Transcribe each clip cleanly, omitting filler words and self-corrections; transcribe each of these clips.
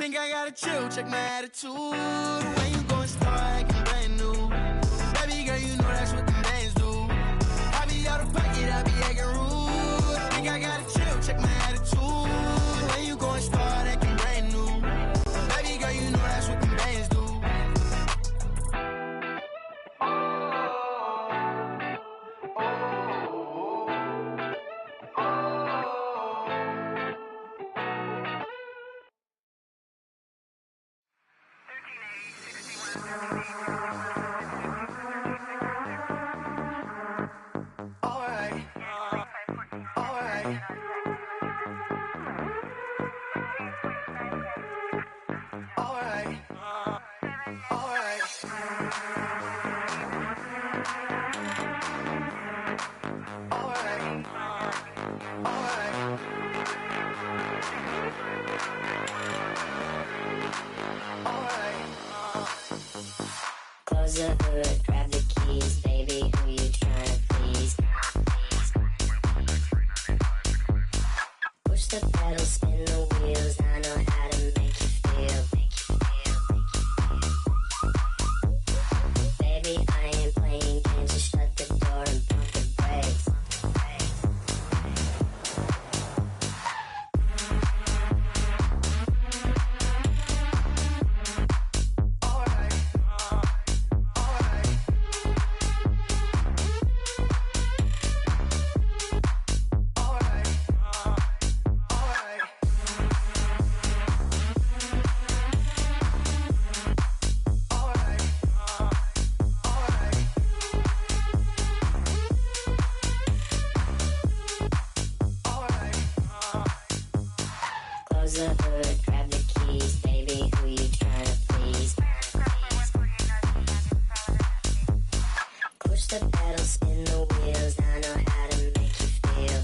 think I gotta chill, check my attitude. When you gon' start acting brand new. Baby girl, you know that's what them bands do. I be out of pocket, I be acting rude. Think I gotta chill, check my attitude. When you gon' start acting brand new. Baby girl, you know that's what them bands do. Close the hood, grab the keys, baby, who you tryna please? Push the pedal, spin the wheels, I know how to make you feel. Baby, I ain't playing games, just shut the door and pump the brakes. Close the hood, grab the keys, baby, who you tryna please? Push the pedal, spin the wheels, I know how to make you feel.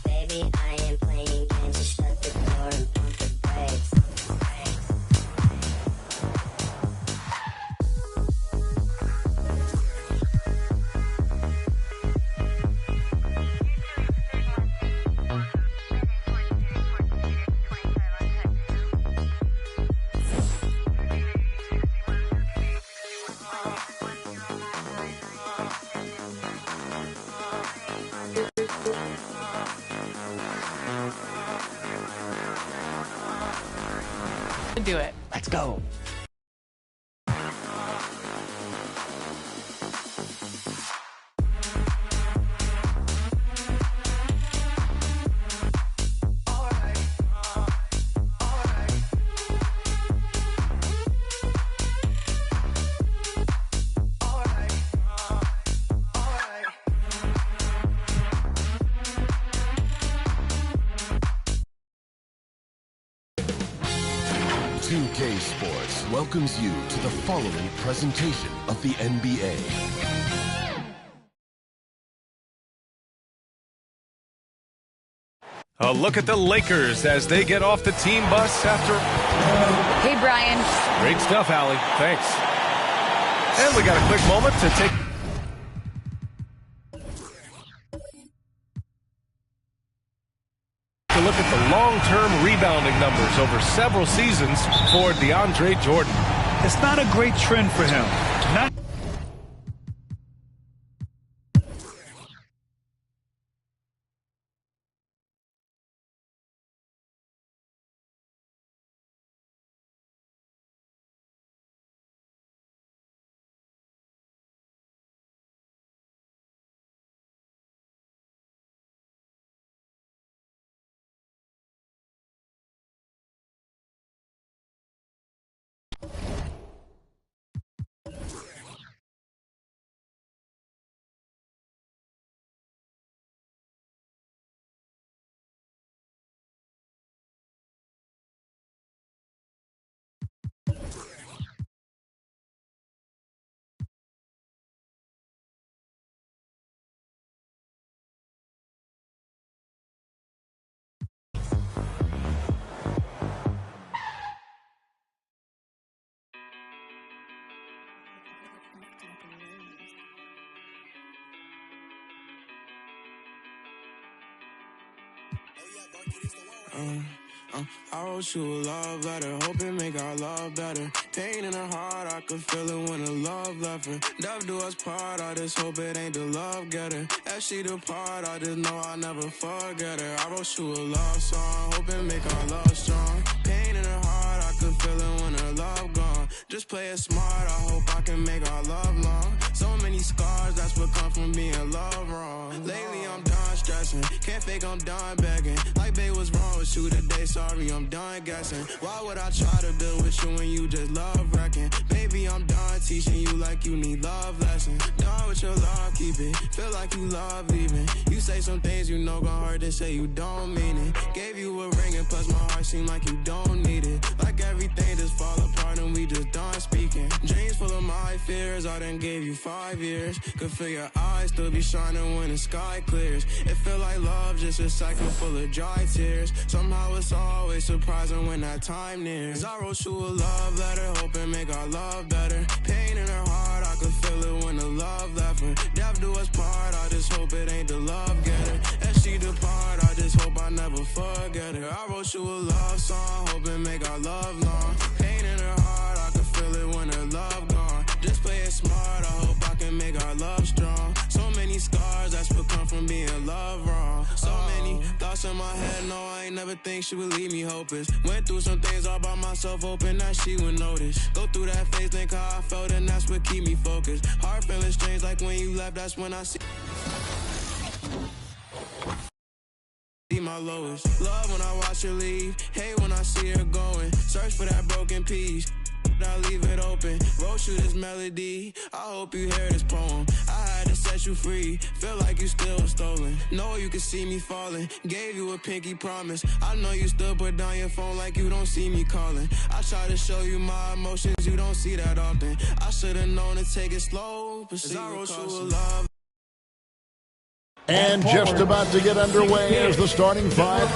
Baby, I ain't playing games, just shut the door and pump the brakes. Do it. Let's go. UK Sports welcomes you to the following presentation of the NBA. A look at the Lakers as they get off the team bus after... Hey, Brian. Great stuff, Allie. Thanks. And we got a quick moment to take... to look at the long-term rebounding numbers over several seasons for DeAndre Jordan. It's not a great trend for him. Not I wrote you a love letter, hoping make our love better. Pain in her heart, I could feel it when the love left her. Death do us part, I just hope it ain't the love getter. As she depart, I just know I'll never forget her. I wrote you a love song, hoping make our love strong. Pain in her heart, I could feel it when her love gone. Just play it smart, I hope I can make our love long. So many scars, that's what come from being loved wrong. Lately I'm done stressing, can't fake I'm done begging. Like babe, what's wrong with you today? Sorry, I'm done guessing. Why would I try to build with you when you just love wrecking? Baby, I'm done teaching you like you need love lessons. Done with your love, keep it. Feel like you love leaving. You say some things you know gon' hurt, they say you don't mean it. Gave you a ring and plus my heart seem like you don't need it. Like everything just fall apart and we just done speaking. Dreams full of my fears, I done gave you 5 years. Could feel your eyes still be shining when the sky clears. It feel like love, just a cycle full of dry tears. Somehow it's always surprising when that time nears. I wrote you a love letter, hoping make our love better. Pain in her heart, I could feel it when the love left her. Death do us part, I just hope it ain't the love getter. As she depart, I just hope I never forget her. I wrote you a love song, hoping make our love long. Pain in her heart, I could feel it when her love gone. Just play it smart, I hope I can make our love strong. So many scars, that's what come from being loved wrong. So many thoughts in my head, no, I ain't never think she would leave me hopeless. Went through some things all by myself, hoping that she would notice. Go through that phase, think how I felt, and that's what keep me focused. Heart feeling strange, like when you left, that's when I see my lowest. Love when I watch her leave, hate when I see her going. Search for that broken piece, I leave it open. Wrote you this melody, I hope you hear this poem. I had to set you free, feel like you still stolen. Know you can see me falling, gave you a pinky promise. I know you still put down your phone like you don't see me calling. I try to show you my emotions, you don't see that often. I should've known to take it slow, but I wrote you a love. And just about to get underway as the starting five.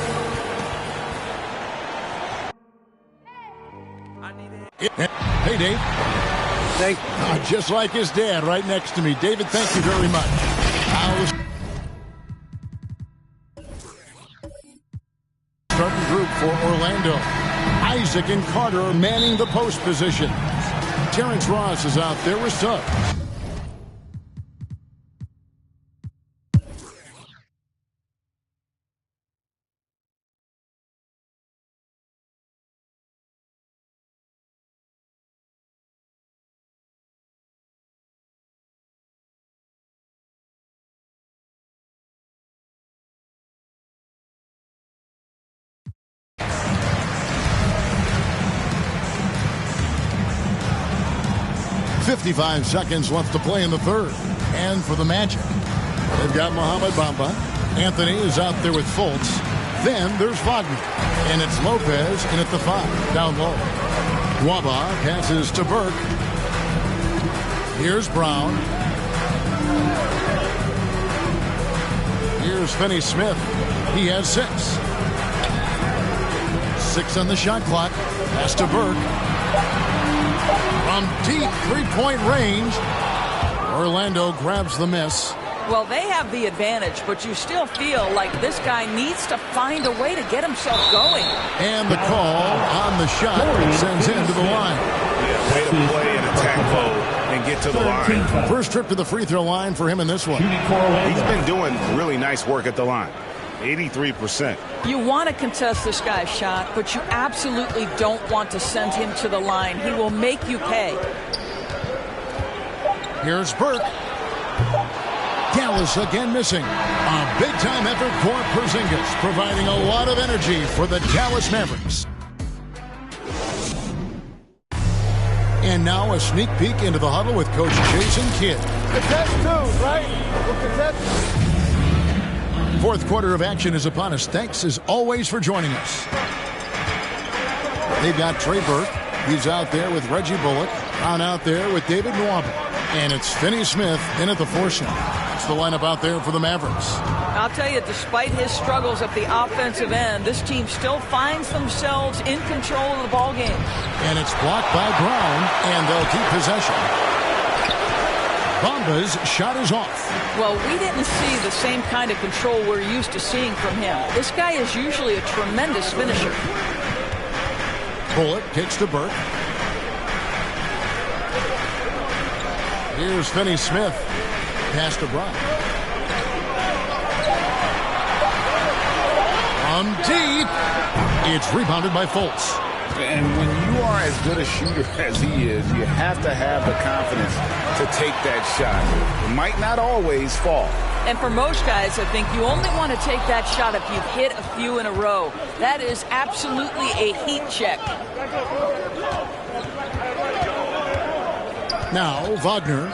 Hey, Dave. Thank you. Just like his dad right next to me. David, thank you very much. Starting group for Orlando. Isaac and Carter manning the post position. Terrence Ross is out there with Suggs. .55 seconds left to play in the third. And for the Magic, they've got Mohamed Bamba. Anthony is out there with Fultz. Then there's Wagner. And it's Lopez in at the 5, down low. Waba passes to Burke. Here's Brown. Here's Finney Smith. He has 6. 6 on the shot clock. Pass to Burke. From deep three-point range, Orlando grabs the miss. Well, they have the advantage, but you still feel like this guy needs to find a way to get himself going. And the call on the shot sends him to the line. Yeah, way to play and attack mode and get to the line. First trip to the free throw line for him in this one. He's been doing really nice work at the line. 83%. You want to contest this guy's shot, but you absolutely don't want to send him to the line. He will make you pay. Here's Burke. Dallas again missing. A big-time effort for Porzingis, providing a lot of energy for the Dallas Mavericks. And now a sneak peek into the huddle with Coach Jason Kidd. Contest 2, right? We'll contest. Fourth quarter of action is upon us. Thanks, as always, for joining us. They've got Trey Burke. He's out there with Reggie Bullock. On out there with David Nwaba. And it's Finney Smith in at the 4 shot. That's the lineup out there for the Mavericks. I'll tell you, despite his struggles at the offensive end, this team still finds themselves in control of the ball game. And it's blocked by Brown, and they'll keep possession. Bamba's shot is off. Well, we didn't see the same kind of control we're used to seeing from him. This guy is usually a tremendous finisher. Bullock kicks to Burke. Here's Finney-Smith. Pass to Brown. From deep. It's rebounded by Fultz. And when you are as good a shooter as he is, you have to have the confidence to take that shot. It might not always fall. And for most guys, I think you only want to take that shot if you've hit a few in a row. That is absolutely a heat check. Now Wagner.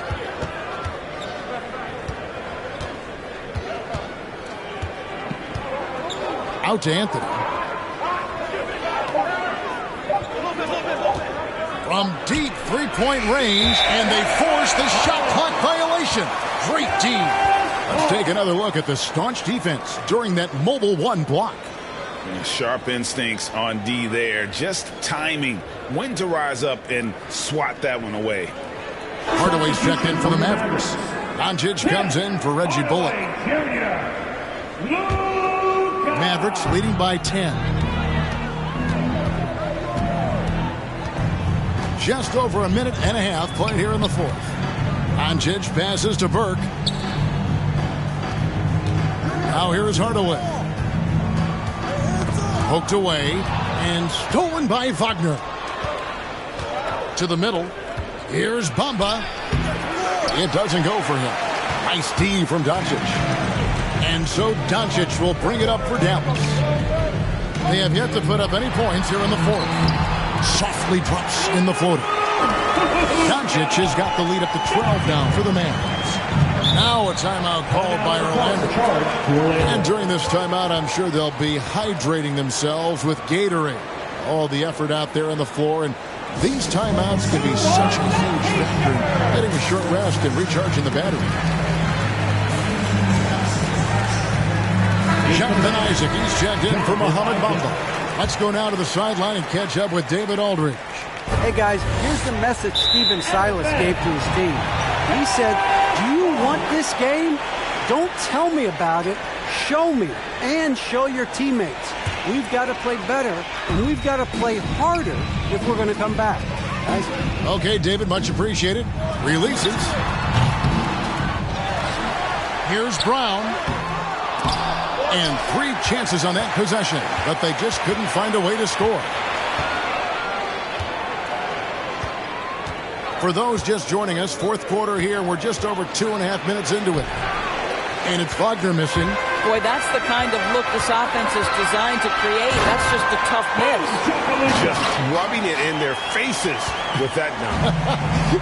Out to Anthony. From deep three-point range, and they force the shot clock violation. Great D. Let's take another look at the staunch defense during that mobile one block. Sharp instincts on D there. Just timing when to rise up and swat that one away. Hardaway's checked in for the Mavericks. Doncic comes in for Reggie Bullock. Mavericks leading by 10. Just over a minute and a half played here in the fourth. Doncic passes to Burke. Now here is Hardaway. Poked away and stolen by Wagner. To the middle. Here's Bamba. It doesn't go for him. Nice D from Doncic. And so Doncic will bring it up for Dallas. They have yet to put up any points here in the fourth. Softly drops in the floater. Doncic has got the lead up to 12 now for the Mavericks. Now a timeout called by Orlando. And during this timeout, I'm sure they'll be hydrating themselves with Gatorade. All the effort out there on the floor, and these timeouts can be such a huge factor in getting a short rest and recharging the battery. Jonathan Isaac, he's checked in for Mohamed Bamba. Let's go now to the sideline and catch up with David Aldridge. Hey guys, here's the message Stephen Silas gave to his team. He said, do you want this game? Don't tell me about it. Show me and show your teammates. We've got to play better, and we've got to play harder if we're going to come back. Guys. Okay, David, much appreciated. Releases. Here's Brown. And 3 chances on that possession, but they just couldn't find a way to score. For those just joining us, fourth quarter here, we're just over 2.5 minutes into it. And it's Wagner missing. Boy, that's the kind of look this offense is designed to create. That's just a tough miss. Just rubbing it in their faces with that number.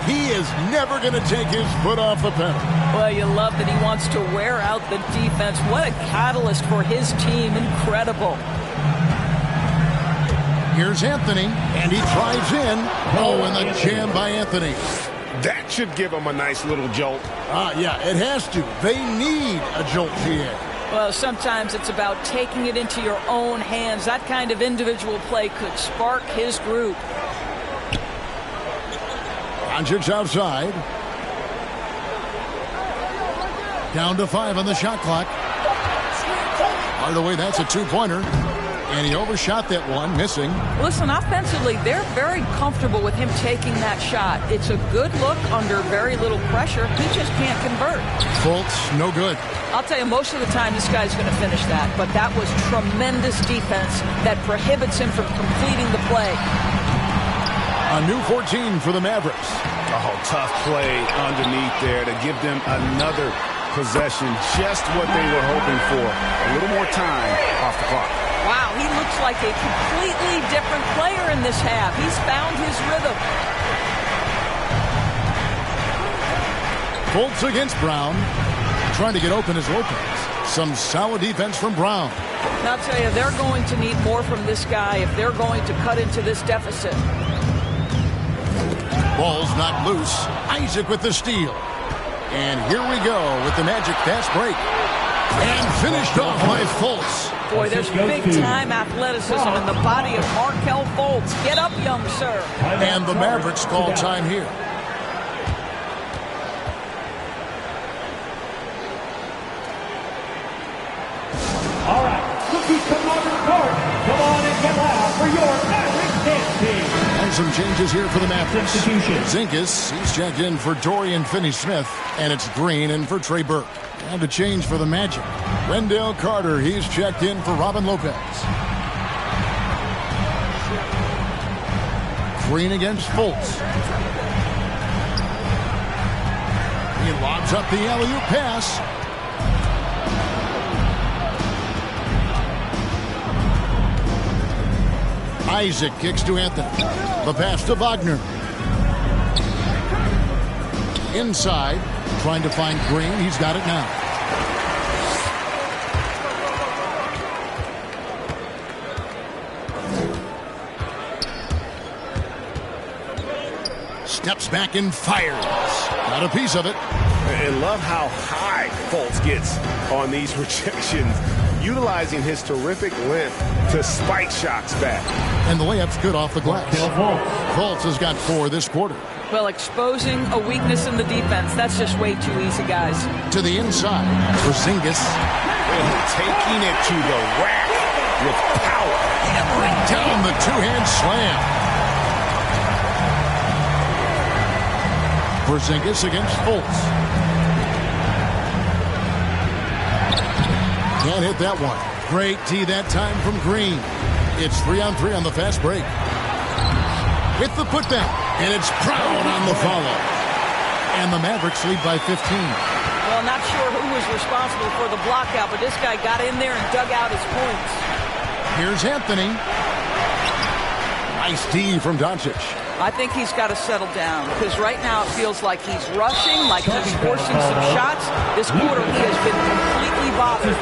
He is never going to take his foot off the pedal. Well, you love that he wants to wear out the defense. What a catalyst for his team. Incredible. Here's Anthony, and he drives in. Oh, and the jam by Anthony. That should give them a nice little jolt. Yeah, it has to. They need a jolt here. Well, sometimes it's about taking it into your own hands. That kind of individual play could spark his group. Doncic outside. Down to 5 on the shot clock. Hardaway, that's a 2-pointer. And he overshot that one, missing. Listen, offensively, they're very comfortable with him taking that shot. It's a good look under very little pressure. He just can't convert. Fultz, no good. I'll tell you, most of the time this guy's going to finish that. But that was tremendous defense that prohibits him from completing the play. A new 14 for the Mavericks. Oh, tough play underneath there to give them another possession. Just what they were hoping for. A little more time off the clock. Wow, he looks like a completely different player in this half. He's found his rhythm. Fultz against Brown. Trying to get open as Lopez. Some solid defense from Brown. Now, I'll tell you, they're going to need more from this guy if they're going to cut into this deficit. Ball's not loose. Isaac with the steal. And here we go with the Magic fast break. And finished off by Fultz. Boy, there's big-time athleticism in the body of Markelle Fultz. Get up, young sir. And the Mavericks call time here. some changes here for the Mavericks. Zinkus, he's checked in for Dorian Finney-Smith, and it's Green in for Trey Burke. And a change for the Magic. Wendell Carter, he's checked in for Robin Lopez. Green against Fultz. He lobs up the alley-oop pass. Isaac kicks to Anthony. The pass to Wagner. Inside, trying to find Green. He's got it now. Steps back and fires. Got a piece of it. And love how high Fultz gets on these rejections, utilizing his terrific length to spike shots back. And the layup's good off the glass. Fultz has got 4 this quarter. Well, exposing a weakness in the defense, that's just way too easy, guys. To the inside for Zingus. Taking it to the rack with power. Hammering down the two-hand slam. Porzingis against Fultz. Can't hit that one. Great tee that time from Green. It's 3-on-3 on the fast break. With the putback, and it's Brown on the follow. And the Mavericks lead by 15. Well, not sure who was responsible for the blockout, but this guy got in there and dug out his points. Here's Anthony. Nice tee from Doncic. I think he's got to settle down because right now it feels like he's rushing, like he's forcing some shots. This quarter he has been completely bothered.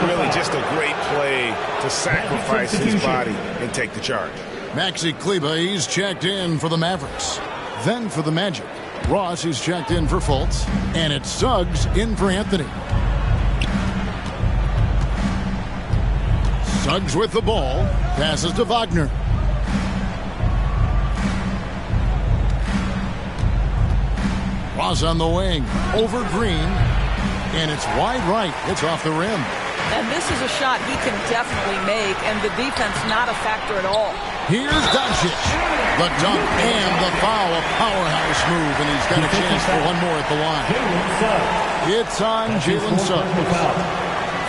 Really just a great play to sacrifice his body and take the charge. Maxi Kleber, he's checked in for the Mavericks. Then for the Magic, Ross, he's checked in for Fultz. And it's Suggs in for Anthony. Suggs with the ball. Passes to Wagner. Ross on the wing. Over Green. And it's wide right. It's off the rim. And this is a shot he can definitely make, and the defense not a factor at all. Here's Doncic. The dunk and the foul. A powerhouse move, and he's got a chance for one more at the line. It's on Jalen Suggs.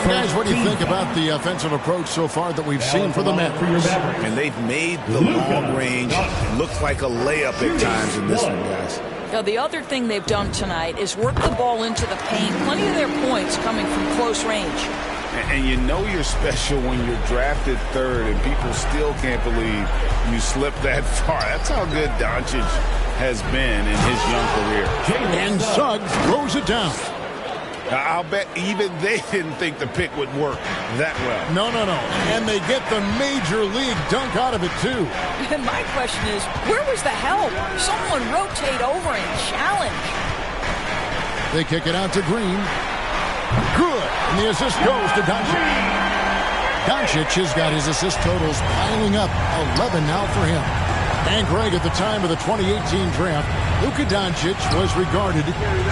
Guys, what do you think about the offensive approach so far that we've seen for the Mavericks? And they've made the long range look like a layup at times in this one, guys. Now, the other thing they've done tonight is work the ball into the paint. Plenty of their points coming from close range. And you know you're special when you're drafted third and people still can't believe you slipped that far. That's how good Doncic has been in his young career. And Suggs throws it down. I'll bet even they didn't think the pick would work that well. No. And they get the major league dunk out of it, too. And my question is, where was the help? Someone rotate over and challenge. They kick it out to Green. Good. And the assist goes to Doncic. Doncic has got his assist totals piling up. 11 now for him. And Greg, at the time of the 2018 draft, Luka Doncic was regarded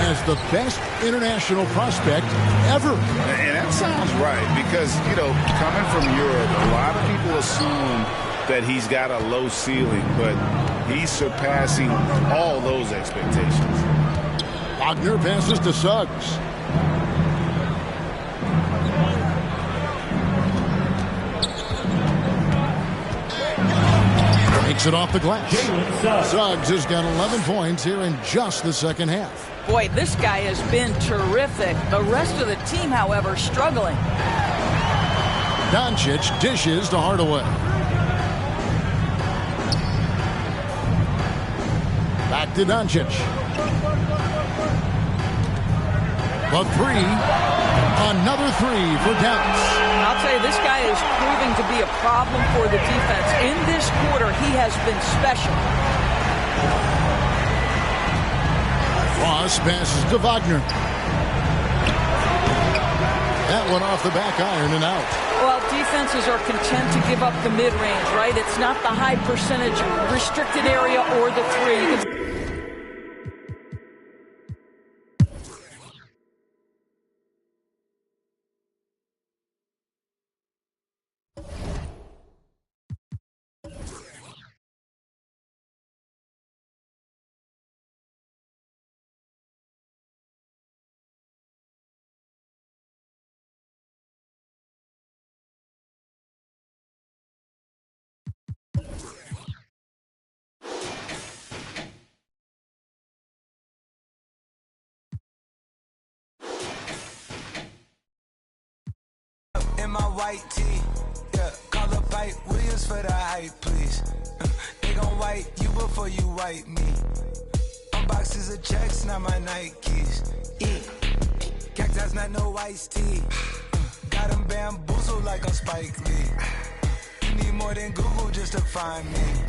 as the best international prospect ever. And that sounds right because, you know, coming from Europe, a lot of people assume that he's got a low ceiling, but he's surpassing all those expectations. Wagner passes to Suggs. Takes it off the glass. Suggs has got 11 points here in just the second half. Boy, this guy has been terrific. The rest of the team, however, struggling. Doncic dishes to Hardaway. Back to Doncic. The three. Another three for Dallas. I'll tell you, this guy is proving to be a problem for the defense. In this quarter, he has been special. Ross passes to Wagner. That one off the back iron and out. Well, defenses are content to give up the mid-range, right? It's not the high percentage restricted area or the three. my white tee. Yeah, call up Pipe Williams for the hype, please. They gon' wipe you before you wipe me. Boxes of checks, not my Nikes. Cacti's not no iced tea. Got them bamboozled like I'm Spike Lee. You need more than Google just to find me.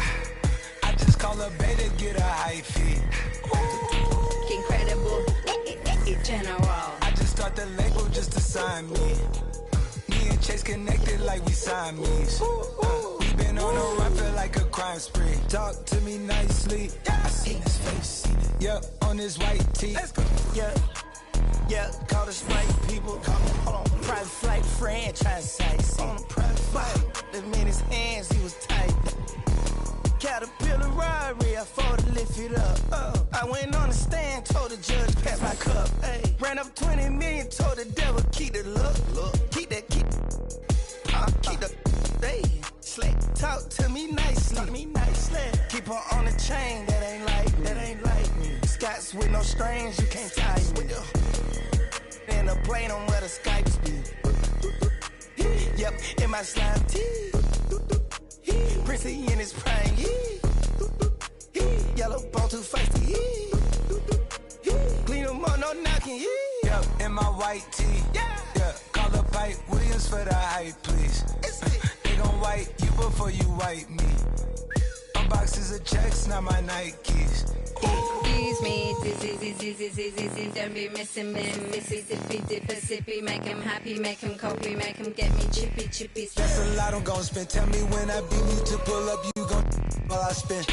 I just call a beta, get a hyphy. Incredible, general. I just start the label just to sign me. Me and Chase connected like we Siamese. We been on a run, feel like a crime spree. Talk to me nicely. I seen his face. Yeah, on his white tee. Let's go. Yeah, call us white people. Hold on, private flight franchise sites. On a private flight, them in his hands, he was tight. Caterpillar robbery, I fought to lift it up. I went on the stand, told the judge, pass my cup. Ay. Ran up 20 million, told the devil, keep the look. Keep the, hey, slick. Talk to me nicely. Keep her on the chain, that ain't like me. Scots with no strings, you can't tie me. In the plane on where the Skypes be. Yep, in my slime tee. Prissy in his prime. Yellow bone too feisty. Clean them up, no knocking. Yep, in my white tee. Yeah, call up Pipe Williams for the hype, please. They gon' wipe you before you wipe me. Boxes of checks, not my Nikes. Excuse me, don't be missing me. Mississippi, Mississippi, make him happy, make him copy, make him get me chippy. That's a lot I'm gon' spend. Tell me when I beat me to pull up, you gon' while I spend.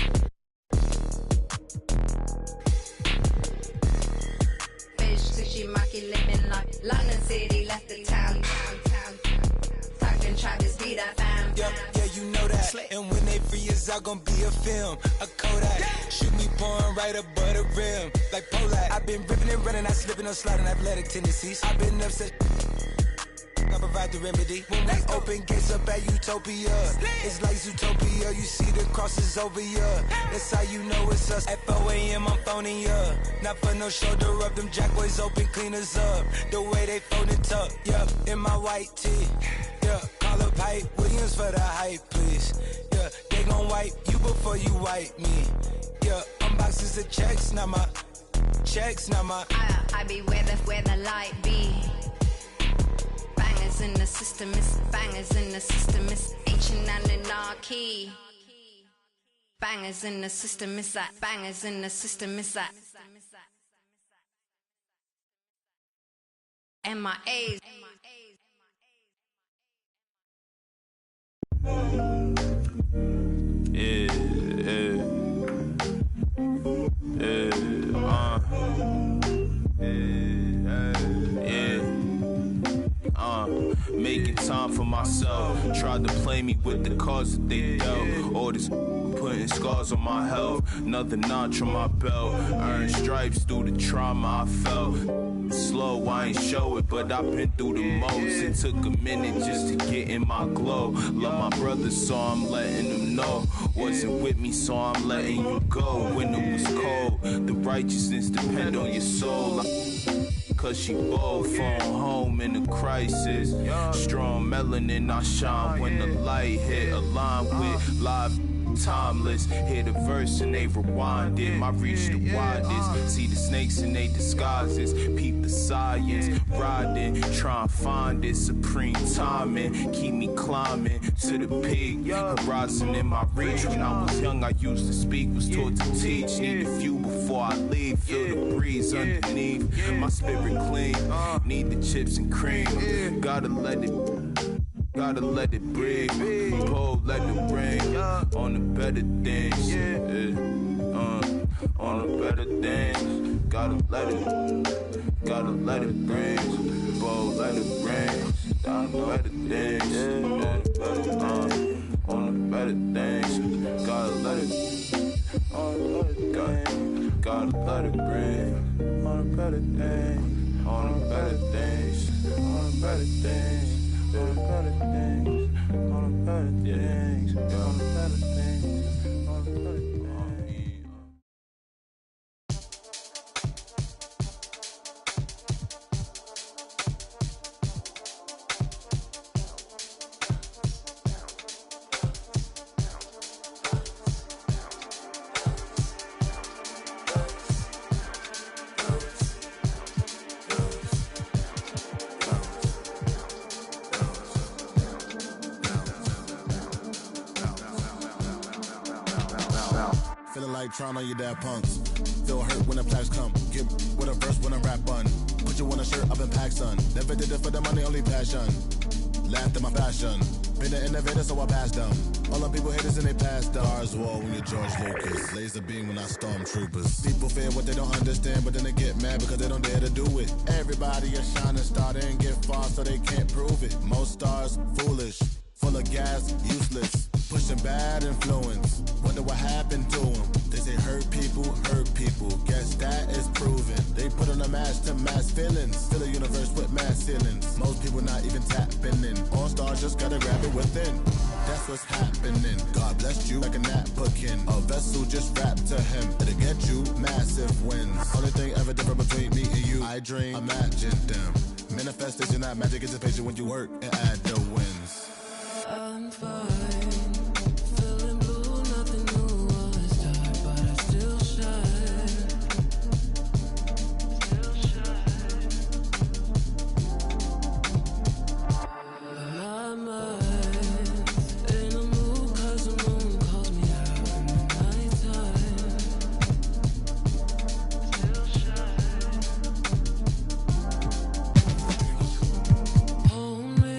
Fish, sushi, maki, living like London City, left the town. Talking Travis beat I found. Yeah, you know that. And when they free us out, gon' be a film, a Kodak. Shoot me pouring right above the rim, like Polak. I've been ripping and running, I slipping on sliding, athletic tendencies. I've been upset. I provide the remedy. When we open gates up at Utopia, it's like Zootopia. You see the crosses over ya. That's how you know it's us. At 4 a.m. I'm phoning ya. Not for no shoulder up. Them jack boys open, clean us up. The way they phone it up. Yeah, in my white tee. Yeah, call up Pipe Williams for the hype, please. Yeah, they gon' wipe you before you wipe me. Yeah, unboxes of checks, not my. I be where the light be. Bangers in the system, it's bangers in the system, it's ancient anarchy. Bangers in the system, it's that. Bangers in the system, it's that. MIAs. Making time for myself. Tried to play me with the cards that they dealt. All this putting scars on my health. Another notch on my belt. Earned stripes through the trauma I felt. Slow, I ain't show it, but I've been through the most. It took a minute just to get in my glow. Love my brothers, so I'm letting them know. Wasn't with me, so I'm letting you go. When it was cold, the righteousness depend on your soul. Cause she bold, phone home in a crisis. Strong melanin, I shine when the light hit. Aligned with live timeless. Hit a verse and they rewind it. My reach the widest. See the snakes in they disguises. Peep the science. Riding, try and find it. Supreme timing. Keep me climbing to the peak. Horizon in my reach. When I was young, I used to speak. Was taught to teach. Need a few before I leave. Feel the breeze underneath. My spirit clean. Need the chips and cream. Gotta let it breathe. Pull, let it rain. On the better things. On the better things. Gotta let it rain. Pull, let it rain. On the better things. On the better things. Gotta let it. Gotta let it rain. On the better things. On the better things. On the better things. On the better things, on the better things, on the better things, on the better things. Feeling like trying on your dad punks. Feel hurt when the plaques come. Get with a verse when I rap bun. Put you on a shirt, I've been packed, son. Never did it for the money, only passion. Laughed at my fashion. Been an innovator, so I passed them. All them people haters and they passed them. Stars wall when you're George Lucas. Laser beam when I stormtroopers. People fear what they don't understand, but then they get mad because they don't dare to do it. Everybody is shining star, they ain't get far, so they can't prove it. Most stars, foolish. Full of gas, useless. Pushing bad influence. Wonder what happened to them. They say hurt people, hurt people. Guess that is proven. They put on a mask to mask feelings. Fill a universe with mass ceilings. Most people not even tapping in. All stars just gotta grab it within. That's what's happening. God blessed you like a napkin. A vessel just wrapped to him. It'll get you massive wins. Only thing ever different between me and you. I dream, imagine them. Manifestation, not magic, it's a patient when you work and add the wins. I'm fine, feeling blue, nothing new, all is dark, but I still shine. My mind's in a mood, cause the moon calls me out in the nighttime. Still shine. Hold me.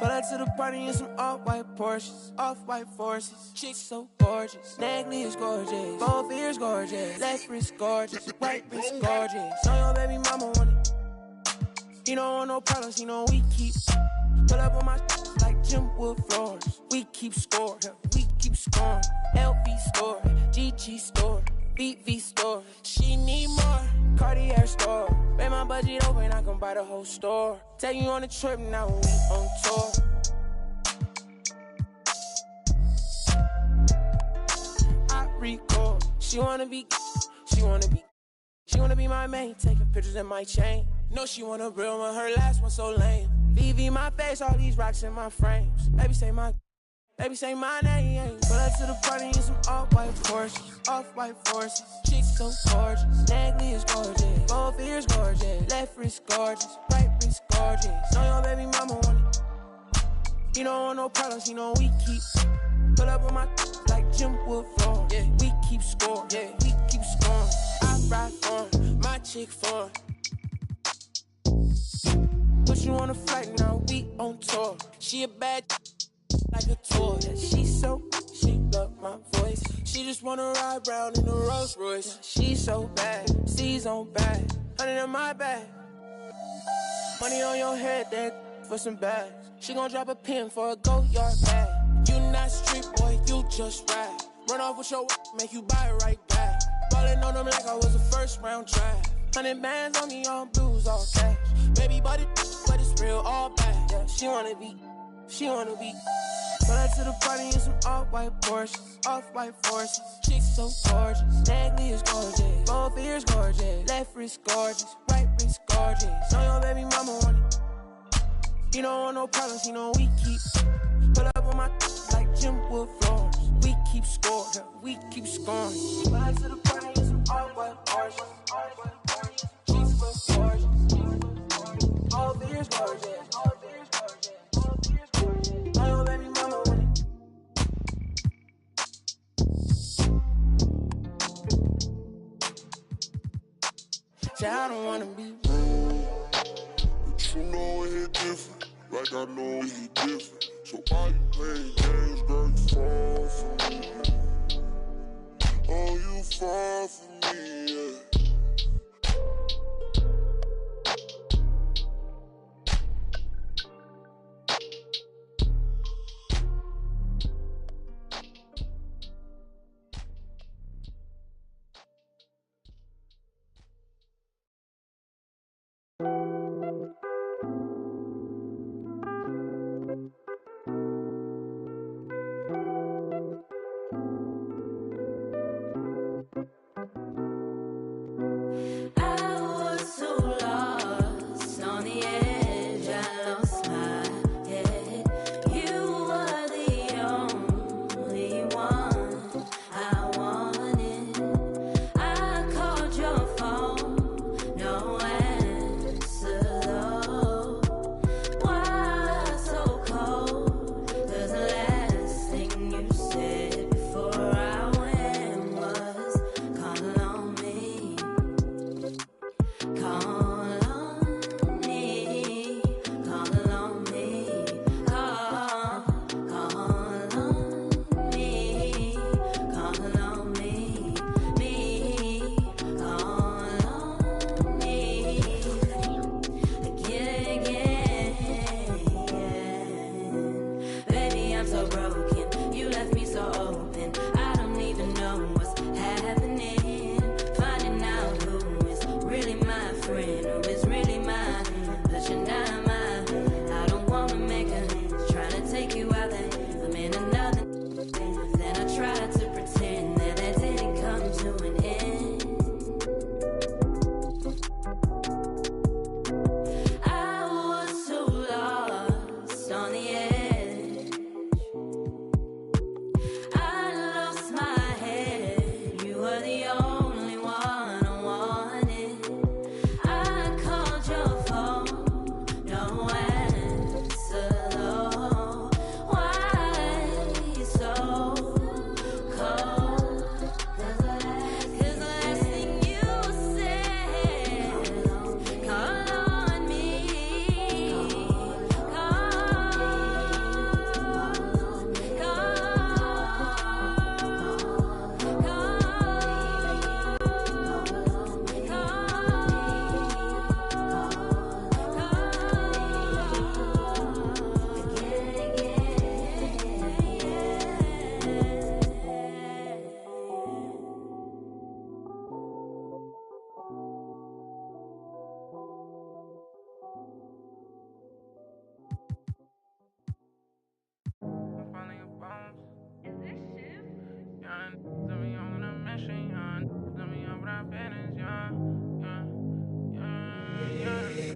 Pull up to the party in some off-white Porsches, off-white forces. Chicks so gorgeous, neck is gorgeous, both ears gorgeous, left wrist gorgeous, right wrist gorgeous. Know your baby mama want it. He don't want no problems, he know we keep. Pull up on my like Jim Wood floors. We keep score, we keep scoring. LV store, GG store, VV store. She need more, Cartier store. Pay my budget over and I can buy the whole store. Take you on a trip now when we on tour. I record. She wanna be my main. Taking pictures in my chain. No, she want a real one, her last one so lame. VV my face, all these rocks in my frames. Baby say my name. Pull up to the party in some off-white Porsches, off-white forces. Chicks so gorgeous, neck is gorgeous, both ears gorgeous, left wrist gorgeous, right wrist gorgeous. Know your baby mama want it. He don't want no problems, he know we keep. Pull up on my like Jim Wood floor. Yeah, we keep score. Yeah, we keep scoring. I ride for my chick for. Put you on a flight now, we on tour. She a bad like a tour. Yeah, she love my voice. She just wanna ride round in a Rolls Royce. She so bad, C's on bag, 100 in my bag. Money on your head, that for some bags. She gon' drop a pin for a go-yard bag. You not street boy, you just ride. Run off with your make you buy it right back. Ballin' on them like I was a first round draft. 100 bands on me, all blues, all cash. Baby, but it's real, all bad. Yeah, she wanna be. Pull up to the party in some off-white Porsches, off-white forces. Chicks so gorgeous, neck is gorgeous, both ears gorgeous, left wrist gorgeous, right wrist gorgeous. Know your baby mama want it. He don't want no problems, he know we keep. Pull up on my like Jim Wood floors. We keep score, we keep scoring. Pull up to the party in some off-white Porsches, off-white forces. Chicks so gorgeous, both ears gorgeous. I don't wanna be rude, but you know it hit different, like I know it hit different. So why you playing games, girl? You fall for me. Oh, you fall for me, yeah.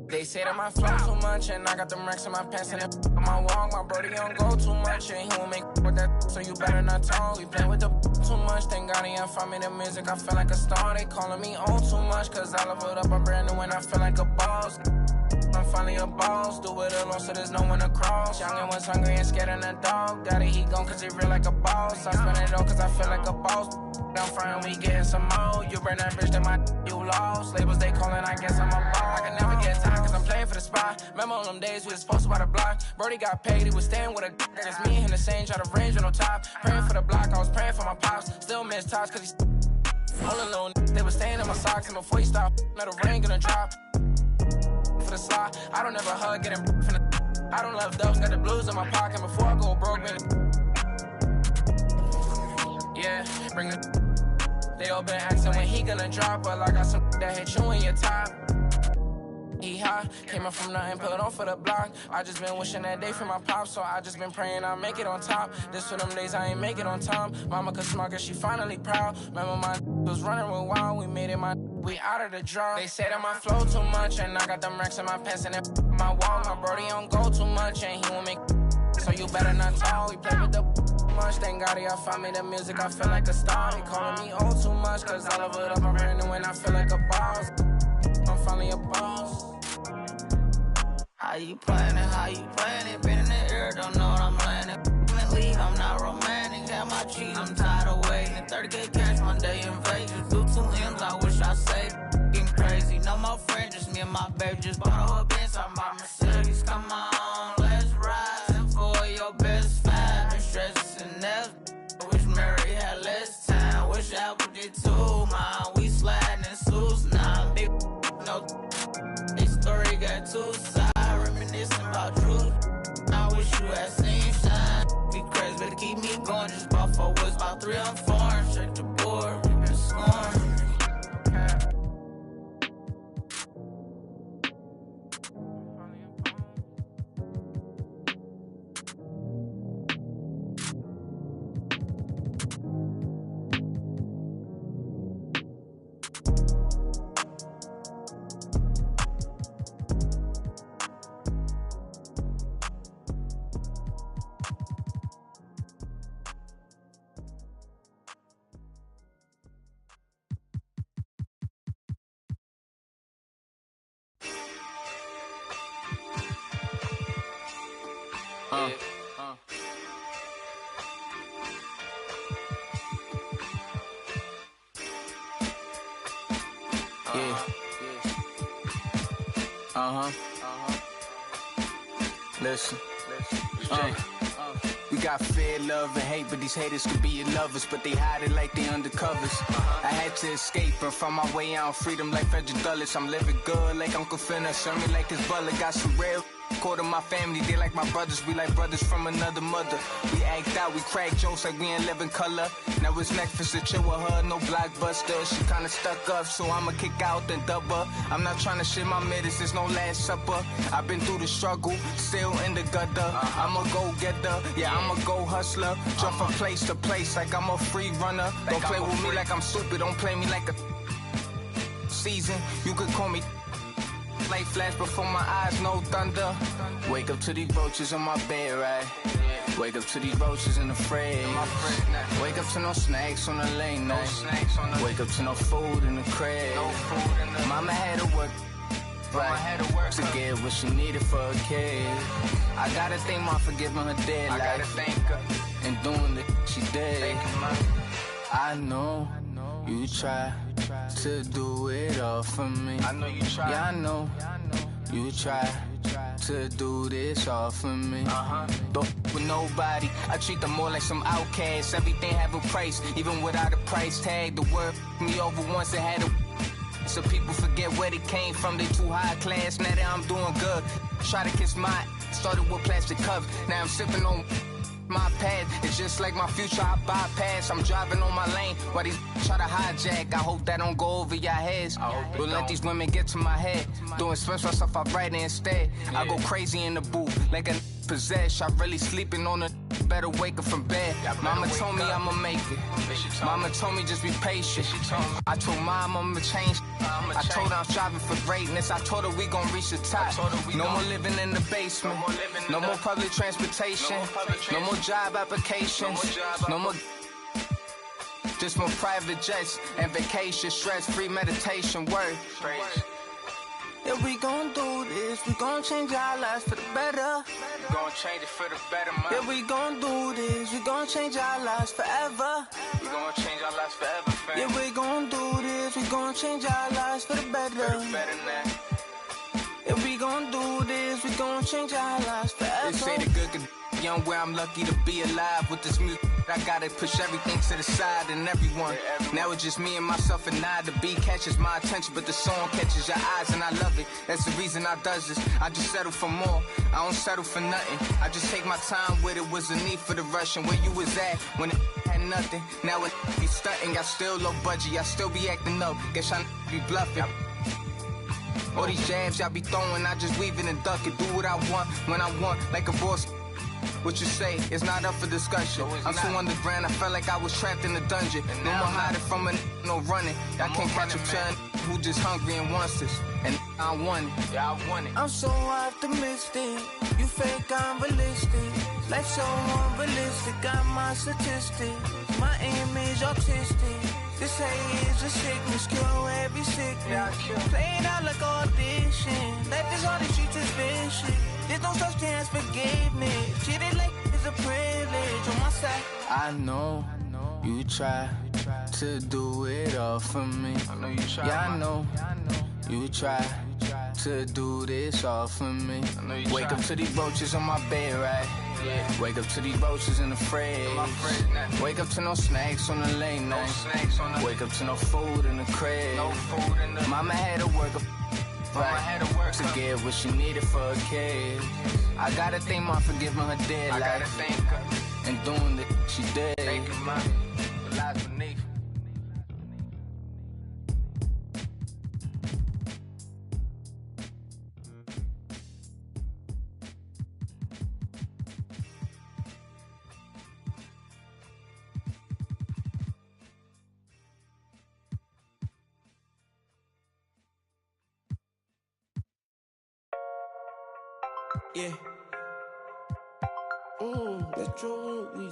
They say that my flow too much, and I got them racks in my pants, and on my walk, my brody don't go too much, and he won't make with that, so you better not talk. We play with the too much, thank God he ain't find me the music, I feel like a star. They calling me on too much, cause I leveled up, I'm brand new, and I feel like a boss. I'm finally a boss, do it alone so there's no one to cross. Youngin' was hungry and scared of the dog. Daddy, he gone cause he real like a boss. I spend it all cause I feel like a boss. I'm frying, we getting some more. You burn that bitch, then you lost. Labels they calling, I guess I'm a boss. I can never get time cause I'm playing for the spot. Remember on them days we was posted by the block. Brody got paid, he was staying with a that is me and him the same, try to range with no top. Praying for the block, I was praying for my pops. Still miss tops cause he's all alone. They was staying in my socks and before he stopped, now the rain gonna drop. For the slot, I don't ever hug, getting from the I don't love dubs, got the blues in my pocket before I go broke, man. Yeah, bring the they all been asking when he gonna drop, but I got some that hit you in your top. He high, came up from nothing, put on for the block. I just been wishing that day for my pops, so I just been praying I'll make it on top. This for them days I ain't make it on time. Mama could smart cause she finally proud. Remember my was running real wild, we made it we out of the draw. They say that my flow too much, and I got them racks in my pants and my wall. My brody don't go too much, and he won't make so you better not talk. We play with the much, thank God he found me the music, I feel like a star. He calling me old too much, cause I love it up, I'm brand new and I feel like a boss. I'm finally a boss. How you playing it, been in the air, don't know what I'm landing. I'm not romantic, got my cheese, I'm tired of waiting. 30K cash Monday in Vegas, do 2 M's, I wish I saved. Getting crazy, no more friends, just me and my baby. Just bought a whole Benz, I bought Mercedes. Come on, let's ride. And for your best fan, been stressing and I wish Mary had less time, wish Apple did too, man. We sliding in suits now, big no. This story got 2 sides, reminiscing about truth. I wish you had seen shine. Be crazy, better keep me going. Just bought 4 woods, about 3 I'm foreign. Check the board, we been scoring. Listen. We got fear, love, and hate, but these haters could be your lovers, but they hide it like they undercovers. I had to escape and find my way out, freedom like Frederick Douglass. I'm living good like Uncle Finna, serve me like his butler. Got some real quarter my family, they like my brothers. We like brothers from another mother. We act out, we crack jokes like we in living color. Now it's Netflix to chill with her, no blockbuster. She kinda stuck up, so I'ma kick out and dub her. I'm not trying to shit my middies, it's no last supper. I've been through the struggle, still in the gutter. I'm a go-getter, yeah, I'm a go-hustler. Jump from place to place like I'm a free runner. Don't play with me like I'm stupid, don't play me like a season. You could call me light flash before my eyes, no thunder. Wake up to these roaches on my bed, right? Wake up to these roaches in the fridge. Wake up to no snacks on the late night. Wake up to no food in the crib. Mama had to work right to get what she needed for a kid. I gotta thank Mom for giving her dead life. I gotta thank her and doing the she did. I know you try to do it all for me. I know you try. Yeah, I know you try to do this all for me. Don't with nobody, I treat them more like some outcasts. Everything have a price, even without a price tag. The word me over once it had a so people forget where they came from. They too high class. Now that I'm doing good, try to kiss my started with plastic cups. Now I'm sipping on my pad. It's just like my future, I bypass. I'm driving on my lane while these try to hijack. I hope that don't go over your heads. Don't let these women get to my head. Doing special stuff, I write it instead. I go crazy in the booth like a possessed. I really sleeping on a better wake up from bed. Mama told me I'ma make it. Mama told me just be patient. I told Mom I'ma change. I told her I'm striving for greatness. I told her we gon' reach the top. No more living in the basement. No more public transportation. No more job applications. No more. Just more private jets and vacation, stress-free meditation, work. If we gon' do this, we gon' change our lives for the better. We gon' change it for the better, man. If we gon' do this, we gon' change our lives forever. We gon' change our lives forever, fam. If we gon' do this, we gon' change our lives for the better. If we gon' do this, we gon' change our lives forever. They say the good could young where I'm lucky to be alive with this music. I gotta push everything to the side and everyone. Now it's just me and myself and I. The beat catches my attention, but the song catches your eyes and I love it. That's the reason I does this. I just settle for more. I don't settle for nothing. I just take my time with it. Was a need for the rush and where you was at when it had nothing. Now it be stunting. I still low budget. I still be acting up. Guess I be bluffing. All these jabs y'all be throwing, I just weave it and duck it. Do what I want when I want, like a boss. What you say is not up for discussion. I'm so underground, I felt like I was trapped in a dungeon. No more hiding from a no running. I can't catch a turn who just hungry and wants this. And I want it, yeah, I want it. I'm so optimistic, you fake, I'm realistic. Life so unrealistic, got my statistics. My aim is autistic. This hate is a sickness, cure every sickness. Playing out like audition. Life is all the streets is vicious. There's no such thing as forgiveness. Treated like it's a privilege on my side. I know you try to do it all for me. Yeah, I know you try to do this all for me. Wake up to these roaches on my bed, right? Wake up to these roaches in the fridge. Wake up to no snacks on the late night. Wake up to no food in the crib. Mama had to work right to get what she needed for her kid. I gotta thank Mom for giving her dead life and doing the she did. Thank you, Mom, for lies beneath. Yeah. That's true. We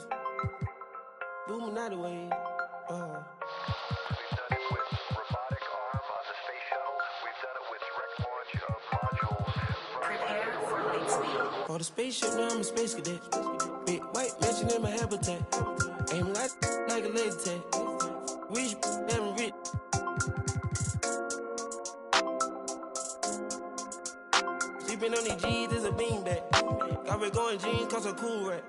booming out the way. We've done it with robotic arm on the space shuttles. We've done it with direct launch of modules. Prepare for light speed. For the spaceship, now I'm a space cadet. Big white mansion in my habitat. Aim like a laser tag. Rich, damn rich. Sleeping on these G's is a beanbag. Got red going jeans, cause a cool rack.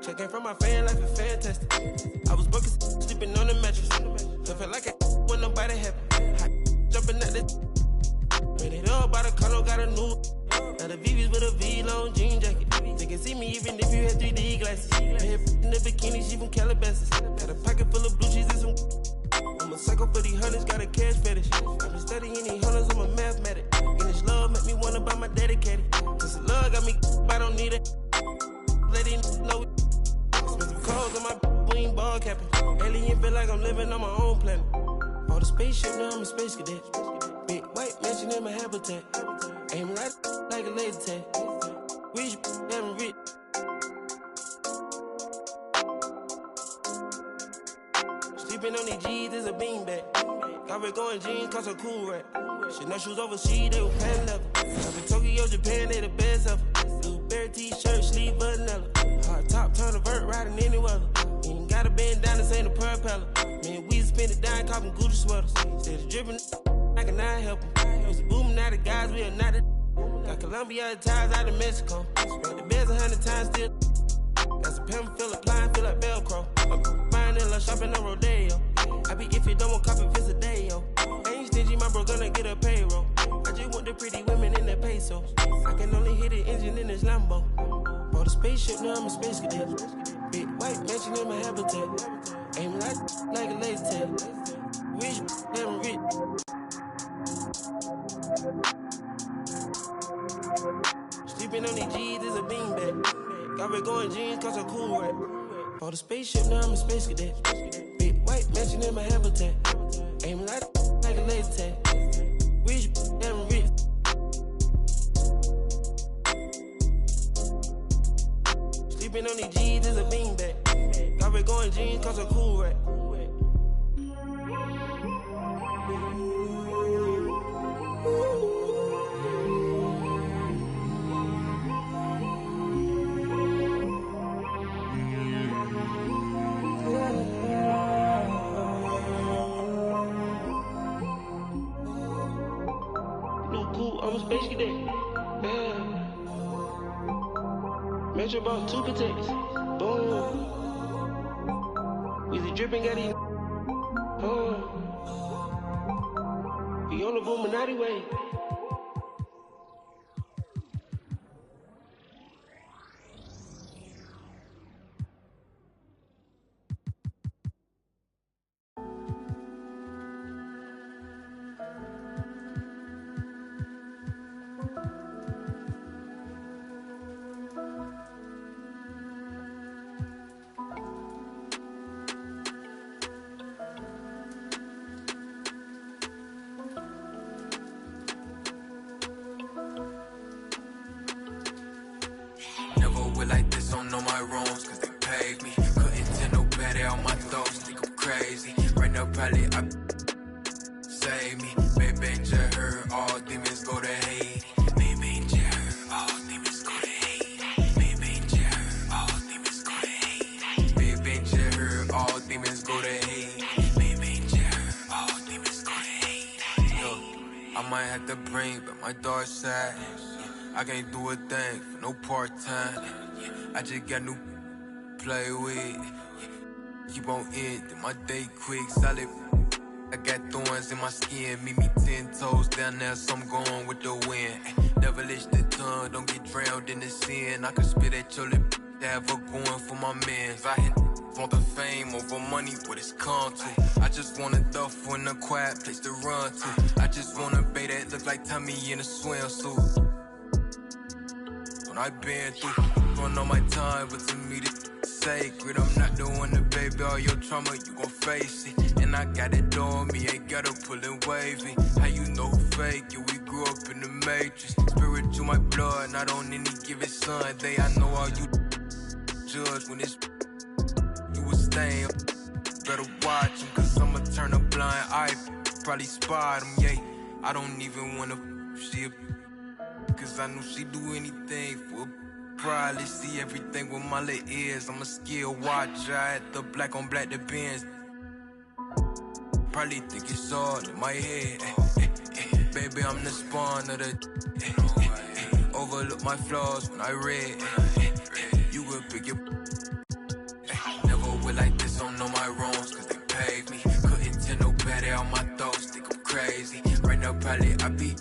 Checking from my fan life is fantastic. I was broken, sleeping on the mattress. So felt like when nobody happy. Jumping at the ran it up by the color, got a new. Now the VV's with a V-long jean jacket. They can see me even if you had 3D glasses. Head in the bikini, she from Calabasas. Got a pocket full of blue cheese and some. I'm a psycho for these hunters, got a cash fetish. I've been studying these hunters, I'm a mathematic. And this love make me wanna buy my dedicated. This love got me, I don't need it. Let it know. Spend some calls on my wing ball capping. Alien feel like I'm living on my own planet. For the spaceship, now I'm a space cadet. Big white mansion in my habitat. Aim right like a laser tag. Rich, damn rich. Sleeping on these G's is a beanbag. Got red going jeans, cause a cool rack. Shit, no shoes overseas, they were pan level. I've been Tokyo, Japan, they the best ever. Blueberry t-shirt, sleeve vanilla. Hard top, turn a vert, riding any weather. You ain't gotta bend down, this ain't a propeller. Man, we spend it down, copping Gucci sweaters. Instead of dripping, I cannot help them. Used to booming out the guys, we are not the. Got Colombia ties out of Mexico. Spread the beds 100 times still. Got some pimp, feel applying, feel like Velcro. Buying in love, shopping on Rodeo. I be if you don't want copy, visit day, yo. Ain't stingy, my bro gonna get a payroll. I just want the pretty women in the pesos. I can only hit the engine in this Lambo. For the spaceship, now I'm a space cadet. Big white mansion in my habitat. Aim like a laser tag. Rich, damn rich. Sleeping on these G's is a beanbag. Got me going jeans cause I'm cool, right? Bought a spaceship, now I'm a space cadet. Big white mansion in my habitat. Aim like a laser tag. Rich, damn rich. Sleeping on these G's is a beanbag. Got me going jeans cause I'm cool, right? I'm a space cadet. Yeah. Metro bought 2 protects. Boom. We the dripping got it. We on the Illuminati way. Like this, don't know my wrongs, cause they paid me. Couldn't tell no better on my thoughts, think I'm crazy. Right now, probably I save me. Baby, just heard all demons go to hate. Baby, just heard all demons go to hate. Baby, just heard all demons go to hate. Baby, just heard all demons go to hate. Baby, just heard all demons go to hate. Yo, I might have to bring back my dark side. I can't do a thing for no part-time. I just got new play with. Keep on ending my day quick, solid. I got thorns in my skin, meet me 10 toes down there, so I'm going with the wind. Devilish the tongue, don't get drowned in the sin. I can spit at your lip, have her going for my mans. I want the fame over money, what it's come to. I just want a duffel in a quiet place to run to. I just want a bae that look like Tommy in a swimsuit. When I been through, going on my time, but to me this sacred. I'm not the one to baby all your trauma, you gon' face it. And I got it on me, ain't gotta pull and wavy. How you know fake? Yeah, we grew up in the matrix. Spiritual my blood, not on any given Sunday. I know all you judge when it's you was staying. Better watch him, cause I'ma turn a blind eye. Probably spot him, yeah. I don't even wanna see it. Cause I know she do anything for probably see everything with my little ears. I'm a skill watcher, I had the black on black the Benz. Probably think it's all in my head. Baby, I'm the spawn of the overlook my flaws when I read. You will pick your never will like this, don't know my wrongs, cause they paid me. Couldn't tell no better on my thoughts, think I'm crazy. Right now, probably I be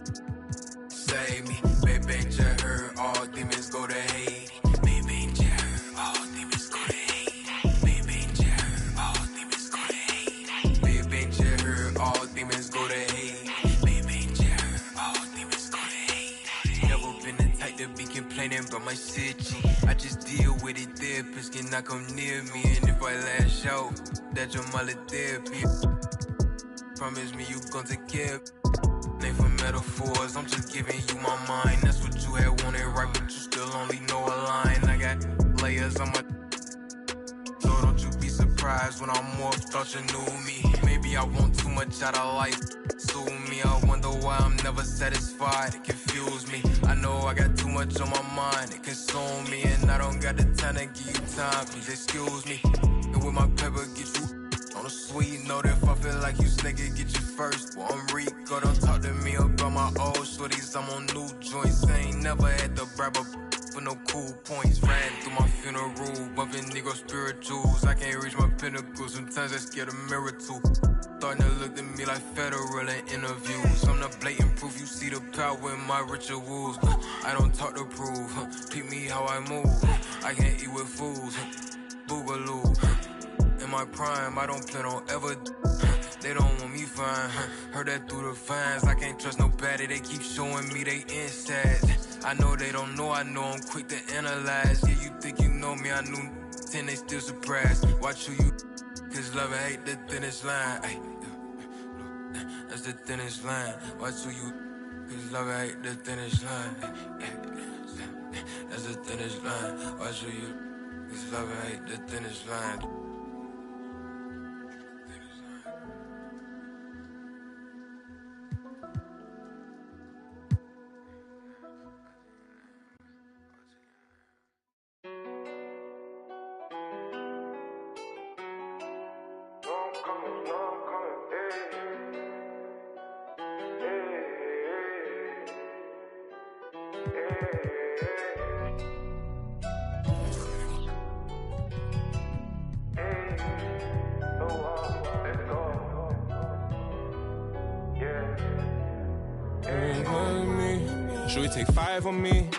save me. Baby, just heard all demons go to hate. Baby, just heard all demons go to hate. Baby, just heard all demons go to hate. Baby, just heard all demons go to hate. Baby, just heard all demons go to hate. Never been the type to be complaining about my city. I just deal with it, therapists can not come near me. And if I lash out, that's your mother therapy. Promise me you gon' take care of name for metaphors, I'm just giving you my mind. That's what you had wanted, right? But you still only know a line. I got layers on my so don't you be surprised when I'm off, thought you knew me. Maybe I want too much out of life, sue me. I wonder why I'm never satisfied, it confused me. I know I got too much on my mind, it consumed me. And I don't got the time to give you time, please excuse me. And with my pepper, get you on a sweet note. If I feel like you snake it, get you first. Well, I'm Rico, don't talk to me about my old shorties. I'm on new joints, I ain't never had to bribe a for no cool points. Ran through my funeral, bumping Negro spirituals. I can't reach my pinnacle, sometimes I scared a mirror too. Starting to look at me like federal in interviews. I'm the blatant proof, you see the power in my rituals. I don't talk to prove, peep me how I move. I can't eat with fools, boogaloo. In my prime, I don't plan on ever. They don't want me fine. Heard that through the fines. I can't trust nobody. They keep showing me they inside. I know they don't know, I know I'm quick to analyze. Yeah, you think you know me, I knew then they still surprised. Watch who you, cause love and hate the thinnest line. Ay, that's the thinnest line. Watch who you, cause love and hate the thinnest line. That's the thinnest line. Watch who you, cause love and hate the thinnest line. Should we take 5 on me?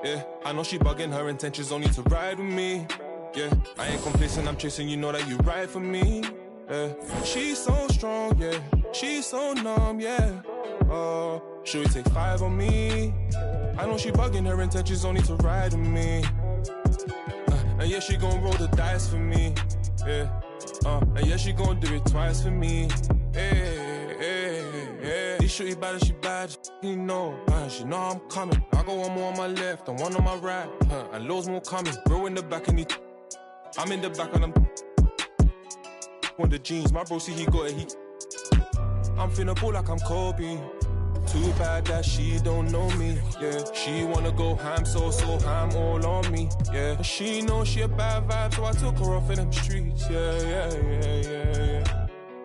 Yeah, I know she bugging, her intentions only to ride with me. Yeah, I ain't complacent, I'm chasing, you know that you ride for me. Yeah, she's so strong, yeah, she's so numb, yeah. Oh, should we take 5 on me? I know she bugging, her intentions only to ride with me. And yeah, she gon' roll the dice for me. Yeah, and yeah, she gon' do it twice for me. These shorty bad, she bad, you know. She know I'm coming. I got one more on my left and one on my right, and loads more coming. Bro in the back and I'm in the back and I'm on the jeans. My bro see he got it, I'm finna ball like I'm Kobe. Too bad that she don't know me, yeah. She wanna go ham, so ham all on me, yeah. She know she a bad vibe, so I took her off in them streets, yeah.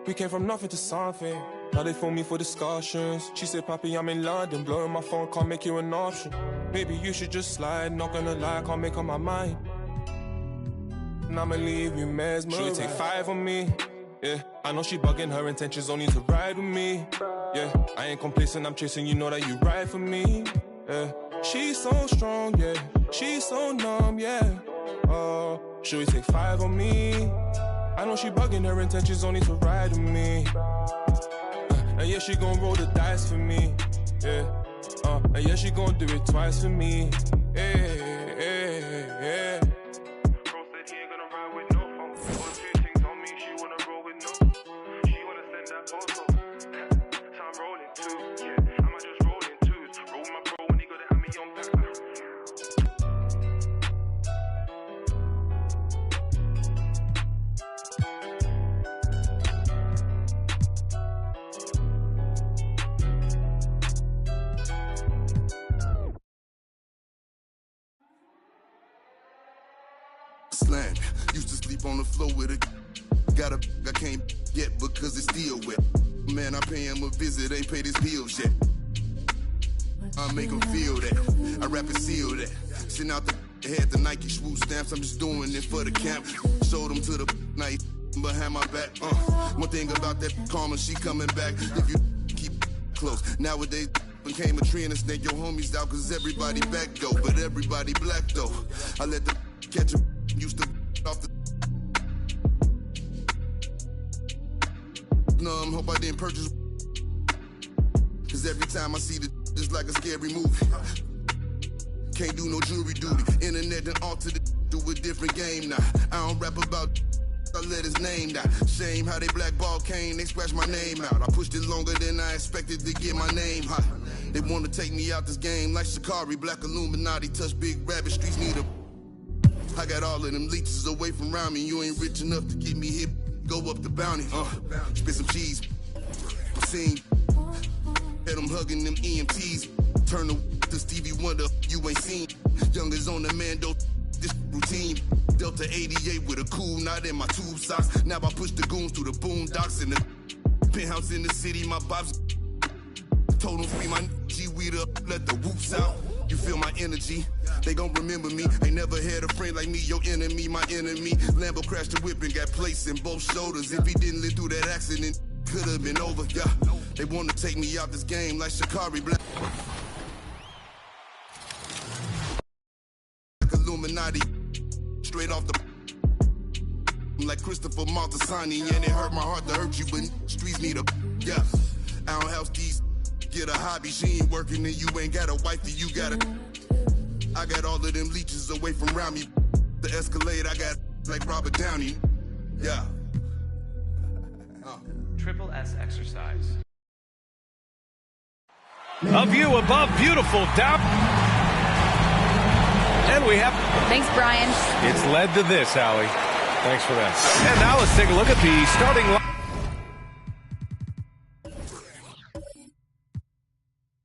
We came from nothing to something. Now they phone me for discussions. She said, Papi, I'm in London, blowing my phone, can't make you an option. Maybe you should just slide, not gonna lie, can't make up my mind. And I'ma leave you mesmerized. Should we take 5 on me? Yeah, I know she bugging, her intentions only to ride with me. Yeah, I ain't complacent, I'm chasing, you know that you ride for me. Yeah, she's so strong, yeah, she's so numb, yeah. Oh, should we take 5 on me? I know she bugging, her intentions only to ride with me. And yeah, she gon' roll the dice for me. Yeah, and yeah, she gon' do it twice for me. Yeah. Bro said he ain't gonna ride with no phone. Got 2 things on me, she wanna roll with no. She wanna send that photo. So I'm rolling too, yeah. I might just roll in twos. Roll my bro when he got it at me on back. Slant. Used to sleep on the floor with a got a I can't yet because it's still wet. Man, I pay him a visit, ain't paid his bills yet. I make him feel that. I rap and seal that. Send out the had the Nike swoop stamps. I'm just doing it for the camp. Showed them to the night behind my back. One thing about that karma, she coming back. If you keep close. Nowadays became a trend and snake your homies out cause everybody back though. But everybody black though. I let the catch a used to off the numb, hope I didn't purchase. Cause every time I see the just like a scary movie. Can't do no jury duty. Internet done altered it to a different game now. I don't rap about I let his name down. Shame how they blackball Kane, they scratched my name out. I pushed it longer than I expected to get my name hot. They wanna take me out this game like Shikari. Black Illuminati touch big rabbit, streets need a. I got all of them leeches away from around me. You ain't rich enough to get me hit. Go up the bounty, spit some cheese. Seen, had them hugging them EMTs. Turn to Stevie Wonder, you ain't seen. Youngers on the Mando, this routine. Delta 88 with a cool knot in my tube socks. Now I push the goons through the boondocks in the penthouse in the city. My bops told them free my G-weed up, let the whoops out. You feel my energy, they gon' remember me. Ain't never had a friend like me, your enemy, my enemy. Lambo crashed the whip and got placed in both shoulders. If he didn't live through that accident, could've been over, yeah. They wanna take me out this game like Shikari Black. Illuminati, straight off the like Christopher Maltasani. And it hurt my heart to hurt you, but streets need a, yeah. I don't house these. Get a hobby, she ain't working and you ain't got a wifey, you gotta I got all of them leeches away from around me. The Escalade, I got like Robert Downey. Yeah. Triple S exercise. A view above beautiful down. And we have... Thanks, Brian. It's led to this, Allie. Thanks for that. And now let's take a look at the starting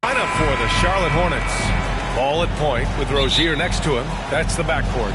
lineup for the Charlotte Hornets. Ball at point with Rozier next to him. That's the backcourt.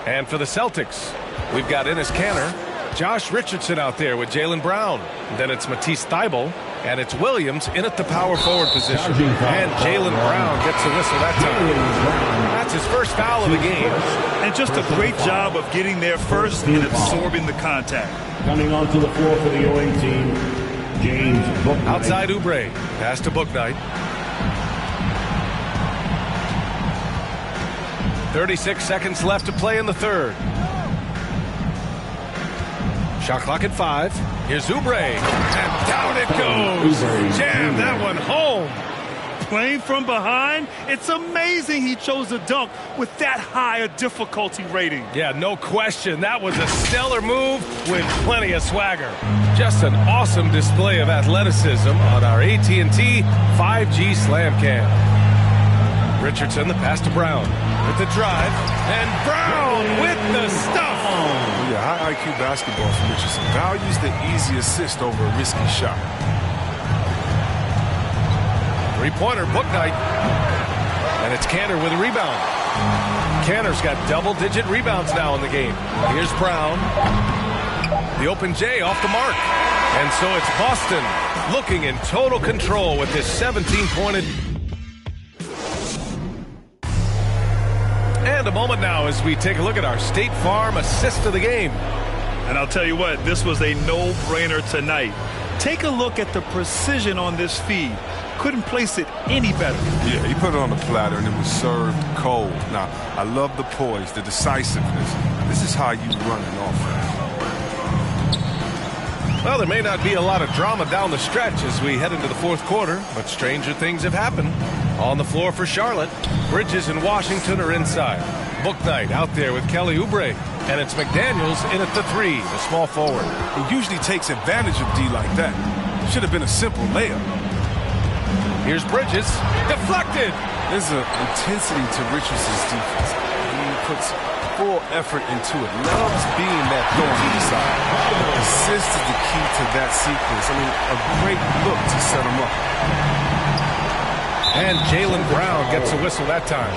And for the Celtics, we've got Enes Kanter, Josh Richardson out there with Jaylen Brown. Then it's Matisse Thybulle, and it's Williams in at the power forward position. And Jaylen Brown gets a whistle that time. That's his first foul of the game. And just a great job of getting there first and absorbing the contact. Coming onto the floor for the OA team, James Bouknight. Outside Oubre, pass to Bouknight. 36 seconds left to play in the third. Shot clock at 5. Here's Oubre, and down it goes. Jam that one home. Playing from behind, it's amazing he chose a dunk with that high a difficulty rating. Yeah, no question. That was a stellar move with plenty of swagger. Just an awesome display of athleticism on our AT&T 5G Slam Cam. Richardson, the pass to Brown with the drive, and Brown with the stuff. Yeah, high IQ basketball from Richardson. Values the easy assist over a risky shot. Three-pointer, Bouknight. And it's Kanter with a rebound. Kanter's got double-digit rebounds now in the game. Here's Brown. The open J off the mark. And so it's Boston looking in total control with this 17-pointed. And a moment now as we take a look at our State Farm assist of the game. And I'll tell you what, this was a no-brainer tonight. Take a look at the precision on this feed. Couldn't place it any better. Yeah, he put it on the platter and it was served cold. Now, I love the poise, the decisiveness. This is how you run an offense. Well, there may not be a lot of drama down the stretch as we head into the fourth quarter, but stranger things have happened. On the floor for Charlotte, Bridges and Washington are inside. Bouknight out there with Kelly Oubre, and it's McDaniels in at the 3, the small forward. He usually takes advantage of D like that. Should have been a simple layup. Here's Bridges, deflected. There's an intensity to Richardson's defense. He puts full effort into it. Loves being that thorn inside. Assist is the key to that sequence. I mean, a great look to set him up. And Jaylen Brown gets a whistle that time.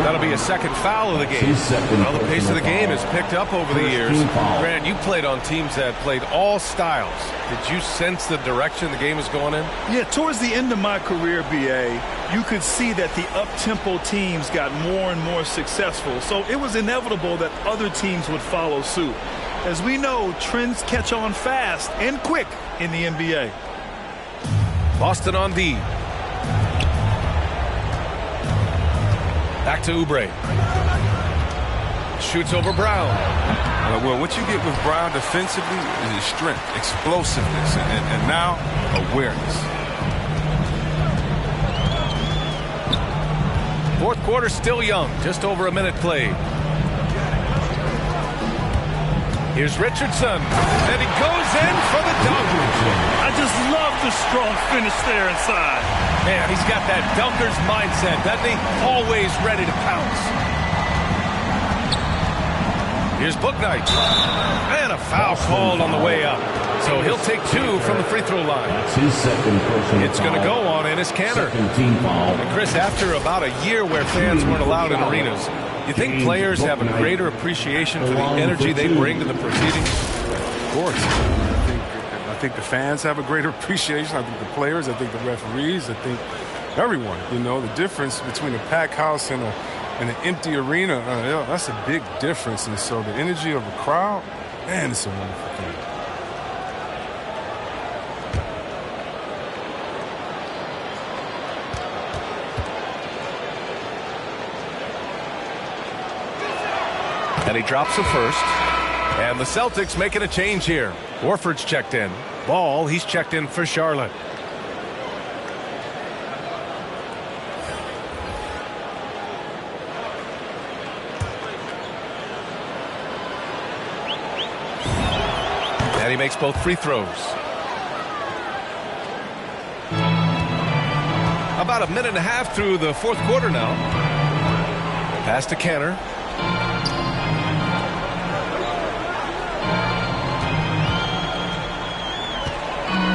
That'll be a second foul of the game. Well, the pace of the game has picked up over the years. Grant, you played on teams that played all styles. Did you sense the direction the game is going in? Yeah, towards the end of my career, BA, you could see that the up-tempo teams got more and more successful. So it was inevitable that other teams would follow suit. As we know, trends catch on fast and quick in the NBA. Boston on D. Back to Oubre. Shoots over Brown. Well, what you get with Brown defensively is his strength, explosiveness, and now awareness. Fourth quarter still young, just over a minute played. Here's Richardson, and he goes in for the dunk. I just love the strong finish there inside. Man, he's got that dunker's mindset, doesn't he? Always ready to pounce. Here's Bouknight. And a foul called on the way up. So he'll take 2 from the free throw line. That's his second personal It's going to go on Enes Kanter. Second team foul. And Chris, after about a year where fans weren't allowed in arenas, you think players have a greater appreciation for the energy they bring to the proceedings? Of course. I think the fans have a greater appreciation. I think the players, I think the referees, I think everyone. You know, the difference between a packed house and an empty arena, that's a big difference. And so the energy of a crowd, man, it's a wonderful thing. And he drops the first. And the Celtics making a change here. Horford's checked in. Ball, he's checked in for Charlotte. And he makes both free throws. About a minute and a half through the fourth quarter now. Pass to Canner.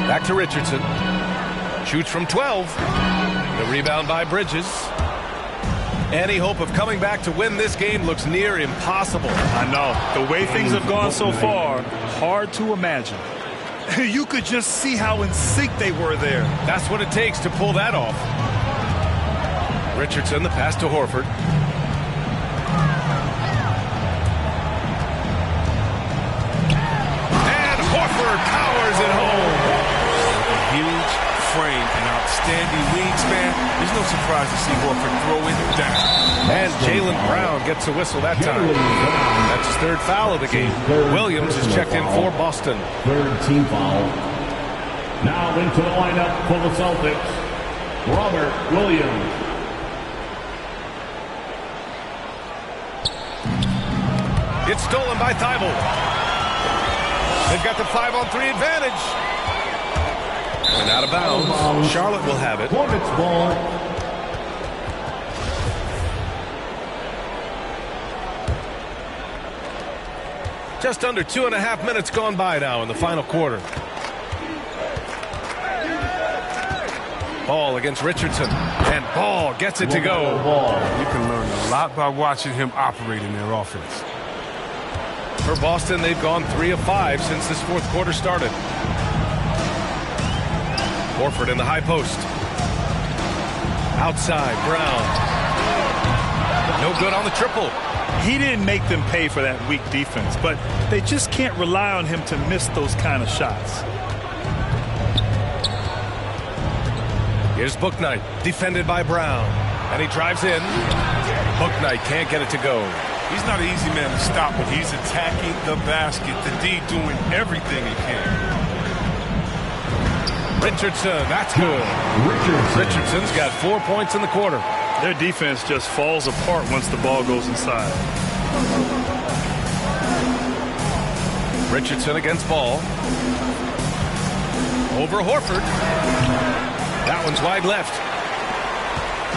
Back to Richardson. Shoots from 12. The rebound by Bridges. Any hope of coming back to win this game looks near impossible. I know. The way things have gone so far, hard to imagine. You could just see how in sync they were there. That's what it takes to pull that off. Richardson, the pass to Horford. And Horford powers it home. Huge frame and outstanding wingspan. There's no surprise to see Horford throw it down. And Jaylen Brown gets a whistle that time. That's his third foul of the game. Williams is checked in for Boston. Third team foul. Now into the lineup for the Celtics, Robert Williams. It's stolen by Thibault. They've got the 5-on-3 advantage. And out of bounds. Charlotte will have it. Hornets ball. Just under 2.5 minutes gone by now in the final quarter. Ball against Richardson. And Ball gets it to go. You can learn a lot by watching him operate in their offense. For Boston, they've gone 3 of 5 since this fourth quarter started. Horford in the high post. Outside, Brown. No good on the triple. He didn't make them pay for that weak defense, but they just can't rely on him to miss those kind of shots. Here's Bouknight, defended by Brown. And he drives in. Bouknight can't get it to go. He's not an easy man to stop, but he's attacking the basket. The D doing everything he can. Richardson, that's good. Richardson's got 4 points in the quarter. Their defense just falls apart once the ball goes inside. Richardson against Ball. Over Horford. That one's wide left.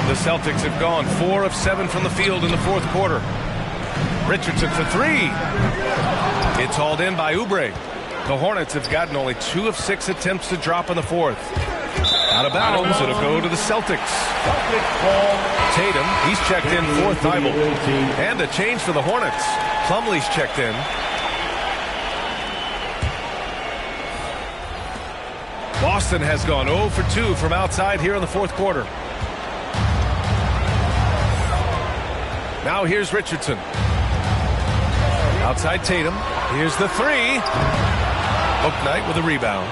The Celtics have gone 4 of 7 from the field in the fourth quarter. Richardson for 3. It's hauled in by Oubre. The Hornets have gotten only 2 of 6 attempts to drop in the fourth. Out of bounds, it'll go to the Celtics. Tatum, he's checked in for Thibault. And a change for the Hornets. Plumlee's checked in. Boston has gone 0 for 2 from outside here in the fourth quarter. Now here's Richardson. Outside Tatum. Here's the 3. Bouknight with a rebound.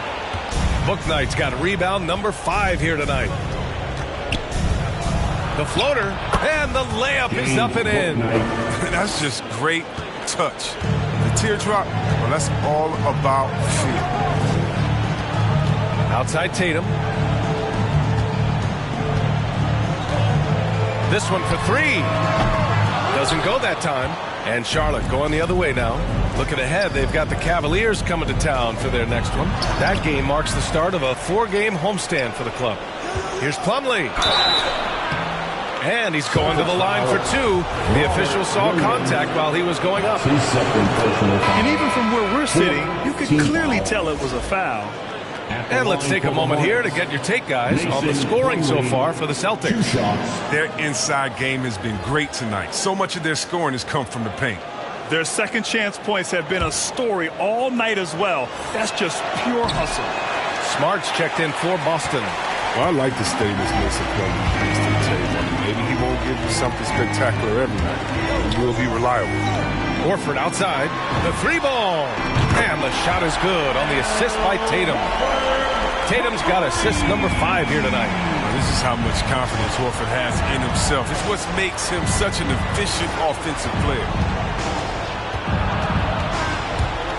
Bouknight's got a rebound number 5 here tonight. The floater and the layup is up and in. That's just great touch. The teardrop, well, that's all about feel. Outside Tatum. This one for 3. Doesn't go that time. And Charlotte going the other way now. Looking ahead, they've got the Cavaliers coming to town for their next one. That game marks the start of a 4-game homestand for the club. Here's Plumlee. And he's going to the line for 2. The official saw contact while he was going up. And even from where we're sitting, you could clearly tell it was a foul. And let's take a moment here to get your take, guys, on the scoring so far for the Celtics. Their inside game has been great tonight. So much of their scoring has come from the paint. Their second chance points have been a story all night as well. That's just pure hustle. Smart's checked in for Boston. Well, I like the steadiness Mason Plumlee brings to the table. Maybe he won't give you something spectacular every night, but he will be reliable. Horford outside. The 3-ball. And the shot is good on the assist by Tatum. Tatum's got assist number 5 here tonight. This is how much confidence Horford has in himself. It's what makes him such an efficient offensive player.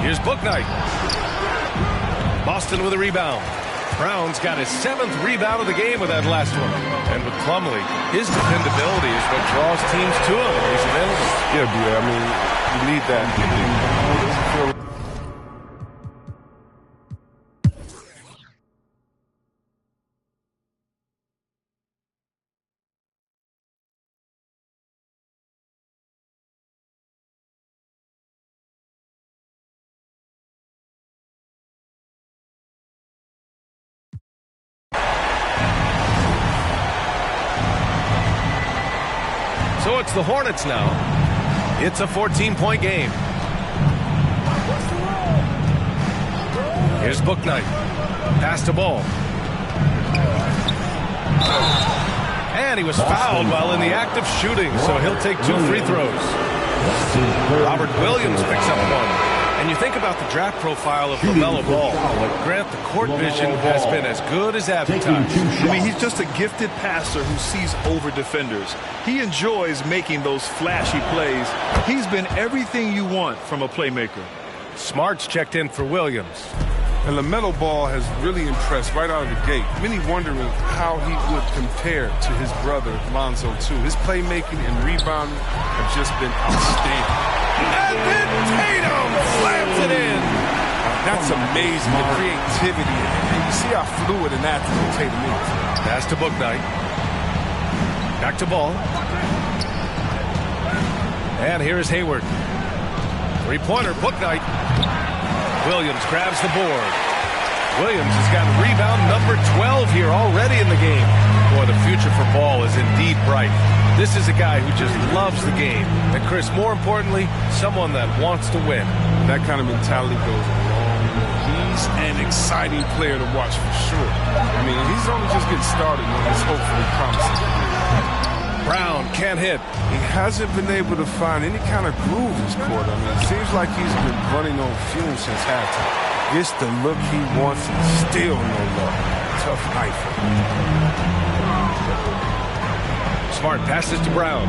Here's Booknight. Boston with a rebound. Brown's got his 7th rebound of the game with that last one. And with Plumlee, his dependability is what draws teams to him when he's available. Yeah, B.A., I mean, you need that. So it's the Hornets now. It's a 14-point game. Here's Booknight. Pass to Ball. And he was fouled while in the act of shooting, so he'll take 2 free throws. Robert Williams picks up one. And you think about the draft profile of LaMelo Ball. Grant, the court vision has been as good as advertised. I mean, he's just a gifted passer who sees over defenders. He enjoys making those flashy plays. He's been everything you want from a playmaker. Smart's checked in for Williams. And LaMelo Ball has really impressed right out of the gate. Many wondering how he would compare to his brother, Lonzo, too. His playmaking and rebounding have just been outstanding. And then Tatum slams it in. That's amazing, the creativity. And you see how fluid and athletic Tatum is. Pass to Booknight. Back to Ball. And here's Hayward. Three-pointer, Booknight. Williams grabs the board. Williams has got rebound number 12 here already in the game. Boy, the future for Ball is indeed bright. This is a guy who just loves the game. And Chris, more importantly, someone that wants to win. That kind of mentality goes a long way. He's an exciting player to watch for sure. I mean, he's only just getting started and it's hopefully promising. Brown can't hit. He hasn't been able to find any kind of groove this quarter. I mean, it seems like he's been running on fumes since halftime. Gets the look he wants and still no luck. Tough night for him. Smart passes to Brown.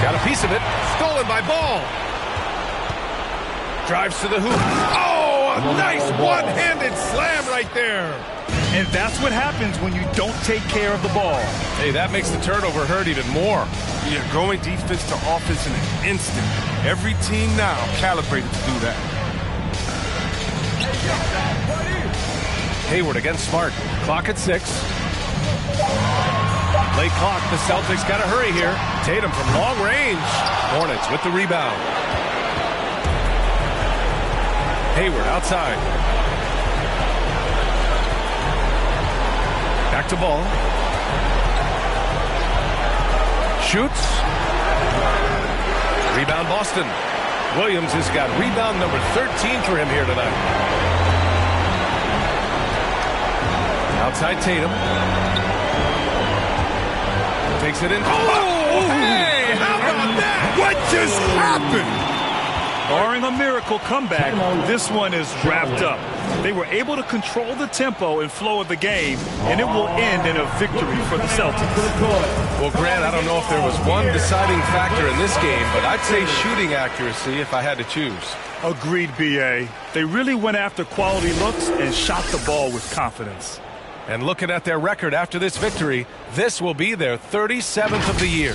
Got a piece of it. Stolen by Ball. Drives to the hoop. Oh, a nice one-handed slam right there. And that's what happens when you don't take care of the ball. Hey, that makes the turnover hurt even more. Yeah, going defense to offense in an instant. Every team now calibrated to do that. Hayward against Smart. Clock at 6. Late clock. The Celtics got to hurry here. Tatum from long range. Hornets with the rebound. Hayward outside. Back to Ball. Shoots. Rebound Boston. Williams has got rebound number 13 for him here tonight. Outside Tatum. Takes it in. Oh, hey! How about that? What just happened? Barring a miracle comeback, this one is wrapped up. They were able to control the tempo and flow of the game, and it will end in a victory for the Celtics. Well, Grant, I don't know if there was one deciding factor in this game, but I'd say shooting accuracy if I had to choose. Agreed, B.A. They really went after quality looks and shot the ball with confidence. And looking at their record after this victory, this will be their 37th of the year.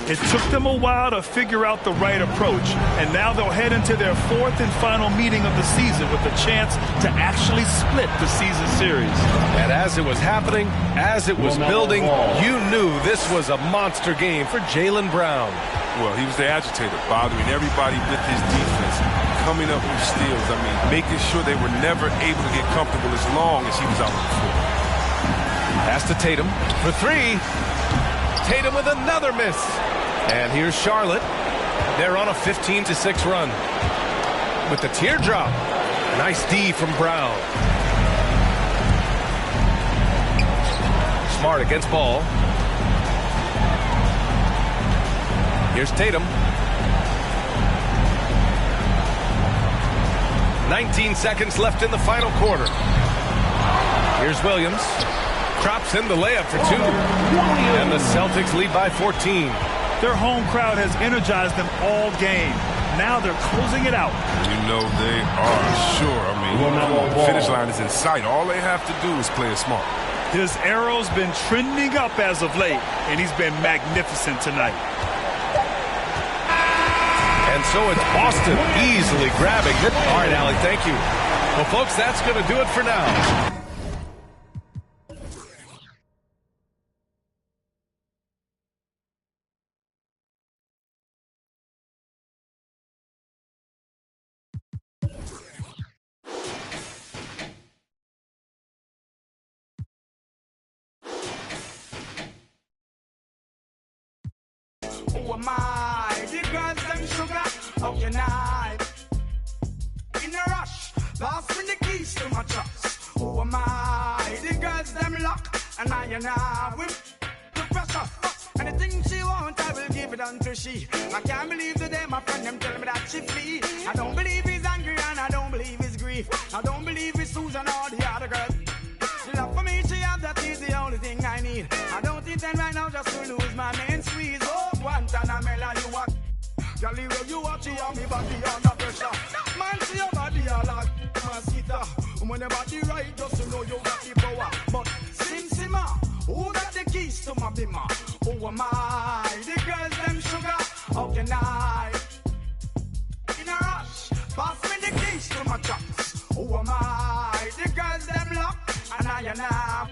It took them a while to figure out the right approach, and now they'll head into their 4th and final meeting of the season with a chance to actually split the season series. And as it was happening, as it was building, you knew this was a monster game for Jaylen Brown. Well, he was the agitator, bothering everybody with his defense, coming up with steals. I mean, making sure they were never able to get comfortable as long as he was out on the floor. Pass to Tatum for 3. Tatum with another miss. And here's Charlotte. They're on a 15-6 run. With the teardrop. Nice D from Brown. Smart against Ball. Here's Tatum. 19 seconds left in the final quarter. Here's Williams. Drops in the layup for 2. And the Celtics lead by 14. Their home crowd has energized them all game. Now they're closing it out. You know they are sure. I mean, the finish line is in sight. All they have to do is play it smart. His arrow's been trending up as of late, and he's been magnificent tonight. And so it's Boston easily grabbing it. All right, Allie, thank you. Well, folks, that's going to do it for now. Who am I? The girls them sugar. How can I? In a rush, pass me the keys to my trucks. Who am I? The girls them lock, and I with the pressure. Anything she wants, I will give it unto she. I can't believe today my friend them tell me that she flee. I don't believe he's angry and I don't believe his grief. I don't believe it's Susan or the other girl. She love for me, she have that is the only thing I need. I don't intend right now just to lose my main squeeze. Oh, Guantanamela, you are. Jolly well, you watch it on me body under pressure. Man, see your body all like mosquito. When your body right, just to know you got the power. But Simma, who got the keys to my bimmer? Who am I? The girls them sugar. How can I? In a rush, pass me the keys to my trucks. Who am I? The girls them lock, and I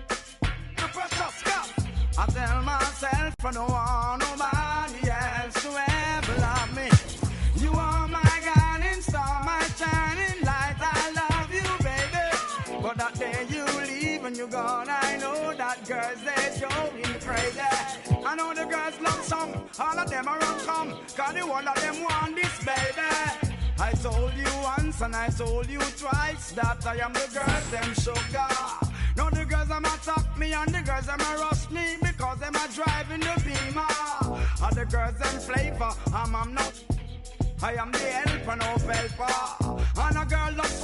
the precious cup. I tell myself I don't want nobody else to ever love me. You are my guiding star, my shining light. I love you, baby. But that day you leave and you're gone, I know that girls they going crazy. I know the girls love some, all of them are wrong come, cause the one of them want this, baby. I told you once and I told you twice that I am the girls them sugar. Now the girls them attack me and the girls them rush me because them are driving the Beamer. And the girls them flavor, I'm not. I am the helper, no helper. And a girl loves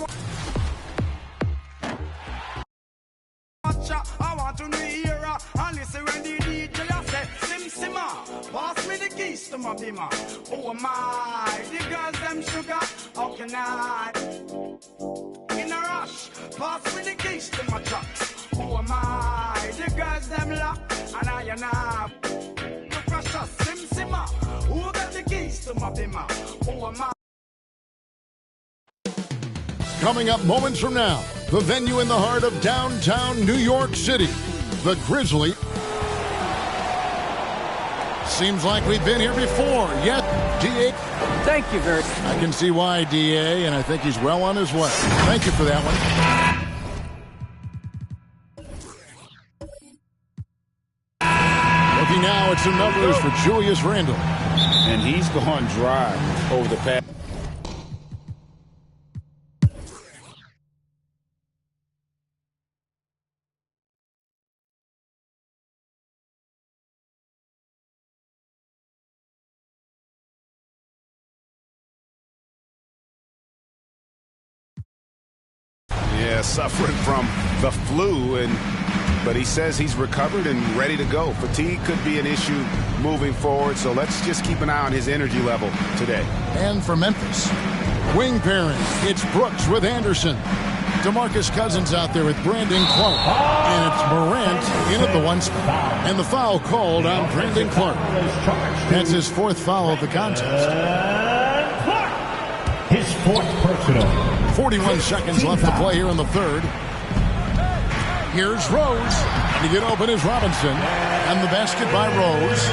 watcher. I want to hear her and listen when the DJ say Simma, pass me the keys to my bimmer. Oh my, the girls them sugar. How can I? In a rush, pass me the keys to my trucks. Who am I? The girls them lock, and I the precious Simma. Who got the keys to my bimmer? Who am I? Coming up moments from now, the venue in the heart of downtown New York City, the Grizzly. Seems like we've been here before. Yet, D.A. Thank you very much. I can see why, D.A., and I think he's well on his way. Thank you for that one. Looking now at some numbers for Julius Randle. And he's gone dry over the past. Yeah, suffering from the flu, but he says he's recovered and ready to go. Fatigue could be an issue moving forward, so let's just keep an eye on his energy level today. And for Memphis, wing pairing, it's Brooks with Anderson. DeMarcus Cousins out there with Brandon Clark. And it's Morant in at the one spot. And the foul called on Brandon Clark. That's his fourth foul of the contest. His fourth personal. 41 seconds left to play here in the third. Here's Rose. To get open is Robinson. And the basket by Rose.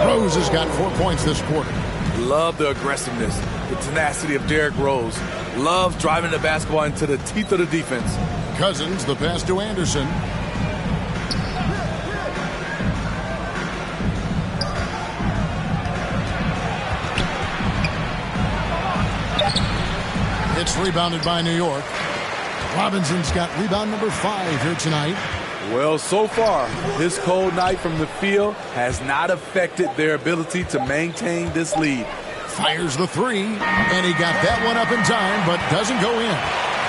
Rose has got 4 points this quarter. Love the aggressiveness, the tenacity of Derrick Rose. Love driving the basketball into the teeth of the defense. Cousins, the pass to Anderson. It's rebounded by New York. Robinson's got rebound number 5 here tonight. Well, so far, this cold night from the field has not affected their ability to maintain this lead. Fires the three, and he got that one up in time, but doesn't go in.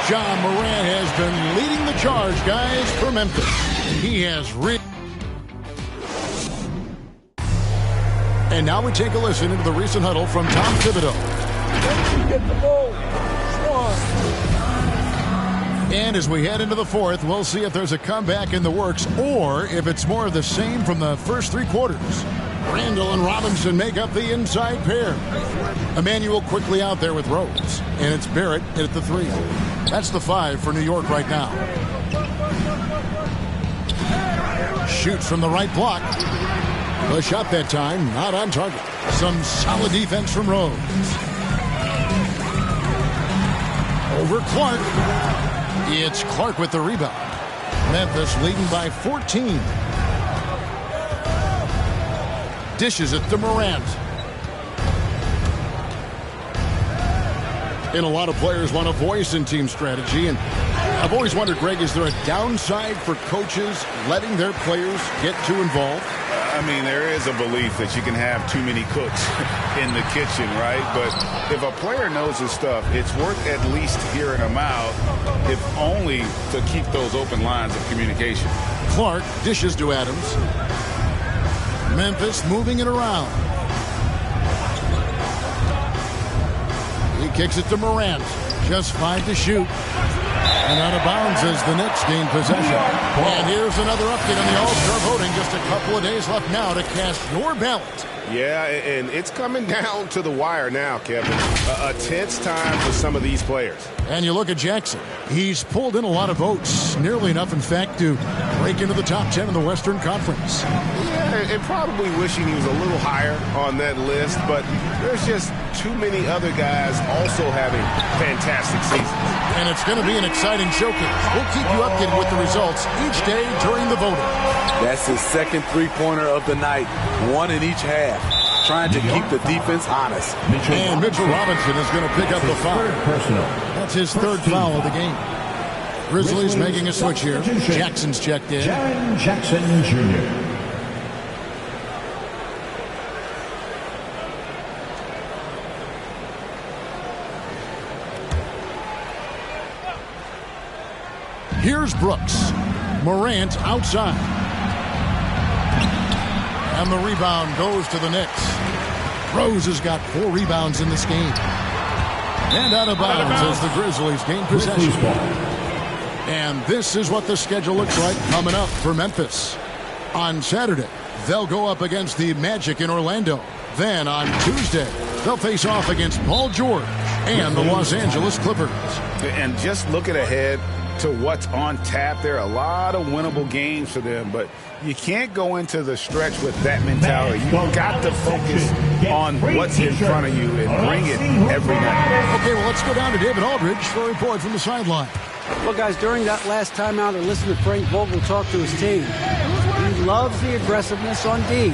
John Morant has been leading the charge, guys, for Memphis. He has And now we take a listen into the recent huddle from Tom Thibodeau. Get the ball. And as we head into the fourth, we'll see if there's a comeback in the works or if it's more of the same from the first three quarters. Randall and Robinson make up the inside pair. Emmanuel quickly out there with Rose. And it's Barrett at the 3. That's the 5 for New York right now. Shoots from the right block. The shot that time, not on target. Some solid defense from Rose. Over Clark. It's Clark with the rebound. Memphis leading by 14. Dishes it to Morant. And a lot of players want a voice in team strategy. And I've always wondered, Greg, is there a downside for coaches letting their players get too involved? I mean, there is a belief that you can have too many cooks in the kitchen, right? But if a player knows his stuff, it's worth at least hearing him out, if only to keep those open lines of communication. Clark dishes to Adams. Memphis moving it around. He kicks it to Morant. Just 5 to shoot. And out of bounds as the Knicks gain possession. And here's another update on the All-Star voting. Just a couple of days left now to cast your ballot. Yeah, and it's coming down to the wire now, Kevin. A tense time for some of these players. And you look at Jackson. He's pulled in a lot of votes. Nearly enough, in fact, to break into the top 10 in the Western Conference. Yeah, and probably wishing he was a little higher on that list, but there's just too many other guys also having fantastic seasons. And it's going to be an exciting showcase. We'll keep you updated with the results each day during the voting. That's his second three-pointer of the night, one in each half, trying to keep the defense honest. And Mitchell Robinson is going to pick up the foul. That's his third foul of the game. Grizzlies making a switch here. Jackson's checked in. Jaren Jackson Jr. Here's Brooks. Morant outside. And the rebound goes to the Knicks. Rose has got 4 rebounds in this game. And out of bounds as the Grizzlies gain possession. And this is what the schedule looks like coming up for Memphis. On Saturday, they'll go up against the Magic in Orlando. Then on Tuesday, they'll face off against Paul George and the Los Angeles Clippers. And just looking ahead to what's on tap, there are a lot of winnable games for them, but you can't go into the stretch with that mentality. You've got to focus on what's in front of you and bring it every night. Okay, well, let's go down to David Aldridge for a report from the sideline. Well, guys, during that last timeout, I listened to Frank Vogel talk to his team. He loves the aggressiveness on D.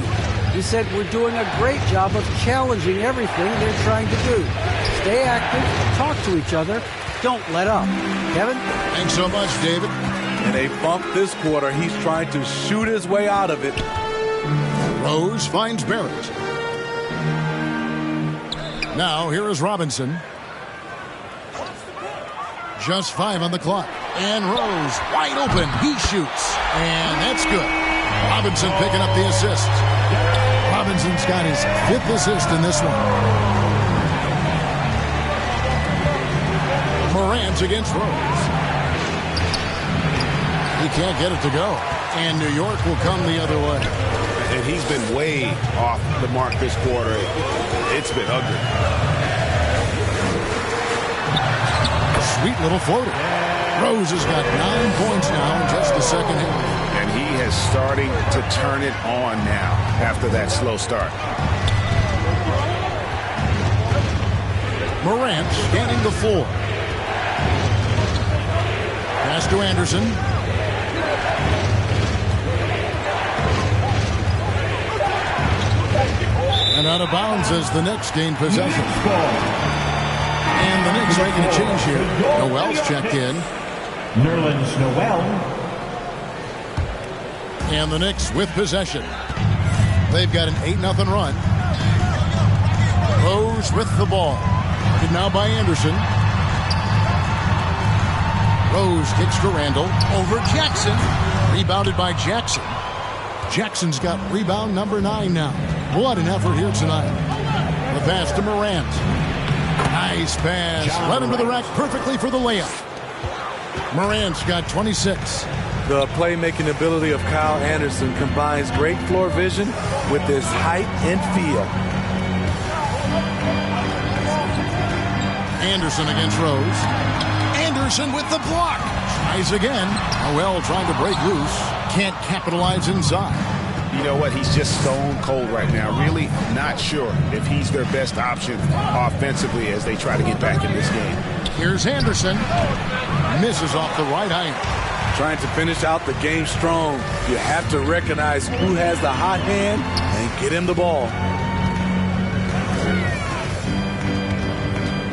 He said, we're doing a great job of challenging everything they're trying to do. Stay active, talk to each other, don't let up. Kevin? Thanks so much, David. And they bumped this quarter. He's trying to shoot his way out of it. Rose finds Barrett. Now, here is Robinson. Just 5 on the clock. And Rose wide open. He shoots. And that's good. Robinson picking up the assist. Robinson's got his 5th assist in this one. Morant against Rose. He can't get it to go. And New York will come the other way. And he's been way off the mark this quarter. It's been ugly. Sweet little floater. Rose has got 9 points now in just the second half. And he is starting to turn it on now after that slow start. Morant scanning the floor. Pass to Anderson. And out of bounds as the Knicks gain possession. And the Knicks making a change here. Noel's checked in. Nerlens Noel. And the Knicks with possession. They've got an 8-0 run. Rose with the ball. Now by Anderson. Rose kicks to Randall. Over Jackson. Rebounded by Jackson. Jackson's got rebound number 9 now. What an effort here tonight. The pass to Morant. Nice pass. Led him to the rack perfectly for the layup. Morant's got 26. The playmaking ability of Kyle Anderson combines great floor vision with his height and feel. Anderson against Rose. Anderson with the block. Tries again. Noel trying to break loose. Can't capitalize inside. You know what? He's just stone cold right now. Really not sure if he's their best option offensively as they try to get back in this game. Here's Anderson. Misses off the right hand. Trying to finish out the game strong, you have to recognize who has the hot hand and get him the ball.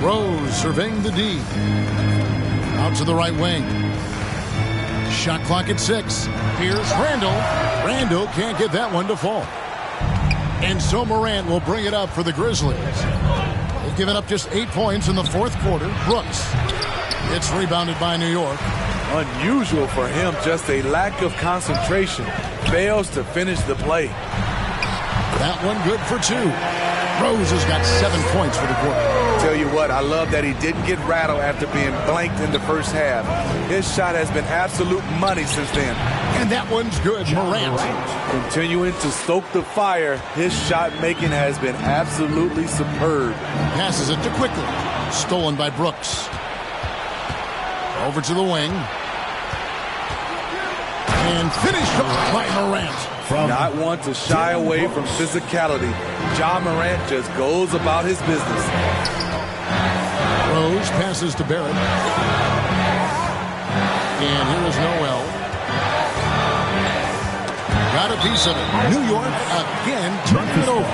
Rose surveying the D. Out to the right wing. Shot clock at 6. Here's Randall. Randall can't get that one to fall. And so Morant will bring it up for the Grizzlies. They've given up just 8 points in the fourth quarter. Brooks. It's rebounded by New York. Unusual for him, just a lack of concentration. Fails to finish the play. That one good for 2. Rose has got 7 points for the quarter. Tell you what, I love that he didn't get rattled after being blanked in the first half. His shot has been absolute money since then. And that one's good, Morant. Continuing to stoke the fire, his shot making has been absolutely superb. Passes it to Quickly. Stolen by Brooks. Over to the wing. And finished off by Morant. Not one to shy away from physicality. Ja Morant just goes about his business. Rose passes to Barrett. And here is Noel. Got a piece of it. New York again turning it over.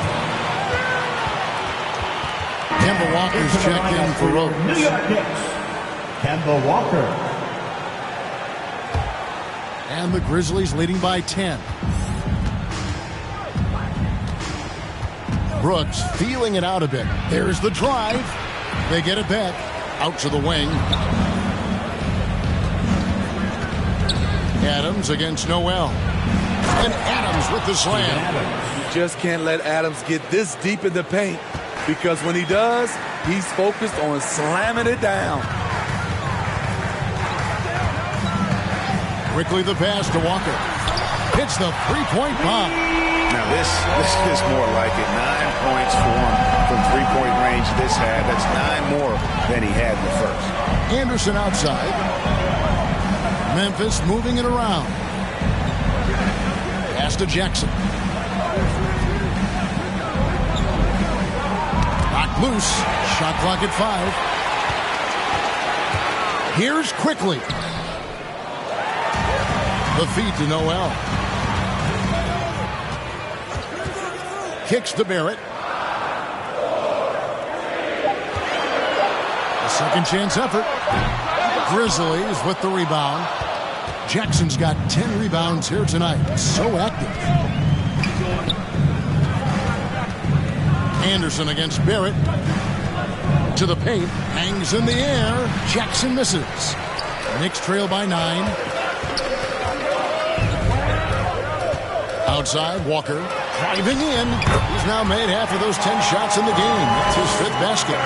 Kemba Walker's checked in for Rose. New York Knicks, Kemba Walker. And the Grizzlies leading by 10. Brooks feeling it out a bit. There's the drive. They get it back. Out to the wing. Adams against Noel. And Adams with the slam. You just can't let Adams get this deep in the paint, because when he does, he's focused on slamming it down. Quickly the pass to Walker. Hits the three-point bomb. Now this is more like it. 9 points for him from three-point range this half. That's 9 more than he had in the first. Anderson outside. Memphis moving it around. Pass to Jackson. Knocked loose. Shot clock at 5. Here's Quickly. The feed to Noel. Kicks to Barrett. A second chance effort. Grizzlies with the rebound. Jackson's got 10 rebounds here tonight. So active. Anderson against Barrett. To the paint. Hangs in the air. Jackson misses. Knicks trail by 9. Outside, Walker driving in. He's now made half of those 10 shots in the game. That's his 5th basket.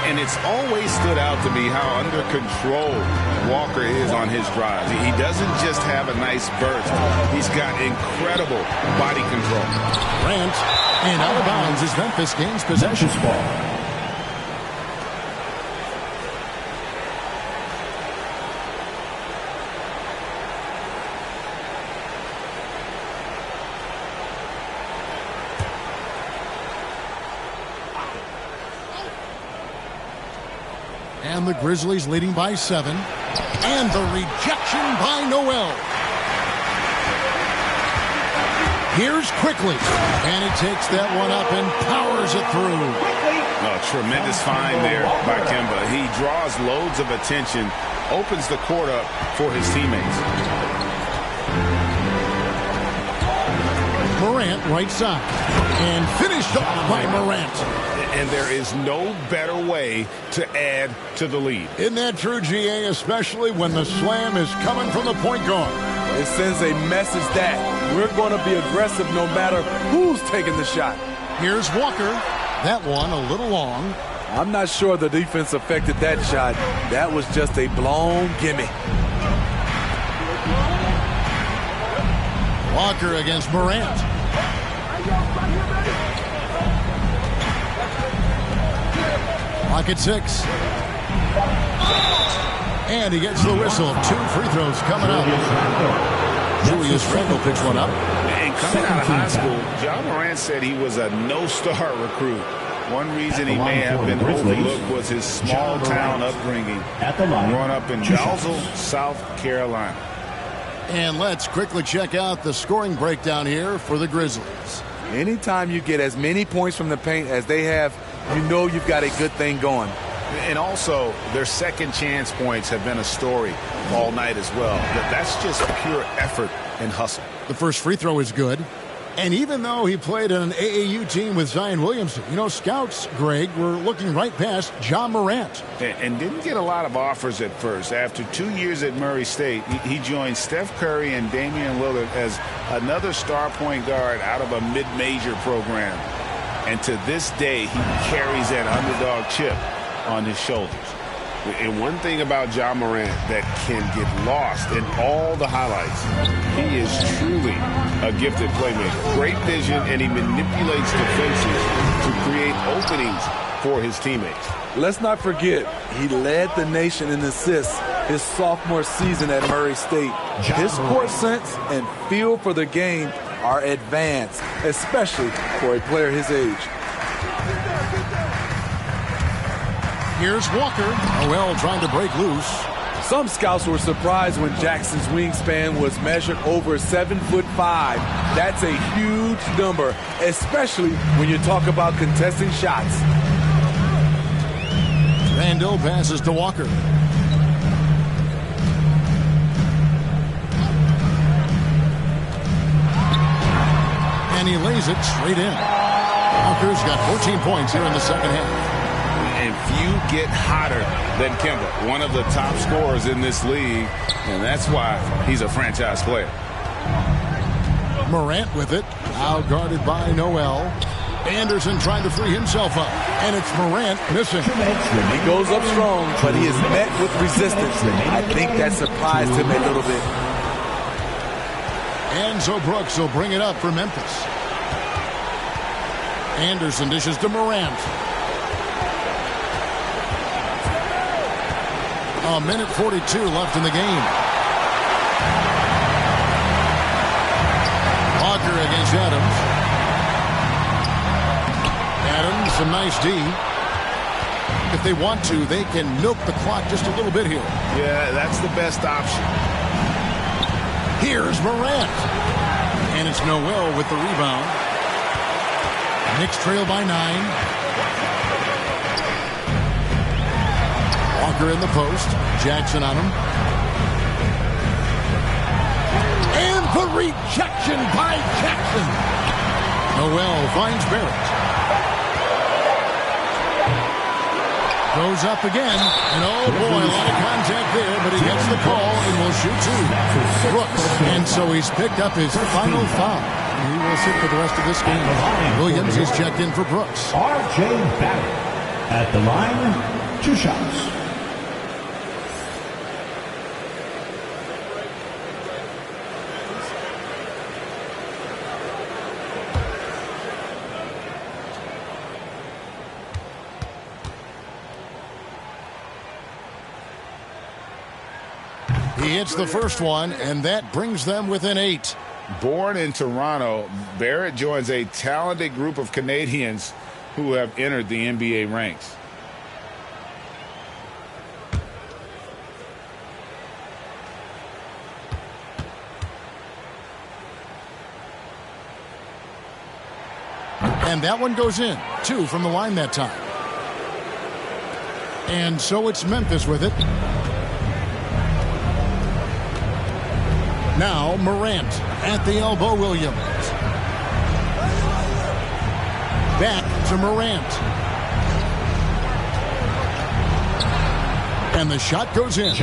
And it's always stood out to me how under control Walker is on his drives. He doesn't just have a nice burst. He's got incredible body control. Grant, and out of bounds as Memphis gains possession. Ball. And the Grizzlies leading by 7. And the rejection by Noel. Here's Quickly. And he takes that one up and powers it through. Oh, tremendous find there by Kemba. He draws loads of attention, opens the court up for his teammates. Morant right side. And finished off by Morant. and there is no better way to add to the lead. Isn't that true, GA, especially when the slam is coming from the point guard? It sends a message that we're going to be aggressive no matter who's taking the shot. Here's Walker. That one a little long. I'm not sure the defense affected that shot. That was just a blown gimme. Walker against Morant. Clock at 6. And he gets the whistle. 2 free throws coming up. Julius Randle picks one up. And coming out of high school, Ja Morant said he was a no-star recruit. One reason he may have been overlooked was his small-town upbringing, growing up in Dalzell, South Carolina. And let's quickly check out the scoring breakdown here for the Grizzlies. Anytime you get as many points from the paint as they have, you know you've got a good thing going. And also, their second chance points have been a story all night as well. That's just pure effort and hustle. The first free throw is good. And even though he played on an AAU team with Zion Williamson, scouts, Greg, were looking right past Ja Morant. And didn't get a lot of offers at first. After 2 years at Murray State, he joined Steph Curry and Damian Lillard as another star point guard out of a mid-major program. And to this day, he carries that underdog chip on his shoulders. And one thing about Ja Morant that can get lost in all the highlights, he is truly a gifted playmaker. Great vision, and he manipulates defenses to create openings for his teammates. Let's not forget, he led the nation in assists his sophomore season at Murray State. His court sense and feel for the game are advanced, especially for a player his age. Here's Walker. Noel trying to break loose. Some scouts were surprised when Jackson's wingspan was measured over 7'5". That's a huge number, especially when you talk about contesting shots. Randle passes to Walker. And he lays it straight in. Walker's got 14 points here in the second half. And few get hotter than Kemba, one of the top scorers in this league, and that's why he's a franchise player. Morant with it, now guarded by Noel. Anderson trying to free himself up, and it's Morant missing. He goes up strong, but he is met with resistance. I think that surprised him a little bit. And so Brooks will bring it up for Memphis. Anderson dishes to Morant. A minute 42 left in the game. Walker against Adams. Adams, a nice D. If they want to, they can milk the clock just a little bit here. Yeah, that's the best option. Here's Morant. And it's Noel with the rebound. Knicks trail by 9. Walker in the post. Jackson on him. And the rejection by Jackson. Noel finds Barrett. Goes up again. And oh boy, a lot of contact there, but he gets the call and will shoot 2. Brooks. And so he's picked up his final foul. And he will sit for the rest of this game. Williams is checked in for Brooks. R.J. Barrett at the line, 2 shots. He hits the first one, and that brings them within 8. Born in Toronto, Barrett joins a talented group of Canadians who have entered the NBA ranks. And that one goes in. 2 from the line that time. And so it's Memphis with it. Now Morant at the elbow. Williams. Back to Morant. And the shot goes in.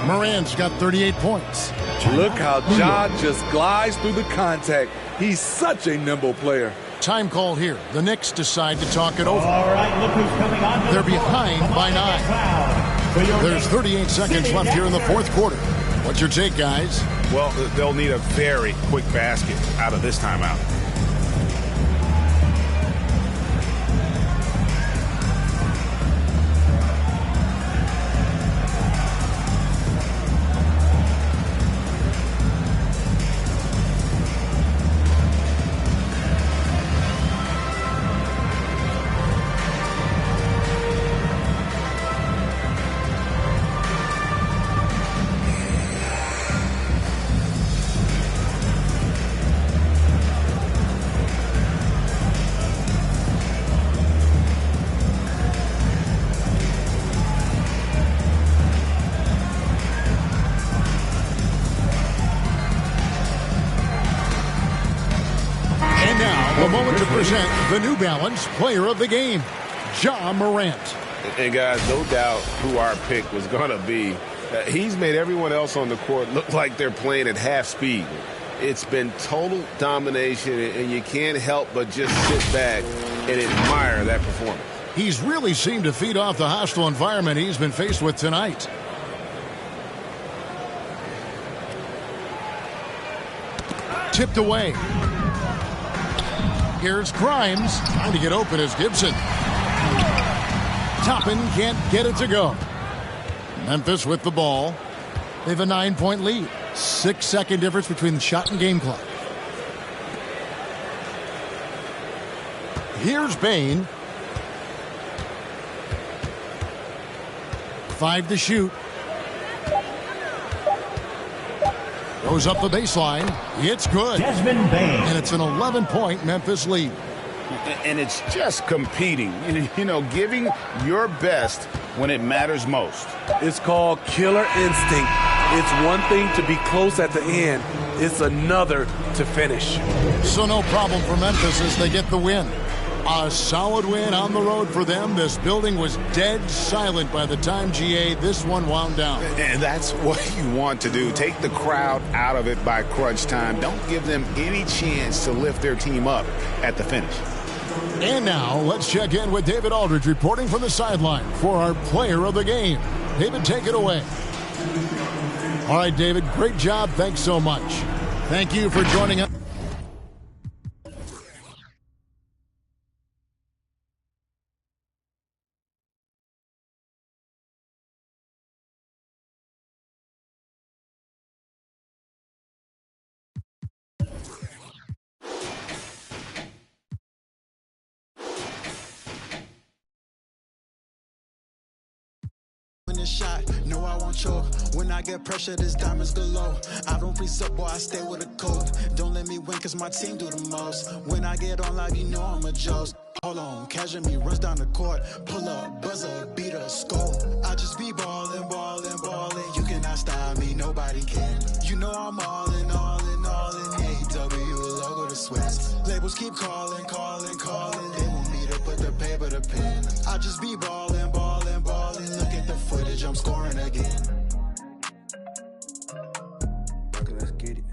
Morant's got 38 points. Look how Ja just glides through the contact. He's such a nimble player. Time call here. The Knicks decide to talk it over. All right, look who's coming on. They're behind by 9. There's 38 seconds left here in the fourth quarter. What's your take, guys? Well, they'll need a very quick basket out of this timeout. The moment to present the New Balance Player of the Game, Ja Morant. And guys, no doubt who our pick was going to be. He's made everyone else on the court look like they're playing at half speed. It's been total domination, and you can't help but just sit back and admire that performance. He's really seemed to feed off the hostile environment he's been faced with tonight. Tipped away. Here's Grimes. Trying to get open as Gibson. Toppin can't get it to go. Memphis with the ball. They have a 9-point lead. 6-second difference between the shot and game clock. Here's Bane. 5 to shoot. Goes up the baseline. It's good. Desmond Bane. And it's an 11-point Memphis lead. And it's just competing, you know, giving your best when it matters most. It's called killer instinct. It's one thing to be close at the end. It's another to finish. So no problem for Memphis as they get the win. A solid win on the road for them. This building was dead silent by the time, GA, this one wound down. And that's what you want to do. Take the crowd out of it by crunch time. Don't give them any chance to lift their team up at the finish. And now, let's check in with David Aldridge reporting from the sideline for our player of the game. David, take it away. All right, David, great job. Thanks so much. Thank you for joining us. Shot, no, I won't choke. When I get pressure, this diamonds galore. I don't freeze up, boy, I stay with a code. Don't let me win, cause my team do the most. When I get on live, you know I'm a Joe's. Hold on, casual me, runs down the court. Pull up, buzzer, beat a score. I just be ballin', ballin', ballin'. You cannot stop me, nobody can. You know I'm all in, all in, all in. AW, logo to sweats. Labels keep calling, calling, calling. They want me to put the paper to pen. I just be ballin', ballin', ballin'. Look at the footage, I'm scoring again. Okay, let's get it.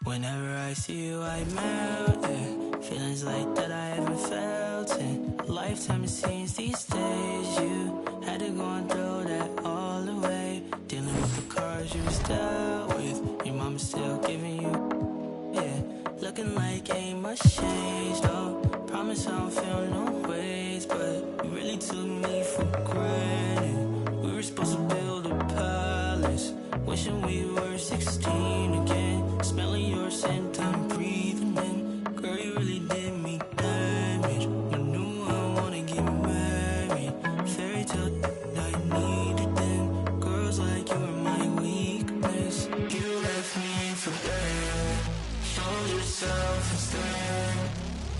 Whenever I see you, I melt, yeah. Feelings like that I haven't felt in a lifetime, it seems these days. You had to go and throw that all away. Dealing with the cards you was dealt with. Your mama still giving you, yeah. Looking like ain't much changed, though. Promise I don't feel no ways, but you really took me for granted. We were supposed to build a palace, wishing we were 16 again. Smelling your scent, I'm breathing in. Girl, you really did me damage. You knew I wanna get married. Fairy tale I needed then. Girls like you were my weakness. You left me for dead. Showed yourself instead.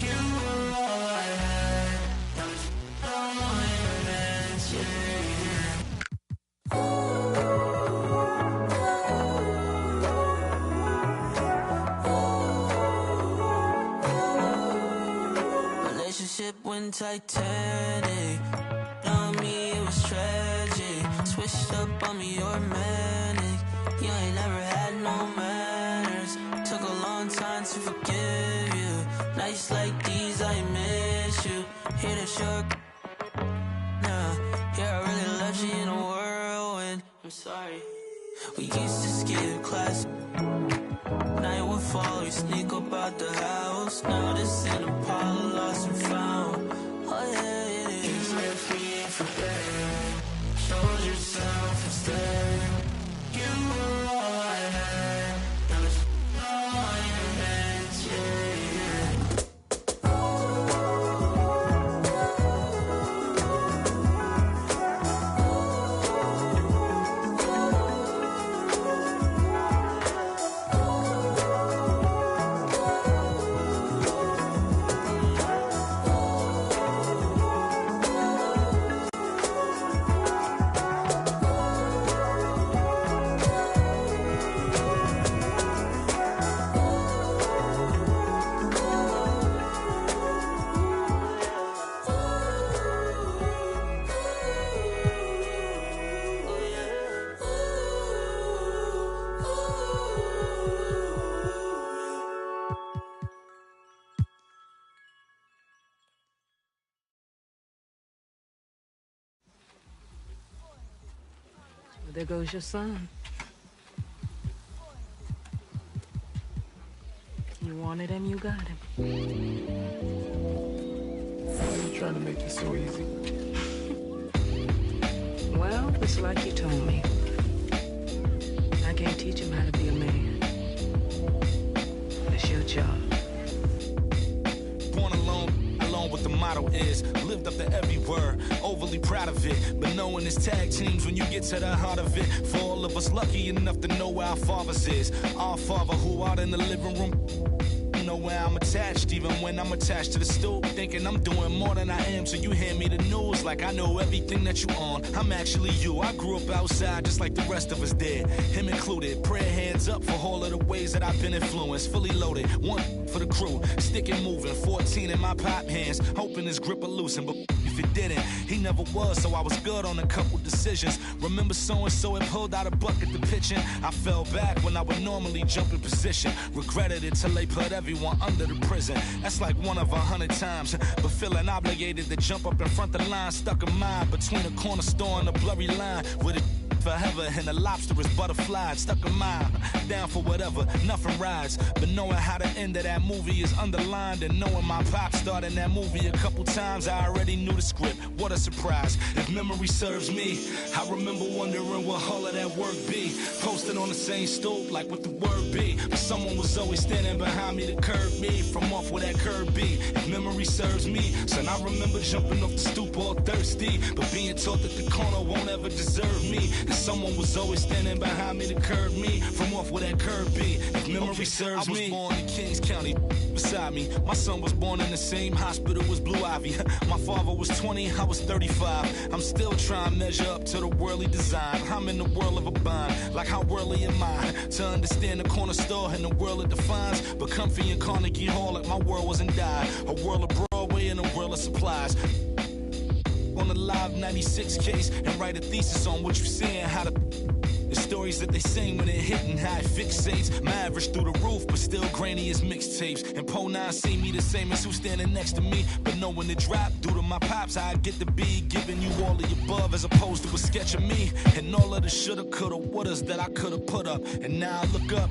You were all I had. Now it's all my evidence, yeah. on Titanic. On me, it was tragic. Switched up on me, you're manic. You ain't never had no manners. Took a long time to forgive you. Nights like these, I miss you. Hear the short. Nah, yeah, I really left you in a whirlwind. I'm sorry. We used to skip class. Night would fall, we sneak up out the house. Now this ain't Apollo, lost and found. Oh yeah, it is. You left me for dead. Showed yourself instead. You were all I had. Now it's all your hands, yeah, yeah. There goes your son. You wanted him, you got him. Why are you trying to make this so easy? Well, it's like you told me. I can't teach him how to be a man. It's your job. Born alone, alone what the motto is. Lived up to every word, overly proud of it. But knowing it's tag teams when you get to the heart of it. For all of us lucky enough to know where our fathers is. Our father who out in the living room. Know where I'm attached, even when I'm attached to the stoop. Thinking I'm doing more than I am, so you hand me the news like I know everything that you on. I'm actually you. I grew up outside just like the rest of us did, him included. Prayer hands up for all of the ways that I've been influenced. Fully loaded, one for the crew, sticking moving. 14 in my pop hands, hoping his grip will loosen, but if it didn't, he never was, so I was good on a couple decisions. Remember so-and-so had pulled out a bucket to pitching. I fell back when I would normally jump in position. Regretted it till they put everyone under the prison. That's like 1 of 100 times. But feeling obligated to jump up in front of the line. Stuck in mind between a corner store and a blurry line. With it forever and the lobster is butterflied. Stuck in mind, down for whatever, nothing rides. But knowing how the end of that movie is underlined, and knowing my pop starred in that movie a couple times, I already knew the script. What a surprise. If memory serves me, I remember wondering what all of that work be. Posted on the same stoop like what the word be. But someone was always standing behind me to curb me from off where that curb be. If memory serves me, son, I remember jumping off the stoop all thirsty, but being taught that the corner won't ever deserve me. And someone was always standing behind me to curb me from off where that curb be. If memory serves me, I was born in Kings County beside me. My son was born in the same hospital as Blue Ivy. My father was 20, I was 35. I'm still trying to measure up to the worldly design. I'm in the world of a bind, like how worldly am I? To understand the corner store and the world it defines. But comfy in Carnegie Hall like my world wasn't died. A world of Broadway and a world of supplies. On the live 96 case and write a thesis on what you seeing, how the stories that they sing when it hit and how it fixates. My average through the roof, but still grainy as mixtapes. And pt.9 see me the same as who's standing next to me. But knowing the drop due to my pops, I get to be giving you all the above as opposed to a sketch of me. And all of the shoulda, coulda, wouldas that I coulda put up. And now I look up,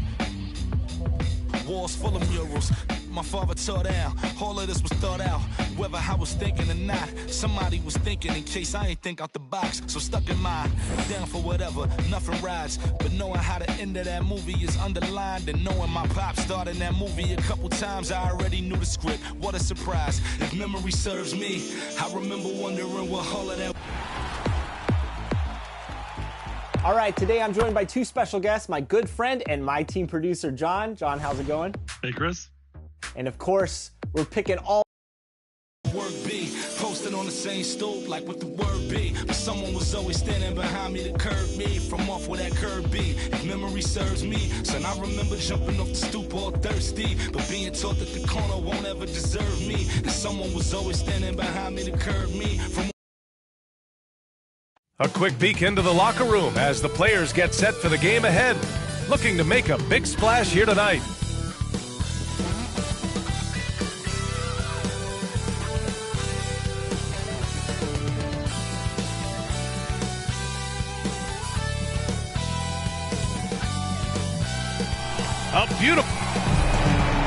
walls full of murals my father tore down. All of this was thought out, whether I was thinking or not. Somebody was thinking in case I ain't think out the box. So stuck in mind, down for whatever, nothing rides. But knowing how the end of that movie is underlined, and knowing my pop starred in that movie a couple times, I already knew the script. What a surprise. If memory serves me, I remember wondering what all of that. All right, today I'm joined by two special guests, my good friend and my team producer, John. John, how's it going? Hey, Chris. And of course, we're picking all work be posted on the promise ain't stoop like what the word be. But someone was always standing behind me to curb me from off where that curb be. If memory serves me, son, I remember jumping off the stoop all thirsty, but being taught that the corner won't ever deserve me. And someone was always standing behind me to curb me from. A quick peek into the locker room as the players get set for the game ahead, looking to make a big splash here tonight. Beautiful.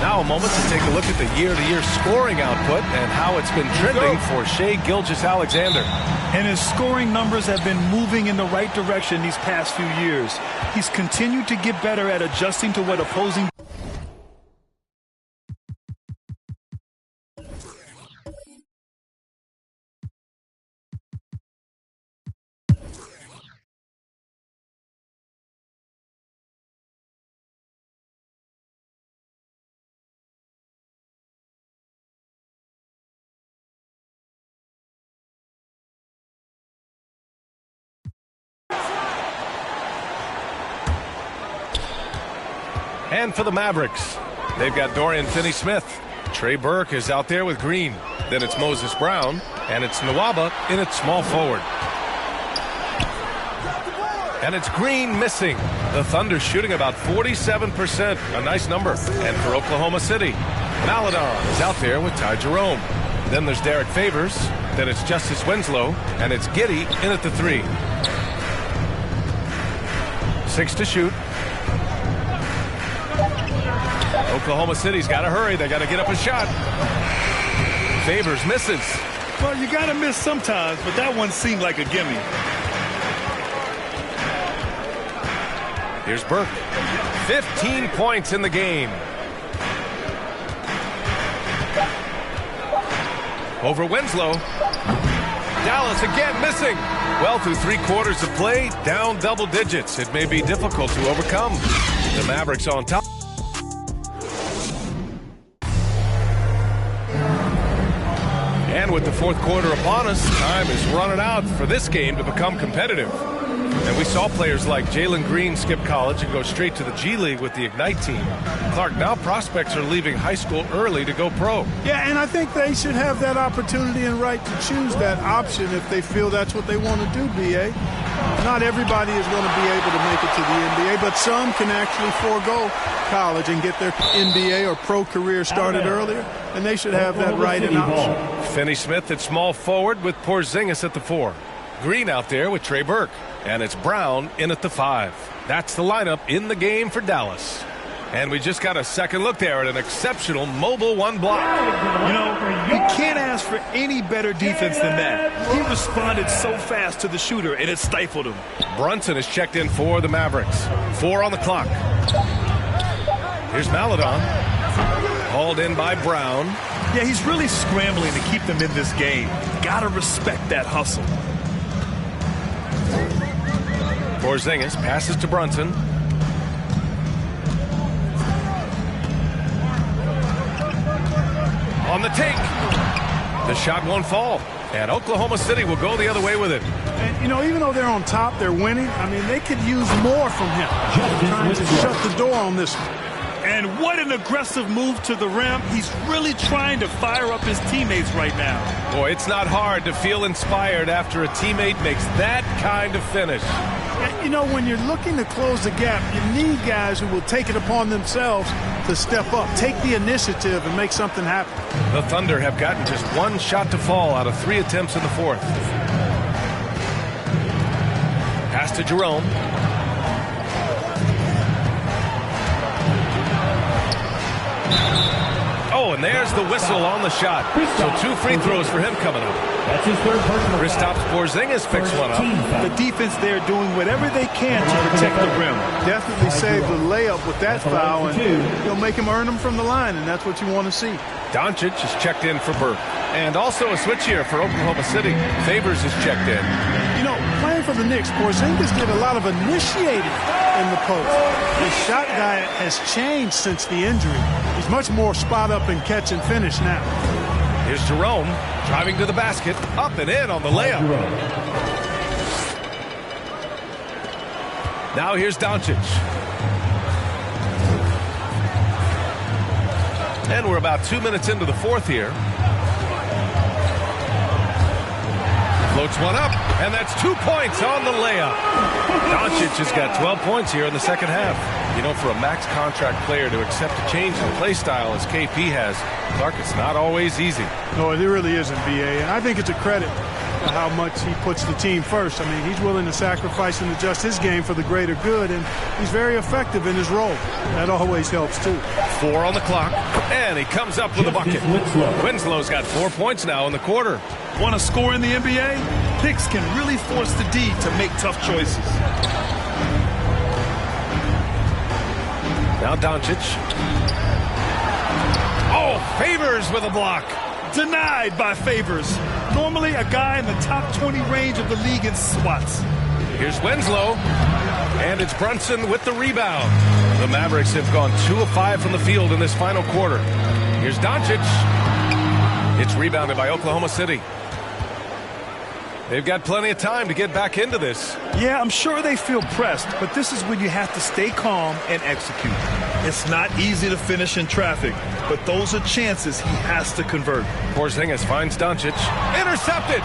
Now a moment to take a look at the year-to-year scoring output and how it's been trending for Shai Gilgeous-Alexander. And his scoring numbers have been moving in the right direction these past few years. He's continued to get better at adjusting to what opposing... And for the Mavericks, they've got Dorian Finney-Smith. Trey Burke is out there with Green. Then it's Moses Brown, and it's Nwaba in at small forward. And it's Green missing. The Thunder shooting about 47%, a nice number. And for Oklahoma City, Maladon is out there with Ty Jerome. Then there's Derek Favors. Then it's Justice Winslow, and it's Giddey in at the 3. 6 to shoot. Oklahoma City's got to hurry. They got to get up a shot. Favors misses. Well, you got to miss sometimes, but that one seemed like a gimme. Here's Burke. 15 points in the game. Over Winslow. Dallas again missing. Well, through 3 quarters of play, down double digits. It may be difficult to overcome. The Mavericks on top. And with the 4th quarter upon us, time is running out for this game to become competitive. And we saw players like Jalen Green skip college and go straight to the G League with the Ignite team. Clark, now prospects are leaving high school early to go pro. Yeah, and I think they should have that opportunity and right to choose that option if they feel that's what they want to do, B.A. Not everybody is going to be able to make it to the NBA, but some can actually forego college and get their NBA or pro career started earlier, and they should have that right and option. Finney-Smith at small forward with Porzingis at the 4. Green out there with Trey Burke. And it's Brown in at the 5. That's the lineup in the game for Dallas. And we just got a second look there at an exceptional mobile 1 block. You know, you can't ask for any better defense than that. He responded so fast to the shooter, and it stifled him. Brunson is checked in for the Mavericks. 4 on the clock. Here's Maladon. Hauled in by Brown. Yeah, he's really scrambling to keep them in this game. Gotta respect that hustle. Porzingis passes to Brunson. On the take. The shot won't fall. And Oklahoma City will go the other way with it. And, you know, even though they're on top, they're winning. I mean, they could use more from him. Trying to shut the door on this one. And what an aggressive move to the rim. He's really trying to fire up his teammates right now. Boy, it's not hard to feel inspired after a teammate makes that kind of finish. You know, when you're looking to close the gap, you need guys who will take it upon themselves to step up, take the initiative, and make something happen. The Thunder have gotten just 1 shot to fall out of 3 attempts in the 4th. Pass to Jerome. Oh, and there's the whistle on the shot. So 2 free throws for him coming up. That's his 3rd personal. Kristaps Porzingis picks one up. The defense there doing whatever they can to protect the rim. Definitely save the layup with that foul, and you'll make him earn them from the line, and that's what you want to see. Doncic is checked in for Burke. And also a switch here for Oklahoma City. Favors is checked in. You know, playing for the Knicks, Porzingis did a lot of initiating in the post. The shot guy has changed since the injury. He's much more spot up and catch and finish now. Here's Jerome driving to the basket, up and in on the layup. Now here's Doncic. And we're about 2 minutes into the fourth here. Floats one up, and that's 2 points on the layup. Doncic has got 12 points here in the second half. You know, for a max contract player to accept a change in play style as KP has, Clark, it's not always easy. No, it really isn't, B.A. And I think it's a credit to how much he puts the team first. I mean, he's willing to sacrifice and adjust his game for the greater good, and he's very effective in his role. That always helps, too. 4 on the clock, and he comes up with a bucket. Winslow's got 4 points now in the quarter. Want to score in the NBA? Picks can really force the D to make tough choices. Now Doncic. Oh, Favors with a block. Denied by Favors. Normally a guy in the top 20 range of the league in swats. Here's Winslow. And it's Brunson with the rebound. The Mavericks have gone 2 of 5 from the field in this final quarter. Here's Doncic. It's rebounded by Oklahoma City. They've got plenty of time to get back into this. Yeah, I'm sure they feel pressed, but this is when you have to stay calm and execute. It's not easy to finish in traffic, but those are chances he has to convert. Porzingis finds Doncic. Intercepted.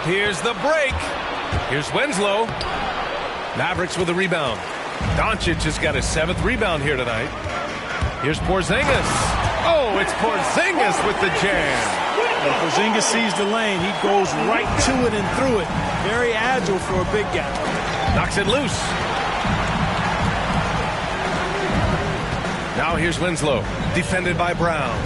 Here's the break. Here's Winslow. Mavericks with the rebound. Doncic has got his 7th rebound here tonight. Here's Porzingis. Oh, it's Porzingis with the jam. When Porzingis sees the lane, he goes right to it and through it. Very agile for a big guy. Knocks it loose. Now here's Winslow, defended by Brown.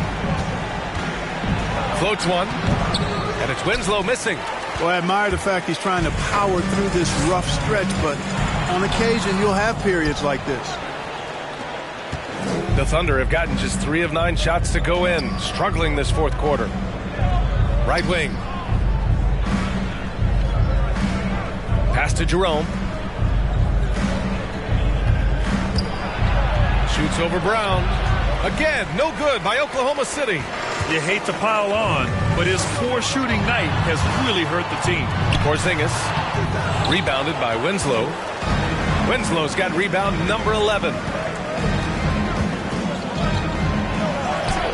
Floats one, and it's Winslow missing. Well, I admire the fact he's trying to power through this rough stretch, but on occasion you'll have periods like this. The Thunder have gotten just 3 of 9 shots to go in, struggling this fourth quarter. Right wing. Pass to Jerome. Shoots over Brown. Again, no good by Oklahoma City. You hate to pile on, but his poor shooting night has really hurt the team. Porzingis, rebounded by Winslow. Winslow's got rebound number 11.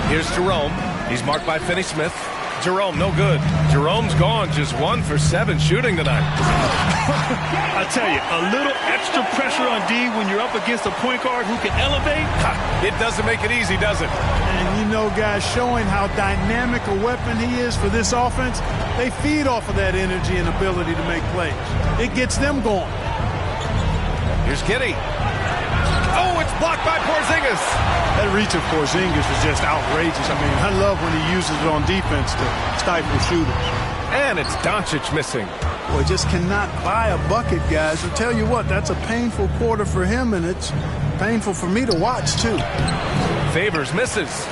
Here's Jerome. He's marked by Finney-Smith. Jerome, no good. Jerome's gone just 1 for 7 shooting tonight. I tell you, a little extra pressure on D when you're up against a point guard who can elevate. It doesn't make it easy, does it? And you know, guys, showing how dynamic a weapon he is for this offense, they feed off of that energy and ability to make plays. It gets them going. Here's Giddey. Oh, it's blocked by Porzingis. That reach of Porzingis is just outrageous. I mean, I love when he uses it on defense to stifle shooters. And it's Doncic missing. Boy, just cannot buy a bucket, guys. I'll tell you what, that's a painful quarter for him, and it's painful for me to watch, too. Favors misses.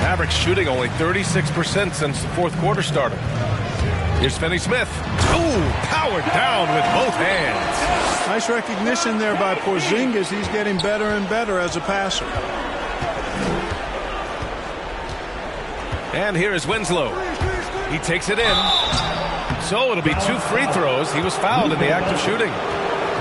Mavericks shooting only 36% since the fourth quarter started. Here's Finney-Smith. Ooh, powered down with both hands. Nice recognition there by Porzingis. He's getting better and better as a passer. And here is Winslow. He takes it in. So it'll be 2 free throws. He was fouled in the act of shooting.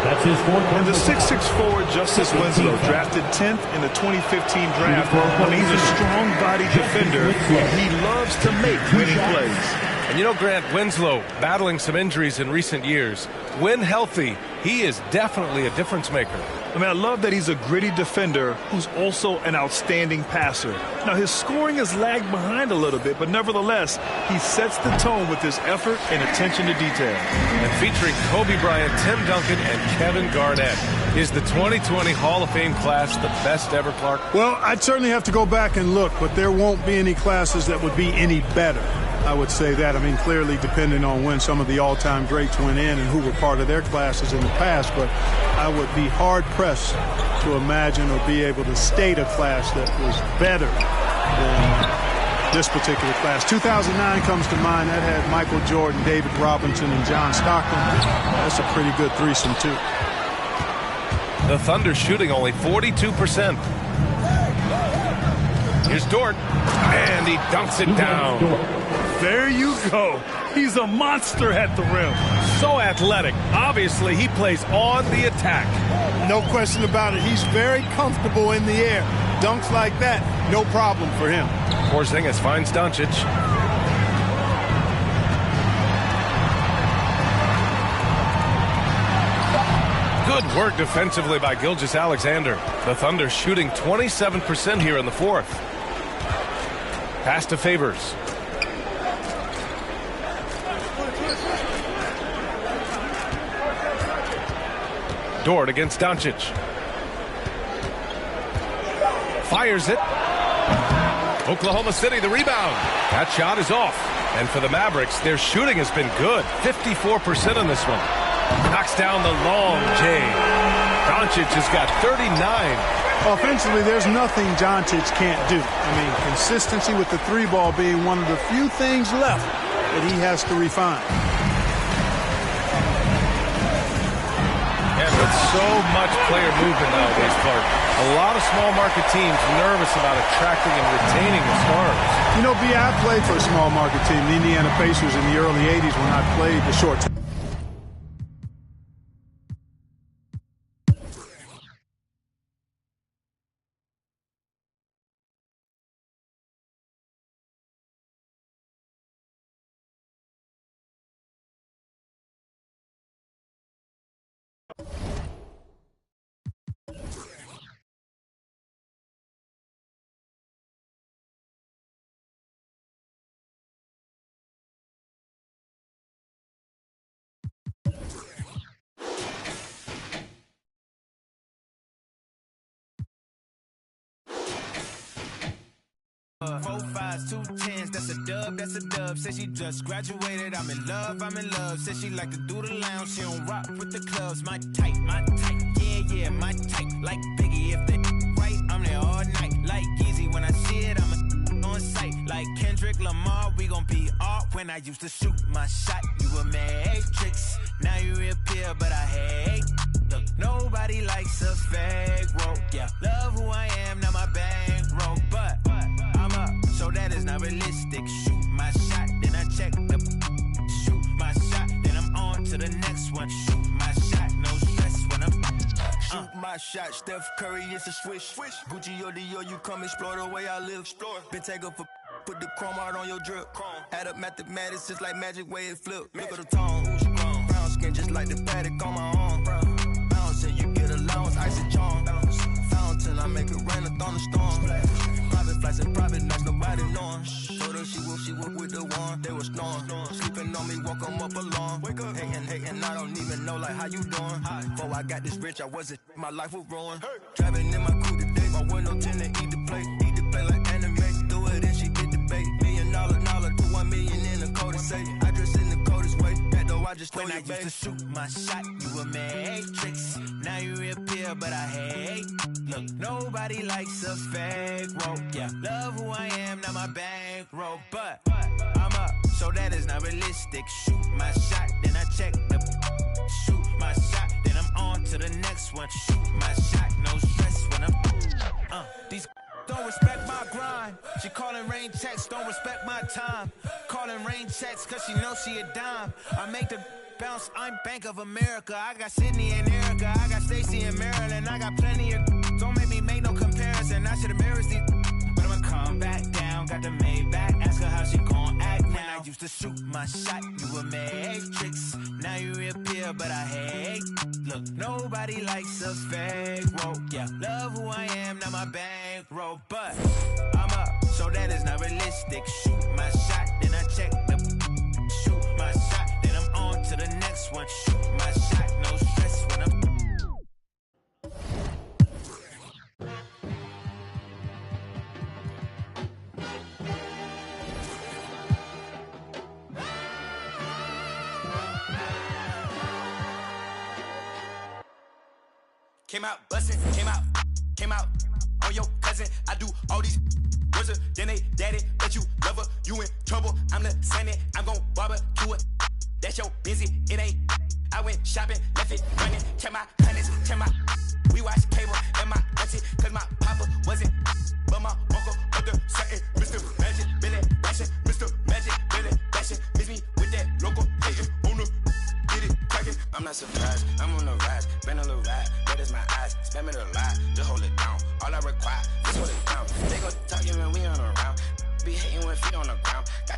That's his 4th. And the 6'6" forward, Justice Winslow, drafted 10th in the 2015 draft. He's a strong-bodied defender. He loves to make winning plays. And you know, Grant, Winslow battling some injuries in recent years. When healthy, he is definitely a difference maker. I mean, I love that he's a gritty defender who's also an outstanding passer. Now, his scoring has lagged behind a little bit, but nevertheless, he sets the tone with his effort and attention to detail. And featuring Kobe Bryant, Tim Duncan, and Kevin Garnett. Is the 2020 Hall of Fame class the best ever, Clark? Well, I'd certainly have to go back and look, but there won't be any classes that would be any better. I would say that. I mean, clearly depending on when some of the all-time greats went in and who were part of their classes in the past, but I would be hard-pressed to imagine or be able to state a class that was better than this particular class. 2009 comes to mind. That had Michael Jordan, David Robinson, and John Stockton. That's a pretty good threesome, too. The Thunder shooting only 42%. Here's Dort, and he dunks it down. There you go. He's a monster at the rim. So athletic. Obviously, he plays on the attack. No question about it. He's very comfortable in the air. Dunks like that, no problem for him. Porzingis finds Doncic. Good work defensively by Gilgeous-Alexander. The Thunder shooting 27% here in the fourth. Pass to Favors. Dort against Doncic. Fires it. Oklahoma City, the rebound. That shot is off. And for the Mavericks, their shooting has been good. 54% on this one. Knocks down the long J. Doncic has got 39. Offensively, there's nothing Doncic can't do. I mean, consistency with the three ball being one of the few things left that he has to refine. And with so much player movement nowadays, Clark, a lot of small market teams nervous about attracting and retaining the stars. You know, I played for a small market team, the Indiana Pacers, in the early 80s when I played the short time. Four fives, 2 10s, that's a dub, that's a dub. Said she just graduated, I'm in love, I'm in love. Said she like to do the lounge, she don't rock with the clubs. My type, yeah, my type. Like Biggie, if they right, I'm there all night. Like Easy, when I see it, I'm on sight. Like Kendrick Lamar, we gon' be off. When I used to shoot my shot, you a matrix. Now you reappear, but I hate. Look, nobody likes a fake rope. Yeah, love who I am, not my bankroll. But I'm up, so that is not realistic. Shoot my shot, then I check the shoot my shot, then I'm on to the next one. Shoot my shot, no stress when I'm shoot my shot. Steph Curry is a swish. Gucci or Dior, you come explore the way I live. Been taken for put the chrome out on your drip. Add up mathematics just like magic way it flip. Look at the tone. Brown skin just like the paddock on my arm. Bouncing, you get allowance, icy charm. Fountain, I make it rain, a thunderstorm. Private flights and private nights, nobody knowing. Told her she woke with the one, they were snoring. Sleeping on me, walk them up along. Wake up, hating, I don't even know like how you doing. Before I got this rich, I wasn't, my life was ruined. Driving in my coupe today, my window tinted, eat the plate like anime. Do it and she did debate. $1 million, to 1 million in the coldest safe. I dress in the coldest way, that though I just told you, I used to shoot my shot, you a matrix. Now you reappear, but I hate. Look, nobody likes a fake rope. Yeah, love who I am, not my bankroll. But I'm up, so that is not realistic. Shoot my shot, then I check the shoot my shot, then I'm on to the next one. Shoot my shot, no stress when I'm these don't respect my grind. She calling rain checks, don't respect my time. Calling rain checks, cause she knows she a dime. I make the bounce, I'm Bank of America. I got Sydney and Erica, I got Stacy and Maryland. I got plenty of don't make me make no comparison. I should embarrass these, but I'ma come back down. Got the Maybach, ask her how she gon' act now. I used to shoot my shot, you a matrix. Now you reappear, but I hate. Look, nobody likes a fake rope. Yeah, love who I am, not my bankroll. But I'm up, so that is not realistic. Shoot my shot, then I check the shoot my shot, then I'm on to the next one. Shoot my shot, no stress when I'm Came out bustin', came out on your cousin. I do all these wizards, then they daddy, but you love her, you in trouble. I'm the Senate, I'm gon' barbecue it. That's your busy, it ain't. I went shopping, left it running, check my hundreds, check my. We watch cable and my auntie, cause my papa wasn't, but my uncle put the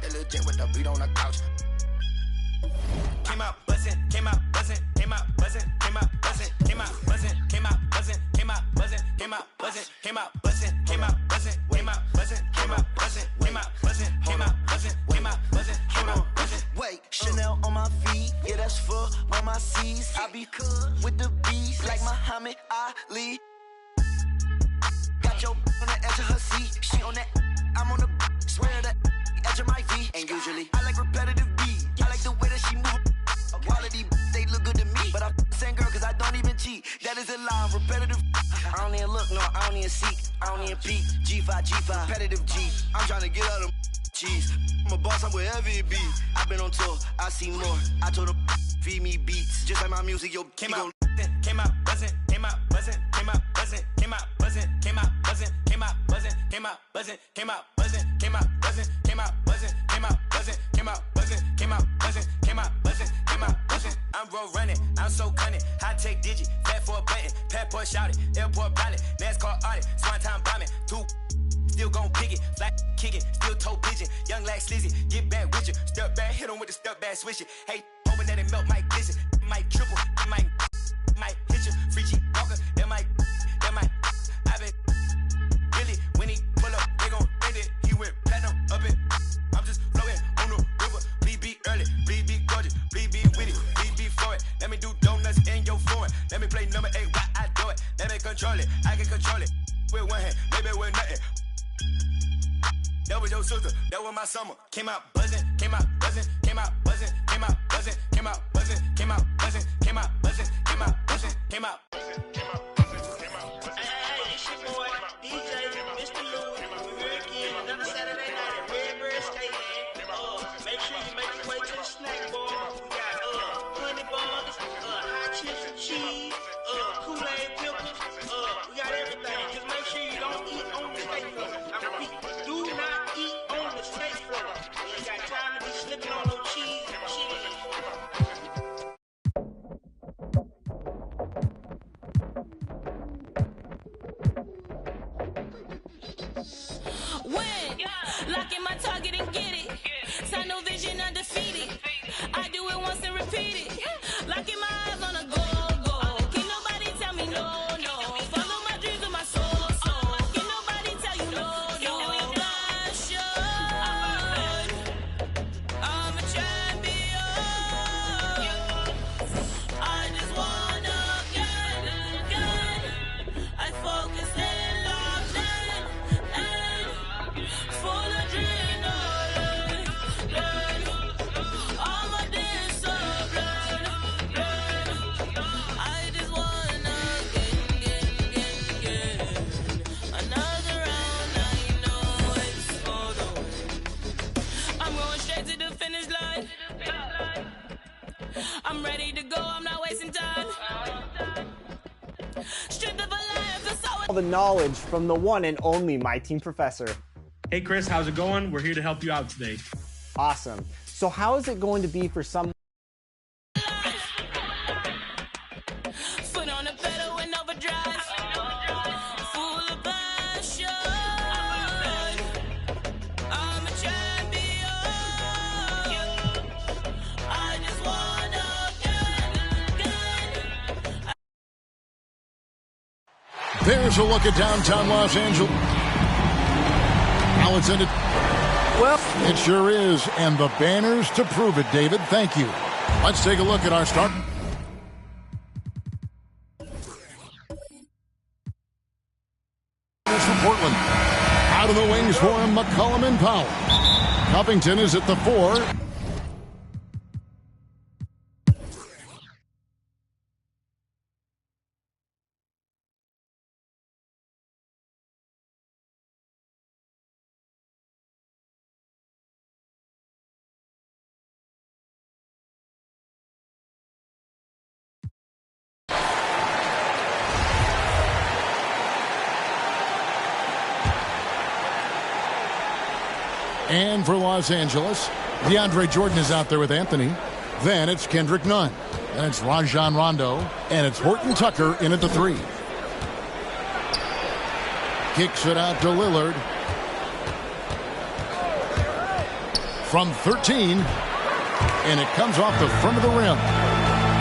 that little jet with the beat on the couch. Came out buzzing, came out buzzing, came out buzzing, came out buzzing, came out buzzing, came out buzzing, came out buzzing, came out buzzing, came out buzzing, came out buzzing, came out buzzing, came out buzzing, came out buzzing, came out buzzing, came out buzzing, came out buzzing. Wait, Chanel on my feet, yeah, that's for all my C's. I be cool with the beats like Muhammad Ali. Got your on the edge of her seat, she on that, I'm on the swear the edge of my V. And usually I like repetitive beats, I like the way that she move. Quality, they look good to me, but I'm the same girl cause I don't even cheat. That is a lie, I'm repetitive. I don't even look, no, I don't even seek, I don't even peek. G5, repetitive G. I'm trying to get out of cheese. I'm a boss, I'm wherever it be. I've been on tour, I see more. I told them, feed me beats, just like my music, yo. Came out buzzing, came out buzzing, came out buzzing, came out buzzing, came out buzzing, came out buzzing, came out buzzing, came out buzzing, came out buzzing, came out buzzing, came out buzzing, came out buzzing, came out buzzing, came out buzzing, came out buzzing, came out buzzing. I'm road running, I'm so cunning, high tech digit, fat for a button, passport shouted, airport pilot, NASCAR audit, swan time bombing, two. Still gon' pick it, flat kick it, still toe pigeon, young like slizzy, get back with you, step back, hit him with the step back, switch it. Hey, hoping that it melt, might glisten, might triple, might hit you, free G walker, that might, I been really, when he pull up, they gon' end it, he went platinum up it, I'm just floating on the river, bleed be early, bleed be gorgeous, bleed be witty, bleed be for it, let me do donuts in your foreign, let me play number 8 while I do it, let me control it, I can control it, with one hand, maybe with nothing. That was your sister, that was my summer. Came out buzzing, came out buzzing, came out buzzing, came out buzzing, came out buzzing, came out buzzing, came out buzzing, came out buzzing, came out buzzing, came out buzzing, came out buzzing. Hey, it's your boy, DJ, Mr. Lou. We're here again, another Saturday night at Redbird Stadium. Make sure you make your way to the snack bar. We got honey buns, hot chips and cheese, Kool-Aid pickles. We got everything. Just make sure you don't eat on the steak floor. I repeat, do not eat on the steak floor. You got time to be slipping on no cheese and cheese. Win, lock in my target and get it. Tunnel vision undefeated. I do it once and repeat it. Locking my eyes on a goal. Can't nobody tell me no. Follow my dreams with my soul. Can't nobody tell you no. Passion. I'm a champion. I just wanna get. I focus and locked in. Full adrenaline. I'm a discipline. I just wanna get. Another round, now you know it's for the win. I'm going straight to the finish line. I'm ready to go, I'm not wasting time. Strength of a lion, that's how All the knowledge from the one and only My Team Professor. Hey Chris, how's it going? We're here to help you out today. Awesome. So how is it going to be for some? foot on the pedal in overdrive. Full of passion. I'm a champion. I just wanna get. There's a look at downtown Los Angeles. How it's ended. Well, it sure is. And the banners to prove it, David. Thank you. Let's take a look at our start. From Portland. Out of the wings for McCollum and Powell. Covington is at the 4. And for Los Angeles, DeAndre Jordan is out there with Anthony. Then it's Kendrick Nunn. And it's Rajon Rondo. And it's Horton Tucker in at the 3. Kicks it out to Lillard. from 13. And it comes off the front of the rim.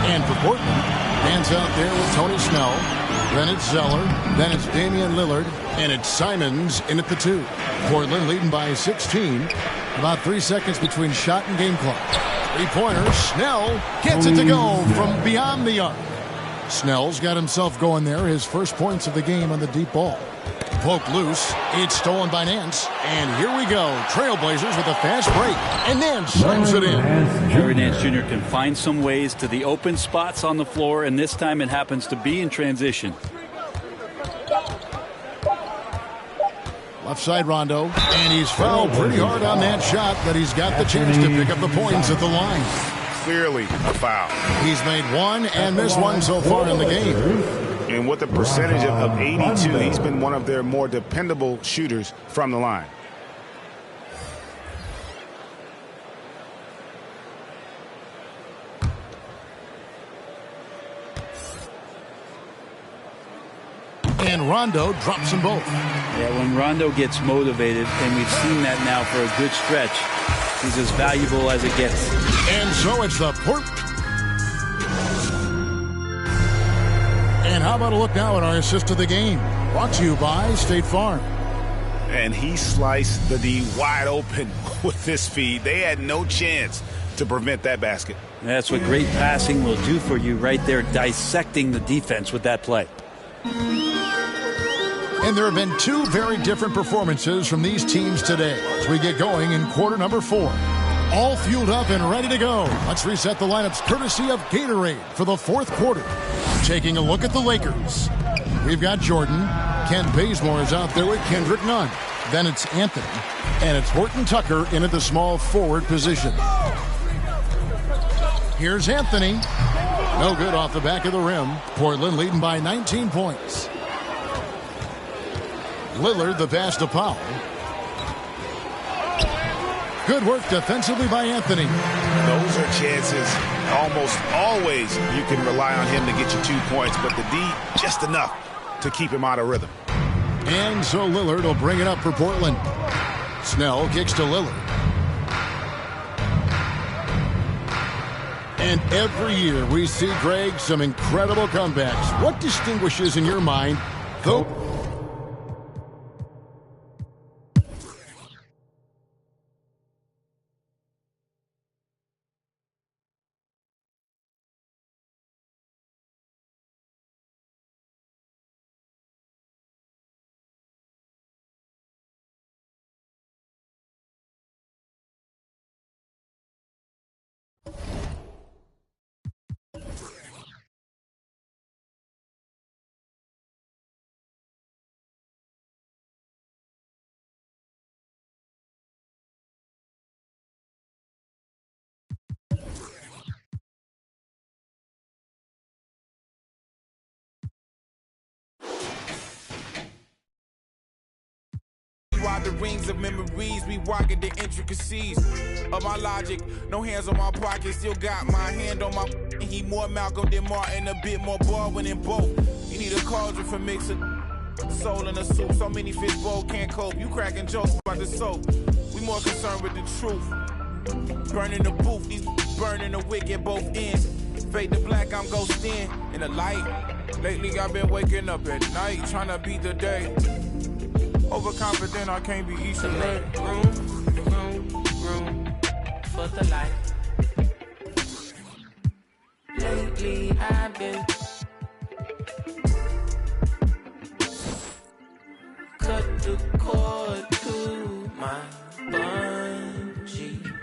And for Portland, man's out there with Tony Snell. Then it's Zeller. Then it's Damian Lillard. And it's Simons in at the 2. Portland leading by 16. About 3 seconds between shot and game clock. Three-pointer. Snell gets it to go from beyond the arc. Snell's got himself going there. His first points of the game on the deep ball. Poked loose. It's stolen by Nance. And here we go. Trailblazers with a fast break. And Nance slams it in. Larry Nance Jr. can find some ways to the open spots on the floor, and this time it happens to be in transition. Left side Rondo. And he's fouled pretty hard on that shot, but he's got the chance to pick up the points at the line. Clearly a foul. He's made one and missed one so far in the game. And with a percentage of 82, he's been one of their more dependable shooters from the line. And Rondo drops them both. Yeah, when Rondo gets motivated, and we've seen that now for a good stretch, he's as valuable as it gets. And so it's the And how about a look now at our assist of the game? Brought to you by State Farm. And he sliced the D wide open with this feed. They had no chance to prevent that basket. That's what great passing will do for you right there, dissecting the defense with that play. And there have been two very different performances from these teams today as we get going in quarter number 4. All fueled up and ready to go. Let's reset the lineups courtesy of Gatorade for the fourth quarter. Taking a look at the Lakers. We've got Jordan. Kent Bazemore is out there with Kendrick Nunn. Then it's Anthony. And it's Horton Tucker in at the small forward position. Here's Anthony. No good off the back of the rim. Portland leading by 19 points. Lillard the pass to Powell. Good work defensively by Anthony. Those are chances almost always you can rely on him to get you 2 points, but the D just enough to keep him out of rhythm. And so Lillard will bring it up for Portland. Snell kicks to Lillard. And every year we see, Greg, some incredible comebacks. What distinguishes in your mind the The rings of memories, we walking the intricacies of my logic. No hands on my pocket, still got my hand on my. He more Malcolm than Martin, a bit more Baldwin than both. You need a cauldron for mixing soul in a soup. So many fish bowl can't cope. You cracking jokes about the soap. We more concerned with the truth. Burning the booth, these burning the wick at both ends. Fade to black, I'm ghosting in the light. Lately I've been waking up at night, trying to beat the day. Overconfident, I can't be easy. Room for the light. Lately I've been cut the cord to my bungee.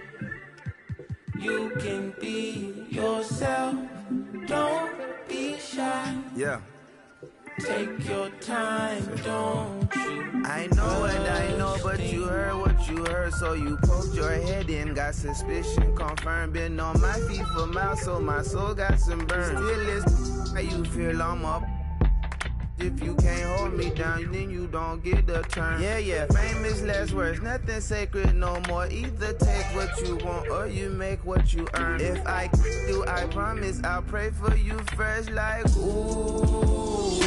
You can be yourself, don't be shy. Yeah. Take your time, don't you? I know what I know, but you heard what you heard, so you poked your head in, got suspicion confirmed. Been on my feet for miles, so my soul got some burn. Still is how you feel I'm up. If you can't hold me down, then you don't get a turn. Yeah, famous last words, nothing sacred no more. Either take what you want or you make what you earn. If I do, I promise I'll pray for you first, like ooh.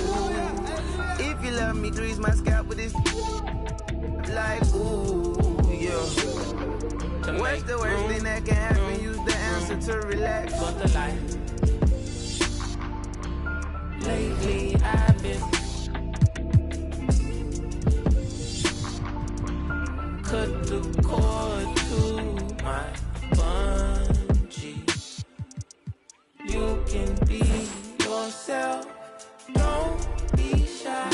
If you love me, grease my scalp with this, like ooh, yeah. When What's the worst thing that can happen? Use the answer to relax. For the life. Lately I've been cut the cord to my bungee. You can be yourself, don't be shy.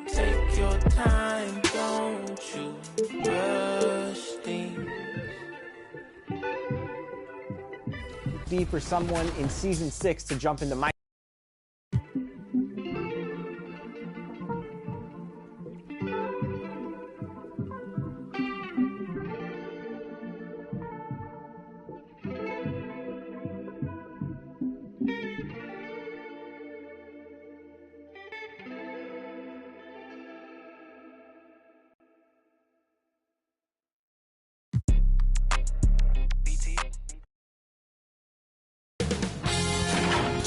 Take your time, don't you rush things. Be for someone in season 6 to jump into my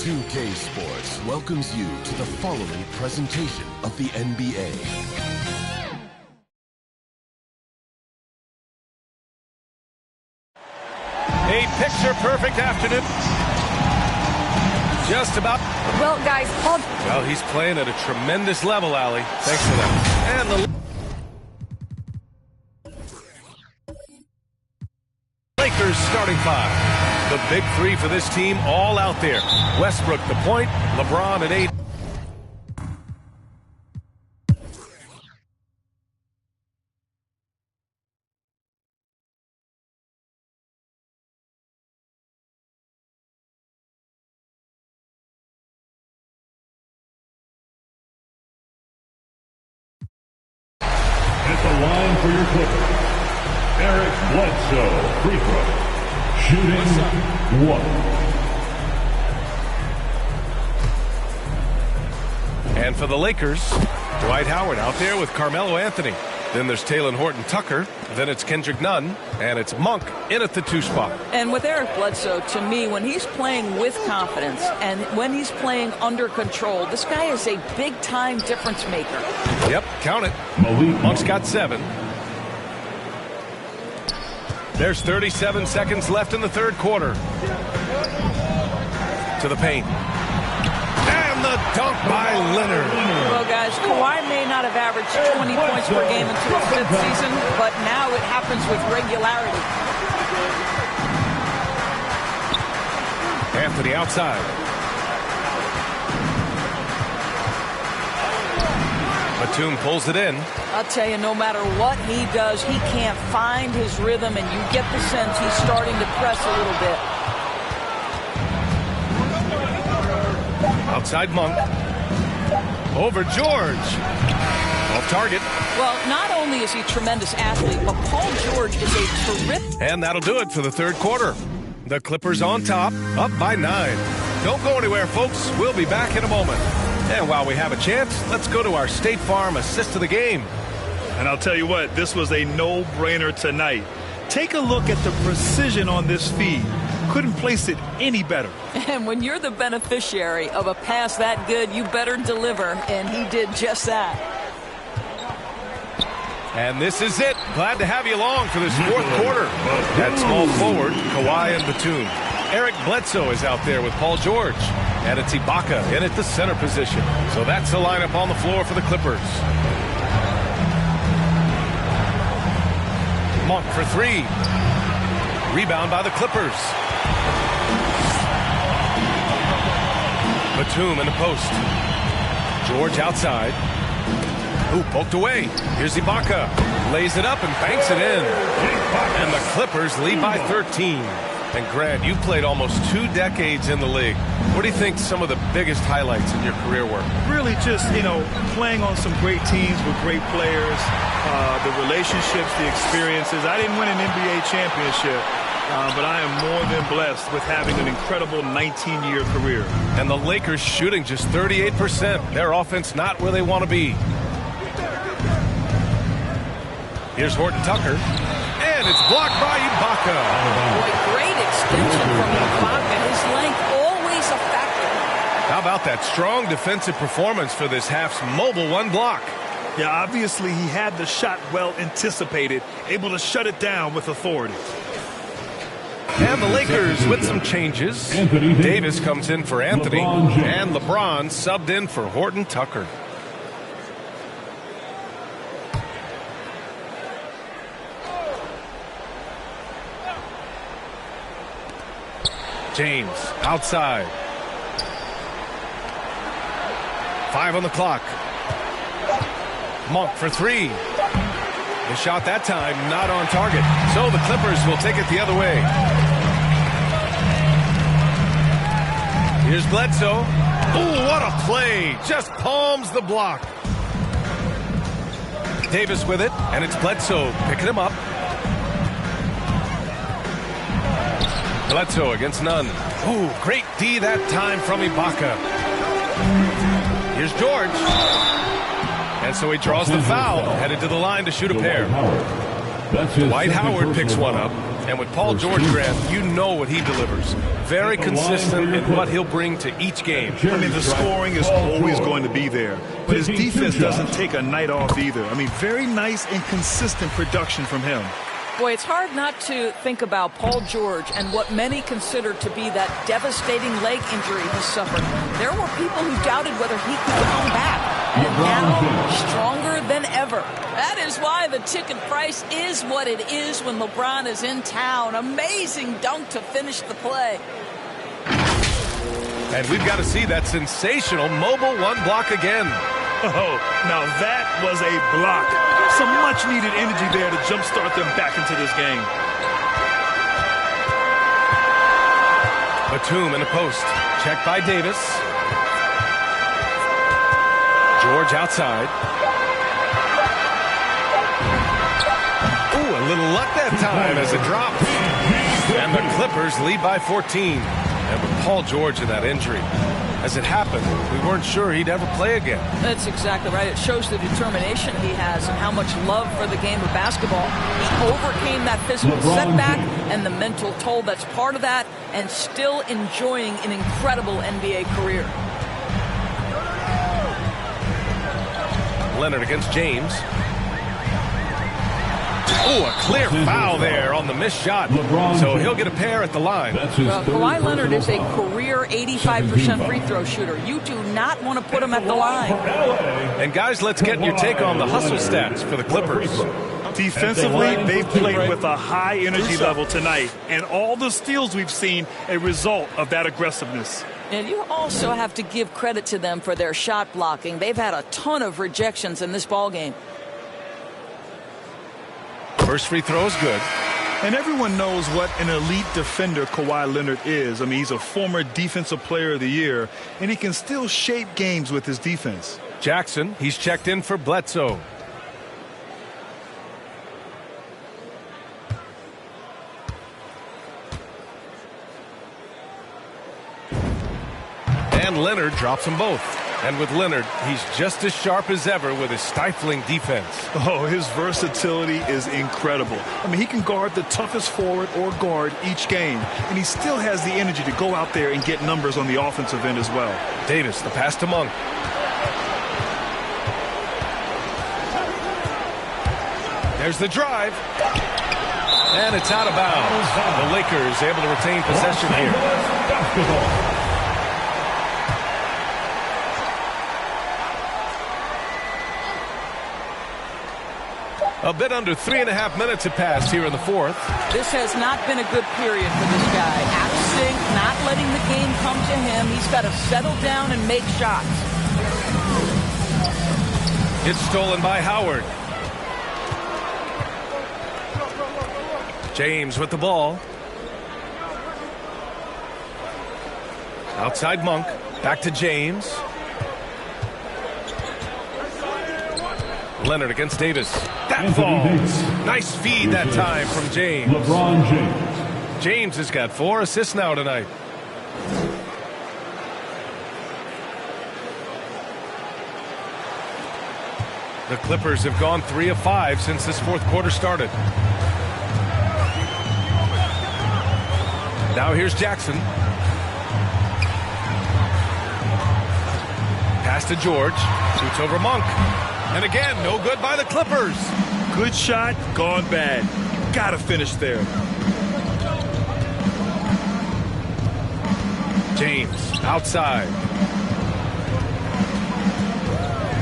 UK Sports welcomes you to the following presentation of the NBA. A picture-perfect afternoon. Just about. Well, guys, Paul. Well, he's playing at a tremendous level, Allie. Thanks for that. And the Lakers starting five. The big three for this team all out there. Westbrook, the point, LeBron and AD. At the line for your Clippers, Eric Bledsoe, free throw. Shooting one. And for the Lakers, Dwight Howard out there with Carmelo Anthony. Then there's Talen Horton-Tucker. Then it's Kendrick Nunn. And it's Monk in at the 2 spot. And with Eric Bledsoe, to me, when he's playing with confidence and when he's playing under control, this guy is a big-time difference maker. Yep, count it. Monk's got 7. There's 37 seconds left in the third quarter. To the paint. And the dunk by Leonard. Well, guys, Kawhi may not have averaged 20 points per game until his 5th season, but now it happens with regularity. Anthony outside. Batum pulls it in. I'll tell you, no matter what he does, he can't find his rhythm, and you get the sense he's starting to press a little bit. Outside Monk. Over George. Off target. Well, not only is he a tremendous athlete, but Paul George is a terrific... And that'll do it for the third quarter. The Clippers on top, up by 9. Don't go anywhere, folks. We'll be back in a moment. And while we have a chance, let's go to our State Farm assist of the game. And I'll tell you what, this was a no-brainer tonight. Take a look at the precision on this feed. Couldn't place it any better. And when you're the beneficiary of a pass that good, you better deliver, and he did just that. And this is it. Glad to have you along for this fourth quarter. At small forward, Kawhi and Batum. Eric Bledsoe is out there with Paul George. And it's Ibaka in at the center position. So that's the lineup on the floor for the Clippers. Monk for 3. Rebound by the Clippers. Batum in the post. George outside. Ooh, poked away. Here's Ibaka. Lays it up and banks it in. And the Clippers lead by 13. And Grant, you've played almost 2 decades in the league. What do you think some of the biggest highlights in your career were? Really just, playing on some great teams with great players, the relationships, the experiences. I didn't win an NBA championship, but I am more than blessed with having an incredible 19-year career. And the Lakers shooting just 38%. Their offense not where they want to be. Here's Horton-Tucker. And it's blocked by Ibaka. Boy, great extension from Ibaka. His length always a factor. How about that strong defensive performance for this half's mobile 1 block? Yeah, obviously he had the shot well anticipated, able to shut it down with authority. And the Lakers with some changes. Davis comes in for Anthony, and LeBron subbed in for Horton Tucker. James outside. 5 on the clock. Monk for 3. The shot that time not on target. So the Clippers will take it the other way. Here's Bledsoe. Oh, what a play. Just palms the block. Davis with it, and it's Bledsoe picking him up. Bledsoe against Nunn. Ooh, great D that time from Ibaka. Here's George. And so he draws the foul, headed to the line to shoot a pair. Dwight Howard picks one up. And with Paul George, Grant, you know what he delivers. Very consistent in what he'll bring to each game. I mean, the scoring is always going to be there. But his defense doesn't take a night off either. I mean, very nice and consistent production from him. Boy, it's hard not to think about Paul George and what many consider to be that devastating leg injury he suffered. There were people who doubted whether he could come back. And now, stronger than ever. That is why the ticket price is what it is when LeBron is in town. Amazing dunk to finish the play. And we've got to see that sensational mobile one block again. Oh, now that was a block. Some much-needed energy there to jumpstart them back into this game. Batum in the post. Checked by Davis. George outside. Ooh, a little luck that time as it dropped. And the Clippers lead by 14. And with Paul George in that injury, as it happened, we weren't sure he'd ever play again. That's exactly right. It shows the determination he has and how much love for the game of basketball. He overcame that physical setback and the mental toll that's part of that, and still enjoying an incredible NBA career. Leonard against James. Oh, a clear foul there on the missed shot. So he'll get a pair at the line. Well, Kawhi Leonard is a career 85% free throw shooter. You do not want to put him at the line. And guys, let's get your take on the hustle stats for the Clippers. Defensively, they've played with a high energy level tonight. And all the steals we've seen, a result of that aggressiveness. And you also have to give credit to them for their shot blocking. They've had a ton of rejections in this ballgame. First free throw is good. And everyone knows what an elite defender Kawhi Leonard is. I mean, he's a former Defensive Player of the Year, and he can still shape games with his defense. Jackson, he's checked in for Bledsoe. And Leonard drops them both. And with Leonard, he's just as sharp as ever with his stifling defense. Oh, his versatility is incredible. I mean, he can guard the toughest forward or guard each game, and he still has the energy to go out there and get numbers on the offensive end as well. Davis, the pass to Monk. There's the drive. And it's out of bounds. The Lakers able to retain possession here. A bit under 3.5 minutes have passed here in the fourth. This has not been a good period for this guy. Out of sync, not letting the game come to him. He's got to settle down and make shots. It's stolen by Howard. James with the ball. Outside Monk. Back to James. Leonard against Davis. That falls. Nice feed that time from James. LeBron James. James has got 4 assists now tonight. The Clippers have gone 3 of 5 since this fourth quarter started. Now here's Jackson. Pass to George. Shoots over Monk. And again, no good by the Clippers. Good shot, gone bad. Gotta finish there. James outside.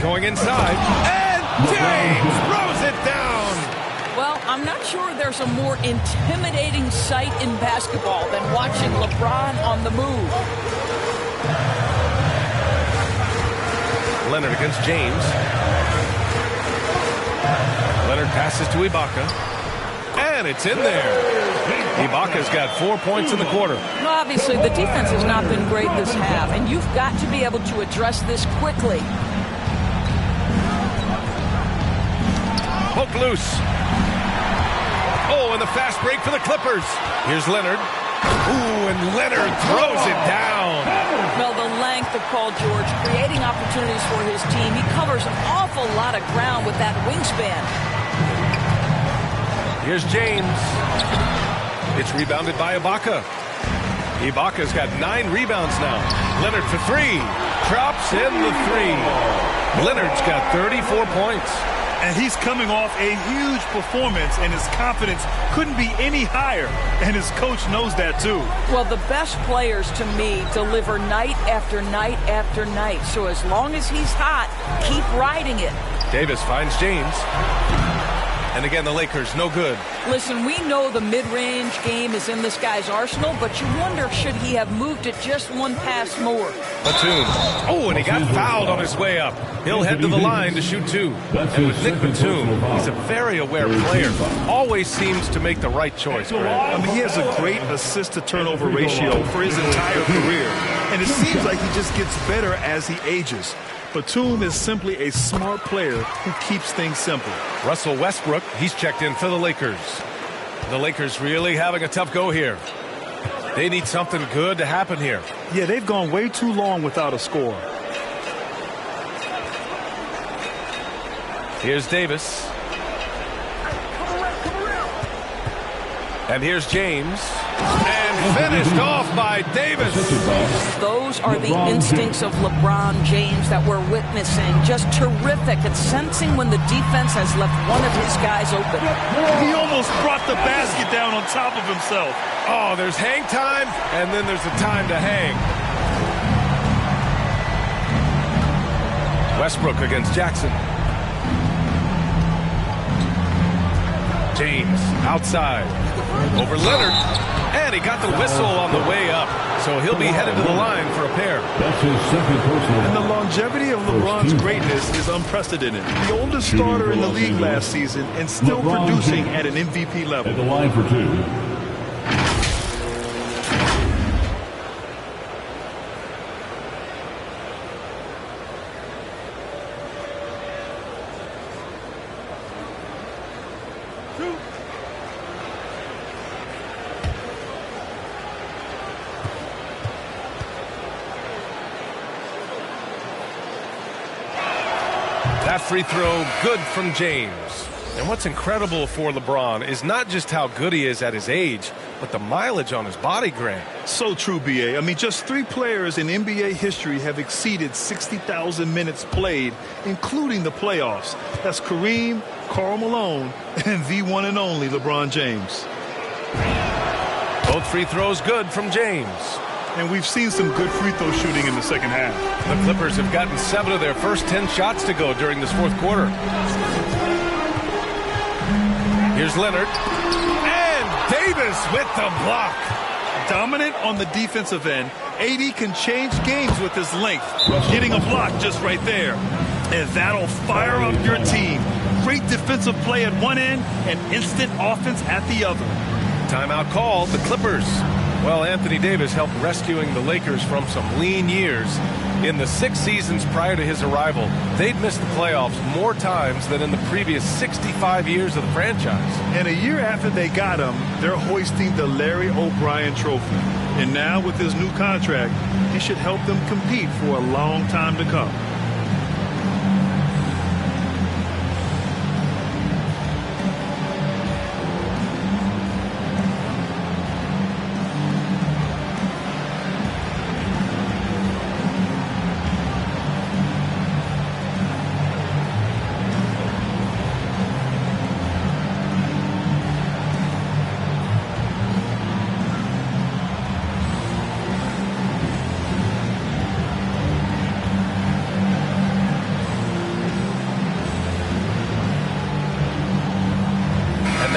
Going inside. And James throws it down. Well, I'm not sure there's a more intimidating sight in basketball than watching LeBron on the move. Leonard against James. Leonard passes to Ibaka. And it's in there. Ibaka's got 4 points in the quarter. Well, obviously, the defense has not been great this half, and you've got to be able to address this quickly. Poke loose. Oh, and the fast break for the Clippers. Here's Leonard. Ooh, and Leonard throws it down. Well, the length of Paul George, creating opportunities for his team. He covers an awful lot of ground with that wingspan. Here's James. It's rebounded by Ibaka. Ibaka's got 9 rebounds now. Leonard for 3. Drops in the 3. Leonard's got 34 points. And he's coming off a huge performance, and his confidence couldn't be any higher. And his coach knows that, too. Well, the best players, to me, deliver night after night after night. So as long as he's hot, keep riding it. Davis finds James. And again, the Lakers, no good. Listen, we know the mid-range game is in this guy's arsenal, but you wonder, should he have moved it just one pass more? Batum. Oh, and he got fouled on his way up. He'll head to the line to shoot 2. And with Nick Batum, he's a very aware player. Always seems to make the right choice, Brad. I mean, he has a great assist-to-turnover ratio for his entire career. And it seems like he just gets better as he ages. Batum is simply a smart player who keeps things simple. Russell Westbrook, he's checked in for the Lakers. The Lakers really having a tough go here. They need something good to happen here. Yeah, they've gone way too long without a score. Here's Davis. And here's James. And finished off by Davis. Those are the instincts of LeBron James that we're witnessing. Just terrific at sensing when the defense has left one of his guys open. He almost brought the basket down on top of himself. Oh, there's hang time, and then there's a time to hang. Westbrook against Jackson. James outside. Over Leonard. And he got the whistle on the way up. So he'll be headed to the line for a pair. That's his second personal. And the longevity of LeBron's greatness is unprecedented. The oldest starter in the league last season and still producing at an MVP level. At the line for 2. That free throw, good from James. And what's incredible for LeBron is not just how good he is at his age, but the mileage on his body, Grant. So true, B.A. I mean, just 3 players in NBA history have exceeded 60,000 minutes played, including the playoffs. That's Kareem, Karl Malone, and the one and only LeBron James. Both free throws good from James. And we've seen some good free throw shooting in the second half. The Clippers have gotten 7 of their first 10 shots to go during this fourth quarter. Here's Leonard. And Davis with the block. Dominant on the defensive end. AD can change games with his length. Getting a block just right there. And that'll fire up your team. Great defensive play at one end and instant offense at the other. Timeout called, the Clippers. Well, Anthony Davis helped rescuing the Lakers from some lean years. In the 6 seasons prior to his arrival, they'd missed the playoffs more times than in the previous 65 years of the franchise. And a year after they got him, they're hoisting the Larry O'Brien Trophy. And now with his new contract, he should help them compete for a long time to come.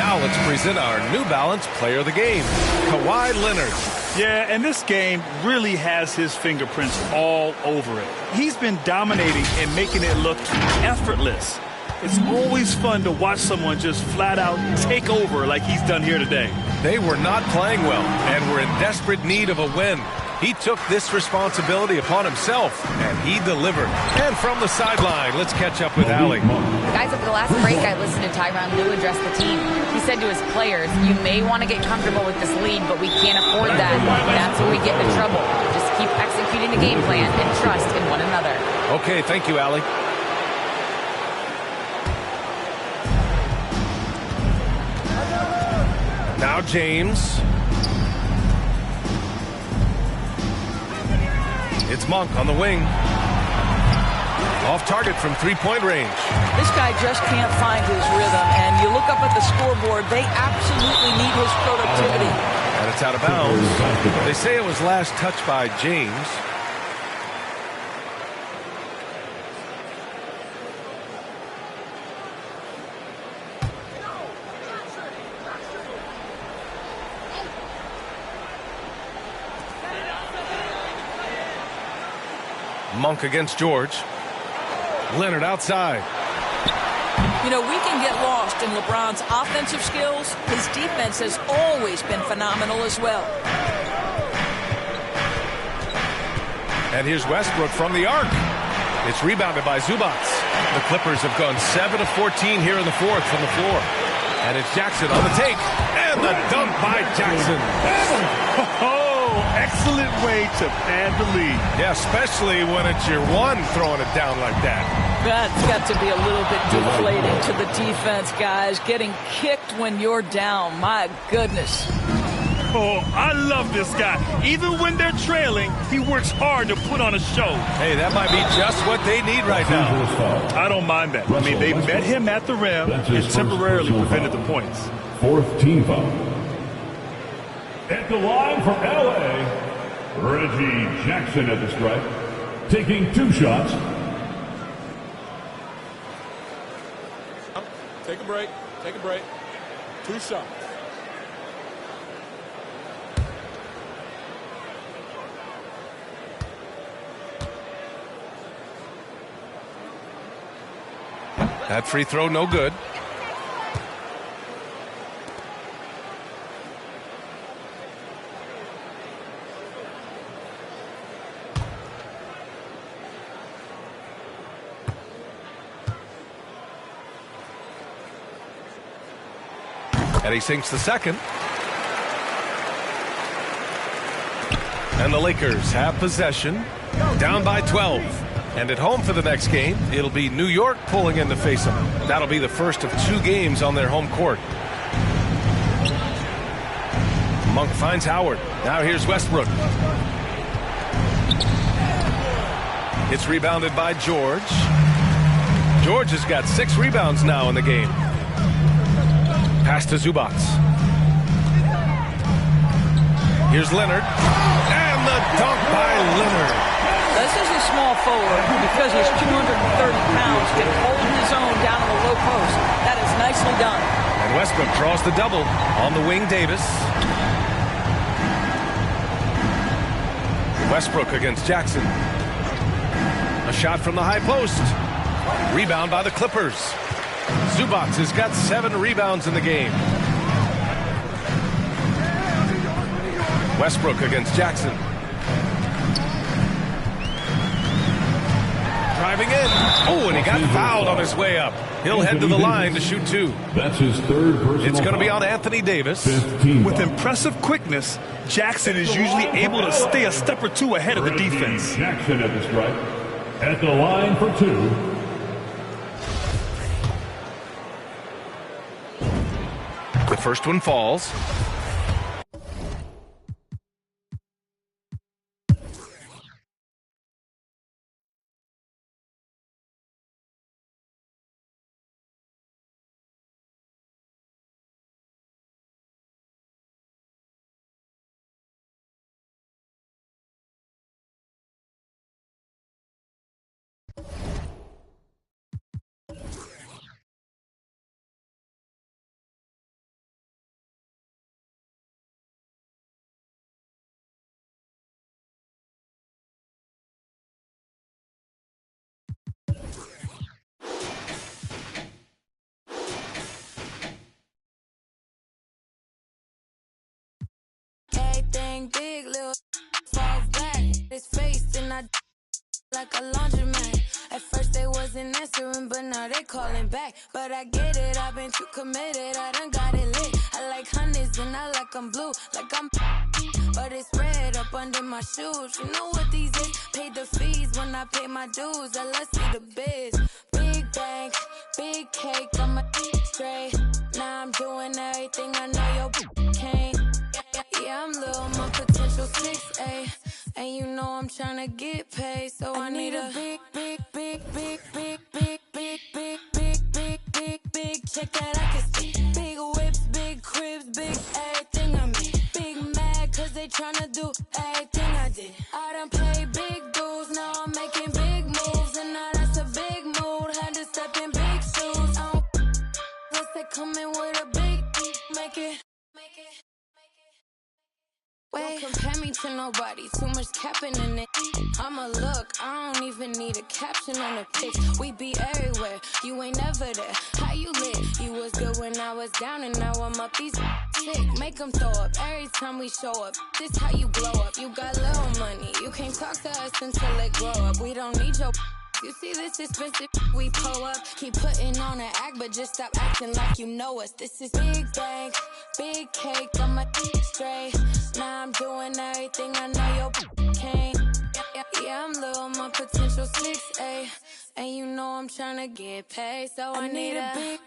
Now let's present our New Balance Player of the Game, Kawhi Leonard. Yeah, and this game really has his fingerprints all over it. He's been dominating and making it look effortless. It's always fun to watch someone just flat out take over like he's done here today. They were not playing well and were in desperate need of a win. He took this responsibility upon himself, and he delivered. And from the sideline, let's catch up with Allie. Guys, over the last break, I listened to Tyronn Lue address the team. He said to his players, you may want to get comfortable with this lead, but we can't afford that. That's where we get into trouble. Just keep executing the game plan and trust in one another. Okay, thank you, Allie. Now James. It's Monk on the wing. Off target from three-point range. This guy just can't find his rhythm, and you look up at the scoreboard, they absolutely need his productivity. And it's out of bounds. They say it was last touched by James. Monk against George. Leonard outside. You know, we can get lost in LeBron's offensive skills. His defense has always been phenomenal as well. And here's Westbrook from the arc. It's rebounded by Zubac. The Clippers have gone 7 of 14 here in the fourth from the floor. And it's Jackson on the take. And the dunk by Jackson. Excellent way to pad the lead. Yeah, especially when it's your one throwing it down like that. That's got to be a little bit deflating to the defense, guys. Getting kicked when you're down. My goodness. Oh, I love this guy. Even when they're trailing, he works hard to put on a show. Hey, that might be just what they need right now. I don't mind that. I mean, they met him at the rim and temporarily prevented the points. Fourth team foul. At the line for LA, Reggie Jackson at the stripe, taking 2 shots. Take a break. Take a break. 2 shots. That free throw no good. And he sinks the second. And the Lakers have possession, down by 12. And at home for the next game, it'll be New York pulling in to face them. That'll be the first of 2 games on their home court. Monk finds Howard. Now here's Westbrook. It's rebounded by George. George has got 6 rebounds now in the game. Pass to Zubac. Here's Leonard. And the dunk by Leonard. This is a small forward because he's 230 pounds, can hold his own down in the low post. That is nicely done. And Westbrook draws the double on the wing. Davis. Westbrook against Jackson. A shot from the high post. Rebound by the Clippers. Zubac has got 7 rebounds in the game. Westbrook against Jackson. Driving in. Oh, and he got fouled on his way up. He'll head to the line to shoot 2. That's his 3rd personal. It's going to be on Anthony Davis. With impressive quickness, Jackson is usually able to stay a step or 2 ahead of the defense. Jackson at the stripe. At the line for 2. The first one falls. gang big, little fall back. His face, then I like a laundromat. At first they wasn't answering, but now they calling back. But I get it, I've been too committed, I done got it lit. I like hundreds and I like I'm blue, like I'm but it's red up under my shoes. You know what these is? Paid the fees when I pay my dues. I let's see the biz. Big bank, big cake, I'm a straight. Now I'm doing everything I know your can't. Yeah, I'm little, my potential 6A. And you know I'm tryna get paid, so I need a big check that I can see. Big whips, big cribs, big everything I mean. Big mad cause they tryna do everything I did. I done paid big dues, now I'm making big moves. And now that's a big mood, had to step in big shoes. Unless they coming with a big make it. Don't compare me to nobody, too much capping in it. I'ma look, I don't even need a caption on the pics. We be everywhere, you ain't never there. How you lit? You was good when I was down and now I'm up. These sick, make them throw up every time we show up. This how you glow up, you got little money. You can't talk to us until it grow up. We don't need your you see this expensive, we pull up. Keep putting on an act, but just stop acting like you know us. This is big bank, big cake, I'm a straight. Now I'm doing everything I know your can't. Yeah, I'm little, my potential 6A. And you know I'm tryna get paid, so I need a big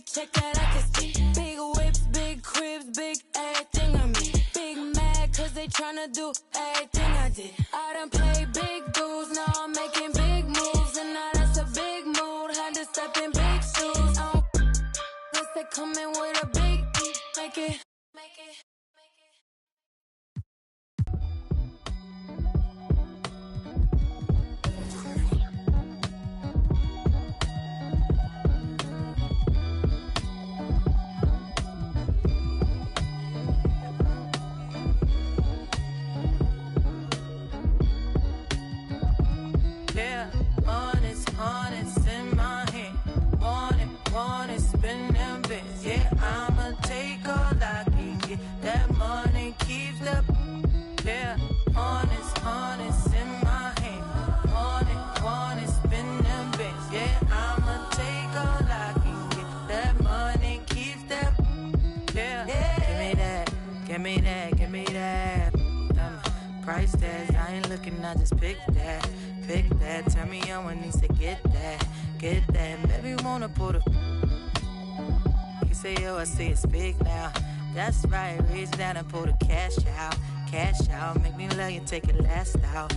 check that I can see. Big whips, big cribs, big everything I mean. Big mad cause they tryna do everything I did. I done paid big dues, now I'm making big moves. And now that's a big mood, had to step in big shoes. Unless they coming with a big make it. Honest in my hand. Want it, spin them bits. Yeah, I'ma take all I can get. That money keeps the. Yeah, honest in my hand. Want it, spin them bits. Yeah, I'ma take all I can get. That money keeps that. Yeah, give me that. Price tags, I ain't looking, I just pick that. Tell me on when needs to get that. Baby, wanna put a. You say, yo, I see it's big now. That's right, reach down and pull the cash out. Make me love you, take it last out.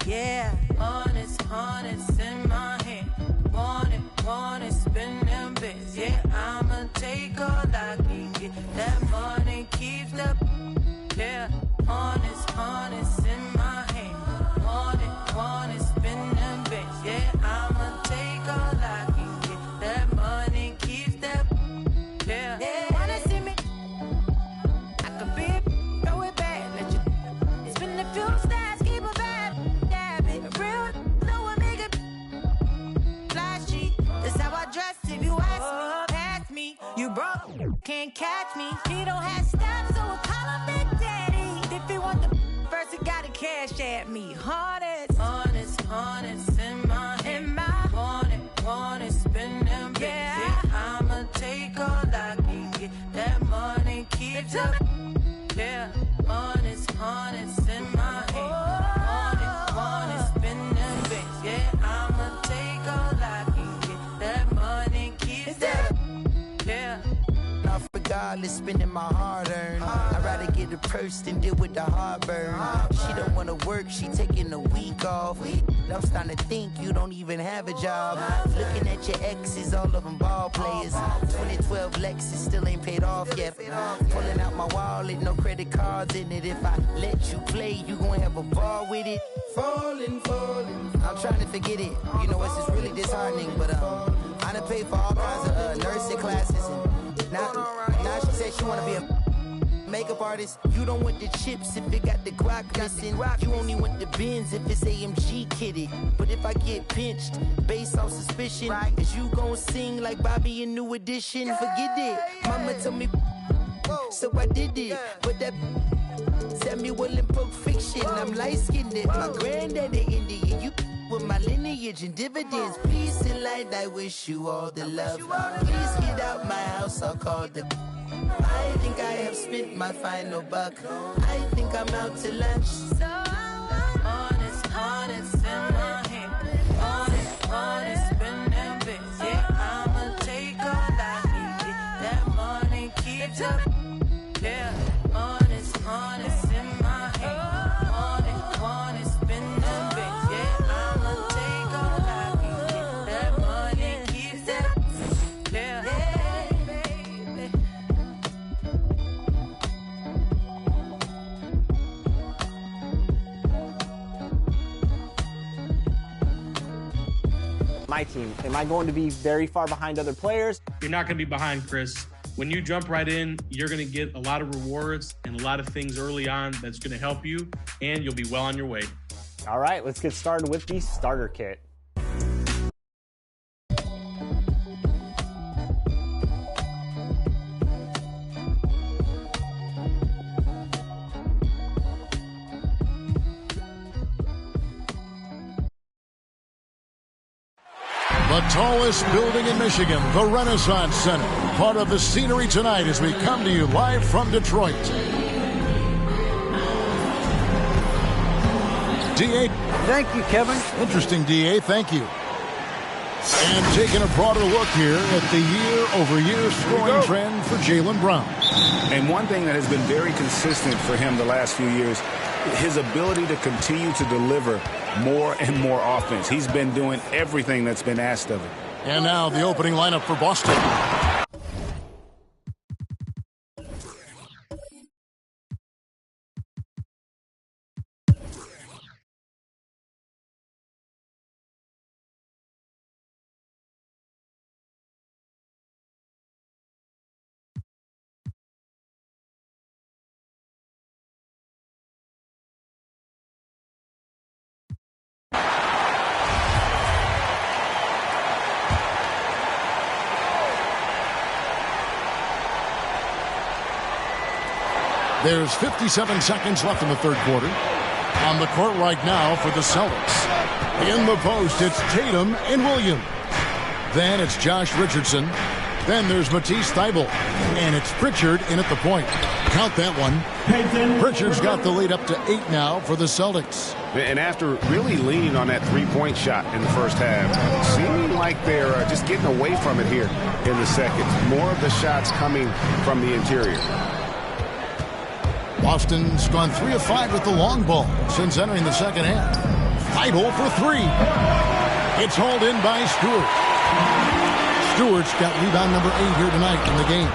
Yeah, honest in my hand. Want it, spin them bits. Yeah, I'ma take all I can get. That money keeps the. Yeah, honest in my hand. Want it, spin them bits. Yeah, I'ma take all I can get. That money keeps that. Yeah. Wanna see me? I could be a throw it back. Let you spin a few stars, keep a vibe. Dab it. Real, know what make it flashy. That's how I dress if you ask me. Pass me. You broke, can't catch me. He don't have steps, so I call him Big Daddy. If you want the first, you gotta cash at me. Honest in my hand. Want it, spin them bits. Yeah, I'ma take all I can get. That money keeps up. Yeah, honest in my hand. Want it, spin them bits. Yeah, I'ma take all I can get. That money keeps up. Yeah. Not regardless, spending my hard-earned. I'd rather get a purse than deal with the heartburn. She don't wanna work, she taking a week off. I'm starting to think you don't even have a job. Looking at your exes, all of them ball players. 2012 Lexus still ain't paid off yet. Pulling out my wallet, no credit cards in it. If I let you play, you gon' have a ball with it. Falling. I'm trying to forget it. You know, it's just really disheartening. But I done paid for all kinds of nursing classes. And now she said she wanna be a makeup artist. You don't want the chips if it got the guac missing. You only want the Benz if it's AMG kitted. But if I get pinched based on suspicion, is you gon' sing like Bobby in New Edition? Forget it. Mama told me, so I did it. But that Samuel in Pulp Fiction, I'm light-skinned. My granddaddy Indian, you with my lineage and dividends. Please light, I wish you all the love. Please get out my house, I'll call the. I think I have spent my final buck. I think I'm out to lunch. So honest in my hand. Honest, spend them bits. Yeah, I'ma take all I need. That money keeps up. Yeah, honest in my hand. Honest, spend them bits. Yeah, I'ma take all I need. That money keeps up. Yeah, baby. My team, am I going to be very far behind other players? You're not going to be behind, Chris. When you jump right in, you're going to get a lot of rewards and a lot of things early on that's going to help you, and you'll be well on your way. All right, let's get started with the starter kit. The tallest building in Michigan, the Renaissance Center, part of the scenery tonight as we come to you live from Detroit. D.A. Thank you, Kevin. Interesting, D.A. Thank you. And taking a broader look here at the year-over-year scoring trend for Jaylen Brown. And one thing that has been very consistent for him the last few years, his ability to continue to deliver more and more offense. He's been doing everything that's been asked of him. And now the opening lineup for Boston. There's 57 seconds left in the third quarter. On the court right now for the Celtics. In the post, it's Tatum and Williams. Then it's Josh Richardson. Then there's Matisse Thybulle. And it's Pritchard in at the point. Count that one. Pritchard's got the lead up to 8 now for the Celtics. And after really leaning on that three-point shot in the first half, seeming like they're just getting away from it here in the second. More of the shots coming from the interior. Boston's gone 3 of 5 with the long ball since entering the second half. Thybulle for 3. It's hauled in by Stewart. Stewart's got rebound number 8 here tonight in the game.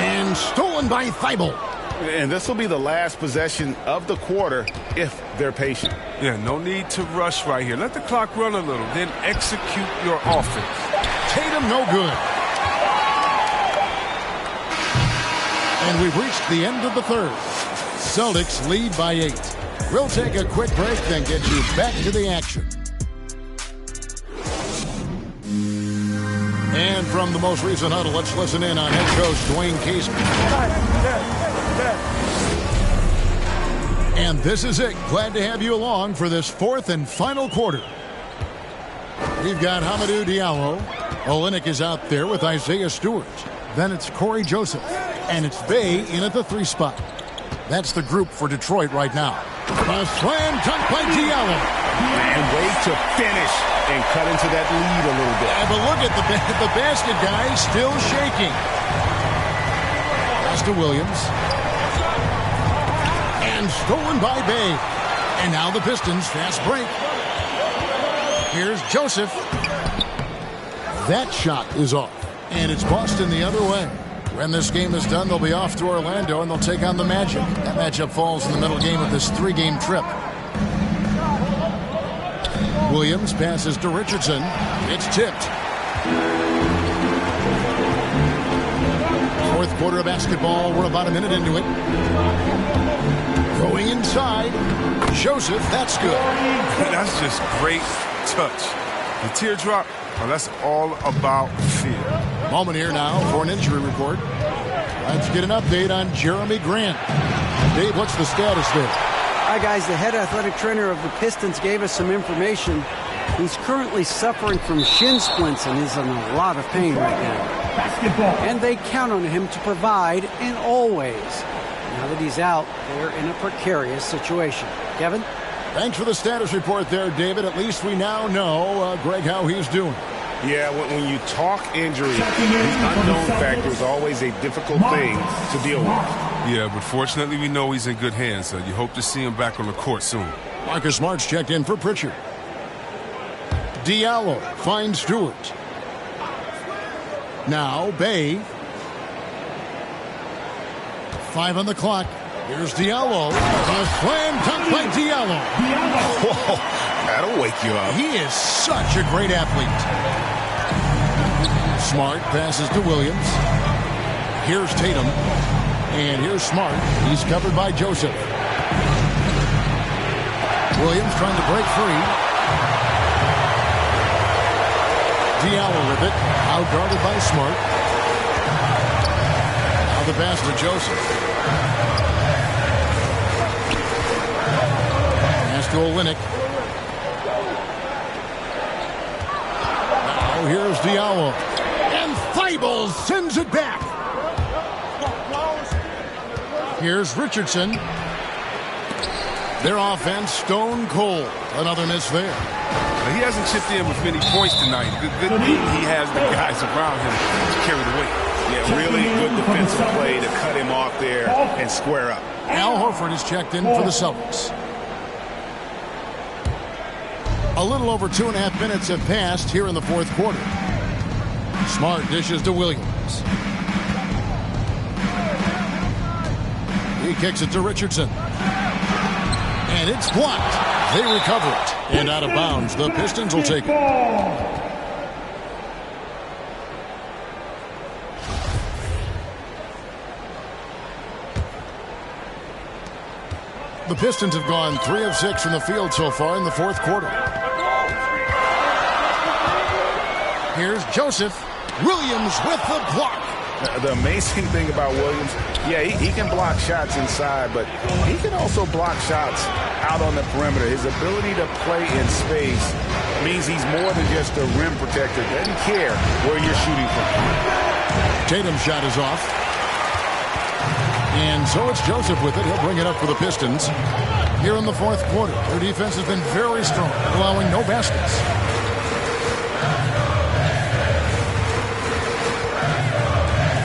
And stolen by Thybulle. And this will be the last possession of the quarter if they're patient. Yeah, no need to rush right here. Let the clock run a little, then execute your offense. Tatum no good. And we've reached the end of the third. Celtics lead by 8. We'll take a quick break, then get you back to the action. And from the most recent huddle, let's listen in on head coach Dwayne Casey. And this is it. Glad to have you along for this fourth and final quarter. We've got Hamidou Diallo. Olynyk is out there with Isaiah Stewart. Then it's Corey Joseph. And it's Bey in at the 3 spot. That's the group for Detroit right now. A slam dunk by Diallo. And way to finish and cut into that lead a little bit. Yeah, but look at the basket guy still shaking. Pass to Williams. And stolen by Bey. And now the Pistons fast break. Here's Joseph. That shot is off. And it's Boston the other way. When this game is done, they'll be off to Orlando, and they'll take on the Magic. That matchup falls in the middle game of this 3-game trip. Williams passes to Richardson. It's tipped. Fourth quarter of basketball. We're about a minute into it. Going inside. Joseph, that's good. That's just great touch. The teardrop, well, that's all about fear. Moment here now for an injury report. Let's get an update on Jeremy Grant. Dave, what's the status there? Hi, guys. The head athletic trainer of the Pistons gave us some information. He's currently suffering from shin splints and is in a lot of pain right now. Basketball. And they count on him to provide in all ways. Now that he's out, they're in a precarious situation. Kevin? Thanks for the status report there, David. At least we now know, Greg, how he's doing. Yeah, when you talk injury, the unknown factor is always a difficult thing to deal with. Yeah, but fortunately we know he's in good hands, so you hope to see him back on the court soon. Marcus Smart's checked in for Pritchard. Diallo finds Stewart. Now Bay. 5 on the clock. Here's Diallo. A slam dunk by Diallo. Whoa, that'll wake you up. He is such a great athlete. Smart passes to Williams. Here's Tatum. And here's Smart. He's covered by Joseph. Williams trying to break free. Diallo with it. Out guarded by Smart. Now the pass to Joseph. Pass to Olynyk. Now here's Diallo. And Thibault sends it back. Here's Richardson. Their offense stone cold. Another miss there. He hasn't chipped in with many points tonight. Good thing he has the guys around him to carry the weight. Yeah, really good defensive play to cut him off there and square up. Al Horford is checked in for the Celtics. A little over 2.5 minutes have passed here in the fourth quarter. Smart dishes to Williams. He kicks it to Richardson. And it's blocked. They recover it. And out of bounds. The Pistons will take it. The Pistons have gone 3 of 6 from the field so far in the fourth quarter. Here's Joseph. Williams with the block. The amazing thing about Williams, yeah, he can block shots inside, but he can also block shots out on the perimeter. His ability to play in space means he's more than just a rim protector. Doesn't care where you're shooting from. Tatum's shot is off. And so it's Joseph with it. He'll bring it up for the Pistons here in the fourth quarter. Their defense has been very strong, allowing no baskets.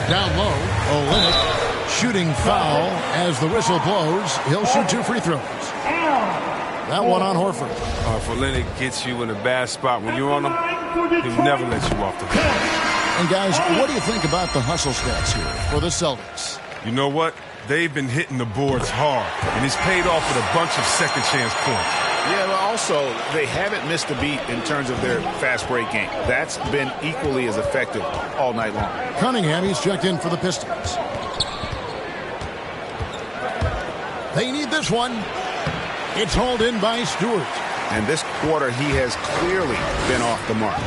Down low, Olynyk shooting foul as the whistle blows. He'll shoot 2 free throws. That one on Horford. If Olynyk gets you in a bad spot when you're on him, he'll never let you off the hook. And guys, what do you think about the hustle stats here for the Celtics? You know what? They've been hitting the boards hard, and it's paid off with a bunch of second chance points. Yeah, but also, they haven't missed a beat in terms of their fast break game. That's been equally as effective all night long. Cunningham, he's checked in for the Pistons. They need this one. It's hauled in by Stewart. And this quarter, he has clearly been off the mark.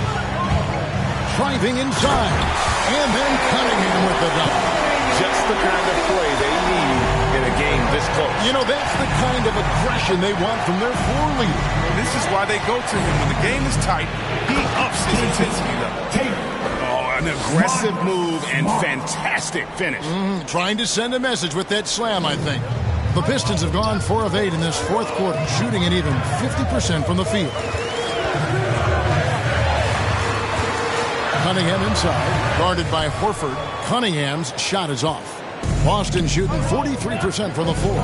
Driving inside. And then Cunningham with the dunk. Just the kind of play they need in a game this close. You know, that's the kind of aggression they want from their floor leader. This is why they go to him. When the game is tight, he ups his intensity level. Oh, an aggressive move and fantastic finish. Trying to send a message with that slam, I think. The Pistons have gone 4 of 8 in this fourth quarter, shooting at even 50% from the field. Cunningham inside, guarded by Horford. Cunningham's shot is off. Boston shooting 43% from the floor.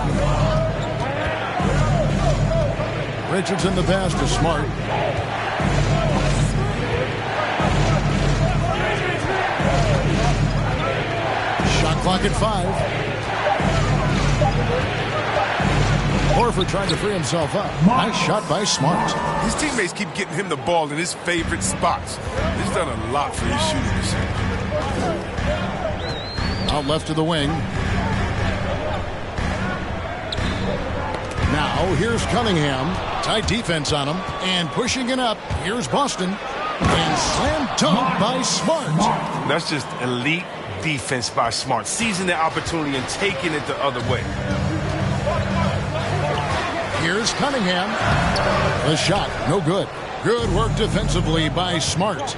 Richardson the pass to Smart. Shot clock at 5. Horford trying to free himself up. Nice shot by Smart. His teammates keep getting him the ball in his favorite spots. He's done a lot for his shooting this year. Out left to the wing. Now, here's Cunningham. Tight defense on him. And pushing it up. Here's Boston. And slam dunk by Smart. That's just elite defense by Smart. Seizing the opportunity and taking it the other way. Here's Cunningham. The shot, no good. Good work defensively by Smart.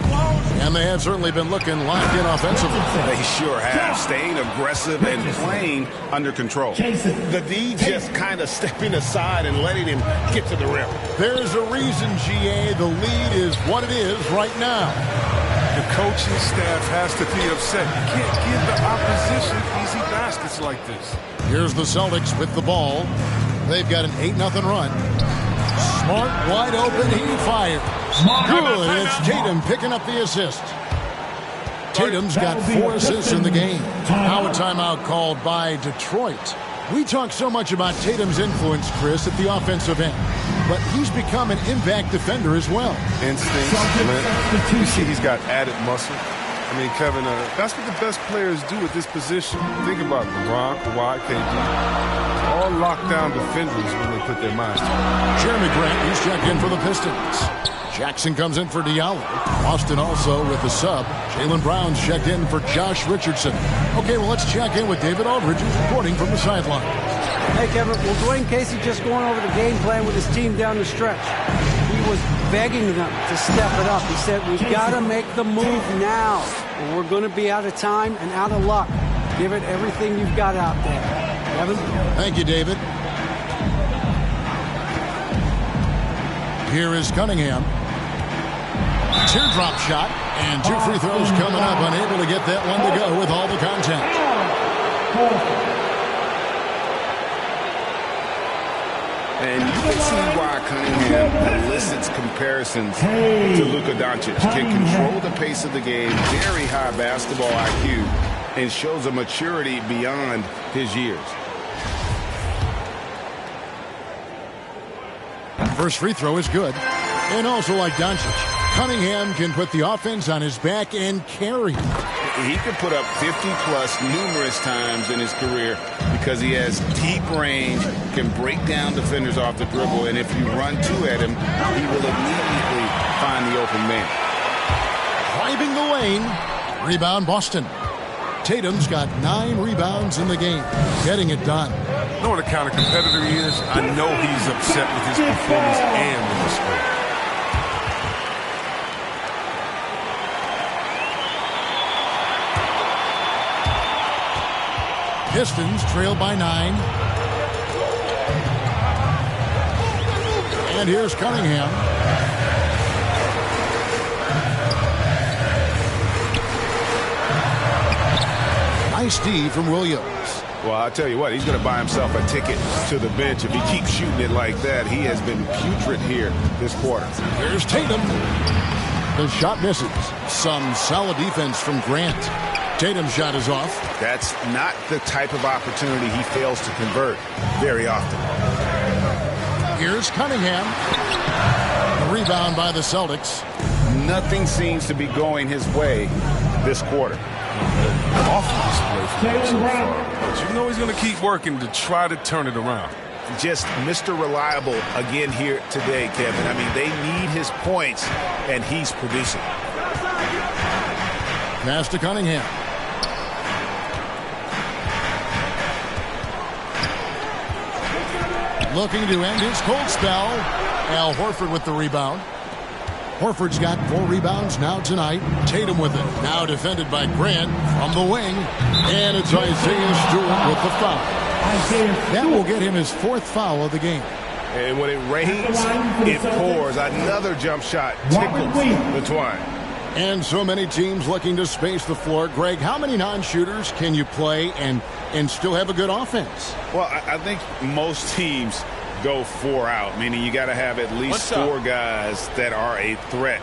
And they have certainly been looking locked in offensively. They sure have. Staying aggressive and playing under control. The D just kind of stepping aside and letting him get to the rim. There's a reason, GA. The lead is what it is right now. The coaching staff has to be upset. You can't give the opposition easy baskets like this. Here's the Celtics with the ball. They've got an 8-0 run. Smart wide open. He fires. Good. It's Tatum picking up the assist. Tatum's got 4 assists in the game. Now a timeout called by Detroit. We talk so much about Tatum's influence, Chris, at the offensive end. But he's become an impact defender as well. Instincts. You see he's got added muscle. I mean, Kevin, that's what the best players do at this position. Think about LeBron, Kawhi, KD. All lockdown defenders when they put their minds to it. Jeremy Grant, he's checked in for the Pistons. Jackson comes in for Diallo. Austin also with the sub. Jaylen Brown's checked in for Josh Richardson. Okay, well, let's check in with David Aldridge, who's reporting from the sideline. Hey, Kevin, well, Dwayne Casey just going over the game plan with his team down the stretch. He was begging them to step it up. He said, we've got to make the move now, or we're going to be out of time and out of luck. Give it everything you've got out there. Kevin? Thank you, David. Here is Cunningham. Teardrop shot, and 2 free throws coming up. Unable to get that one to go with all the contact. And you can see why Cunningham elicits comparisons to Luka Doncic. Can control the pace of the game, very high basketball IQ, and shows a maturity beyond his years. First free throw is good. And also like Doncic, Cunningham can put the offense on his back and carry. He could put up 50-plus numerous times in his career because he has deep range, can break down defenders off the dribble, and if you run 2 at him, he will immediately find the open man. Driving the lane. Rebound Boston. Tatum's got 9 rebounds in the game. Getting it done. You know what kind of competitor he is? I know he's upset with his performance and with the score. Pistons trail by 9. And here's Cunningham. Nice D from Williams. Well, I'll tell you what, he's going to buy himself a ticket to the bench. If he keeps shooting it like that, he has been putrid here this quarter. There's Tatum. The shot misses. Some solid defense from Grant. Tatum's shot is off. That's not the type of opportunity he fails to convert very often. Here's Cunningham. A rebound by the Celtics. Nothing seems to be going his way this quarter. Awful display from him so far. But you know he's going to keep working to try to turn it around. Just Mr. Reliable again here today, Kevin. I mean, they need his points, and he's producing. Pass to Cunningham. Looking to end his cold spell. Al Horford with the rebound. Horford's got 4 rebounds now tonight. Tatum with it. Now defended by Grant from the wing. And it's Isaiah Stewart with the foul. That will get him his 4th foul of the game. And when it rains, it pours. Another jump shot tickles the twine. And so many teams looking to space the floor. Greg, how many non-shooters can you play and still have a good offense? Well, I think most teams go 4 out, meaning you got to have at least 4 guys that are a threat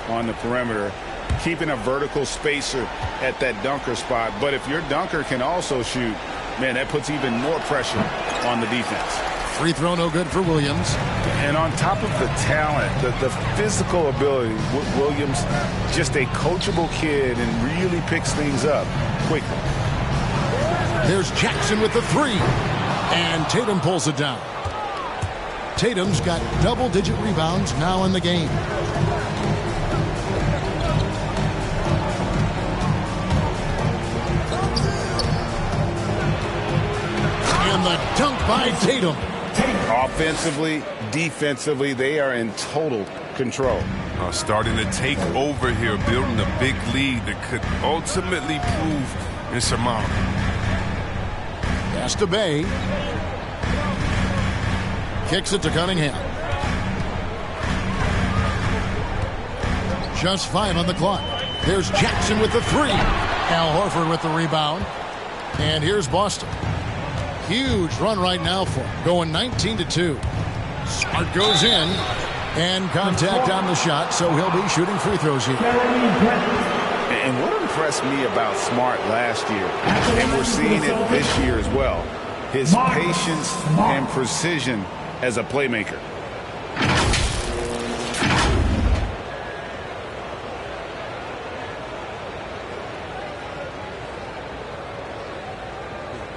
on the perimeter, keeping a vertical spacer at that dunker spot. But if your dunker can also shoot, man, that puts even more pressure on the defense. Free throw no good for Williams. And on top of the talent, the physical ability, Williams just a coachable kid and really picks things up quickly. There's Jackson with the three. And Tatum pulls it down. Tatum's got double-digit rebounds now in the game. And the dunk by Tatum. Offensively, defensively, they are in total control. Starting to take over here, building a big lead that could ultimately prove insurmountable. Pass to Bay. Kicks it to Cunningham. Just 5 on the clock. There's Jackson with the three. Al Horford with the rebound. And here's Boston. Huge run right now for him. Going 19-2. Smart goes in. And contact on the shot, so he'll be shooting free throws here. And what impressed me about Smart last year, and we're seeing it this year as well, his patience and precision as a playmaker.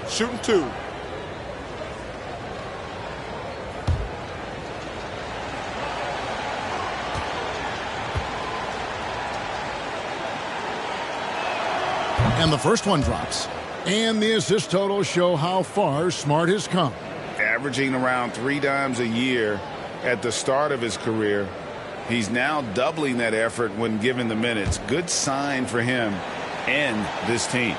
Shooting two. And the first one drops. And the assist totals show how far Smart has come. Averaging around 3 dimes a year at the start of his career. He's now doubling that effort when given the minutes. Good sign for him and this team.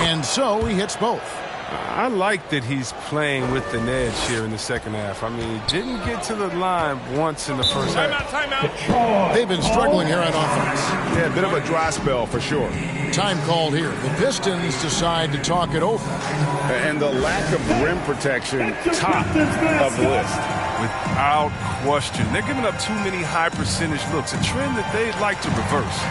And so he hits both. I like that he's playing with an edge here in the second half. I mean, he didn't get to the line once in the first half. Timeout. They've been struggling here on offense. Yeah, a bit of a dry spell for sure. Time called here. The Pistons decide to talk it over. And the lack of rim protection, top of the list. Without question. They're giving up too many high percentage looks, a trend that they'd like to reverse.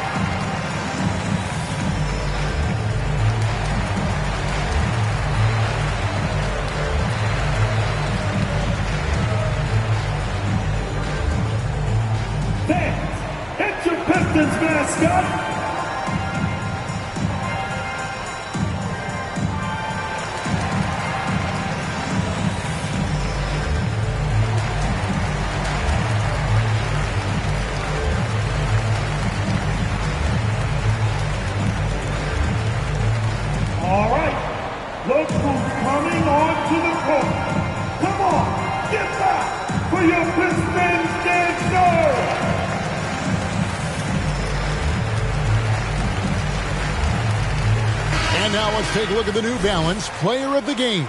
It's your Pistons mascot. All right, look who's coming onto the court. Come on, get back for your Pistons dancer. And now let's take a look at the New Balance player of the game,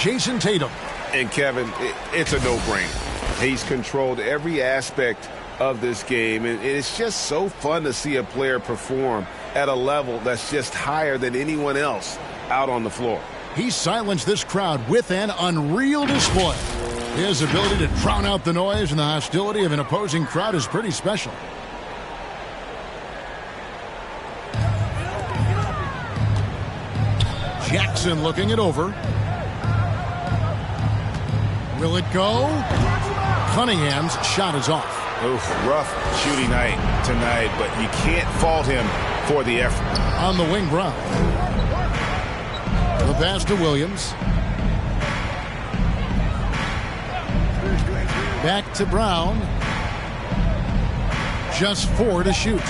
Jason Tatum. And Kevin, it's a no-brainer. He's controlled every aspect of this game, and it's just so fun to see a player perform at a level that's just higher than anyone else out on the floor. He silenced this crowd with an unreal display. His ability to drown out the noise and the hostility of an opposing crowd is pretty special. Jackson looking it over. Will it go? Cunningham's shot is off. Oof, rough shooting night tonight, but you can't fault him for the effort. On the wing, Brown. The pass to Williams. Back to Brown. Just 4 to shoot.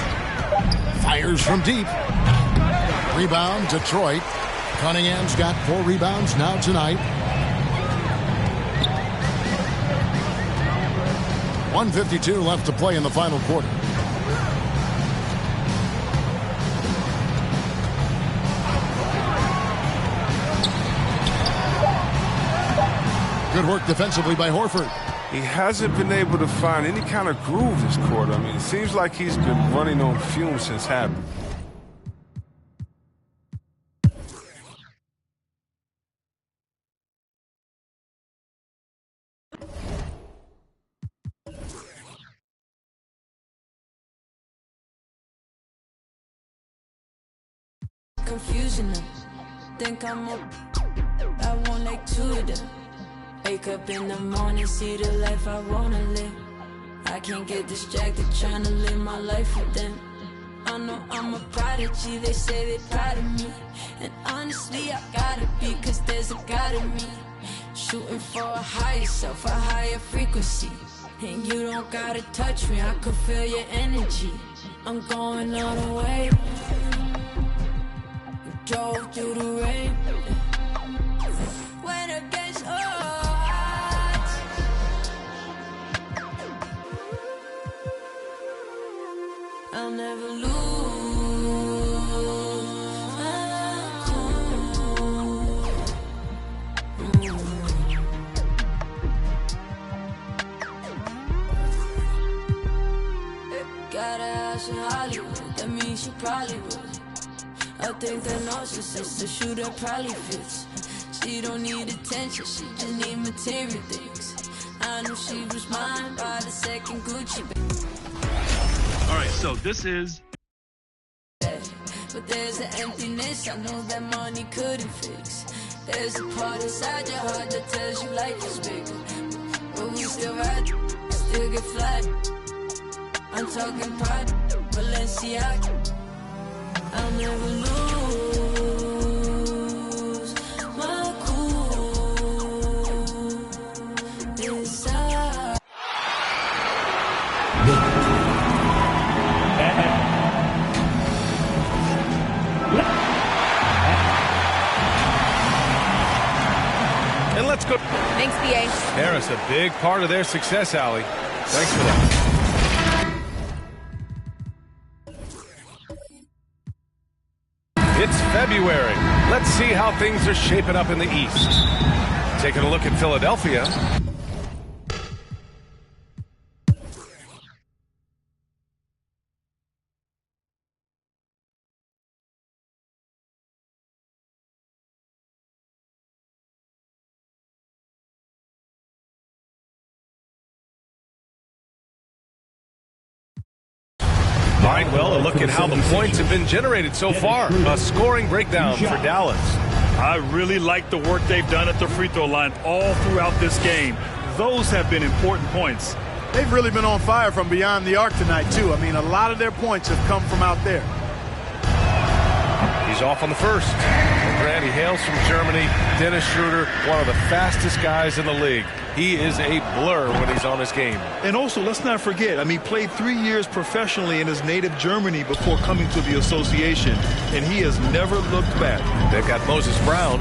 Fires from deep. Rebound, Detroit. Cunningham's got 4 rebounds now tonight. 1:52 left to play in the final quarter. Good work defensively by Horford. He hasn't been able to find any kind of groove this quarter. I mean, it seems like he's been running on fumes since half. Confusion them. Think I'm up. I want like 2 of them. Wake up in the morning, see the life I wanna live. I can't get distracted trying to live my life with them. I know I'm a prodigy, they say they proud of me. And honestly, I gotta be, cause there's a God in me. Shooting for a higher self, a higher frequency. And you don't gotta touch me, I can feel your energy. I'm going all the way. Drove through the rain. When it gets hot, I'll never lose. Got a house in Hollywood, that means she probably would. I think that narcissist, the shooter probably fits. She don't need attention, she just need material things. I knew she was mine by the second Gucci bag. All right, so this is... But there's an emptiness I know that money couldn't fix. There's a part inside your heart that tells you life is bigger. But we still ride, still get flat. I'm talking pride, Balenciaga. I'll never lose my cool inside. And let's go. Thanks, BA. Harris, a big part of their success, Allie. Thanks for that. It's February. Let's see how things are shaping up in the East. Taking a look at Philadelphia. All right, well, a look at how the points have been generated so far. A scoring breakdown for Dallas. I really like the work they've done at the free throw line all throughout this game. Those have been important points. They've really been on fire from beyond the arc tonight, too. I mean, a lot of their points have come from out there. He's off on the first. Grant, he hails from Germany. Dennis Schroeder, one of the fastest guys in the league. He is a blur when he's on his game. And also, let's not forget, I mean, played 3 years professionally in his native Germany before coming to the association, and he has never looked back. They've got Moses Brown,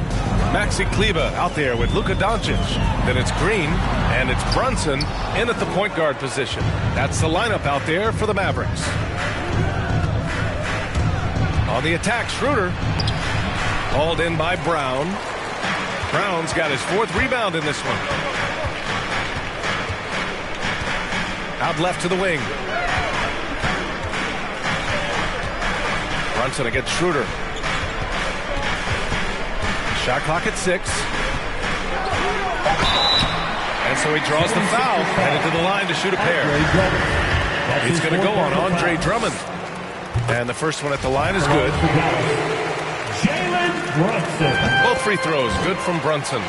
Maxi Kleber out there with Luka Doncic. Then it's Green, and it's Brunson in at the point guard position. That's the lineup out there for the Mavericks. On the attack, Schroeder. Hauled in by Brown. Brown's got his 4th rebound in this one. Out left to the wing. Brunson against Schroeder. Shot clock at 6. And so he draws the foul. Headed to the line to shoot a pair. He's going to go on Andre Drummond. And the first one at the line is good. Both free throws good from Brunson.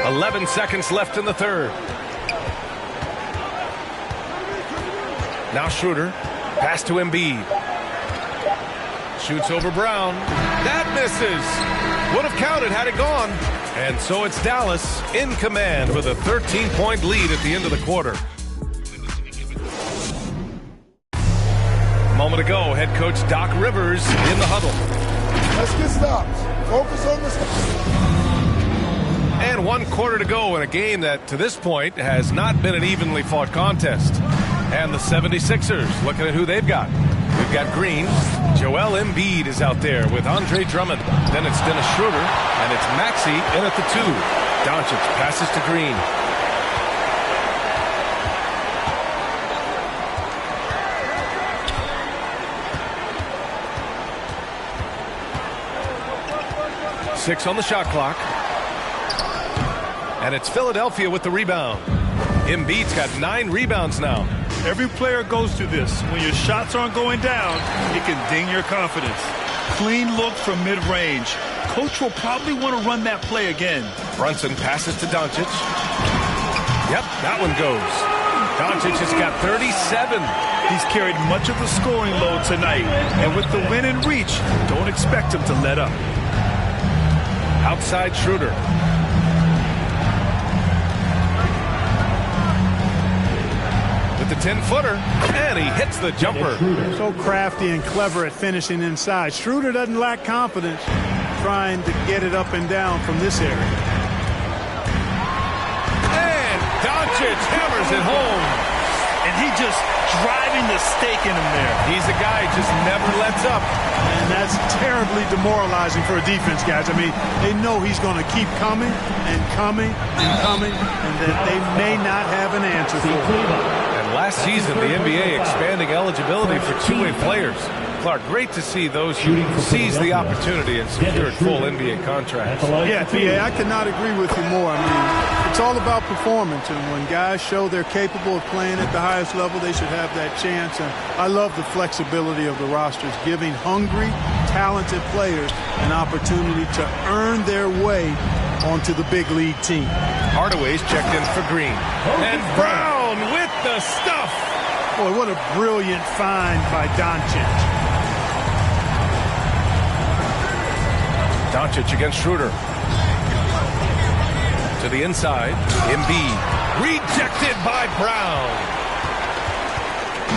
11 seconds left in the third. Now Schroeder. Pass to Embiid. Shoots over Brown. That misses. Would have counted had it gone. And so it's Dallas in command with a 13-point lead at the end of the quarter. A moment ago, head coach Doc Rivers in the huddle. Let's get stopped. Focus on the stop. And 1 quarter to go in a game that, to this point, has not been an evenly fought contest. And the 76ers, looking at who they've got. We've got Green. Joel Embiid is out there with Andre Drummond. Then it's Dennis Schroeder, and it's Maxey in at the 2. Doncic passes to Green. Six on the shot clock. And it's Philadelphia with the rebound. Embiid's got 9 rebounds now. Every player goes through this. When your shots aren't going down, it can ding your confidence. Clean look from mid-range. Coach will probably want to run that play again. Brunson passes to Doncic. Yep, that one goes. Doncic has got 37. He's carried much of the scoring load tonight, and with the win in reach, don't expect him to let up. Outside Schroeder. With the 10-footer, and he hits the jumper. So crafty and clever at finishing inside. Schroeder doesn't lack confidence trying to get it up and down from this area. And Doncic hammers it home. And he just driving the stake in him there. He's a guy who just never lets up. And that's terribly demoralizing for a defense, guys. I mean, they know he's going to keep coming and coming and coming, and that they may not have an answer for it. Last season, the NBA expanding eligibility for two-way players. Clark, great to see those who seized the opportunity and secured full NBA contracts. Yeah, PA, I could not agree with you more. I mean, it's all about performance, and when guys show they're capable of playing at the highest level, they should have that chance. And I love the flexibility of the rosters, giving hungry, talented players an opportunity to earn their way onto the big league team. Hardaway's checked in for Green. And Brown with the stuff. Boy, what a brilliant find by Doncic. Doncic against Schroeder. To the inside. Embiid. Rejected by Brown.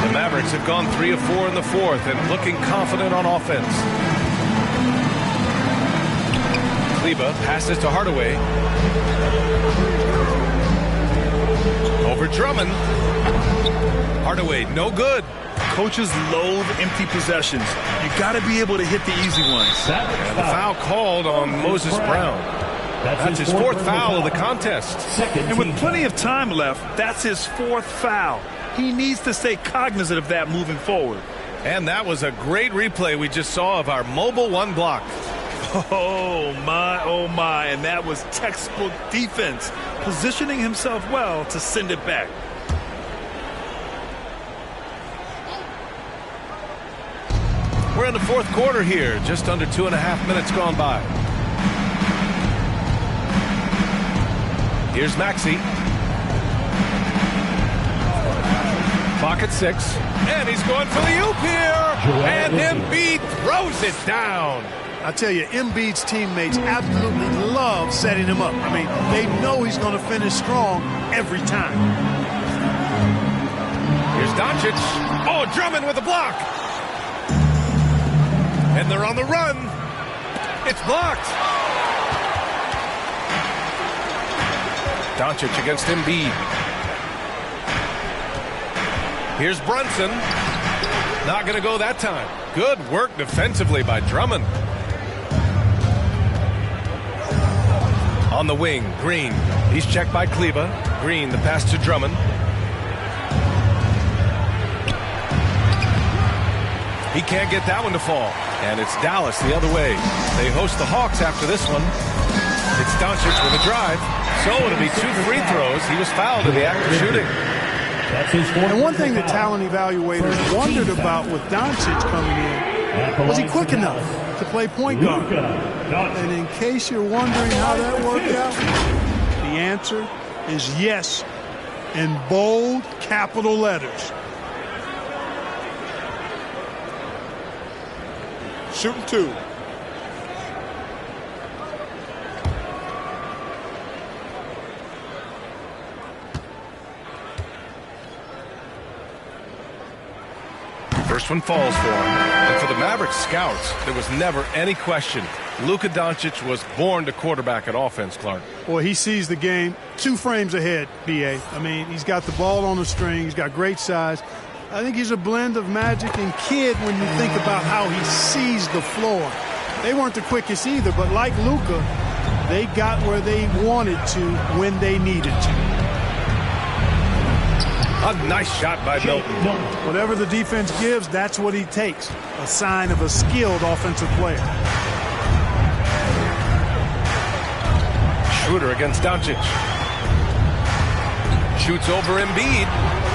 The Mavericks have gone 3 of 4 in the fourth and looking confident on offense. Kleber passes to Hardaway. Over Drummond. Hardaway, no good. Coaches loathe empty possessions. You got to be able to hit the easy ones. And the foul called on Moses Brown. That's his fourth foul of the contest. And with plenty of time left, that's his fourth foul. He needs to stay cognizant of that moving forward. And that was a great replay we just saw of our mobile one block. Oh my, and that was textbook defense, positioning himself well to send it back. We're in the fourth quarter here, just under 2.5 minutes gone by. Here's Maxey. Clock at 6, and he's going for the oop here, and Embiid throws it down. I tell you, Embiid's teammates absolutely love setting him up. I mean, they know he's going to finish strong every time. Here's Doncic. Oh, Drummond with a block. And they're on the run. It's blocked. Doncic against Embiid. Here's Brunson. Not going to go that time. Good work defensively by Drummond. On the wing, Green. He's checked by Kleber. Green, the pass to Drummond. He can't get that one to fall. And it's Dallas the other way. They host the Hawks after this one. It's Doncic with a drive. So it'll be 2 free throws. He was fouled in the act of shooting. And one thing that talent evaluators wondered about with Doncic coming in, was he quick enough to play point guard? And in case you're wondering how that worked out, the answer is yes, in bold capital letters. Shooting 2. First one falls for him. And for the Mavericks scouts, there was never any question. Luka Doncic was born to quarterback at offense, Clark. Boy, he sees the game 2 frames ahead, B.A. I mean, he's got the ball on the string. He's got great size. I think he's a blend of Magic and Kidd when you think about how he sees the floor. They weren't the quickest either, but like Luka, they got where they wanted to when they needed to. A nice shot by Milton. Whatever the defense gives, that's what he takes. A sign of a skilled offensive player. Schroeder against Doncic. Shoots over Embiid.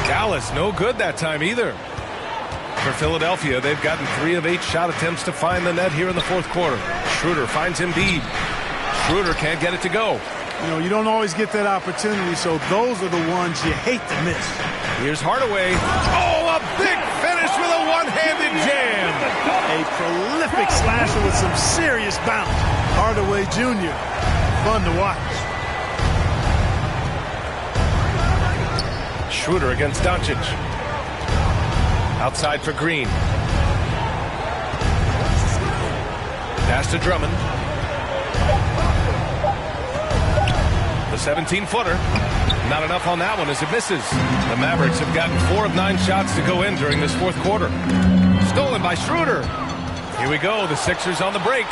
Dallas, no good that time either. For Philadelphia, they've gotten 3 of 8 shot attempts to find the net here in the fourth quarter. Schroeder finds Embiid. Schroeder can't get it to go. You know, you don't always get that opportunity, so those are the ones you hate to miss. Here's Hardaway. Oh, a big finish with a one-handed jam. A prolific slasher with some serious bounce. Hardaway Jr. Fun to watch. Schroeder against Doncic. Outside for Green. Pass to Drummond. The 17-footer. Not enough on that one as it misses. The Mavericks have gotten 4 of 9 shots to go in during this fourth quarter. Stolen by Schroeder. Here we go. The Sixers on the break.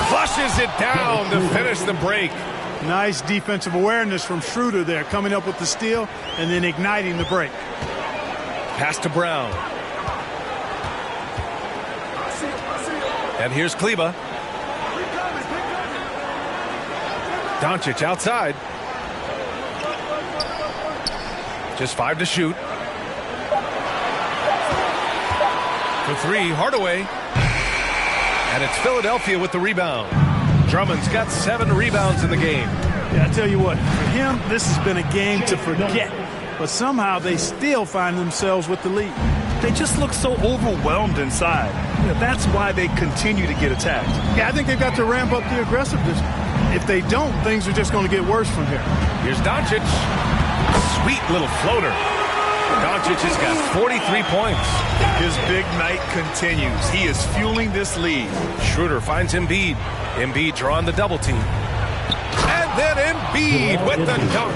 Flushes it down to finish the break. Nice defensive awareness from Schroeder there, coming up with the steal and then igniting the break. Pass to Brown. And here's Kleba. Doncic outside. Just 5 to shoot. For 3, Hardaway. And it's Philadelphia with the rebound. Drummond's got 7 rebounds in the game. Yeah, I tell you what, for him, this has been a game to forget. But somehow they still find themselves with the lead. They just look so overwhelmed inside. You know, that's why they continue to get attacked. Yeah, I think they've got to ramp up the aggressiveness. If they don't, things are just going to get worse from here. Here's Doncic. Sweet little floater. Doncic has got 43 points. His big night continues. He is fueling this lead. Schroeder finds Embiid. Embiid drawing the double team. And then Embiid with the dunk.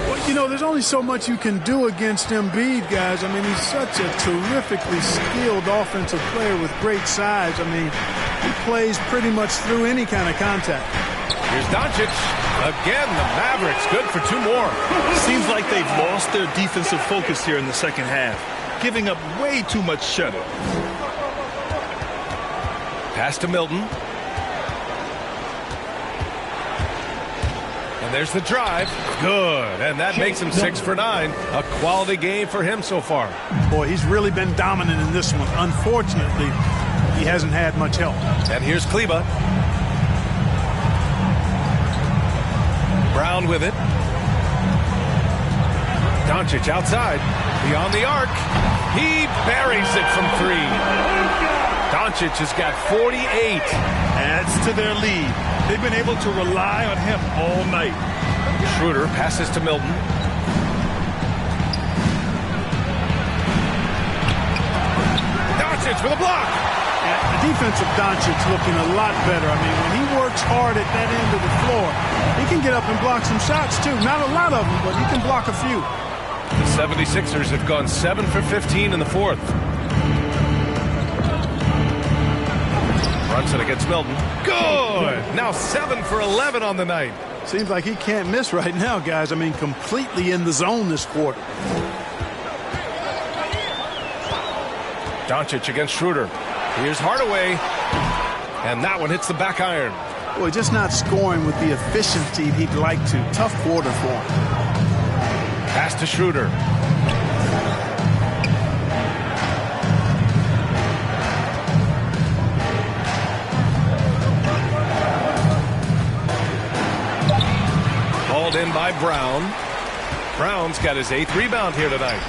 Well, you know, there's only so much you can do against Embiid, guys. I mean, he's such a terrifically skilled offensive player with great size. I mean, he plays pretty much through any kind of contact. Here's Doncic. Again, the Mavericks good for 2 more. Seems like they've lost their defensive focus here in the second half, giving up way too much shuttle. Pass to Milton. And there's the drive. Good. And that makes him 6 for 9. A quality game for him so far. Boy, he's really been dominant in this one. Unfortunately, he hasn't had much help. And here's Kleba. Brown with it. Doncic outside. Beyond the arc. He buries it from 3. Doncic has got 48. Adds to their lead. They've been able to rely on him all night. Schroeder passes to Milton. Doncic with a block. The defense of Doncic looking a lot better. I mean, when he works hard at that end of the floor, he can get up and block some shots, too. Not a lot of them, but he can block a few. The 76ers have gone 7 for 15 in the fourth. Runs it against Milton. Good! Now 7 for 11 on the night. Seems like he can't miss right now, guys. I mean, completely in the zone this quarter. Doncic against Schroeder. Here's Hardaway. And that one hits the back iron. Boy, just not scoring with the efficiency he'd like to. Tough quarter for him. Pass to Schroeder. Hauled in by Brown. Brown's got his 8th rebound here tonight.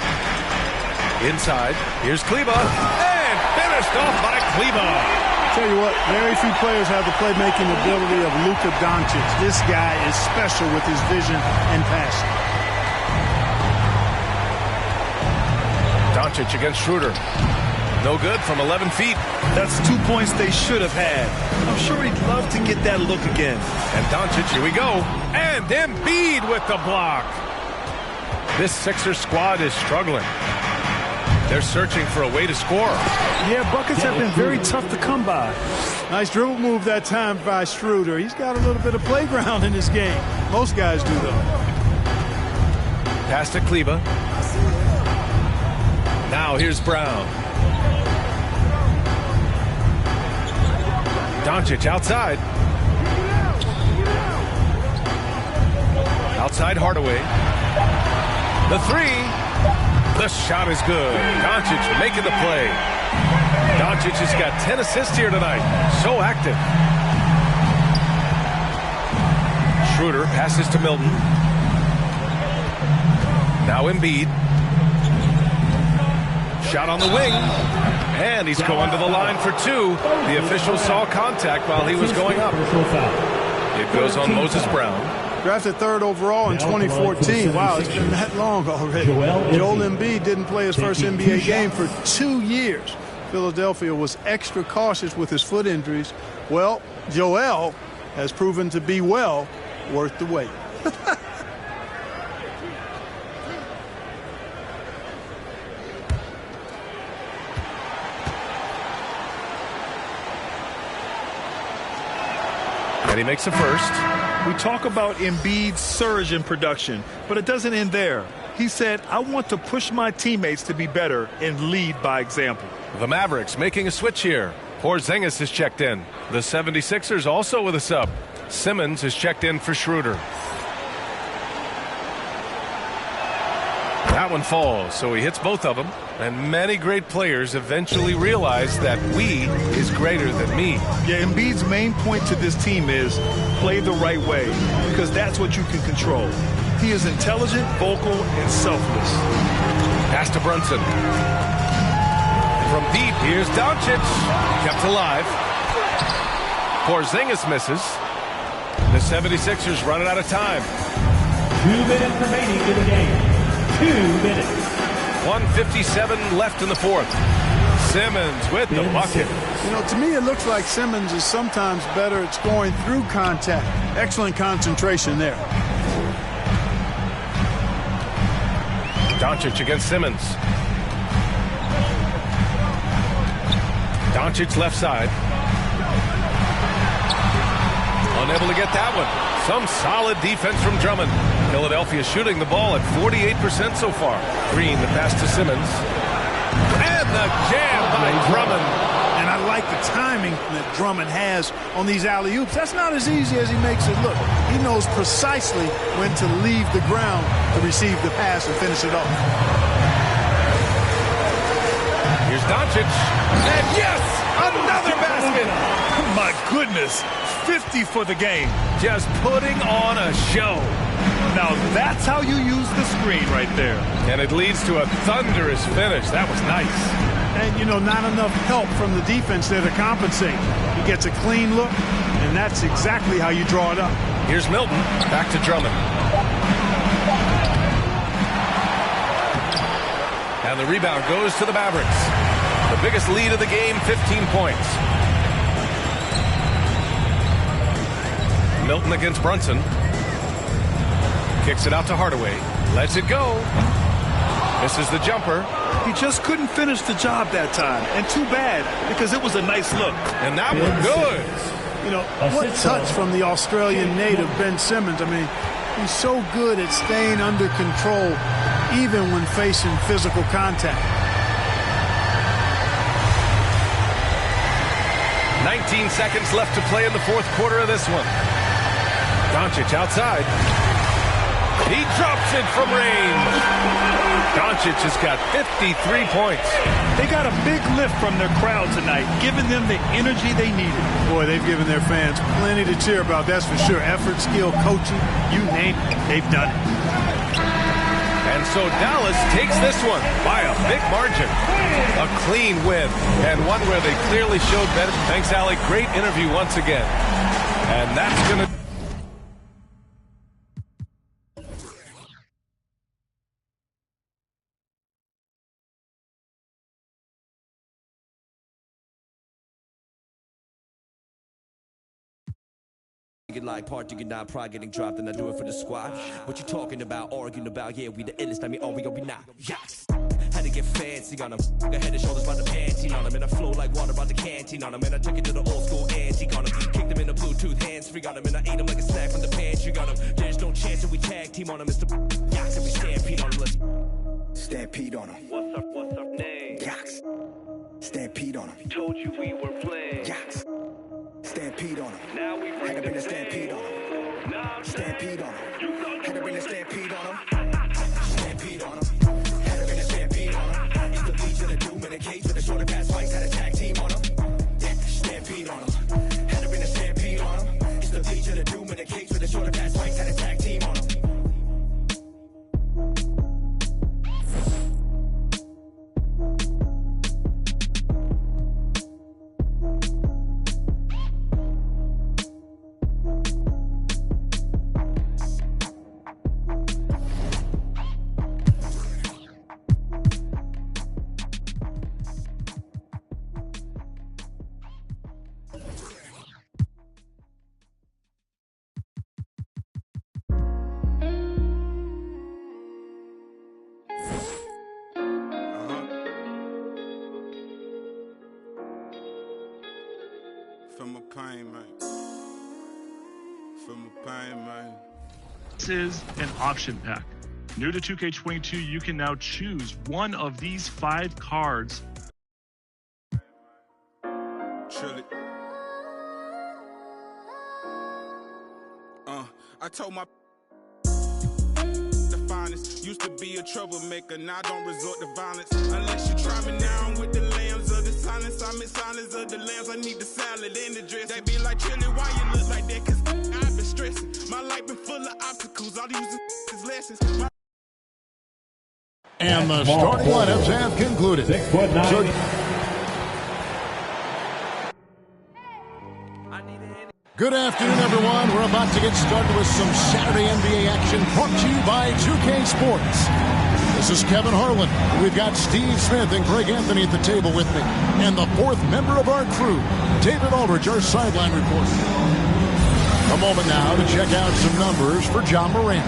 Inside, here's Kleba. And finished off by Kleba. Tell you what, very few players have the playmaking ability of Luka Doncic. This guy is special with his vision and passion. Doncic against Schroeder. No good from 11 feet. That's 2 points they should have had. I'm sure he'd love to get that look again. And Doncic, here we go. And Embiid with the block. This Sixers squad is struggling. They're searching for a way to score. Yeah, buckets have been very tough to come by. Nice dribble move that time by Schroeder. He's got a little bit of playground in his game. Most guys do, though. Pass to Kleba. Now here's Brown. Doncic outside. Outside Hardaway. The 3. The shot is good. Doncic making the play. Doncic has got 10 assists here tonight. So active. Schroeder passes to Milton. Now Embiid. Shot on the wing. And he's going to the line for two. The official saw contact while he was going up. It goes on Moses Brown. Drafted 3rd overall in 2014. Wow, it's been that long already. Joel Embiid didn't play his first NBA game for 2 years. Philadelphia was extra cautious with his foot injuries. Well, Joel has proven to be well worth the wait. And he makes the first. We talk about Embiid's surge in production, but it doesn't end there. He said, I want to push my teammates to be better and lead by example. The Mavericks making a switch here. Porzingis is checked in. The 76ers also with a sub. Simmons is checked in for Schroeder. That one falls, so he hits both of them. And many great players eventually realize that we is greater than me. Yeah, Embiid's main point to this team is play the right way, because that's what you can control. He is intelligent, vocal, and selfless. Pass to Brunson. From deep, here's Doncic. Kept alive. Porzingis misses. The 76ers running out of time. 2 minutes remaining in the game. 2 minutes. 1:57 left in the fourth. Simmons with the bucket. You know, to me, it looks like Simmons is sometimes better at scoring through contact. Excellent concentration there. Doncic against Simmons. Doncic left side. Unable to get that one. Some solid defense from Drummond. Philadelphia shooting the ball at 48% so far. Green, the pass to Simmons. And the jam by Drummond. And I like the timing that Drummond has on these alley-oops. That's not as easy as he makes it look. He knows precisely when to leave the ground to receive the pass and finish it off. Here's Doncic. And yes, another basket. My goodness, 50 for the game. Just putting on a show. Now that's how you use the screen right there. And it leads to a thunderous finish. That was nice. And, you know, not enough help from the defense there to compensate. He gets a clean look, and that's exactly how you draw it up. Here's Milton. Back to Drummond. And the rebound goes to the Mavericks. The biggest lead of the game, 15 points. Milton against Brunson. Kicks it out to Hardaway. Lets it go. Misses the jumper. He just couldn't finish the job that time. And too bad, because it was a nice look. And that one good. You know, what touch from the Australian native, Ben Simmons. I mean, he's so good at staying under control, even when facing physical contact. 19 seconds left to play in the fourth quarter of this one. Doncic outside. He drops it from range. Doncic has got 53 points. They got a big lift from their crowd tonight, giving them the energy they needed. Boy, they've given their fans plenty to cheer about, that's for sure. Effort, skill, coaching, you name it, they've done it. And so Dallas takes this one by a big margin. A clean win, and one where they clearly showed better. Thanks, Allie. Great interview once again. And that's going to... Like partying pride getting dropped, and I do it for the squad. What you talking about, arguing about? Yeah, we the illest, I mean, we not. Yes. Had to get fancy on them. I head and shoulders by the panty on them, and I flow like water by the canteen on them, and I took it to the old school antique on them. Kicked them in the Bluetooth hands free on them, and I ate them like a snack from the pantry on them. There's no chance that we tag team on them. It's the Yax, and we stampede on them. Let's stampede on them. What's up, name? Yax. Stampede on them. Told you we were playing. Yax. Stampede on them. Now we bring Had to bring the a stampede on them. Stampede on them. Had to bring a stampede on them. Stampede on them. Had to bring a stampede on them. It's the Legion of Doom in a cage with a shorter pass fights. Had a tag team on them. Yeah, stampede on them. Had to bring a stampede on them. It's the Legion of Doom in a cage with a shorter pass fights. pain, man. Feel my pain, man. This is an option pack. New to 2K22, you can now choose one of these 5 cards. Chill it. I told my the finest used to be a troublemaker. Now don't resort to violence unless you try me now. I'm with the lambs of the silence. I'm in silence of the lambs. I need the salad and the dress. They be like, Chili, why you look like that? Cause I've been stressing. My life been full of obstacles. All these is lessons. And the starting lineups have concluded. 6'9". Good afternoon, everyone. We're about to get started with some Saturday NBA action brought to you by 2K Sports. This is Kevin Harlan. We've got Steve Smith and Greg Anthony at the table with me. And the fourth member of our crew, David Aldridge, our sideline reporter. A moment now to check out some numbers for John Morant.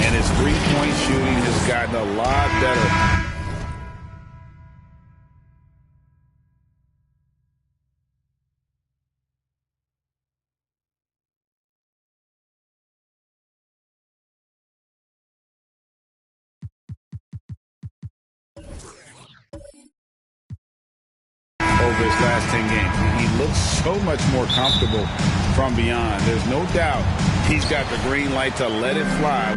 And his three-point shooting has gotten a lot better. Over his last 10 games. He looks so much more comfortable from beyond. There's no doubt he's got the green light to let it fly.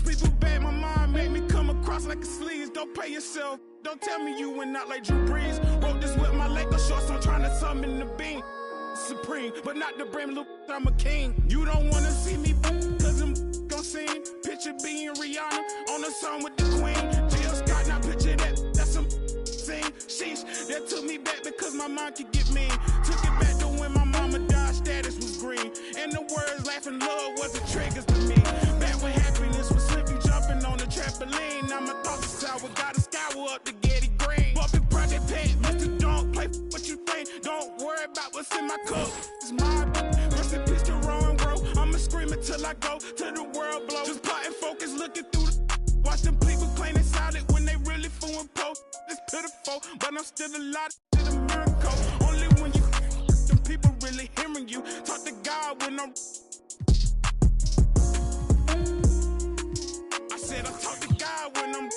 People bad, my mind make me come across like a sleaze. Don't play yourself. Don't tell me you went out like Drew Brees. Wrote this with my Laker shorts. I'm trying to summon the beam. Supreme, but not the brim. Look, I'm a king. You don't wanna see me, cause I'm gon' sing. Picture being Rihanna on the song with the Queen. Jill Scott, now picture that. That's some sing. Sheesh, that took me back because my mind could get mean. Took it back to when my mama died, status was green. And the words laughing love wasn't triggers to me. Back when happiness was simply jumping on the trampoline. Now my thoughts are sour, gotta scour up to Getty Green. Bumping Project Pet, Mr. Don't play what you think. Don't worry about what's in my cup. It's my rest in peace to Rowan Road. I'ma scream until I go to the world blow. Just plotting focus, looking through the watch them people claim they solid when they really fool and post. It's pitiful, but I'm still alive. It's a miracle. Only when you them people really hearing you. Talk to God when I'm. I said I talk to God when I'm.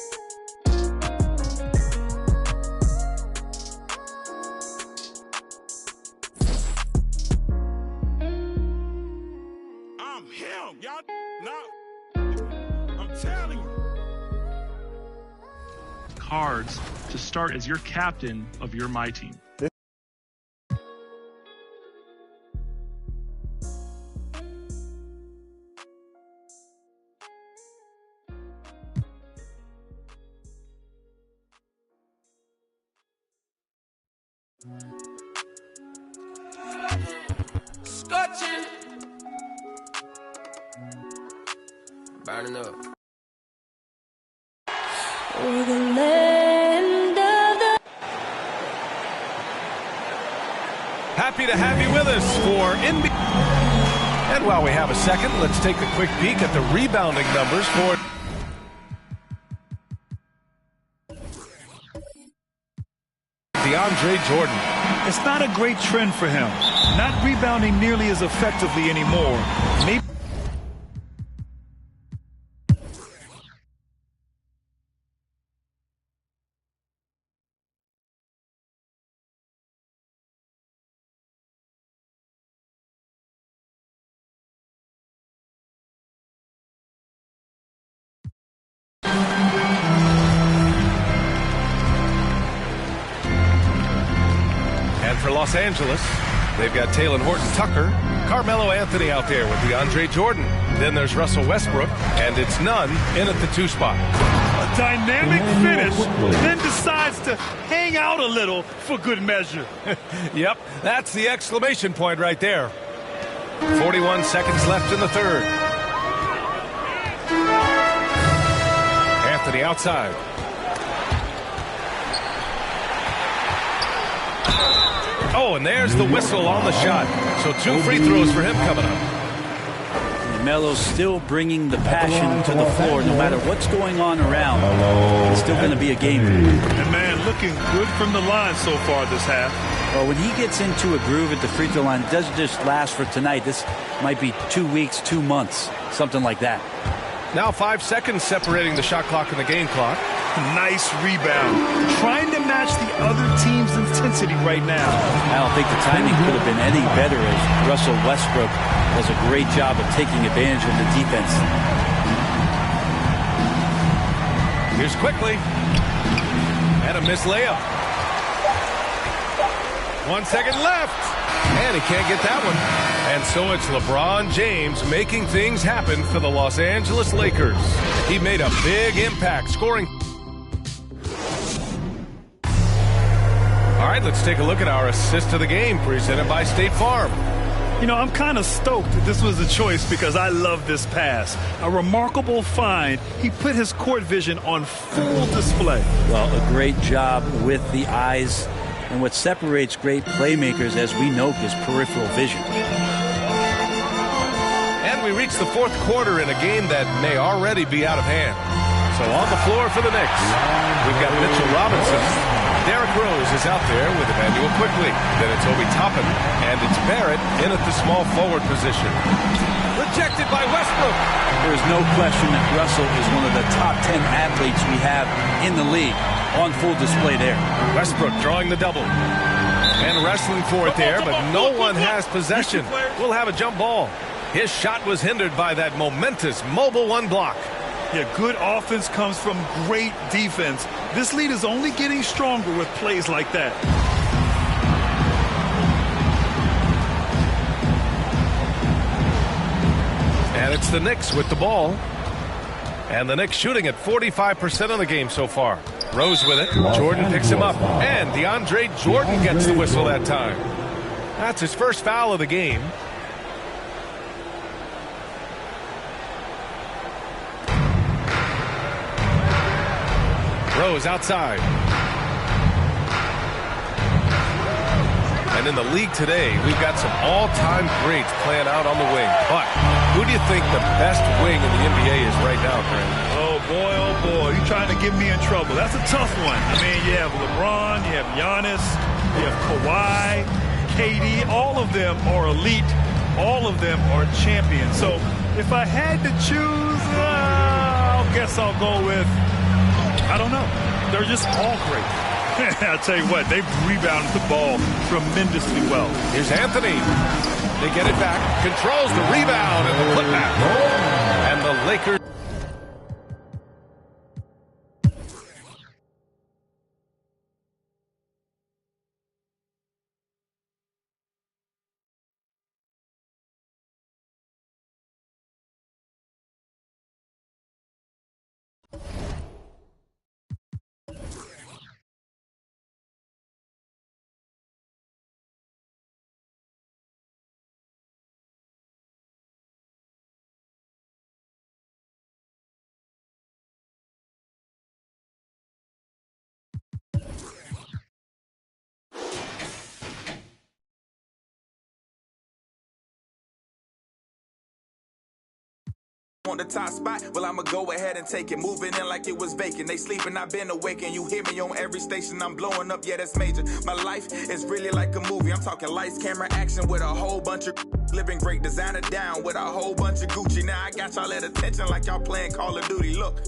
I'm him, y'all. No, I'm telling you. Cards to start as your captain of your My Team. Scotching. Burning up. We're the land of the. Happy to have you with us for NBA. And while we have a second, let's take a quick peek at the rebounding numbers for DeAndre Jordan. It's not a great trend for him. Not rebounding nearly as effectively anymore. Maybe Los Angeles. They've got Taylor Horton-Tucker, Carmelo Anthony out there with DeAndre Jordan. Then there's Russell Westbrook, and it's none in at the 2 spot. A dynamic finish, then decides to hang out a little for good measure. Yep, that's the exclamation point right there. 41 seconds left in the third. Anthony outside. Oh, and there's the whistle on the shot. So 2 free throws for him coming up. Melo's still bringing the passion to the floor. No matter what's going on around, it's still going to be a game. And man, looking good from the line so far this half. Well, when he gets into a groove at the free throw line, it doesn't just last for tonight. This might be 2 weeks, 2 months, something like that. Now 5 seconds separating the shot clock and the game clock. Nice rebound. Trying to match the other team's intensity right now. I don't think the timing could have been any better as Russell Westbrook does a great job of taking advantage of the defense. Here's quickly. And a missed layup. 1 second left. And he can't get that one. And so it's LeBron James making things happen for the Los Angeles Lakers. He made a big impact, scoring. All right, let's take a look at our assist of the game presented by State Farm. You know, I'm kind of stoked that this was a choice because I love this pass. A remarkable find. He put his court vision on full display. Well, a great job with the eyes. And what separates great playmakers, as we know, is peripheral vision. And we reach the 4th quarter in a game that may already be out of hand. So on the floor for the Knicks, we've got Mitchell Robinson. Derrick Rose is out there with Emmanuel Quickly. Then it's Obi Toppin, and it's Barrett in at the small forward position. Rejected by Westbrook. There is no question that Russell is one of the top 10 athletes we have in the league. On full display there. Westbrook drawing the double. And wrestling for it there, but no one has possession. We'll have a jump ball. His shot was hindered by that momentous mobile 1 block. Yeah, good offense comes from great defense. This lead is only getting stronger with plays like that. And it's the Knicks with the ball. And the Knicks shooting at 45% of the game so far. Rose with it. Jordan picks him up. And DeAndre Jordan gets the whistle that time. That's his first foul of the game. Rose outside. And in the league today, we've got some all-time greats playing out on the wing. But who do you think the best wing in the NBA is right now, Brandon? Oh, boy, you're trying to get me in trouble. That's a tough one. I mean, you have LeBron, you have Giannis, you have Kawhi, KD. All of them are elite. All of them are champions. So if I had to choose, I guess I'll go with, I don't know. They're just all great. I'll tell you what, they've rebounded the ball tremendously well. Here's Anthony. They get it back. Controls the rebound and the putback. And the Lakers. On the top spot, well, I'ma go ahead and take it. Moving in like it was vacant. They sleeping, I've been awake, and you hear me on every station. I'm blowing up, yeah, that's major. My life is really like a movie. I'm talking lights, camera, action with a whole bunch of living great. Designer down with a whole bunch of Gucci. Now I got y'all at attention like y'all playing Call of Duty. Look,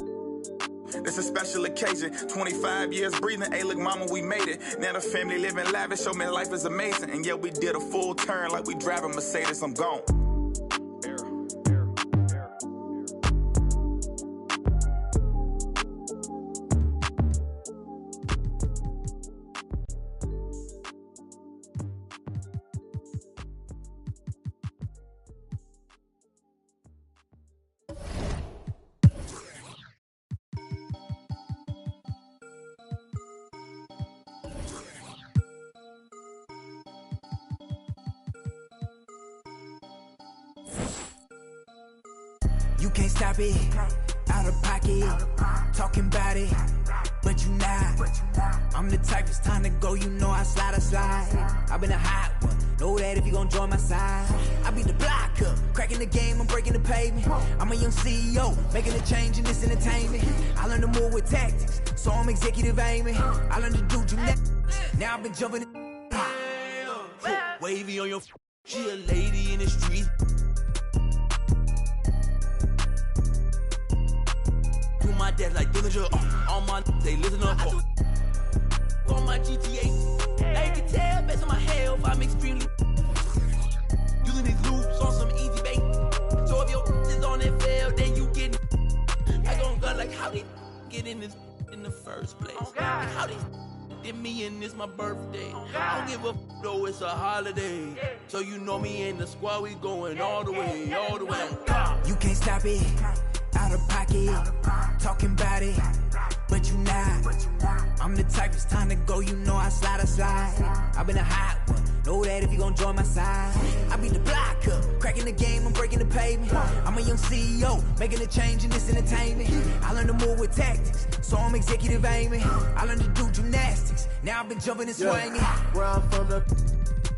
it's a special occasion. 25 years breathing. Hey, look, mama, we made it. Now the family living lavish. Show me life is amazing. And yeah, we did a full turn like we driving Mercedes. I'm gone. You can't stop it. Out of pocket. Talking about it. But you not. I'm the type, it's time to go. You know I slide. I've been a hot one. Know that if you gon' join my side. I be the block up. Cracking the game, I'm breaking the pavement. I'm a young CEO. Making a change in this entertainment. I learned to move with tactics. So I'm executive aiming. I learned to do gymnastics. Now I've been jumping in. Wavy on your she a lady in the streets. Do my dad like Dillinger. All my they listen up. On my GTA. They can tell based on my health, I'm extremely using these loops on some easy bait. So if your is on that fail, then you get I gon' go like how they get in this in the first place. Like how they did me and this my birthday. I don't give a though it's a holiday. So you know me and the squad, we going all the way. You can't stop it. Out of pocket. Talking about it. But you not. I'm the type, it's time to go. You know I slide. I've been a hot one. Know that if you gon' join my side. I be the block up. Cracking the game, I'm breaking the pavement. I'm a young CEO. Making a change in this entertainment. I learned to move with tactics. So I'm executive aiming. I learned to do gymnastics. Now I've been jumping and swinging. Where I'm from, the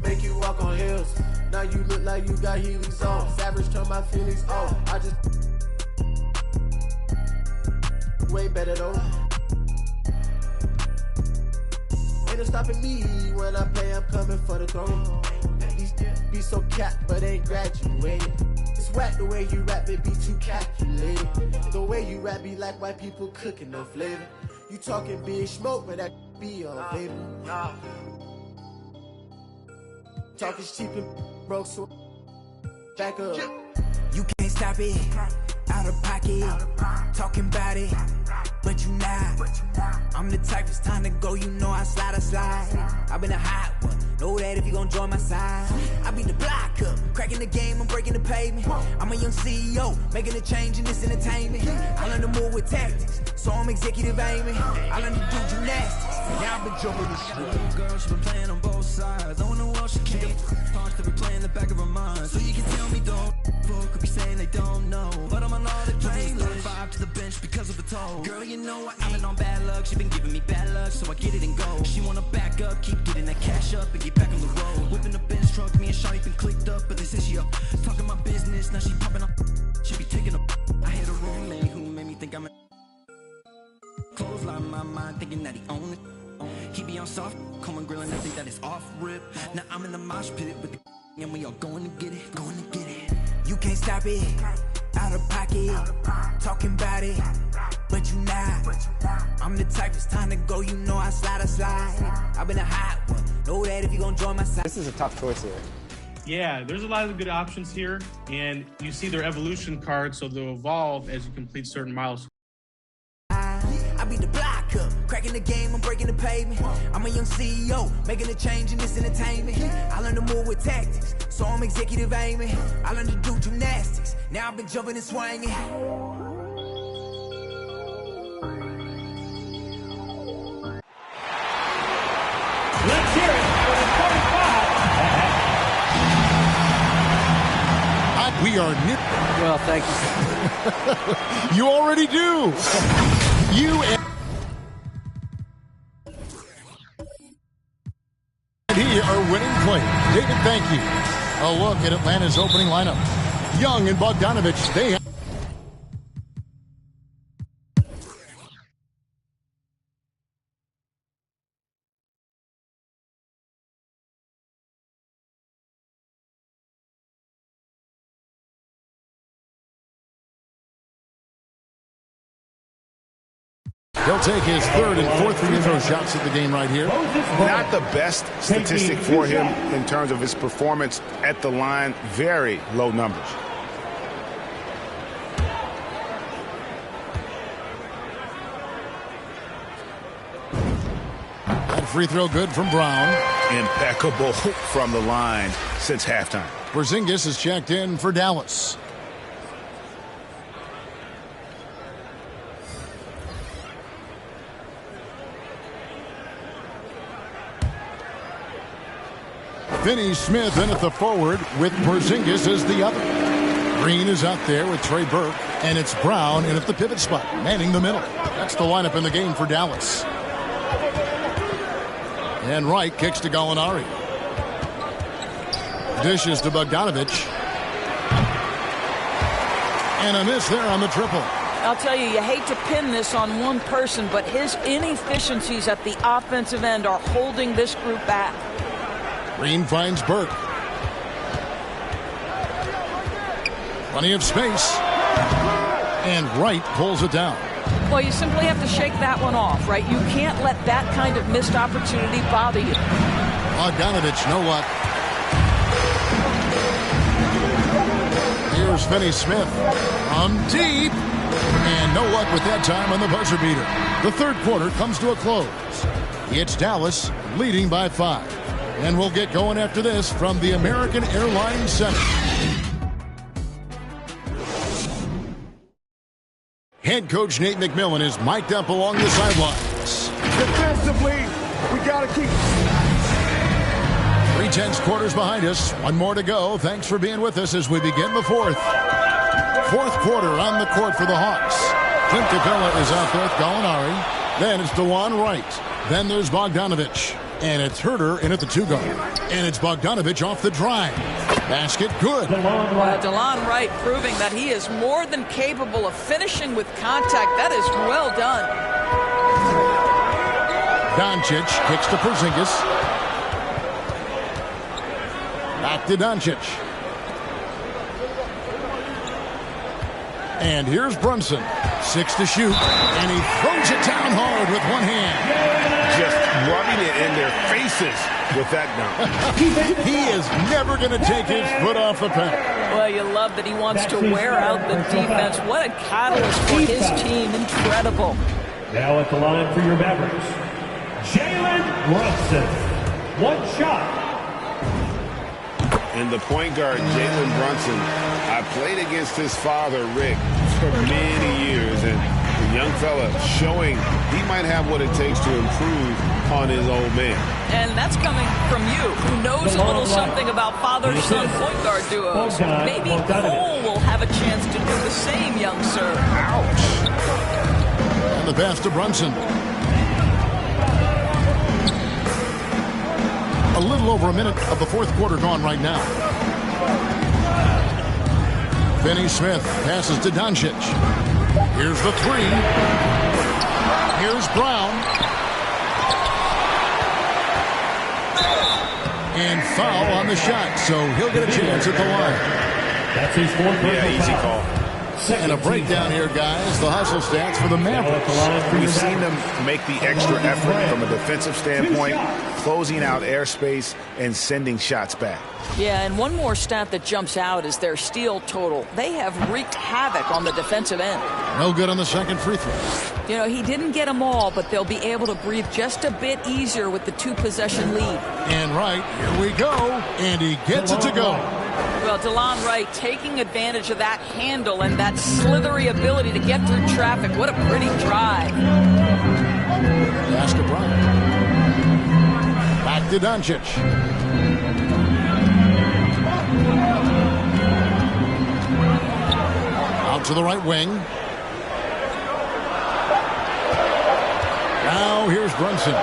make you walk on hills. Now you look like you got Heelys on. Savage turn my feelings on. I just way better though. Ain't no stopping me when I play, I'm coming for the throne. These be so capped, but ain't graduated. It's whack the way you rap, it be too calculated. The way you rap be like white people cooking no flavor. You talking big smoke, but that be all vapor. Talk is cheap and broke, so back up. You can't stop it. Out of pocket. Talking about it. But you not. I'm the type, it's time to go. You know I slide. I've been a hot one. Know that if you gon' join my side. I be the block up. Cracking the game, I'm breaking the pavement. I'm a young CEO. Making a change in this entertainment. I learned to move with tactics. So I'm executive aiming. I learned to do gymnastics. Now I've been jumping the shit. Girl, she been playing on both sides. On the wall, she can't. Thoughts that be playing in the back of her mind. So you can tell me don't. Folk could be saying they don't know. But I'm on all the playlist. 5 to the bench because of the toe. Girl, you know I've been on bad luck. She been giving me bad luck, so I get it and go. She wanna back up, keep getting that cash up and get back on the road. Whipping the Benz truck, me and Shawty been clicked up, but they say she up. Talking my business, now she popping up. She be taking up. I had a roommate who made me think I'm a clothesline my mind, thinking that he own it. He be on soft, common grilling, I think that it's off rip. Now I'm in the mosh pit with the and we all going to get it. You can't stop it. Out of pocket. Talking about it. But you not. I'm the type, it's time to go. You know I slide. I've been a hot one. Know that if you gon' join my side. This is a tough choice here. Yeah, there's a lot of good options here, and you see their evolution cards, so they'll evolve as you complete certain milestones. I be the block up, cracking the game, I'm breaking the pavement. I'm a young CEO, making a change in this entertainment. I learned to move with tactics, so I'm executive aiming. I learned to do gymnastics, now I've been jumping and swinging. Let's hear it for the 45. We are new. Well, thank you. You already do. You and he are winning play. David, thank you. A look at Atlanta's opening lineup. Young and Bogdanovich, they have he'll take his third and fourth free throw shots at the game right here. Not the best statistic for him in terms of his performance at the line. Very low numbers. That free throw good from Brown. Impeccable from the line since halftime. Porzingis is checked in for Dallas. Finney Smith in at the forward with Porzingis as the other. Green is out there with Trey Burke, and it's Brown in at the pivot spot, manning the middle. That's the lineup in the game for Dallas. And Wright kicks to Gallinari. Dishes to Bogdanovich. And a miss there on the triple. I'll tell you, you hate to pin this on one person, but his inefficiencies at the offensive end are holding this group back. Green finds Burke. Plenty of space. And Wright pulls it down. Well, you simply have to shake that one off, right? You can't let that kind of missed opportunity bother you. Bogdanovich, no luck. Here's Finney-Smith from deep. And no luck with that time on the buzzer beater. The third quarter comes to a close. It's Dallas leading by 5. And we'll get going after this from the American Airlines Center. Head coach Nate McMillan is mic'd up along the sidelines. Defensively, we got to keep... 3/10 quarters behind us. One more to go. Thanks for being with us as we begin the fourth. Fourth quarter on the court for the Hawks. Clint Capella is out there with Gallinari. Then it's DeLon Wright. Then there's Bogdanovich. And it's Herter in at the 2-guard. And it's Bogdanovich off the drive. Basket good. DeLon Wright proving that he is more than capable of finishing with contact. That is well done. Doncic kicks to Porzingis. Back to Doncic. And here's Brunson. 6 to shoot. And he throws it down hard with one hand. Just rubbing it in their faces with that dunk. He is never going to take his foot off the pedal. Well, you love that he wants to wear out the defense. What a catalyst for his team. Incredible. Now at the line for your Mavericks, Jalen Brunson. One shot. And the point guard, Jalen Brunson, I played against his father, Rick, for many years. And the young fella showing he might have what it takes to improve on his old man. And that's coming from you, who knows a little something about father-son point guard duos. Maybe Cole will have a chance to do the same, young sir. Ouch. And the pass to Brunson. A little over a minute of the fourth quarter gone right now. Finney-Smith passes to Doncic. Here's the 3. Here's Brown. And foul on the shot, so he'll get a chance at the line. That's his fourth. Yeah, easy call. And a breakdown here, guys. The hustle stats for the Mavericks. We've seen them make the extra effort from a defensive standpoint, closing out airspace and sending shots back. Yeah, and one more stat that jumps out is their steal total. They have wreaked havoc on the defensive end. No good on the second free throw. You know, he didn't get them all, but they'll be able to breathe just a bit easier with the 2-possession lead. And Wright, here we go. And he gets it to go. Well, DeLon Wright taking advantage of that handle and that slithery ability to get through traffic. What a pretty drive. Pass to Brown. Back to Doncic. Out to the right wing. Now here's Brunson.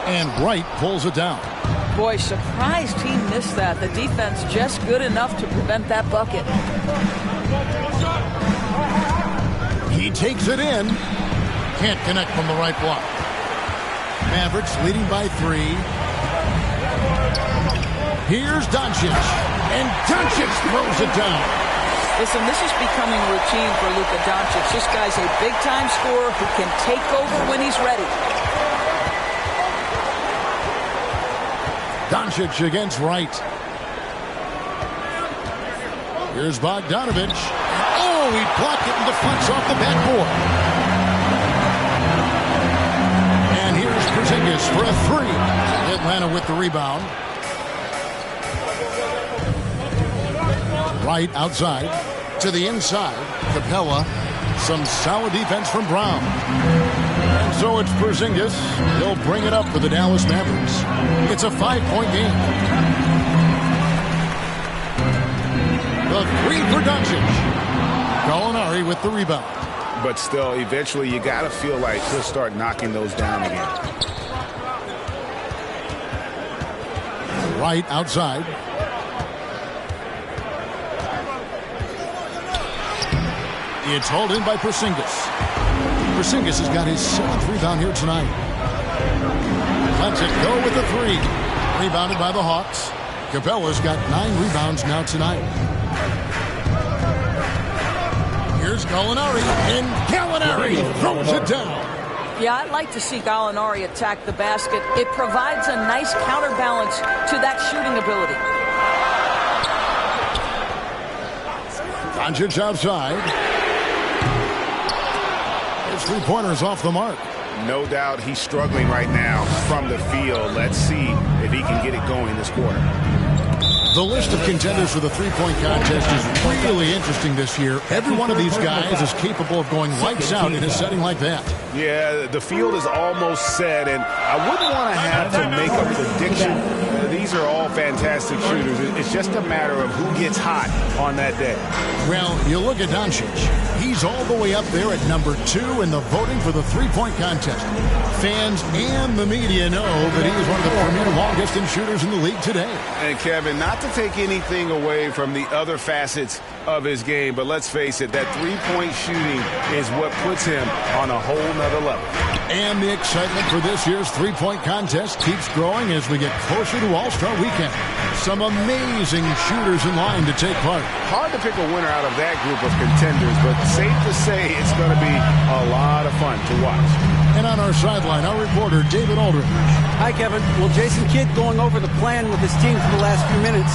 And Wright pulls it down. Boy, surprised he missed that. The defense just good enough to prevent that bucket. He takes it in. Can't connect from the right block. Mavericks leading by 3. Here's Doncic. And Doncic throws it down. Listen, this is becoming routine for Luka Doncic. This guy's a big-time scorer who can take over when he's ready. Doncic against Wright. Here's Bogdanovich. Oh, he blocked it and deflects off the backboard. And here's Porzingis for a 3. Atlanta with the rebound. Wright outside to the inside. Capella. Some solid defense from Brown. And so it's Porzingis. He'll bring it up for the Dallas Mavericks. It's a 5-point game. The three for Doncic. Gallinari with the rebound. But still, eventually, you got to feel like he'll start knocking those down again. Right outside. It's hauled in by Porzingis. Porzingis has got his 7th rebound here tonight. Lets it go with the three. Rebounded by the Hawks. Capella's got 9 rebounds now tonight. Here's Gallinari, and Gallinari throws it down. Yeah, I'd like to see Gallinari attack the basket. It provides a nice counterbalance to that shooting ability. Doncic outside. His three-pointer's off the mark. No doubt he's struggling right now from the field. Let's see if he can get it going this quarter. The list of contenders for the three-point contest is really interesting this year. Every one of these guys is capable of going lights out in a setting like that. Yeah, the field is almost set, and I wouldn't want to have to make a prediction. These are all fantastic shooters. It's just a matter of who gets hot on that day. Well, you look at Doncic. He's all the way up there at number 2 in the voting for the three-point contest. Fans and the media know that he is one of the premier long-distance shooters in the league today. And Kevin, not to take anything away from the other facets of his game, but let's face it, that three-point shooting is what puts him on a whole nother level. And the excitement for this year's three-point contest keeps growing as we get closer to All-Star Weekend. Some amazing shooters in line to take part. Hard to pick a winner out of that group of contenders, but safe to say it's going to be a lot of fun to watch. And on our sideline, our reporter, David Aldridge. Hi, Kevin. Well, Jason Kidd going over the plan with his team for the last few minutes.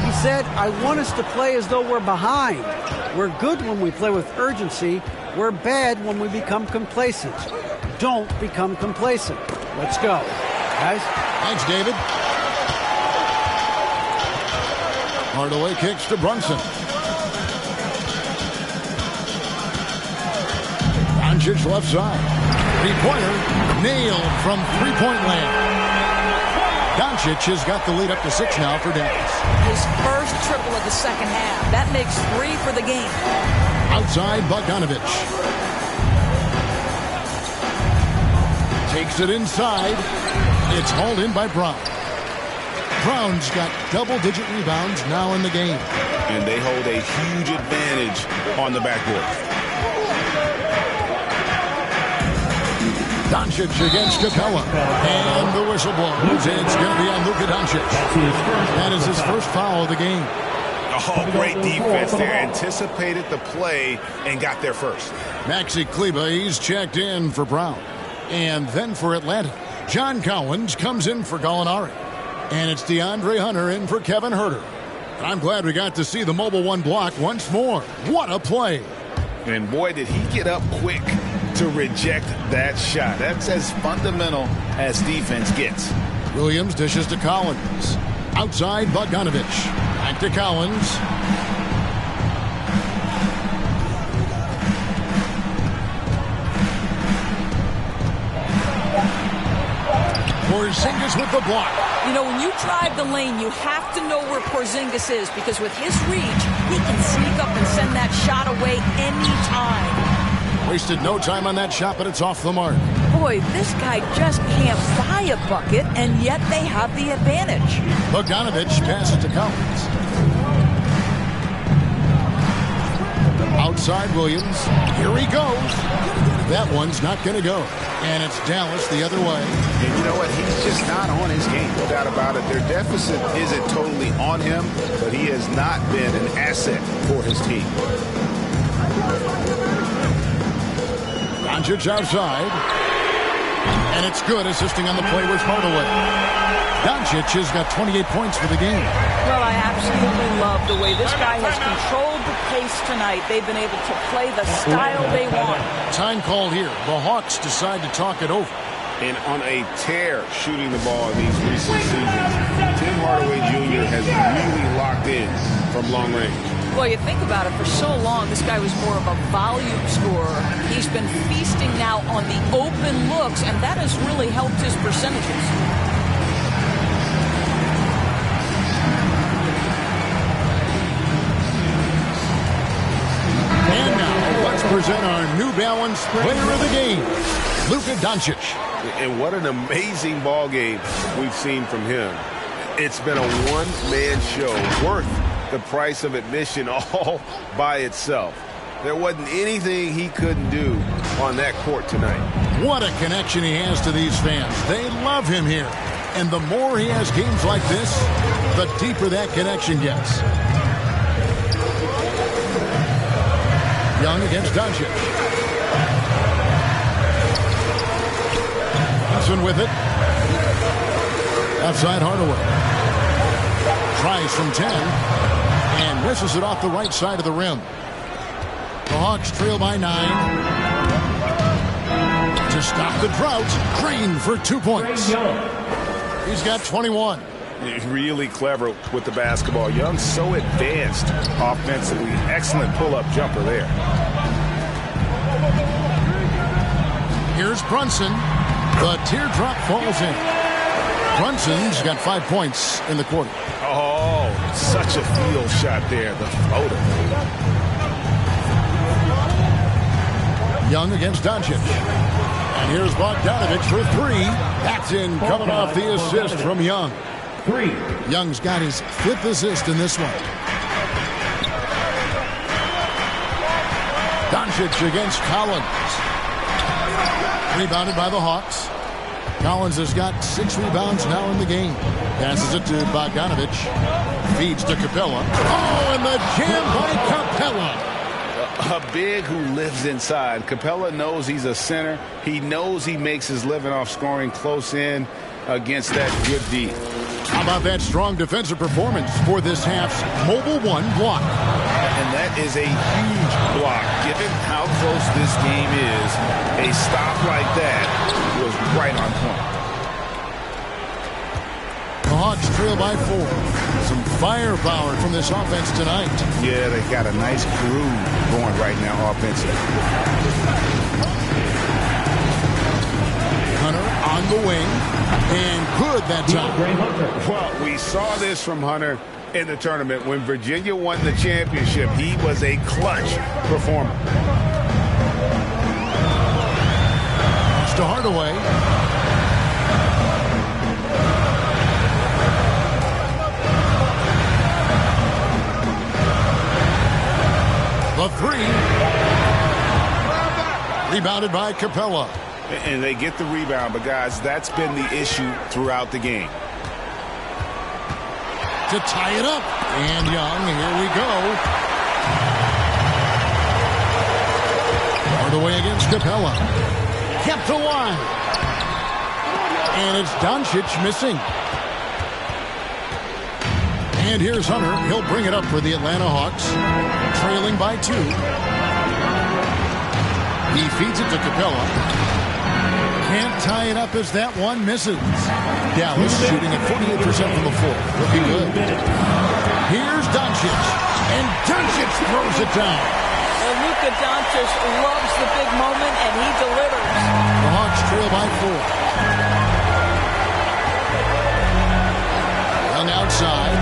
He said, I want us to play as though we're behind. We're good when we play with urgency. We're bad when we become complacent. Don't become complacent. Let's go. Guys? Thanks, David. Hardaway kicks to Brunson. Doncic left side. Three-pointer nailed from three-point land. Doncic has got the lead up to 6 now for Dallas. His first triple of the second half. That makes 3 for the game. Outside, Bogdanovic. Takes it inside. It's hauled in by Brown. Brown's got double-digit rebounds now in the game. And they hold a huge advantage on the backboard. Doncic against Capella. And the whistle blows. It's going to be on Luka Doncic. That is his first foul of the game. Oh, great defense there. Anticipated the play and got there first. Maxi Kleber, he's checked in for Brown. And then for Atlanta, John Collins comes in for Gallinari. And it's DeAndre Hunter in for Kevin Huerter. I'm glad we got to see the mobile one block once more. What a play. And boy, did he get up quick to reject that shot. That's as fundamental as defense gets. Williams dishes to Collins. Outside, Bogdanovic. Back to Collins. Porzingis with the block. You know, when you drive the lane, you have to know where Porzingis is, because with his reach, he can sneak up and send that shot away anytime. Wasted no time on that shot, but it's off the mark. Boy, this guy just can't buy a bucket, and yet they have the advantage. Bogdanovic passes to Collins. Outside Williams. Here he goes. That one's not going to go. And it's Dallas the other way. And you know what? He's just not on his game. No doubt about it. Their deficit isn't totally on him, but he has not been an asset for his team. Doncic outside. And it's good. Assisting on the play was Hardaway. Doncic has got 28 points for the game. Well, I absolutely love the way this guy has controlled the pace tonight. They've been able to play the style they want. Time called here. The Hawks decide to talk it over. And on a tear shooting the ball in these recent seasons, Tim Hardaway Jr. has really locked in from long range. Well, you think about it, for so long, this guy was more of a volume scorer. He's been feasting now on the open looks, and that has really helped his percentages. present our New Balance Player of the Game, Luka Doncic. And what an amazing ball game we've seen from him. It's been a one-man show worth the price of admission all by itself. There wasn't anything he couldn't do on that court tonight. What a connection he has to these fans. They love him here. And the more he has games like this, the deeper that connection gets. Young against Doncic. Johnson with it. Outside Hardaway. Tries from 10. And misses it off the right side of the rim. The Hawks trail by 9. To stop the drought, Green for 2 points. He's got 21. He's really clever with the basketball. Young's so advanced offensively. Excellent pull-up jumper there. Here's Brunson. The teardrop falls in. Brunson's got 5 points in the quarter. Oh, such a field shot there. The floater. Young against Doncic. And here's Bogdanovich for 3. That's in, coming off the assist from Young. 3. Young's got his 5th assist in this one. Doncic against Collins. Rebounded by the Hawks. Collins has got 6 rebounds now in the game. Passes it to Bogdanovich. Feeds to Capella. Oh, and the jam by Capella. A big who lives inside. Capella knows he's a center. He knows he makes his living off scoring close in against that good D. How about that strong defensive performance for this half's Mobile One block? And that is a huge block. Given how close this game is, a stop like that was right on point. The Hawks trail by 4. Some firepower from this offense tonight. Yeah, they got a nice groove going right now offensively. Hunter on the wing. And good that time. Well, we saw this from Hunter in the tournament. When Virginia won the championship, he was a clutch performer. It's to Hardaway. The 3. Rebounded by Capella. And they get the rebound, but guys, that's been the issue throughout the game. To tie it up. And Young, here we go. Hardaway against Capella. Kept alive. And it's Doncic missing. And here's Hunter. He'll bring it up for the Atlanta Hawks. Trailing by 2. He feeds it to Capella. Can't tie it up as that one misses. Dallas shooting at 48% from the floor. Looking good. Here's Doncic. And Doncic throws it down. Well, Luka Doncic loves the big moment, and he delivers. The Hawks trail by 4. Young outside.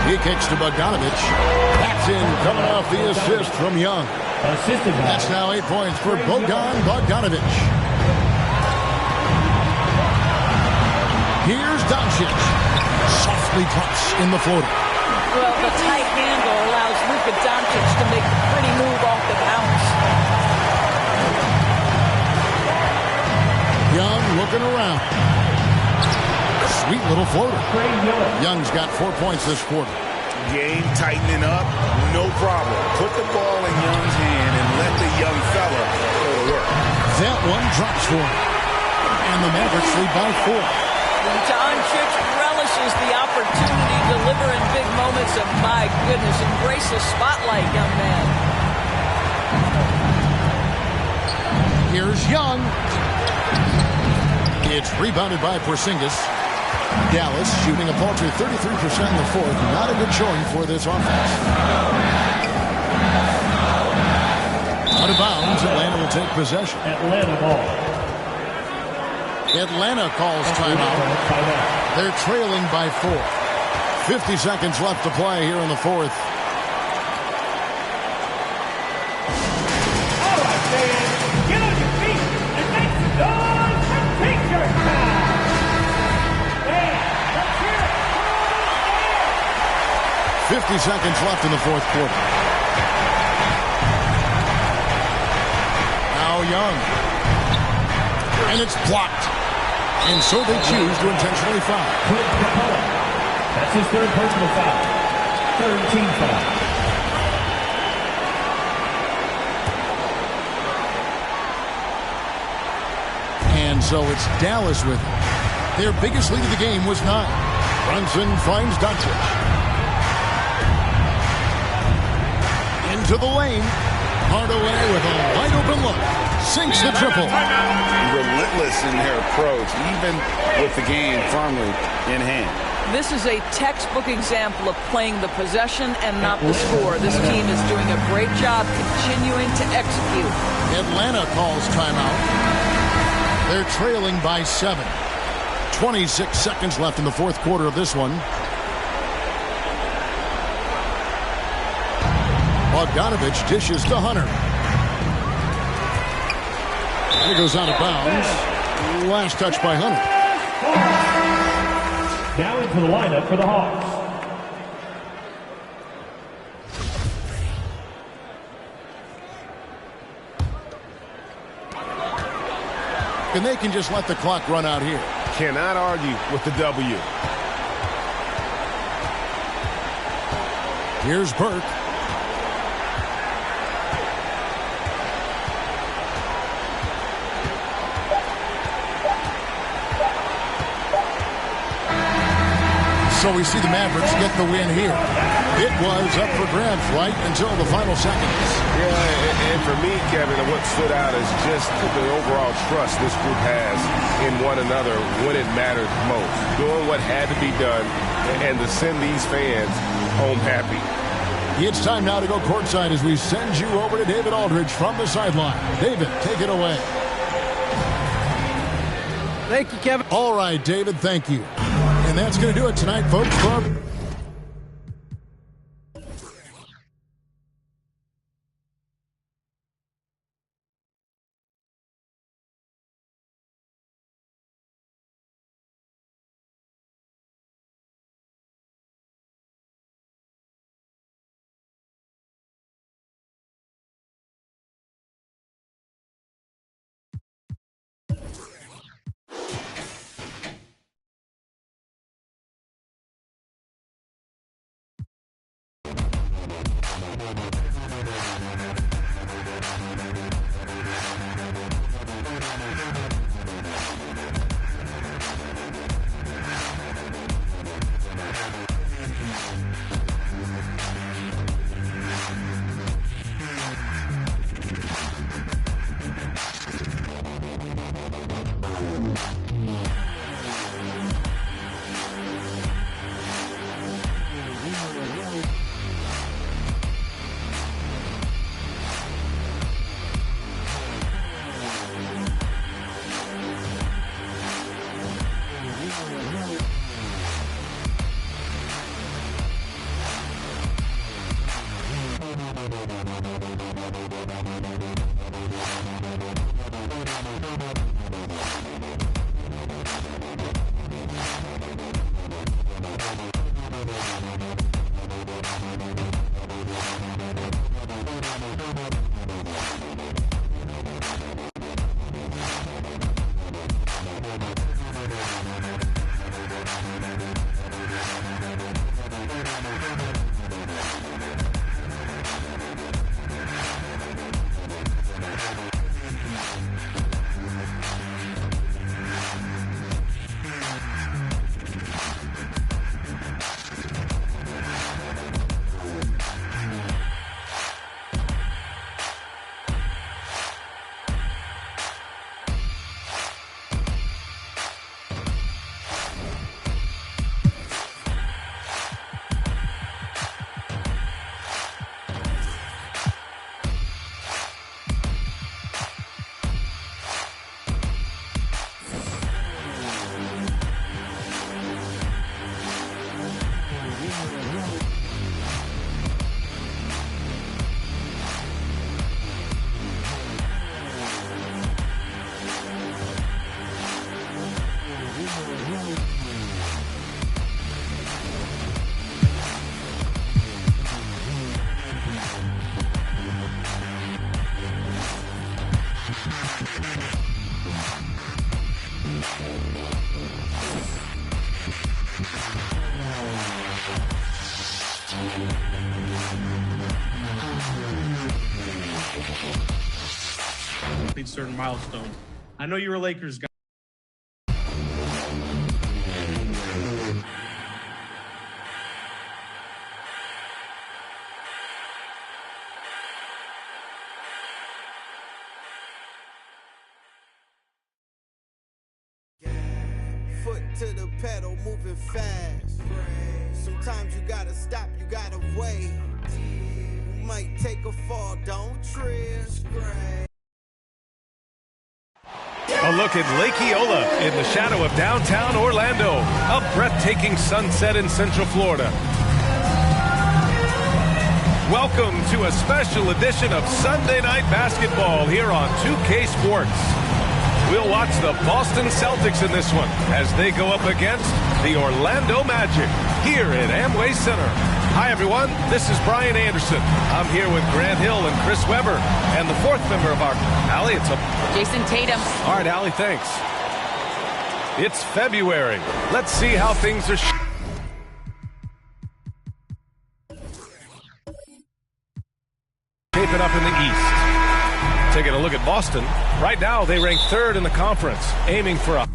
He kicks to Bogdanovich. That's in, coming off the assist from Young. That's now 8 points for Bogdanovich. Here's Doncic. Softly drops in the floater. Well, the tight handle allows Luka Doncic to make the pretty move off the bounce. Young looking around. Sweet little floater. Young's got 4 points this quarter. Game tightening up, no problem. Put the ball in Young's hand and let the young fella go to work. That one drops for him. And the Mavericks lead by 4. Doncic relishes the opportunity to deliver in big moments, and my goodness, embrace the spotlight, young man. Here's Young. It's rebounded by Porzingis. Dallas shooting a paltry 33% in the fourth. Not a good showing for this offense. Out of bounds, Atlanta will take possession. Atlanta ball. Atlanta calls timeout. They're trailing by 4. 50 seconds left to play here in the fourth. fans, get on your feet and make some noise for T-shirt time! And let's hear it for all those fans! 50 seconds left in the fourth quarter. Now Young. And it's blocked. And so they choose to intentionally foul. That's his third personal foul. Third team foul. And so it's Dallas with it. Their biggest lead of the game was 9. Brunson finds Doncic. Into the lane. Hardaway with a wide open look. Sinks the triple. Relentless in their approach, even with the game firmly in hand. This is a textbook example of playing the possession and not the score. This team is doing a great job continuing to execute. Atlanta calls timeout. They're trailing by 7. 26 seconds left in the fourth quarter of this one. Bogdanovich dishes to Hunter. He goes out of bounds. Last touch by Hunter. Now into the lineup for the Hawks. And they can just let the clock run out here. Cannot argue with the W. Here's Burke. So we see the Mavericks get the win here. It was up for grabs right until the final seconds. Yeah, and for me, Kevin, what stood out is just the overall trust this group has in one another when it matters most. Doing what had to be done and to send these fans home happy. It's time now to go courtside as we send you over to David Aldridge from the sideline. David, take it away. Thank you, Kevin. All right, David, thank you. And that's going to do it tonight, folks. complete certain milestones. I know you're a Lakers guy. Foot to the pedal, moving fast. Sometimes you gotta stop, you gotta wait. You might take a fall, don't trip. A look at Lake Eola in the shadow of downtown Orlando. A breathtaking sunset in Central Florida. Welcome to a special edition of Sunday Night Basketball here on 2K Sports. We'll watch the Boston Celtics in this one as they go up against the Orlando Magic here at Amway Center. Hi, everyone. This is Brian Anderson. I'm here with Grant Hill and Chris Webber and the fourth member of our... Allie, it's Jason Tatum. All right, Allie, thanks. It's February. Let's see how things are... shaping up in the East. Taking a look at Boston. Right now, they rank third in the conference, aiming for a...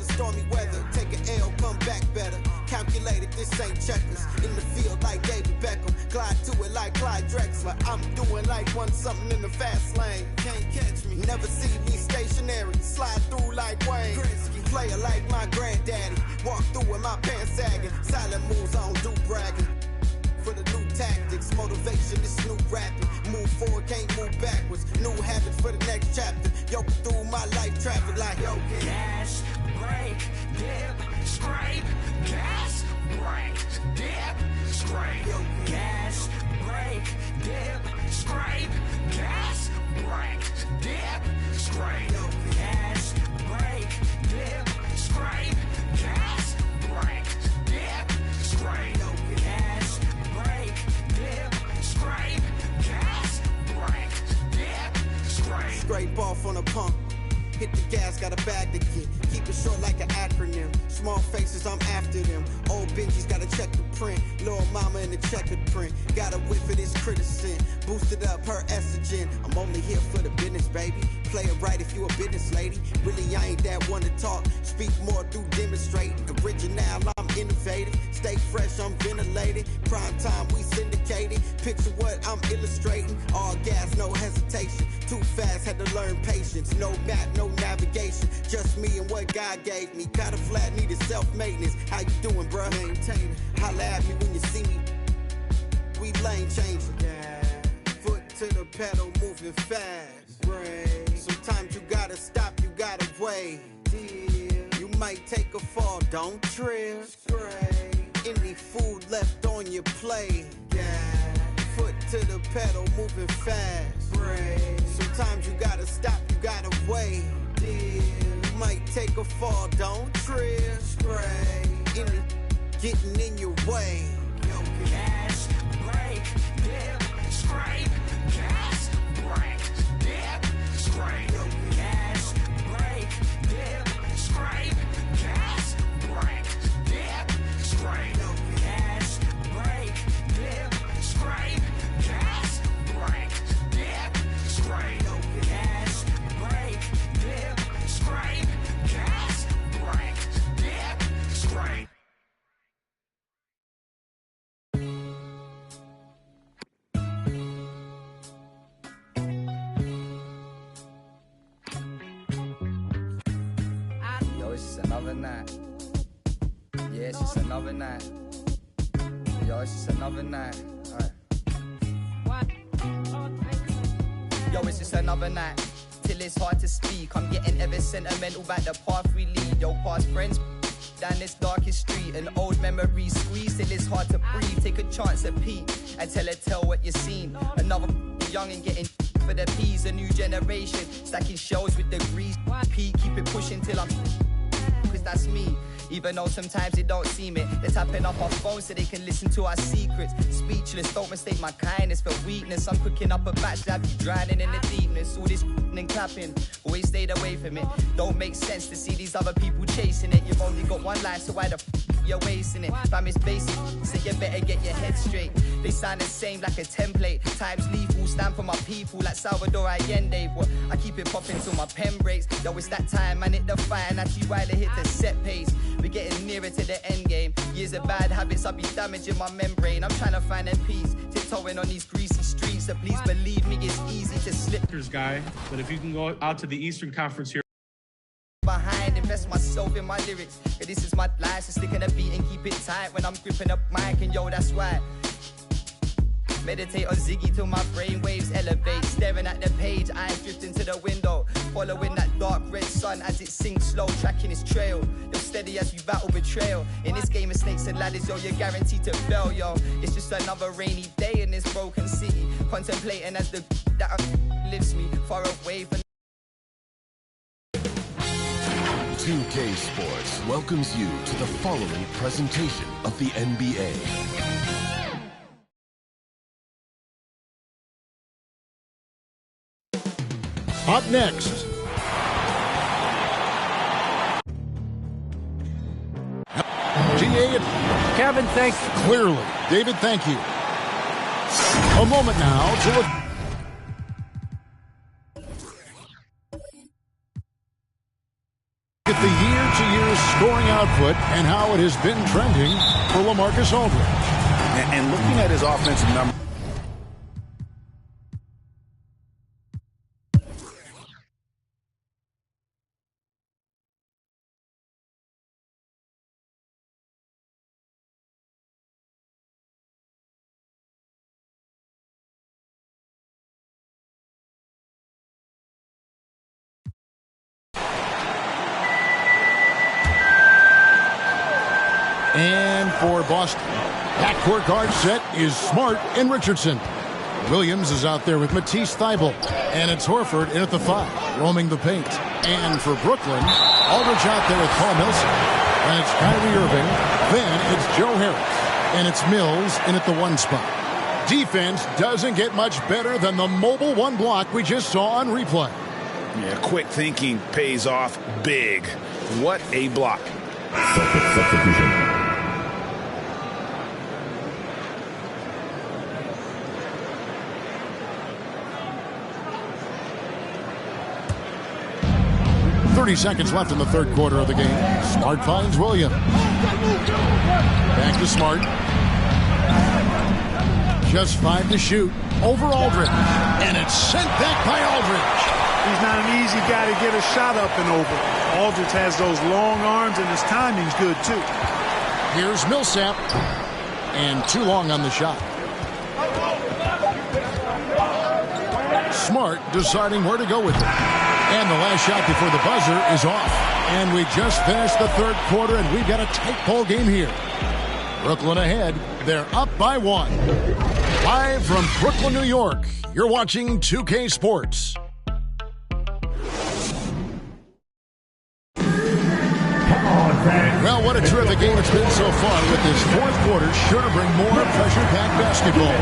Stormy weather, take an L, come back better. Calculated, this ain't checkers. In the field like David Beckham, glide to it like Clyde Drexler. I'm doing like one something in the fast lane. Can't catch me, never see me stationary. Slide through like Wayne Gretzky, player like my granddaddy. Walk through with my pants sagging. Silent moves, I don't do bragging. For the new tactics, motivation is new rapping. Move forward, can't move backwards. New habits for the next chapter. Yo, through my life traffic like yo, Gas, brake, dip, scrape. Gas, brake, dip, scrape. Gas, brake, dip, scrape. Gas, brake, dip, scrape. Gas, brake, dip, scrape. Gas, brake, dip, scrape. Gas, brake, dip, scrape. Gas, brake, dip, scrape. Scrape off on a pump. Hit the gas, got a bag to get. Keep it short like an acronym. Small faces, I'm after them. Old Benji's gotta check the print. Little mama in the checkered print. Got a whiff of this criticism. Boosted up her estrogen. I'm only here for the business, baby. Play it right if you a business lady. Really, I ain't that one to talk. Speak more through demonstrating. Original, I'm innovative. Stay fresh, I'm ventilated. Prime time, we syndicated. Picture what I'm illustrating. All gas, no hesitation. Too fast, had to learn patience. No map, no navigation. Just me and what God gave me. Got a flat, needed self-maintenance. How you doing, bruh? Maintain it. Holla at me when you see me. We lane changing. Yeah. Foot to the pedal, moving fast. Right. Sometimes you gotta stop, you gotta wait. Yeah. You might take a fall, don't trip. Right. Any food left on your plate. Yeah. Foot to the pedal, moving fast. Right. Sometimes you gotta stop, you gotta wait. Yeah. You might take a fall, don't trip. Right. Any getting in your way. Gas, brake, dip, scrape. Gas, brake, dip, scrape. Gas, brake, dip, scrape. Gas, brake, dip, scrape. Gas, brake, dip, scrape. Gas, brake, dip, scrape. Gas, brake, dip, scrape. Gas, brake, dip, scrape. it's just another night. Yeah, it's just another night. Yo, it's just another night. Alright. Yo, it's just another night. Till it's hard to speak. I'm getting ever sentimental about the path we lead. Yo, past friends down this darkest street. An old memory squeeze till it's hard to breathe. Take a chance at peek and tell what you've seen. Another young and getting for the peas. A new generation stacking shells with degrees. Keep it pushing till I'm, cause that's me. Even though sometimes they don't seem it. They're tapping up our phones so they can listen to our secrets. Speechless, don't mistake my kindness for weakness. I'm cooking up a batch that have you drowning in the deepness. All this and clapping, always stayed away from it. Don't make sense to see these other people chasing it. You've only got one life, so why the you're wasting it? Fam, it's basic, so you better get your head straight. They sound the same like a template. Times lethal, stand for my people like Salvador Allende. But I keep it popping till my pen breaks. Yo, it's that time, man, hit the fire, and that's why they hit the set pace. We're getting nearer to the end game. Years of bad habits, I'll be damaging my membrane. I'm trying to find them peace, tiptoeing on these greasy streets. So please believe me, it's easy to slip. Guy, but if you can go out to the Eastern Conference here. Behind, invest myself in my lyrics. Yeah, this is my life, so stick in a beat and keep it tight when I'm gripping up mic, and yo, that's why. Meditate on Ziggy till my brain waves elevate. Staring at the page, eyes drifting to the window. Following that dark red sun as it sinks slow, tracking its trail. You're steady as we battle betrayal. In this game of snakes and ladders, yo, you're guaranteed to fail, yo. It's just another rainy day in this broken city. Contemplating as the that lifts me far away from. 2K Sports welcomes you to the following presentation of the NBA. Up next. Kevin, thanks. Clearly. David, thank you. A moment now to look. At the year-to-year scoring output and how it has been trending for LaMarcus Aldridge. And looking at his offensive number. And for Boston, backcourt guard set is Smart and Richardson. Williams is out there with Matisse Thybulle. And it's Horford in at the 5, roaming the paint. And for Brooklyn, Aldridge out there with Paul Millsap. And it's Kyrie Irving. Then it's Joe Harris. And it's Mills in at the 1 spot. Defense doesn't get much better than the mobile 1 block we just saw on replay. Yeah, quick thinking pays off big. What a block. Substitution. 30 seconds left in the third quarter of the game. Smart finds Williams. Back to Smart. Just 5 to shoot. Over Aldridge. And it's sent back by Aldridge. He's not an easy guy to get a shot up and over. Aldridge has those long arms, and his timing's good, too. Here's Millsap. And too long on the shot. Smart deciding where to go with it. And the last shot before the buzzer is off. And we just finished the third quarter, and we've got a tight ball game here. Brooklyn ahead. They're up by 1. Live from Brooklyn, New York, you're watching 2K Sports. Well, what a terrific game it's been so far, with this fourth quarter sure to bring more pressure-packed basketball.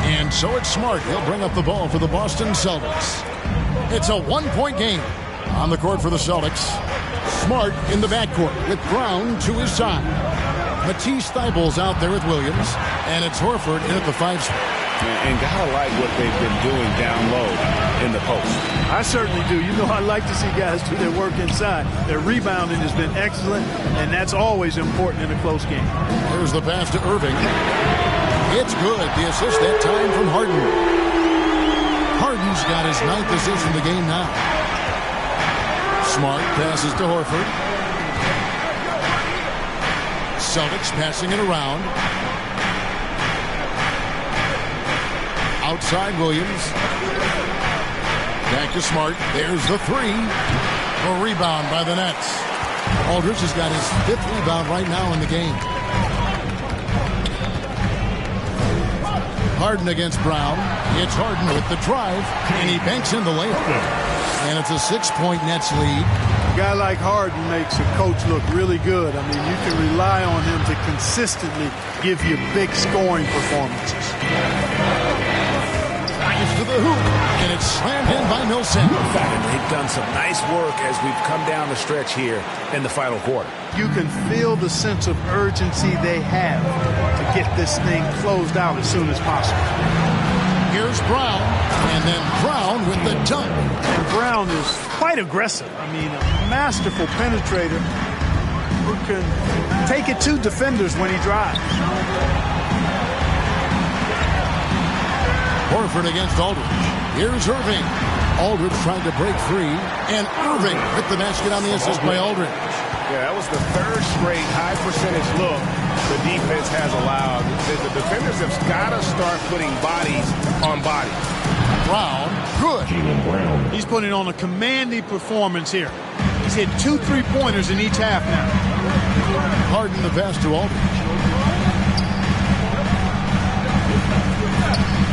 And so it's Smart. He'll bring up the ball for the Boston Celtics. It's a 1-point game. On the court for the Celtics, Smart in the backcourt with Brown to his side. Matisse Thybulle's out there with Williams, and it's Horford in at the 5 spot. And gotta like what they've been doing down low in the post. I certainly do. You know, I like to see guys do their work inside. Their rebounding has been excellent, and that's always important in a close game. There's the pass to Irving. It's good. The assist that time from Harden. Harden Williams got his 9th assist in the game now. Smart passes to Horford. Celtics passing it around. Outside Williams. Back to Smart. There's the three. A rebound by the Nets. Aldridge has got his 5th rebound right now in the game. Harden against Brown. It's Harden with the drive, and he banks in the layup. And it's a 6-point Nets lead. A guy like Harden makes a coach look really good. I mean, you can rely on him to consistently give you big scoring performances. To the hoop, and it's slammed in by Millsap. And they've done some nice work as we've come down the stretch here in the final quarter. You can feel the sense of urgency they have to get this thing closed out as soon as possible. Here's Brown, and then Brown with the dunk. And Brown is quite aggressive. I mean, a masterful penetrator who can take it to defenders when he drives. Horford against Aldridge. Here's Irving. Aldridge trying to break free, and Irving with the basket on the assist by Aldridge. Yeah, that was the 3rd straight high percentage look the defense has allowed. The defenders have got to start putting bodies on bodies. Brown, good. He's putting on a commanding performance here. He's hit 2 3-pointers in each half now. Harden the pass to Aldridge.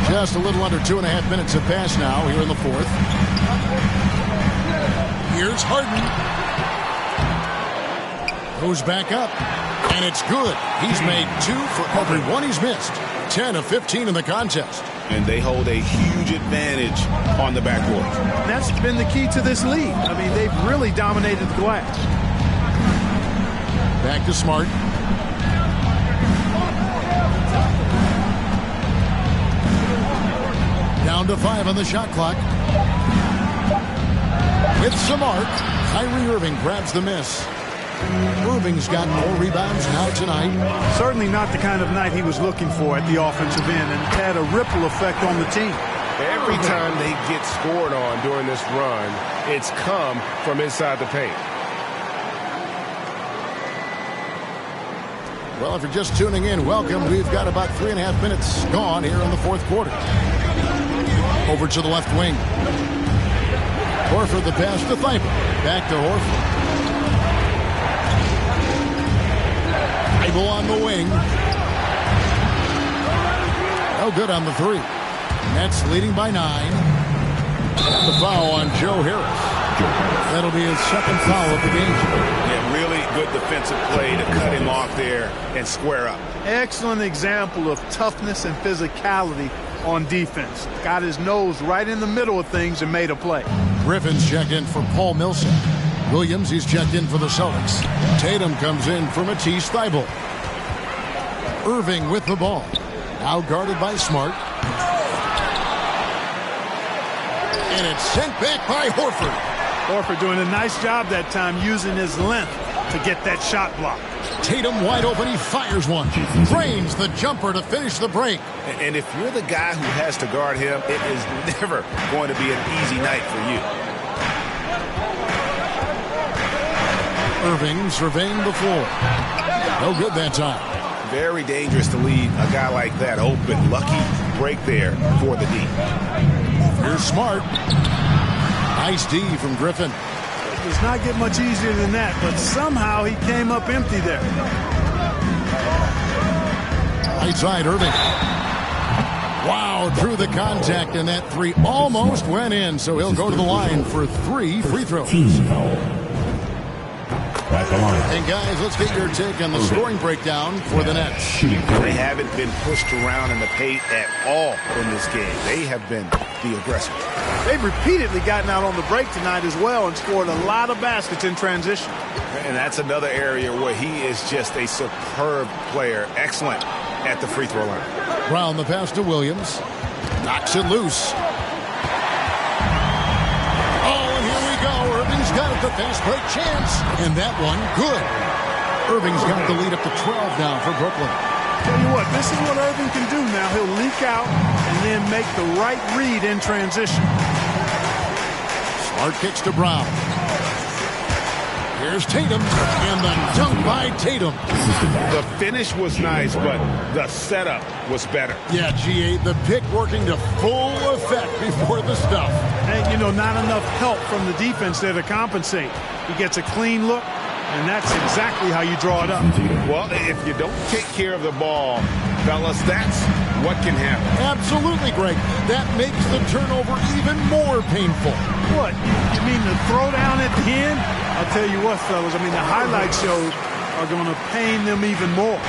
Just a little under 2.5 minutes have passed now here in the 4th. Here's Harden. Goes back up, and it's good. He's made 2 for every one he's missed. 10 of 15 in the contest. And they hold a huge advantage on the backcourt. That's been the key to this lead. I mean, they've really dominated the glass. Back to Smart. Down to 5 on the shot clock. With some arc, Kyrie Irving grabs the miss. Irving's got more rebounds now tonight. Certainly not the kind of night he was looking for at the offensive end, and had a ripple effect on the team. Every time they get scored on during this run, it's come from inside the paint. Well, if you're just tuning in, welcome. We've got about 3.5 minutes gone here in the 4th quarter. Over to the left wing. Horford the pass to Thibault. Back to Horford. Thibault on the wing. No good on the 3. Nets leading by 9. And the foul on Joe Harris. That'll be his 2nd foul of the game. Yeah, really good defensive play to cut him off there and square up. Excellent example of toughness and physicality on defense. Got his nose right in the middle of things and made a play. Griffin's checked in for Paul Millsap. Williams, he's checked in for the Celtics. Tatum comes in for Matisse Thybulle. Irving with the ball. Now guarded by Smart. And it's sent back by Horford. Horford doing a nice job that time using his length to get that shot block. Tatum wide open, he fires one. Drains the jumper to finish the break. And if you're the guy who has to guard him, it is never going to be an easy night for you. Irving surveying the floor. No good that time. Very dangerous to leave a guy like that open. Lucky break there for the D. Here's Smart. Nice D from Griffin. It does not get much easier than that, but somehow he came up empty there. Right side, Irving. Wow, through the contact, and that 3 almost went in, so he'll go to the line for 3 free throws. And guys, let's get your take on the scoring breakdown for the Nets. They haven't been pushed around in the paint at all in this game. They have been the aggressors. They've repeatedly gotten out on the break tonight as well and scored a lot of baskets in transition. And that's another area where he is just a superb player. Excellent at the free throw line. Brown the pass to Williams. Knocks it loose. Irving's got it, the fast break chance. And that one, good. Irving's got the lead up to 12 now for Brooklyn. Tell you what, this is what Irving can do now. He'll leak out and then make the right read in transition. Hart kicks to Brown. Here's Tatum, and the dunk by Tatum. The finish was nice, but the setup was better. Yeah, G8, the pick working to full effect before the stuff. And, you know, not enough help from the defense there to compensate. He gets a clean look, and that's exactly how you draw it up. Well, if you don't take care of the ball, fellas, that's what can happen. Absolutely, Greg. That makes the turnover even more painful. What? You mean the throwdown at the end? I'll tell you what, fellas, I mean, the highlight shows are going to pain them even more.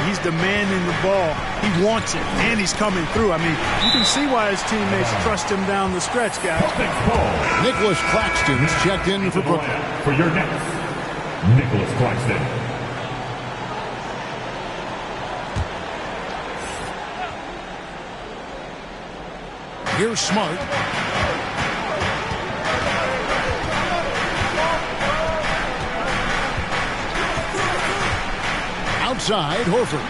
He's demanding the ball. He wants it, and he's coming through. I mean, you can see why his teammates trust him down the stretch, guys. Nicholas Claxton's checked in for Brooklyn. For your next, Nicholas Claxton. Here's Smart. Outside, Horford.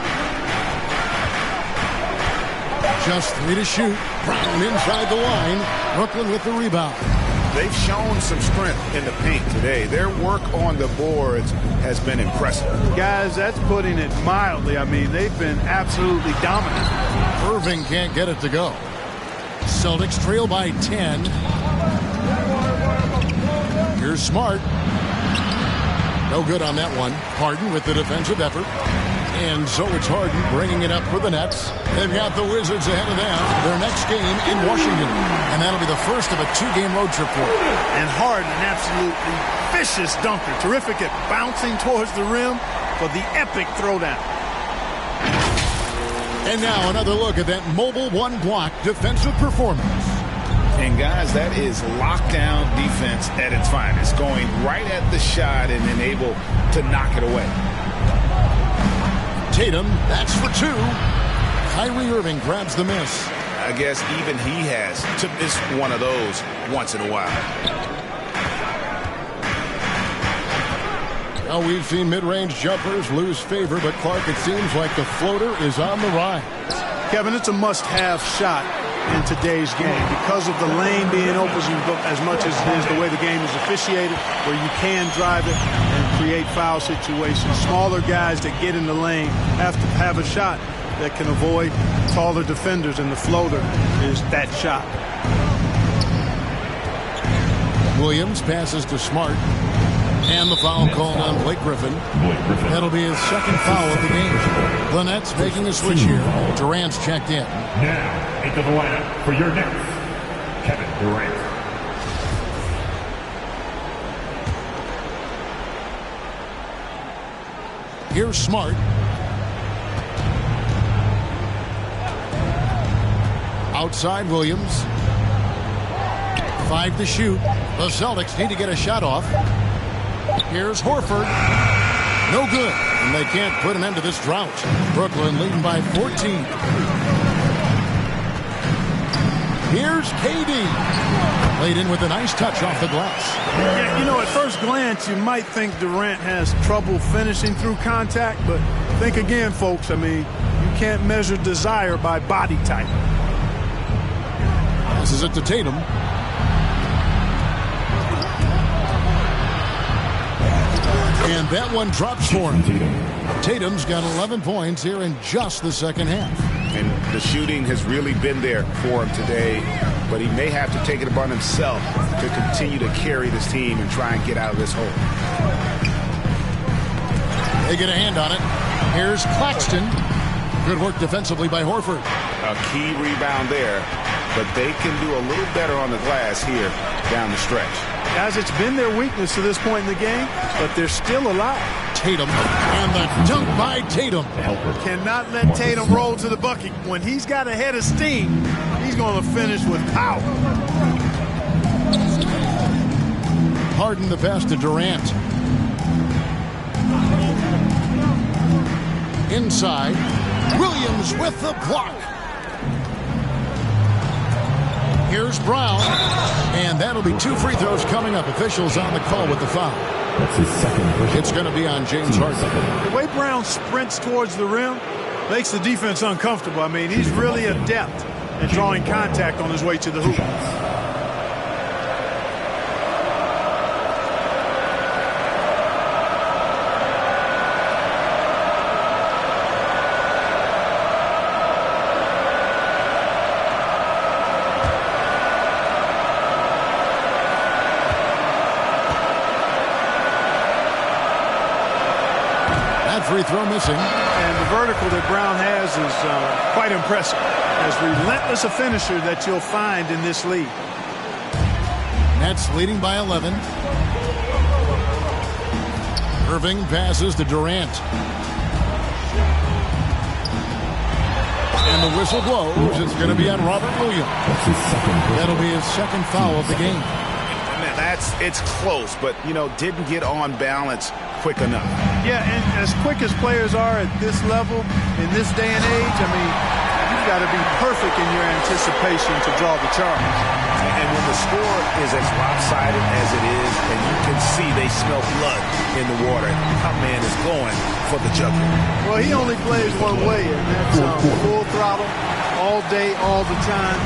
Just 3 to shoot. Brown inside the line. Brooklyn with the rebound. They've shown some strength in the paint today. Their work on the boards has been impressive. Guys, that's putting it mildly. I mean, they've been absolutely dominant. Irving can't get it to go. Celtics trail by 10. Here's Smart. No good on that one. Harden with the defensive effort. And so it's Harden bringing it up for the Nets. They've got the Wizards ahead of them. Their next game in Washington. And that'll be the first of a 2-game road trip for them. And Harden, an absolutely vicious dunker. Terrific at bouncing towards the rim for the epic throwdown. And now another look at that mobile one-block defensive performance. And guys, that is lockdown defense at its finest. Going right at the shot and then able to knock it away. Tatum, that's for 2. Kyrie Irving grabs the miss. I guess even he has to miss one of those once in a while. Now we've seen mid-range jumpers lose favor, but Clark, it seems like the floater is on the rise. Kevin, it's a must-have shot in today's game because of the lane being open as much as it is the way the game is officiated, where you can drive it and create foul situations. Smaller guys that get in the lane have to have a shot that can avoid taller defenders, and the floater is that shot. Williams passes to Smart. And the foul called on Blake Griffin. That'll be his second foul of the game. The Nets making a switch here. Durant's checked in. Now into the lineup for your next, Kevin Durant. Here's Smart. Outside Williams. 5 to shoot. The Celtics need to get a shot off. Here's Horford. No good. And they can't put an end to this drought. Brooklyn leading by 14. Here's KD. Played in with a nice touch off the glass. Yeah, you know, at first glance, you might think Durant has trouble finishing through contact, but think again, folks. I mean, you can't measure desire by body type. This is it to Tatum. And that one drops for him. Tatum's got 11 points here in just the second half. And the shooting has really been there for him today, but he may have to take it upon himself to continue to carry this team and try and get out of this hole. They get a hand on it. Here's Claxton. Good work defensively by Horford. A key rebound there, but they can do a little better on the glass here down the stretch. Guys, it's been their weakness to this point in the game, but they're still alive. Tatum, and the dunk by Tatum. Cannot let Tatum roll to the bucket. When he's got a head of steam, he's going to finish with power. Harden the pass to Durant. Inside, Williams with the block. Here's Brown, and that'll be 2 free throws coming up. Officials on the call with the foul. That's his second. It's going to be on James Harden. The way Brown sprints towards the rim makes the defense uncomfortable. I mean, he's really adept at drawing contact on his way to the hoop. free throw missing. And the vertical that Brown has is quite impressive. As relentless a finisher that you'll find in this league. Nets leading by 11. Irving passes to Durant. And the whistle blows. It's going to be on Robert Williams. That'll be his second foul of the game. It's close, but, didn't get on balance quick enough. Yeah, and as quick as players are at this level, in this day and age, you've got to be perfect in your anticipation to draw the charge. And when the score is as lopsided as it is, and you can see they smell blood in the water, our man is going for the jugular. Well, he only plays one way, and that's full throttle, all day, all the time,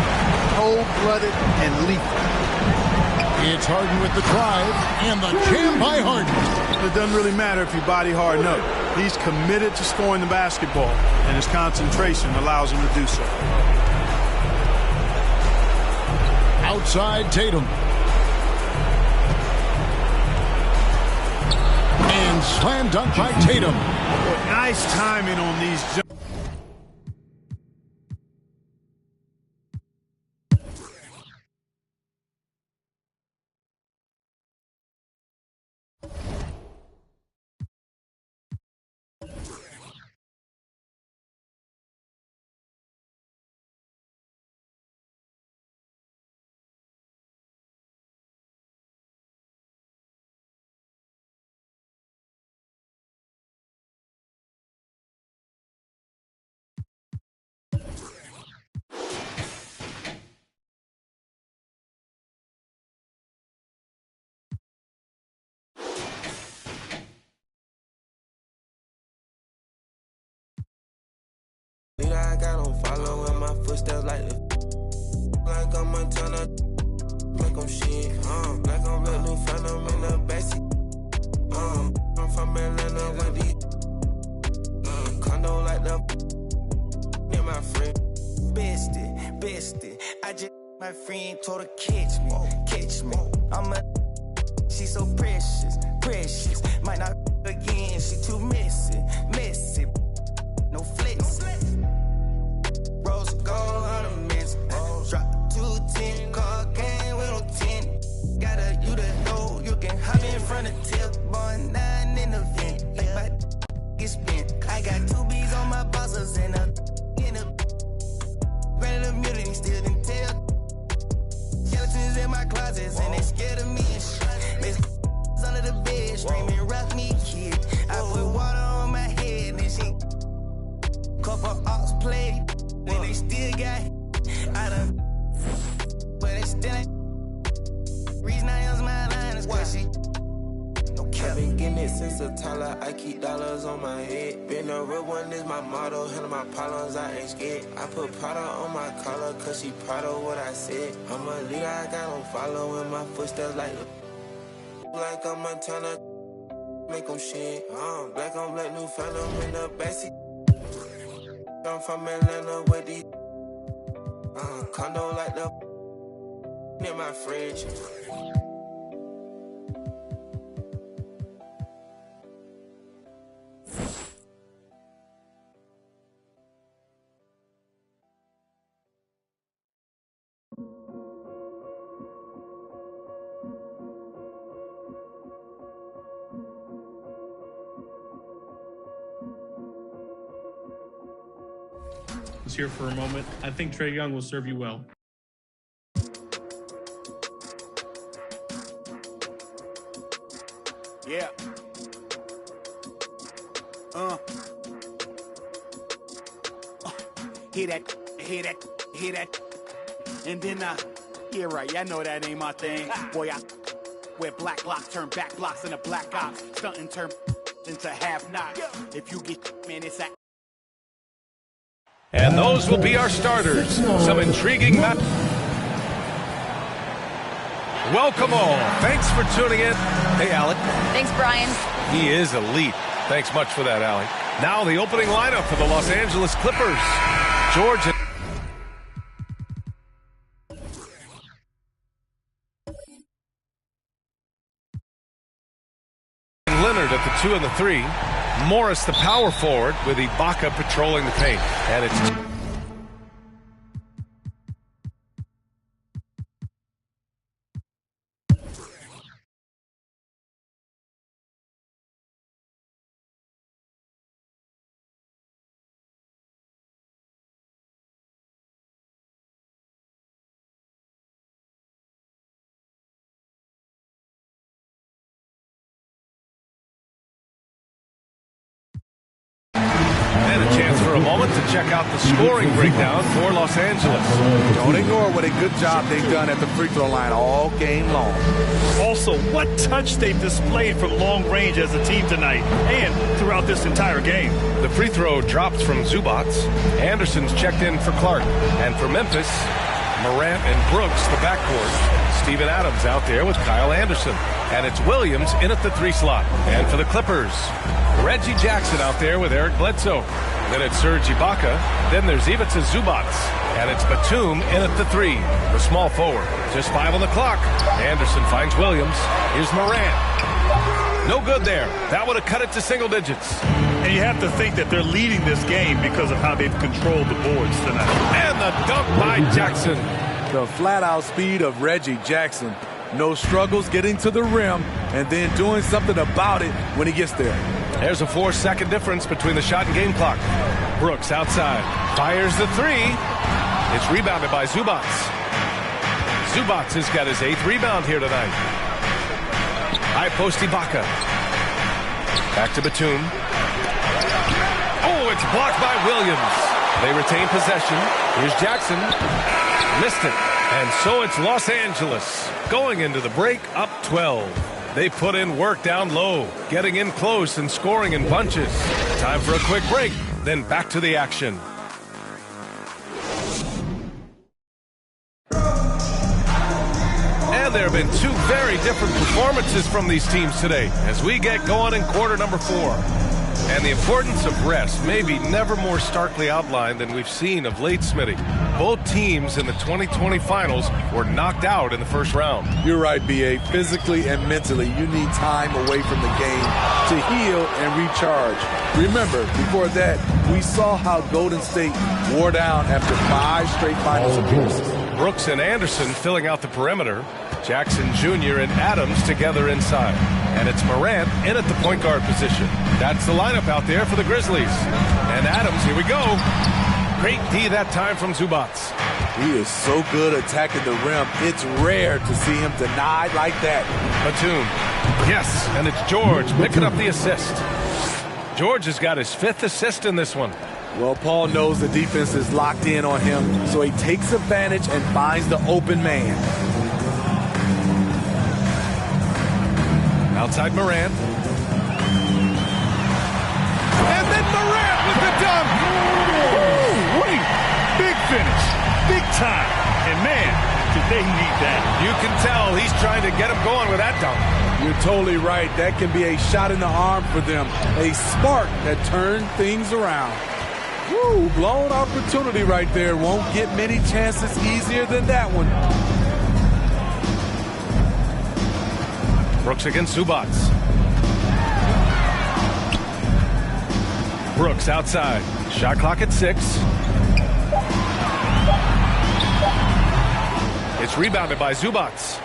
cold-blooded and lethal. It's Harden with the drive, and the jam by Harden. It doesn't really matter if you body Harden up. He's committed to scoring the basketball, and his concentration allows him to do so. Outside Tatum. And slam dunk by Tatum. Nice timing on these jumps. I got on following my footsteps like I'm Montana, like I'm shit, like I'm a new phantom in the backseat, I'm from Atlanta with these, condo like the, and my friend, bestie, I just, my friend told her catch me, she so precious, might not again, she too messy, no flex. Rose gold ornaments. Drop 210, car game with no 10. Got you to know you can hop in front of tip. Born 9 in the vent. Like my get spent. I got 2 B's on my bosses and a granted immunity still didn't tell. Skeletons in my closets and they scared of me and shit. Under the bed, screaming, rock me, kid. I put water on my head and she couple ops played. Then they still got I done, but they still ain't. Reason I use my line is cause she no cap. I've been getting it since a toddler. I keep dollars on my head. Been a real one is my motto. Handle my problems, I ain't scared. I put Prada on my collar cause she proud of what I said. I'm a leader, I got on following my footsteps like I'm Montana. Make them shit. Black on black, new phantom in the backseat. I'm from Atlanta with these condo like the near my fridge. Here for a moment. I think Trae Young will serve you well. Yeah. Hear that. And then, yeah, right. I know that ain't my thing. Boy, I wear black blocks, turn back blocks into black ops. Stunting turn into half knocks. If you get, man, it's a. And those will be our starters. Some intriguing match. Welcome all. Thanks for tuning in. Hey, Alec. Thanks, Brian. He is elite. Thanks much for that, Alec. Now the opening lineup for the Los Angeles Clippers. George. Leonard at the 2 and the 3. Morris, the power forward, with Ibaka patrolling the paint. And it's... And a chance for a moment to check out the scoring breakdown for Los Angeles. Don't ignore what a good job they've done at the free throw line all game long. Also, what touch they've displayed from long range as a team tonight and throughout this entire game. The free throw dropped from Zubac. Anderson's checked in for Clark. And for Memphis, Morant and Brooks, the backcourt. Steven Adams out there with Kyle Anderson. And it's Williams in at the 3 slot. And for the Clippers, Reggie Jackson out there with Eric Bledsoe. Then it's Serge Ibaka. Then there's Ivica Zubac. And it's Batum in at the 3, the small forward. Just 5 on the clock. Anderson finds Williams. Here's Morant. No good there. That would have cut it to single digits. And you have to think that they're leading this game because of how they've controlled the boards tonight. And the dunk by Jackson. The flat-out speed of Reggie Jackson. No struggles getting to the rim and then doing something about it when he gets there. There's a 4-second difference between the shot and game clock. Brooks outside. Fires the 3. It's rebounded by Zubac. Zubac has got his 8th rebound here tonight. High post Ibaka. Back to Batum. Oh, it's blocked by Williams. They retain possession. Here's Jackson. Missed it. And so it's Los Angeles going into the break up 12. They put in work down low, getting in close and scoring in bunches. Time for a quick break, then back to the action. And there have been 2 very different performances from these teams today as we get going in quarter number 4. And the importance of rest may be never more starkly outlined than we've seen of late, Smitty. Both teams in the 2020 finals were knocked out in the first round. You're right, B.A. Physically and mentally, you need time away from the game to heal and recharge. Remember, before that, we saw how Golden State wore down after 5 straight finals appearances. Brooks and Anderson filling out the perimeter. Jackson Jr. and Adams together inside. And it's Morant in at the point guard position. That's the lineup out there for the Grizzlies. And Adams, here we go. Great D that time from Zubac. He is so good attacking the rim. It's rare to see him denied like that. Batum. Yes, and it's George picking up the assist. George has got his 5th assist in this one. Well, Paul knows the defense is locked in on him, so he takes advantage and finds the open man. Outside Morant. And then Morant with the dunk. Woo-wee. Big finish. Big time. And man, did they need that. You can tell he's trying to get him going with that dunk. You're totally right. That can be a shot in the arm for them. A spark that turned things around. Woo, blown opportunity right there. Won't get many chances easier than that one. Brooks against Zubac. Brooks outside. Shot clock at 6. It's rebounded by Zubac.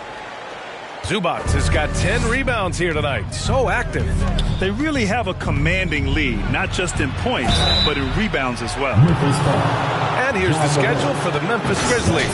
Zubac has got 10 rebounds here tonight. So active. They really have a commanding lead, not just in points, but in rebounds as well. And here's the schedule for the Memphis Grizzlies.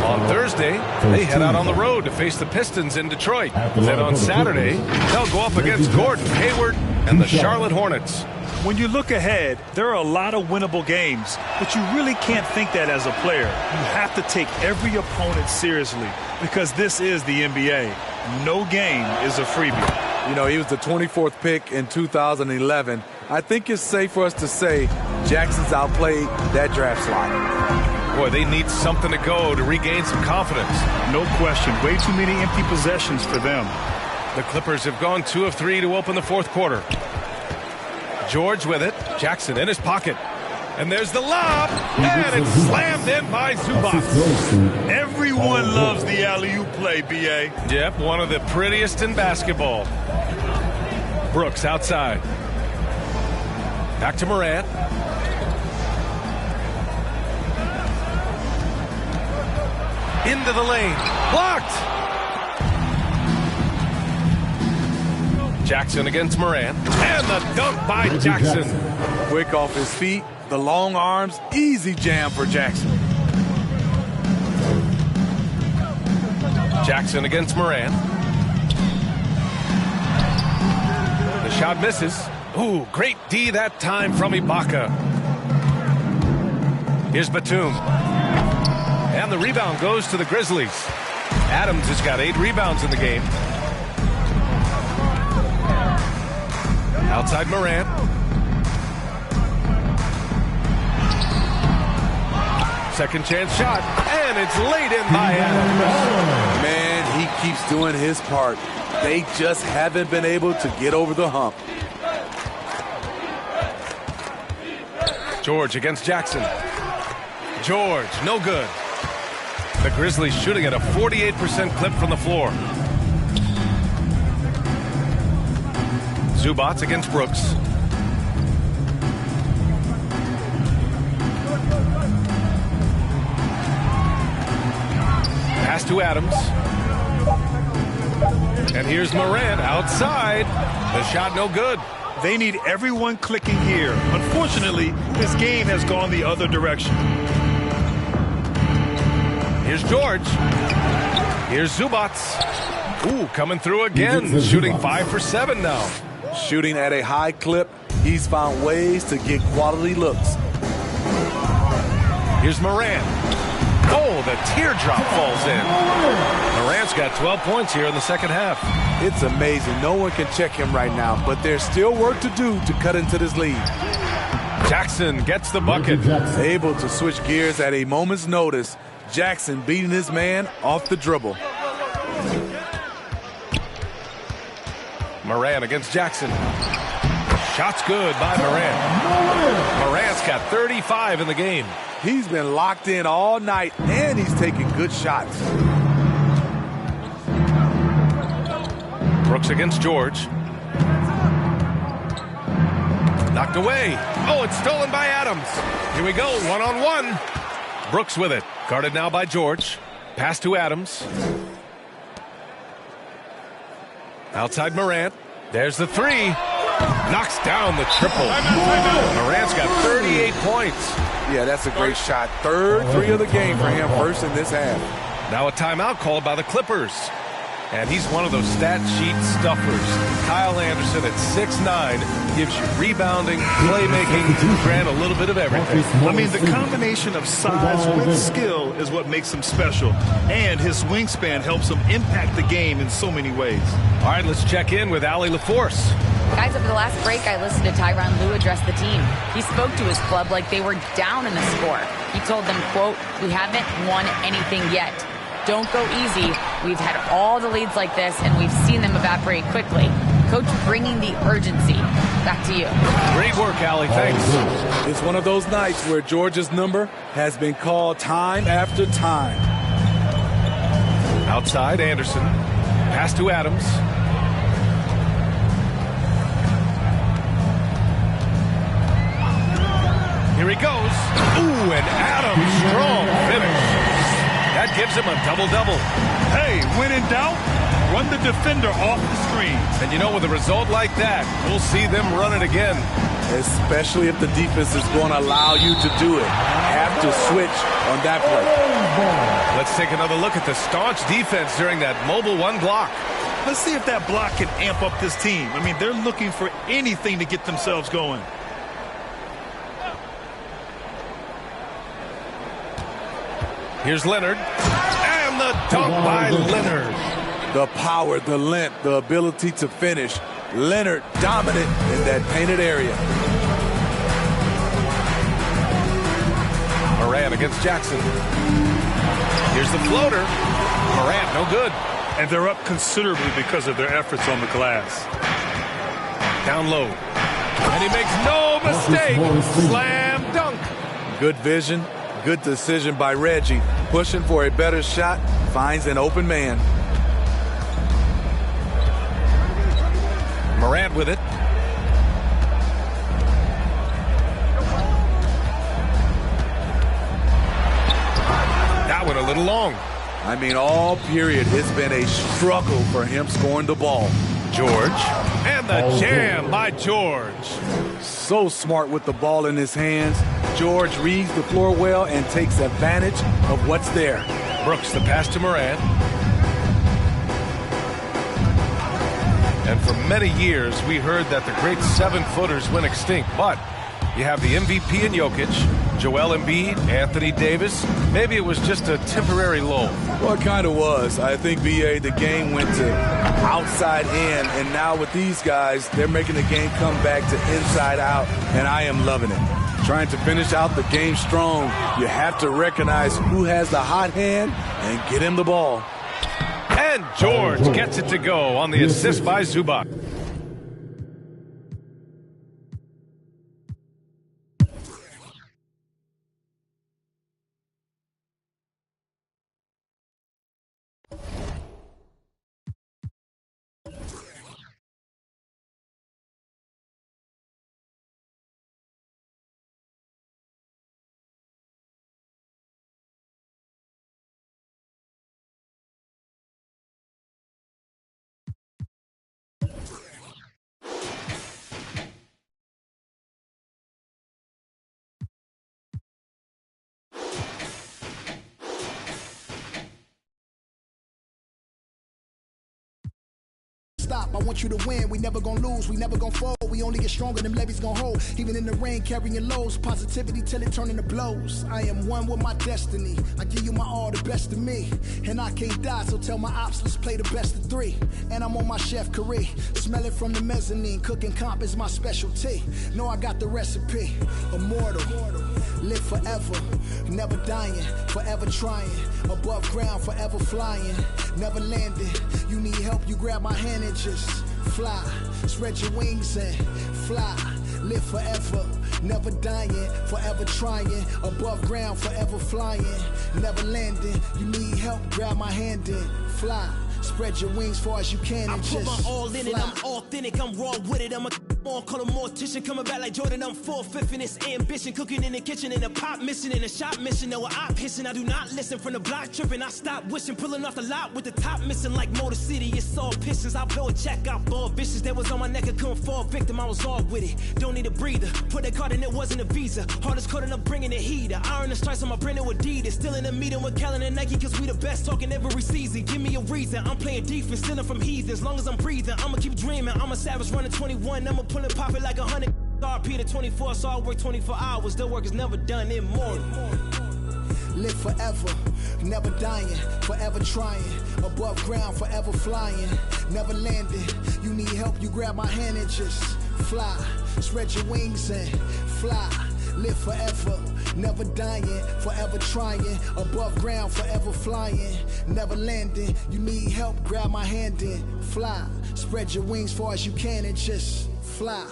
On Thursday, they head out on the road to face the Pistons in Detroit. Then on Saturday, they'll go up against Gordon Hayward and the Charlotte Hornets. When you look ahead, there are a lot of winnable games, but you really can't think that as a player. You have to take every opponent seriously because this is the NBA. No game is a freebie. You know, he was the 24th pick in 2011. I think it's safe for us to say Jackson's outplayed that draft slot. Boy, they need something to go to regain some confidence. No question. Way too many empty possessions for them. The Clippers have gone 2 of 3 to open the 4th quarter. George with it. Jackson in his pocket. And there's the lob. And it's slammed in by Zubac. Everyone loves the alley-oop play, B.A. Yep, one of the prettiest in basketball. Brooks outside. Back to Morant. Into the lane. Blocked. Jackson against Morant. And the dunk by Jackson. Quick off his feet. The long arms. Easy jam for Jackson. Jackson against Morant. The shot misses. Ooh, great D that time from Ibaka. Here's Batum. And the rebound goes to the Grizzlies. Adams has got 8 rebounds in the game. Outside Morant. Second chance shot. And it's laid in by Adams. Man, he keeps doing his part. They just haven't been able to get over the hump. George against Jackson. George, no good. The Grizzlies shooting at a 48% clip from the floor. Zubats against Brooks. Pass to Adams. And here's Morant outside. The shot no good. They need everyone clicking here. Unfortunately, this game has gone the other direction. Here's George. Here's Zubats. Ooh, coming through again. Shooting 5 for 7 now. Shooting at a high clip. He's found ways to get quality looks. Here's Morant. Oh, the teardrop falls in. Morant's got 12 points here in the second half. It's amazing. No one can check him right now, but there's still work to do to cut into this lead. Jackson gets the bucket. Able to switch gears at a moment's notice. Jackson beating his man off the dribble. Morant against Jackson. Shot's good by Morant. Morant's got 35 in the game. He's been locked in all night, and he's taking good shots. Brooks against George. Knocked away. Oh, it's stolen by Adams. Here we go, one-on-one. Brooks with it. Guarded now by George. Pass to Adams. Outside Morant. There's the three. Knocks down the triple. Morant's got 38 points. Yeah, that's a great shot. Third three of the game for him, first in this half. Now a timeout called by the Clippers. And he's one of those stat sheet stuffers. Kyle Anderson at 6'9" gives you rebounding, playmaking, and a little bit of everything. I mean, the combination of size with skill is what makes him special. And his wingspan helps him impact the game in so many ways. All right, let's check in with Allie LaForce. Guys, over the last break, I listened to Tyronn Lue address the team. He spoke to his club like they were down in the score. He told them, quote, "We haven't won anything yet. Don't go easy. We've had all the leads like this, and we've seen them evaporate quickly." Coach bringing the urgency. Back to you. Great work, Allie. Thanks. It's one of those nights where Georgia's number has been called time after time. Outside, Anderson. Pass to Adams. Here he goes. Ooh, and Adams, strong finish. That gives him a double-double. Hey, when in doubt, run the defender off the screen. And you know, with a result like that, we'll see them run it again. Especially if the defense is going to allow you to do it. Have to switch on that play. Let's take another look at the staunch defense during that mobile one block. Let's see if that block can amp up this team. I mean, they're looking for anything to get themselves going. Here's Leonard. And the dunk by Leonard. The power, the length, the ability to finish. Leonard dominant in that painted area. Morant against Jackson. Here's the floater. Morant, no good. And they're up considerably because of their efforts on the glass. Down low. And he makes no mistake. Slam dunk. Good vision. Good decision by Reggie. Pushing for a better shot. Finds an open man. Morant with it. That one a little long. I mean, all period, it's been a struggle for him scoring the ball. George. And the jam by George. So smart with the ball in his hands. George reads the floor well and takes advantage of what's there. Brooks, the pass to Moran. And for many years, we heard that the great 7-footers went extinct. But you have the MVP in Jokic, Joel Embiid, Anthony Davis. Maybe it was just a temporary lull. Well, it kind of was. I think, B.A., the game went to outside in, and now with these guys, they're making the game come back to inside out, and I am loving it. Trying to finish out the game strong, you have to recognize who has the hot hand and get him the ball. And George gets it to go on the assist by Zubac. Stop, I want you to win. We never gonna lose, we never gonna fold. We only get stronger, them levees gonna hold. Even in the rain, carrying lows. Positivity till it turn into blows. I am one with my destiny. I give you my all, the best of me. And I can't die, so tell my ops, let's play the best of 3. And I'm on my chef career. Smell it from the mezzanine. Cooking comp is my specialty. Know I got the recipe. Immortal, live forever. Never dying, forever trying. Above ground, forever flying. Never landing. You need help, you grab my hand and just fly. Spread your wings and fly. Live forever, never dying, forever trying. Above ground, forever flying. Never landing. You need help, grab my hand and fly. Spread your wings far as you can and just I put my all in fly. it, I'm authentic, I'm raw with it. I'm a on, call a mortician, coming back like Jordan. I'm 4/5 in this ambition, cooking in the kitchen, in the pot missing, in the shop mission. No, I pissing, I do not listen. From the block tripping, I stop wishing, pulling off the lot with the top missing like Motor City. It's all pistons, I blow a check, I ball vicious. That was on my neck, I couldn't fall victim, I was all with it. Don't need a breather, put that card in, it wasn't a visa. Hardest code and I'm bringing the heater. Iron and stripes on my brand new Adidas. Still in a meeting with Kellen and Nike, cause we the best talking every season. Give me a reason, I'm playing defense, stealing from heathens. As long as I'm breathing, I'ma keep dreaming. I'm a savage running 21, I'ma pull and pop it like 100. RP to 24, so I work 24 hours. The work is never done, immortal. Live forever, never dying, forever trying. Above ground, forever flying. Never landing. You need help, you grab my hand and just fly. Spread your wings and fly. Live forever, never dying, forever trying. Above ground, forever flying. Never landing. You need help, grab my hand and fly. Spread your wings far as you can and just fly.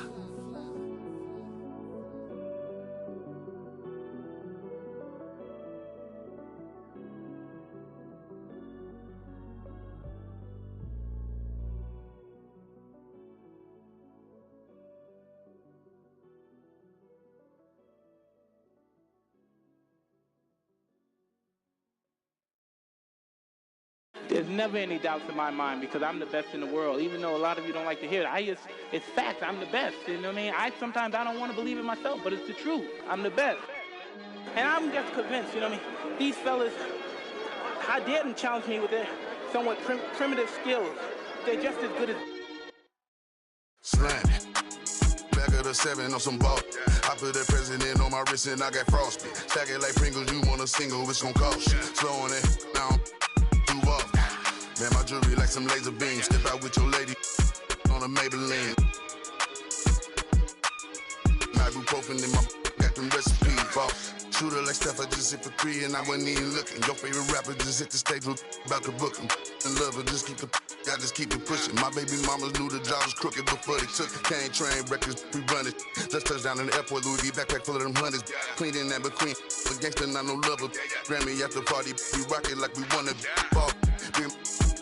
There's never any doubts in my mind because I'm the best in the world. Even though a lot of you don't like to hear it, it's facts. I'm the best. You know what I mean? Sometimes I don't want to believe it myself, but it's the truth. I'm the best. And I'm just convinced, you know what I mean? These fellas, how dare them challenge me with their somewhat primitive skills. They're just as good as... Slam. Back of the 7 on some ball. I put that president on my wrist and I got frostbite. Stack it like Pringles, you want a single, it's gon' cost you. Slow on it, down, too off. Man, my jewelry like some laser beams. Step out with your lady on a Maybelline. Ibuprofen in my got them recipes. Boss. Shooter like Steph, I just hit for 3 and I wasn't even looking. Your favorite rapper just hit the stage with about to book him. And love her, just keep I just keep it pushing. My baby mamas knew the job was crooked before they took it. Can't train records, we run it. Let's touch down in the airport, Louis V backpack full of them hundreds. Clean in that between, but gangster not no lover. Grammy after party, we rock it like we wanna ball.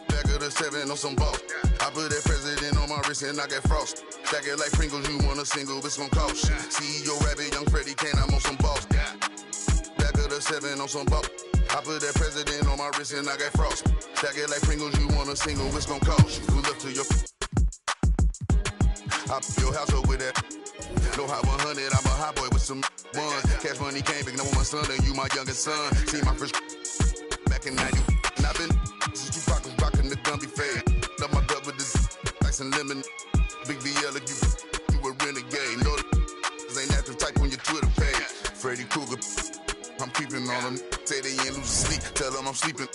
Back of the 7 on some ball. I put that president on my wrist and I got frost. Stack it like Pringles, you want a single, it's gon' cost. CEO Rabbit, young Freddie Kane, I'm on some balls. Back of the 7 on some ball. I put that president on my wrist and I got frost. Stack it like Pringles, you want a single, it's gon' cost you. Look to your... I put your house up with that. No hot 100, I'm a hot boy with some ones. Cash money came big, now I'm my son and you my youngest son. See my first back in 90. And I've been since you rockin' the Gumby fade. Up my gut with this ice and lemon. Big BL if you a renegade. No, this ain't active type on your Twitter page. Freddy Krueger, I'm creeping on them. Say they ain't losing sleep, tell them I'm sleeping.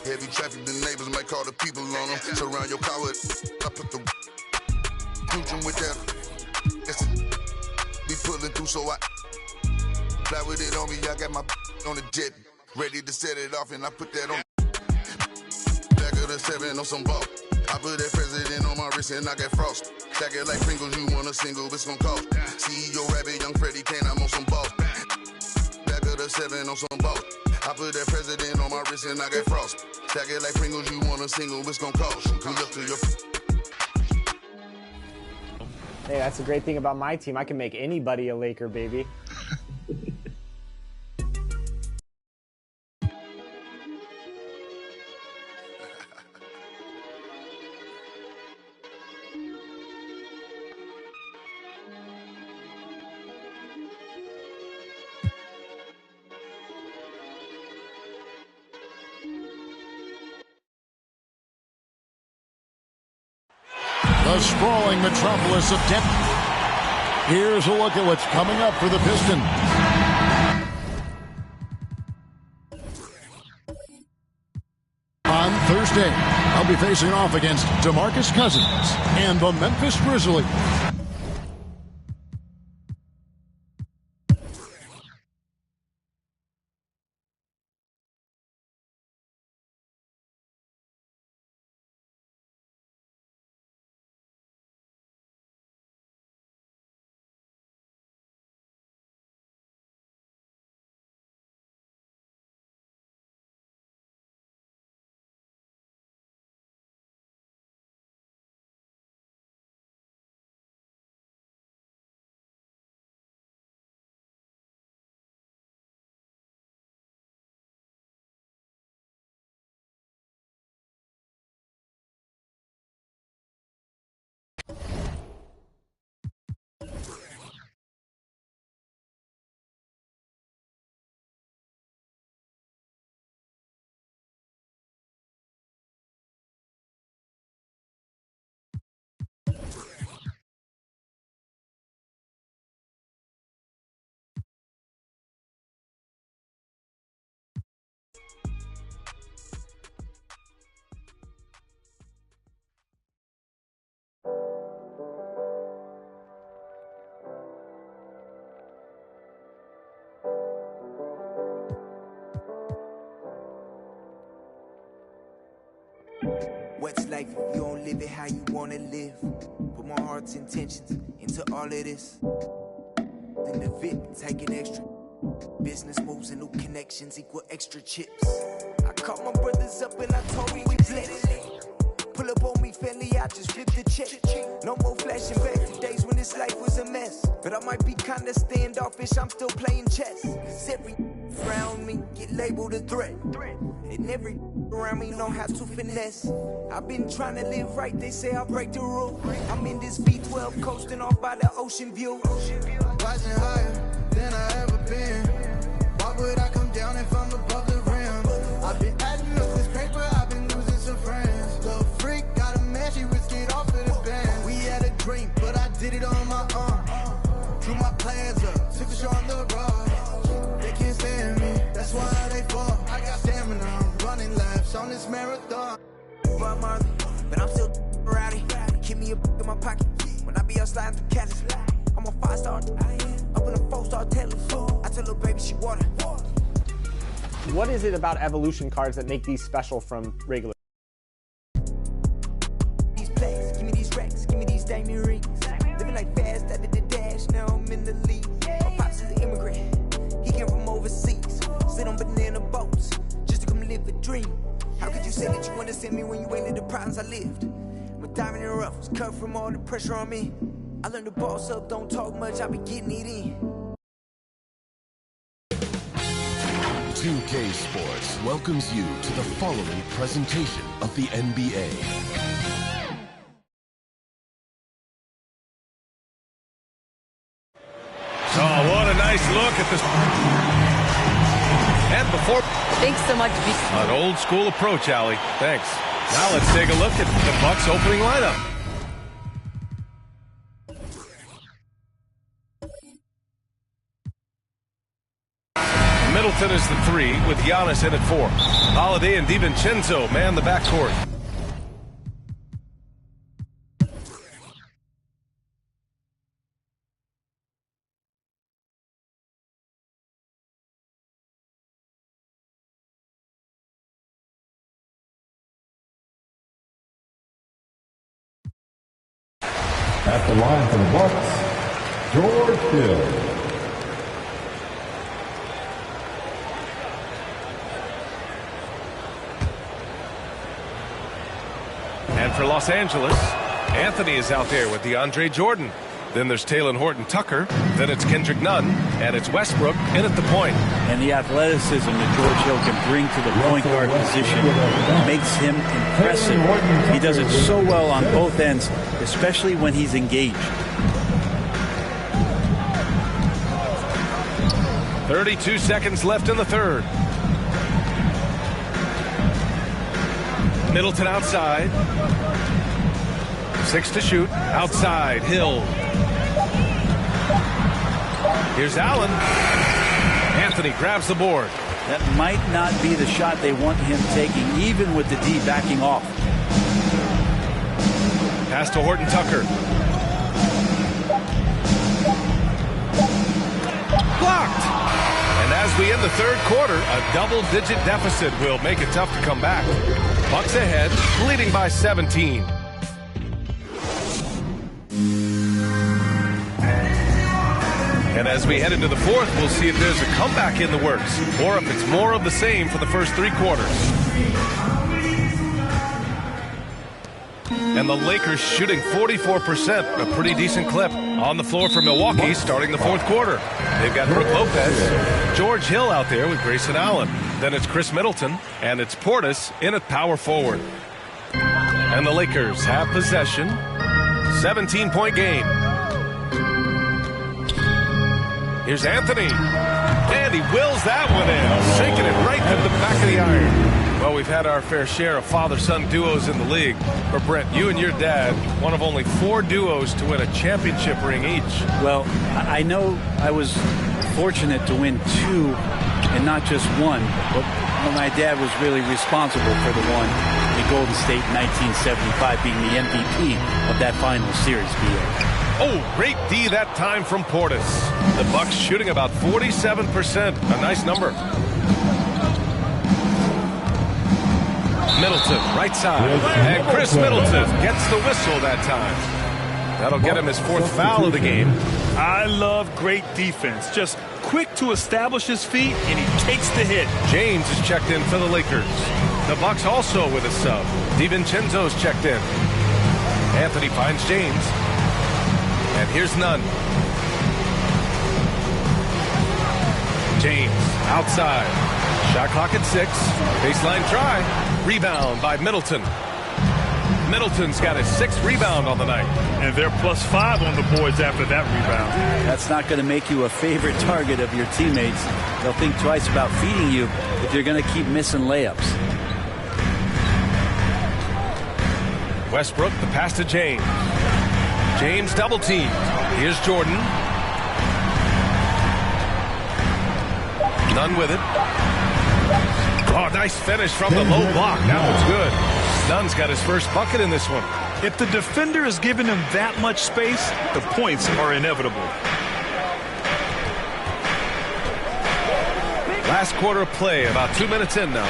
Heavy traffic, the neighbors might call the people on them. Surround your car with, I put the cruising with that. Be pulling through, so I fly with it on me. I got my on the jet, ready to set it off, and I put that on. Back of the 7 on some ball. I put that president on my wrist and I got frost. Stack it like Pringles, you want a single, it's gon' cost. CEO Rabbit, young Freddy Kane, I'm on some balls. Back of the 7 on some balls. I put that president on my wrist and I got frost. Stack it like Pringles, you want a single, it's gon' cost. We look to your... Hey, that's the great thing about my team. I can make anybody a Laker, baby. The sprawling metropolis of Denver. Here's a look at what's coming up for the Pistons. On Thursday, I'll be facing off against DeMarcus Cousins and the Memphis Grizzlies. What's life if you don't live it how you wanna live? Put my heart's intentions into all of this. Then the VIP taking extra. Business moves and new connections equal extra chips. I called my brothers up and I told me we blessed. Pull up on me, family, I just ripped the check. No more flashing back to days when this life was a mess. But I might be kinda standoffish, I'm still playing chess. Every around me get labeled a threat. And every around me know how to finesse. I've been trying to live right, they say I'll break the rule. I'm in this V12 coasting off by the ocean view. Rising higher than I ever been. Why would I come down if I'm above the rim? I've been adding up this paper, I've been losing some friends. Little freak, got a man, she risked it off of the band. We had a dream, but I did it on my own. Drew my plans up, took a shot on the road. They can't stand me, that's why they fall. I got stamina, I'm running laps on this marathon. But I'm still rowdy. Keep me a in my pocket when I be out sliding through Cali. I'm a 5-star, up in a 4-star Taylor. I tell her baby she water. What is it about evolution cards that make these special from regular? These plaques, give me these racks, give me these diamond rings. Living like fast, I did the dash, now I'm in the league. My pops is an immigrant, he came from overseas. Sit on banana boats, just to come live a dream. How could you say that you understand me when you ain't lived the problems I lived? My diamond in the rough was cut from all the pressure on me. I learned to boss up, don't talk much, I be getting it in. 2K Sports welcomes you to the following presentation of the NBA. Oh, what a nice look at this. And before... Thanks so much. An old school approach, Allie. Thanks. Now let's take a look at the Bucks opening lineup. Middleton is the 3 with Giannis in at 4. Holiday and DiVincenzo man the backcourt. At the line for the Bucks, George Hill. And for Los Angeles, Anthony is out there with DeAndre Jordan. Then there's Talen Horton-Tucker. Then it's Kendrick Nunn. And it's Westbrook in at the point. And the athleticism that George Hill can bring to the point guard position makes him impressive. He does it so well on both ends, especially when he's engaged. 32 seconds left in the third. Middleton outside. 6 to shoot. Outside. Hill. Here's Allen. Anthony grabs the board. That might not be the shot they want him taking, even with the D backing off. Pass to Horton-Tucker. Blocked. And as we end the third quarter, a double-digit deficit will make it tough to come back. Bucks ahead, leading by 17. And as we head into the fourth, we'll see if there's a comeback in the works, or if it's more of the same for the first 3 quarters. And the Lakers shooting 44%, a pretty decent clip. On the floor for Milwaukee starting the fourth quarter. They've got Brook Lopez, George Hill out there with Grayson Allen. Then it's Chris Middleton, and it's Portis in at power forward. And the Lakers have possession. 17-point game. Here's Anthony. And he wills that one in, sinking it right to the back of the iron. Well, we've had our fair share of father-son duos in the league. But Brent, you and your dad, one of only 4 duos to win a championship ring each. Well, I know I was fortunate to win 2 and not just 1, but my dad was really responsible for the one in Golden State in 1975, being the MVP of that final series. Oh, great D that time from Portis. The Bucks shooting about 47%, a nice number. Middleton, right side, and Chris Middleton gets the whistle that time. That'll get him his 4th foul of the game. I love great defense. Just quick to establish his feet, and he takes the hit. James is checked in for the Lakers. The Bucks also with a sub. DiVincenzo's checked in. Anthony finds James. And here's Nunn. James outside. Shot clock at 6. Baseline try. Rebound by Middleton. Middleton's got his 6th rebound on the night. And they're +5 on the boards after that rebound. That's not going to make you a favorite target of your teammates. They'll think twice about feeding you if you're going to keep missing layups. Westbrook, the pass to James. James double teamed. Here's Jordan. Nunn with it. Oh, nice finish from the low block. That one's good. Nunn's got his first bucket in this one. If the defender is giving him that much space, the points are inevitable. Last quarter of play, about 2 minutes in now.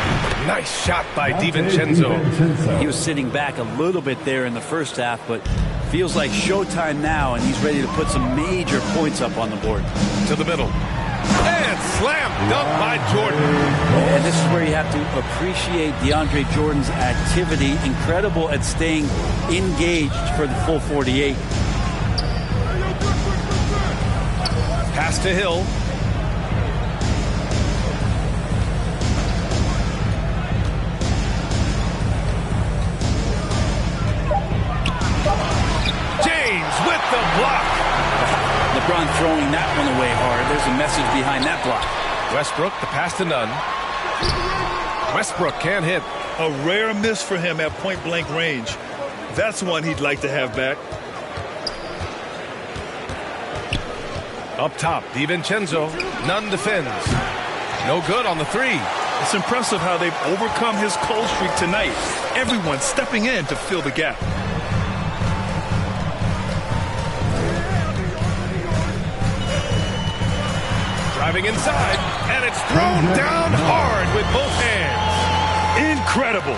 Nice shot by DiVincenzo. He was sitting back a little bit there in the first half, but feels like showtime now, and he's ready to put some major points up on the board. To the middle. And slam dunk by Jordan. And this is where you have to appreciate DeAndre Jordan's activity. Incredible at staying engaged for the full 48. Pass to Hill. LeBron throwing that one away hard. There's a message behind that block. Westbrook, the pass to Nunn. Westbrook can't hit. A rare miss for him at point-blank range. That's one he'd like to have back. Up top, DiVincenzo. Nunn defends. No good on the three. It's impressive how they've overcome his cold streak tonight. Everyone stepping in to fill the gap. Driving inside, and it's thrown down hard with both hands. Incredible.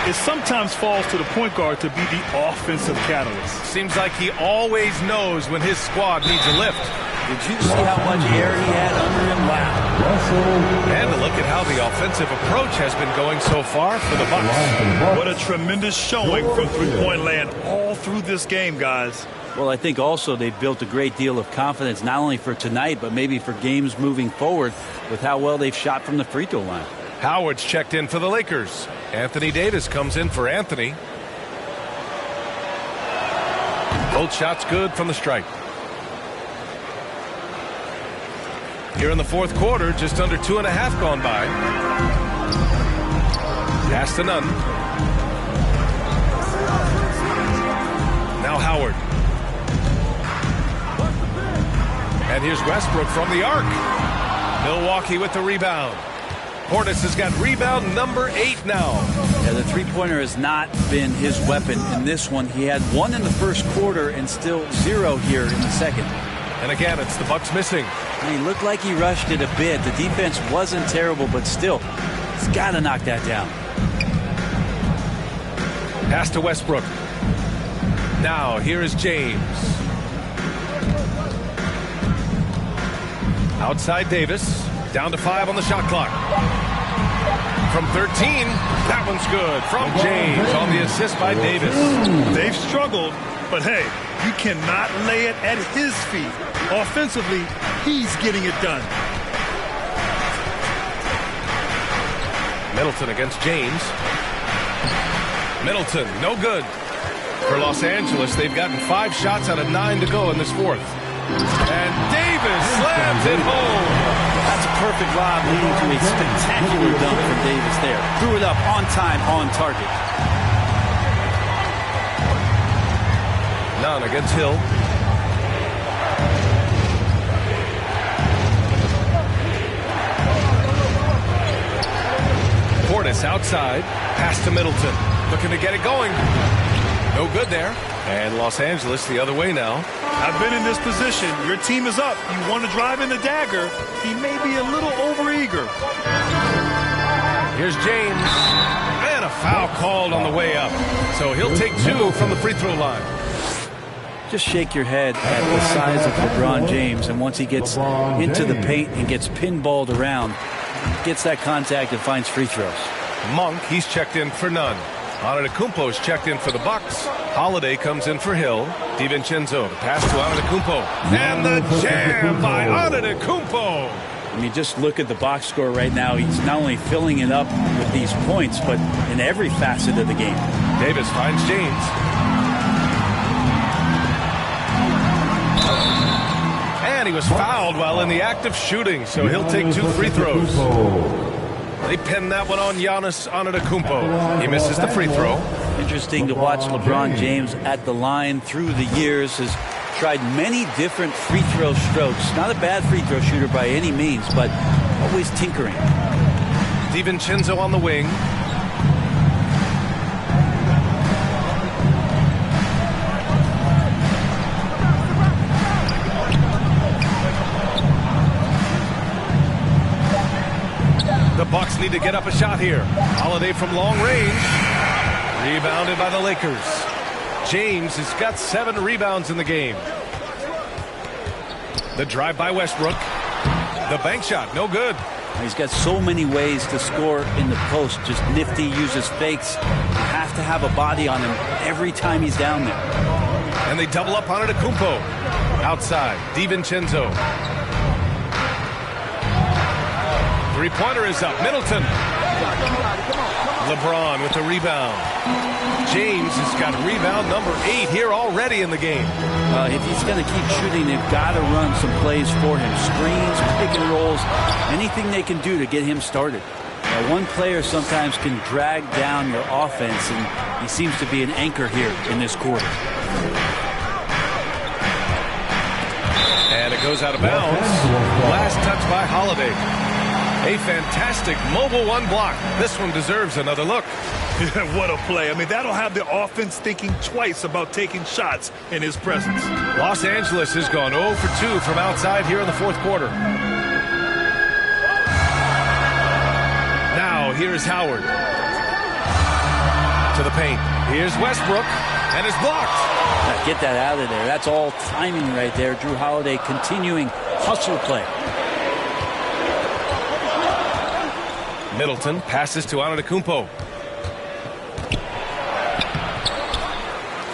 It sometimes falls to the point guard to be the offensive catalyst. Seems like he always knows when his squad needs a lift. Did you see how much air he had under him? Wow. And to look at how the offensive approach has been going so far for the Bucks. What a tremendous showing from three-point land all through this game, guys. Well, I think also they've built a great deal of confidence, not only for tonight, but maybe for games moving forward with how well they've shot from the free throw line. Howard's checked in for the Lakers. Anthony Davis comes in for Anthony. Both shots good from the stripe. Here in the fourth quarter, just under 2.5 gone by. Pass to Nunn. Now Howard. And here's Westbrook from the arc. Milwaukee with the rebound. Portis has got rebound number 8 now. Yeah, the three-pointer has not been his weapon in this one. He had 1 in the first quarter and still 0 here in the second. And again, it's the Bucks missing. He looked like he rushed it a bit. The defense wasn't terrible, but still, he's got to knock that down. Pass to Westbrook. Now, here is James. Outside Davis. Down to 5 on the shot clock. From 13, that one's good. From James on the assist by Davis. They've struggled, but hey, you cannot lay it at his feet. Offensively, he's getting it done. Middleton against James. Middleton, no good. For Los Angeles, they've gotten 5 shots out of 9 to go in this fourth. And Davis slams it home. That's a perfect lob leading to a spectacular dunk from Davis there. Threw it up on time, on target. Nunn against Hill. Portis outside. Pass to Middleton. Looking to get it going. No good there. And Los Angeles the other way now. I've been in this position. Your team is up. You want to drive in the dagger. He may be a little overeager. Here's James. And a foul called on the way up. So he'll take 2 from the free throw line. Just shake your head at the size of LeBron James. And once he gets into the paint and gets pinballed around, gets that contact and finds free throws. Monk, he's checked in for Nunn. Antetokounmpo's checked in for the Bucks. Holiday comes in for Hill. DiVincenzo, the pass to Antetokounmpo. And the jam by Antetokounmpo. I mean, just look at the box score right now. He's not only filling it up with these points, but in every facet of the game. Davis finds James. And he was fouled while in the act of shooting, so he'll take 2 free throws. They pin that one on Giannis Antetokounmpo. He misses the free throw. Interesting to watch LeBron James at the line through the years. Has tried many different free throw strokes. Not a bad free throw shooter by any means, but always tinkering. DiVincenzo on the wing. The Bucks need to get up a shot here. Holiday from long range. Rebounded by the Lakers. James has got 7 rebounds in the game. The drive by Westbrook. The bank shot, no good. He's got so many ways to score in the post. Just nifty, uses fakes. You have to have a body on him every time he's down there. And they double up on Antetokounmpo. Outside, DiVincenzo. Three-pointer is up. Middleton. LeBron with the rebound. James has got rebound number 8 here already in the game. If he's going to keep shooting, they've got to run some plays for him. Screens, pick and rolls, anything they can do to get him started. One player sometimes can drag down your offense, and he seems to be an anchor here in this quarter. And it goes out of bounds. Last touch by Holiday. A fantastic mobile one block. This one deserves another look. What a play. I mean, that'll have the offense thinking twice about taking shots in his presence. Los Angeles has gone 0 for 2 from outside here in the fourth quarter. Now, here's Howard. To the paint. Here's Westbrook, and it's blocked. Now get that out of there. That's all timing right there. Drew Holiday continuing hustle play. Middleton passes to Antetokounmpo.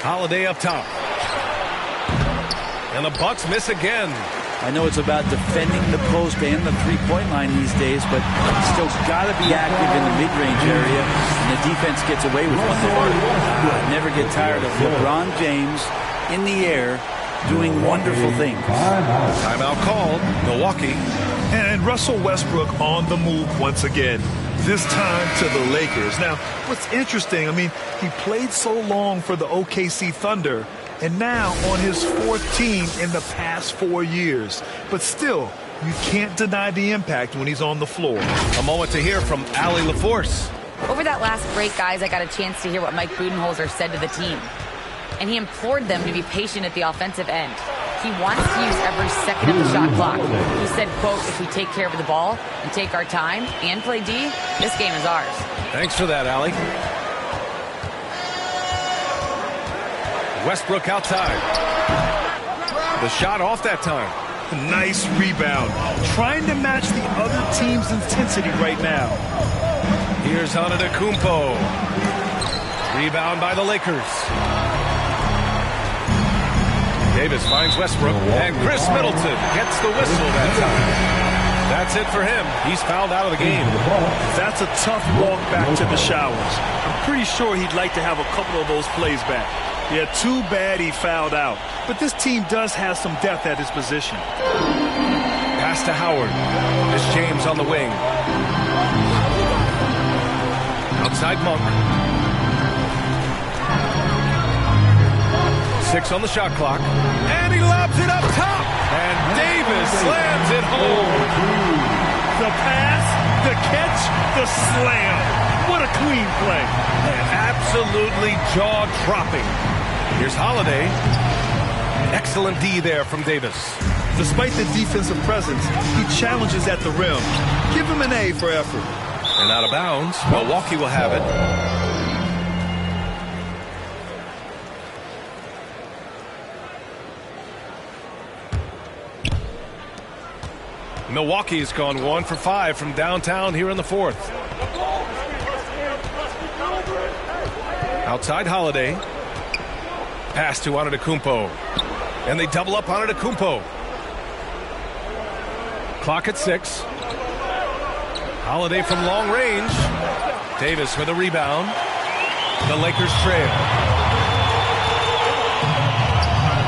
Holiday up top. And the Bucks miss again. I know it's about defending the post and the three-point line these days, but still got to be active in the mid-range area, and the defense gets away with one there. Never get tired of LeBron James in the air doing wonderful things. Timeout called. Milwaukee. And Russell Westbrook on the move once again, this time to the Lakers. Now, what's interesting, I mean, he played so long for the OKC Thunder, and now on his 4th team in the past 4 years. But still, you can't deny the impact when he's on the floor. A moment to hear from Allie LaForce. Over that last break, guys, I got a chance to hear what Mike Budenholzer said to the team. And he implored them to be patient at the offensive end. He wants to use every second of the shot clock. He said, quote, if we take care of the ball and take our time and play D, this game is ours. Thanks for that, Allie. Westbrook outside. The shot off that time. Nice rebound. Trying to match the other team's intensity right now. Here's Antetokounmpo. Rebound by the Lakers. Davis finds Westbrook, and Chris Middleton gets the whistle that time. That's it for him. He's fouled out of the game. That's a tough walk back to the showers. I'm pretty sure he'd like to have a couple of those plays back. Yeah, too bad he fouled out. But this team does have some depth at his position. Pass to Howard. It's James on the wing. Outside Monk. 6 on the shot clock. And he lobs it up top. And Davis slams it home. The pass, the catch, the slam. What a clean play. Absolutely jaw-dropping. Here's Holiday. Excellent D there from Davis. Despite the defensive presence, he challenges at the rim. Give him an A for effort. And out of bounds, Milwaukee will have it. Milwaukee's gone 1 for 5 from downtown here in the fourth. Outside Holiday. Pass to Antetokounmpo. And they double up Antetokounmpo. Clock at 6. Holiday from long range. Davis with a rebound. The Lakers trail.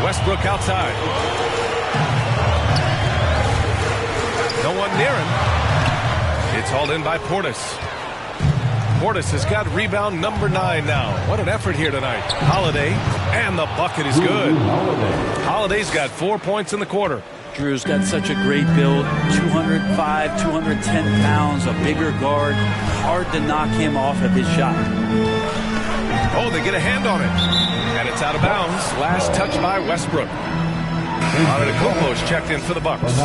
Westbrook outside. No one near him. It's hauled in by Portis. Portis has got rebound number 9 now. What an effort here tonight. Holiday, and the bucket is good. Holiday's got 4 points in the quarter. Drew's got such a great build. 205, 210 pounds, a bigger guard. Hard to knock him off of his shot. Oh, they get a hand on it. And it's out of bounds. Last touch by Westbrook. Antetokounmpo's checked in for the Bucks.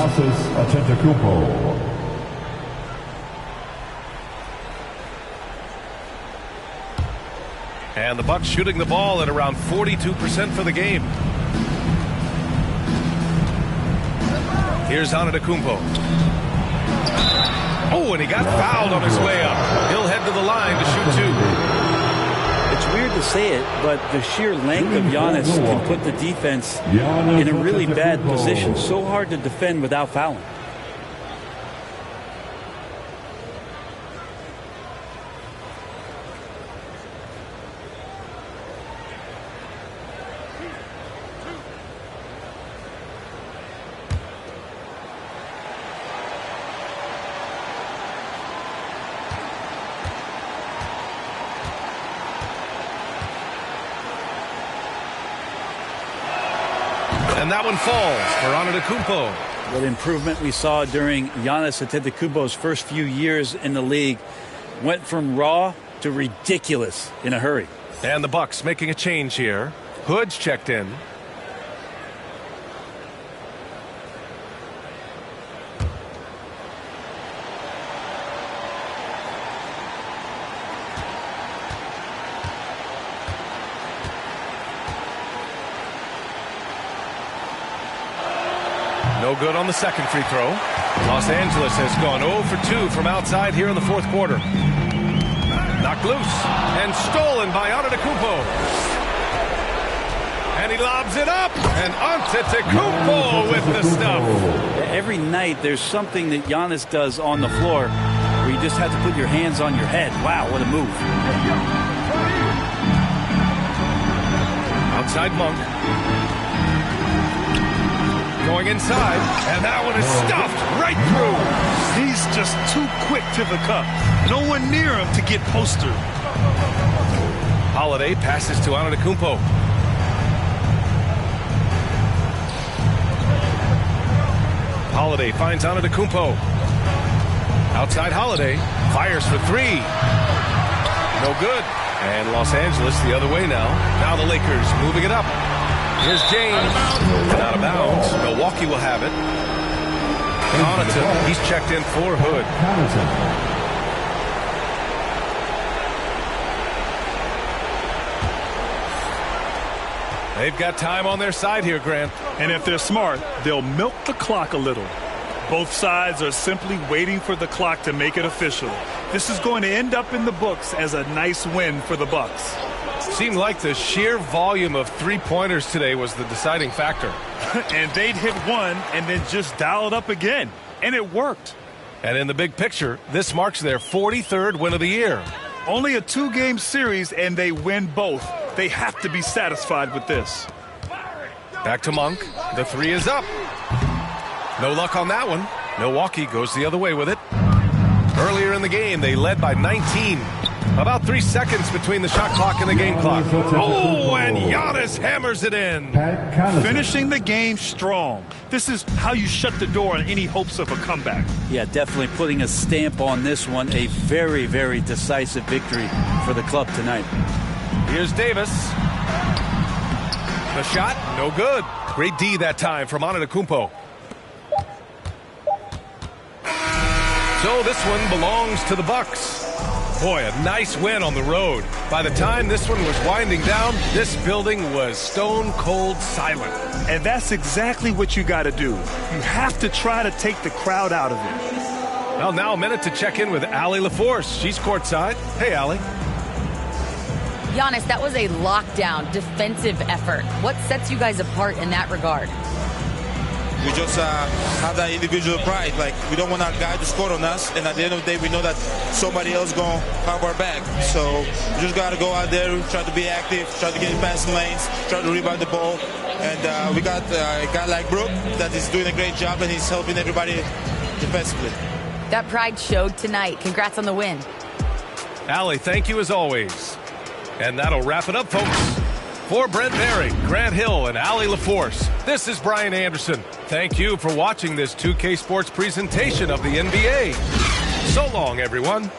And the Bucks shooting the ball at around 42% for the game. Here's Antetokounmpo. Oh, and he got fouled on his way up. He'll head to the line to shoot 2. It's weird to say it, but the sheer length of Giannis can put the defense in a really bad position. So hard to defend without fouling. And that one falls for Antetokounmpo. What improvement we saw during Giannis Antetokounmpo's first few years in the league. Went from raw to ridiculous in a hurry. And the Bucks making a change here. Hood's checked in. No good on the second free throw. Los Angeles has gone 0 for 2 from outside here in the fourth quarter. Knocked loose and stolen by Antetokounmpo. And he lobs it up. And Antetokounmpo with the stuff. Every night there's something that Giannis does on the floor where you just have to put your hands on your head. Wow, what a move. Outside Monk. Going inside, and that one is stuffed right through. He's just too quick to the cup. No one near him to get postered. Holiday passes to Antetokounmpo. Holiday finds Antetokounmpo. Outside Holiday, fires for three. No good. And Los Angeles the other way now. Now the Lakers moving it up. Here's James. Out of bounds. Milwaukee will have it. Connaughton, he's checked in for Hood. They've got time on their side here, Grant. And if they're smart, they'll milk the clock a little. Both sides are simply waiting for the clock to make it official. This is going to end up in the books as a nice win for the Bucks. Seemed like the sheer volume of three-pointers today was the deciding factor. And they'd hit one and then just dial it up again. And it worked. And in the big picture, this marks their 43rd win of the year. Only a two-game series, and they win both. They have to be satisfied with this. Back to Monk. The three is up. No luck on that one. Milwaukee goes the other way with it. Earlier in the game, they led by 19. About 3 seconds between the shot clock and the game clock. Oh, and Giannis hammers it in. Finishing the game strong. This is how you shut the door on any hopes of a comeback. Yeah, definitely putting a stamp on this one. A very, very decisive victory for the club tonight. Here's Davis. The shot, no good. Great D that time from Antetokounmpo. So this one belongs to the Bucks. Boy, a nice win on the road. By the time this one was winding down, this building was stone cold silent. And that's exactly what you got to do. You have to try to take the crowd out of it. Well, now a minute to check in with Allie LaForce. She's courtside. Hey, Allie. Giannis, that was a lockdown defensive effort. What sets you guys apart in that regard? We just have that individual pride. Like, we don't want our guy to score on us, and at the end of the day, we know that somebody else going to have our back. So we just got to go out there, try to be active, try to get in passing lanes, try to rebound the ball. And we got a guy like Brook that is doing a great job, and he's helping everybody defensively. That pride showed tonight. Congrats on the win. Allie, thank you as always. And that'll wrap it up, folks. For Brent Barry, Grant Hill, and Allie LaForce, this is Brian Anderson. Thank you for watching this 2K Sports presentation of the NBA. So long, everyone.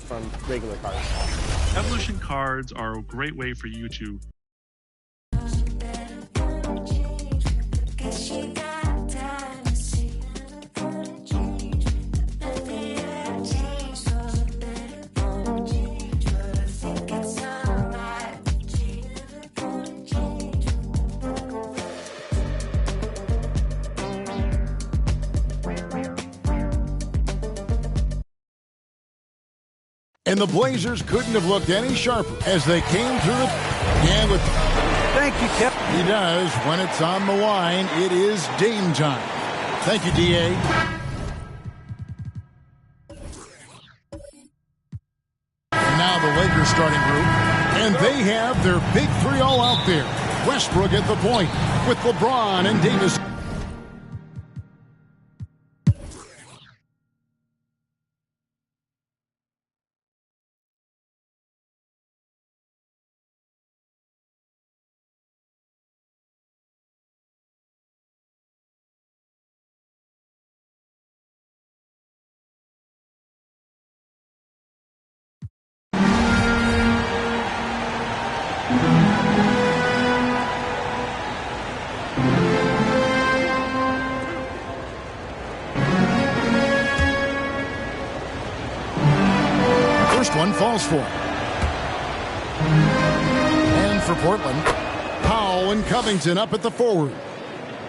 From regular cards. Evolution cards are a great way for you to And the Blazers couldn't have looked any sharper as they came through it. And with thank you, Kevin. He does. When it's on the line, it is Dame time. Thank you, D.A. And now the Lakers starting group. And they have their big three all out there. Westbrook at the point with LeBron and Davis. One falls for. And for Portland, Powell and Covington up at the forward.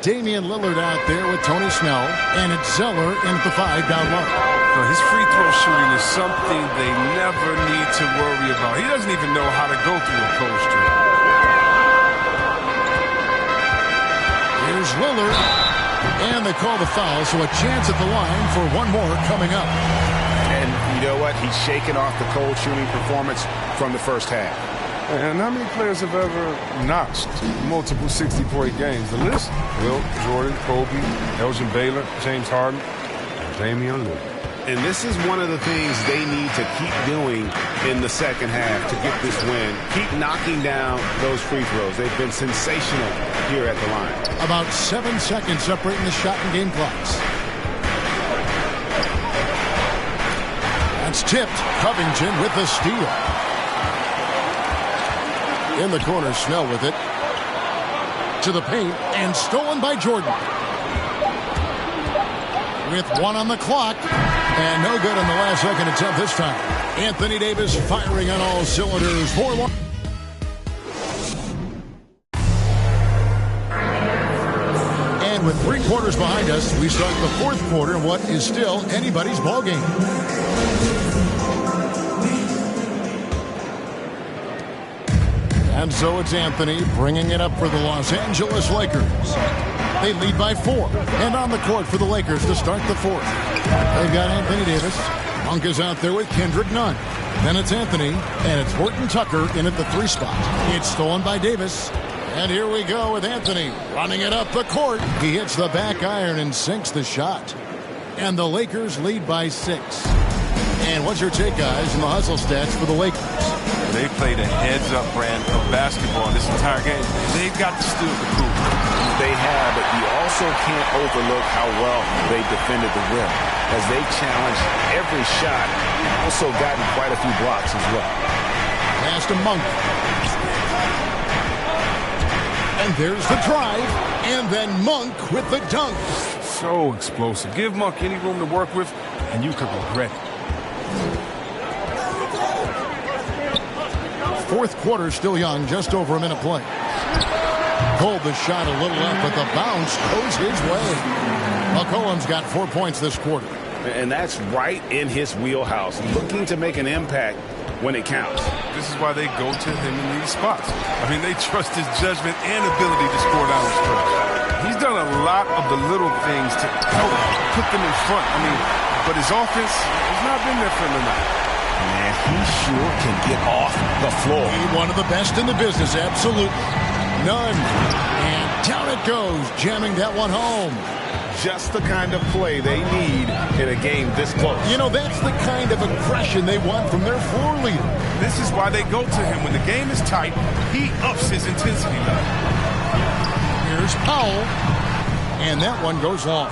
Damian Lillard out there with Tony Snell, and it's Zeller in at the 5 down low. His free throw shooting is something they never need to worry about. He doesn't even know how to go through a post drill. Here's Lillard, and they call the foul, so a chance at the line for one more coming up. And you know what? He's shaking off the cold shooting performance from the first half. And how many players have ever notched multiple 60-point games? The list? Wilt, Jordan, Kobe, Elgin Baylor, James Harden, and Damian Lillard. And this is one of the things they need to keep doing in the second half to get this win. Keep knocking down those free throws. They've been sensational here at the line. About 7 seconds separating the shot and game clocks. That's tipped. Covington with the steal. In the corner, Snell with it. To the paint, and stolen by Jordan. With 1 on the clock, and no good on the last second attempt this time. Anthony Davis firing on all cylinders. 4-1. And with 3 quarters behind us, we start the 4th quarter in what is still anybody's ball game. And so it's Anthony bringing it up for the Los Angeles Lakers. They lead by 4. And on the court for the Lakers to start the 4th. They've got Anthony Davis. Monk is out there with Kendrick Nunn. Then it's Anthony, and it's Horton Tucker in at the 3 spot. It's stolen by Davis. And here we go with Anthony running it up the court. He hits the back iron and sinks the shot. And the Lakers lead by 6. And what's your take, guys, in the hustle stats for the Lakers? They played a heads-up brand of basketball this entire game. They've got to steal the proof. They have, but you also can't overlook how well they defended the rim. As they challenged every shot, also gotten quite a few blocks as well. Pass to Monk. And there's the drive. And then Monk with the dunk. So explosive. Give Monk any room to work with, and you could regret it. Fourth quarter still young, just over a minute play. Pulled the shot a little up, but the bounce goes his way. McCollum's got 4 points this quarter. And that's right in his wheelhouse, looking to make an impact when it counts. This is why they go to him in these spots. I mean, they trust his judgment and ability to score down the stretch. He's done a lot of the little things to help put them in front. I mean, but his offense has not been there for him tonight. Man, he sure can get off the floor. One of the best in the business, absolutely. None. And down it goes, jamming that one home. Just the kind of play they need in a game this close. You know, that's the kind of aggression they want from their floor leader. This is why they go to him. When the game is tight, he ups his intensity level. Here's Powell. And that one goes long.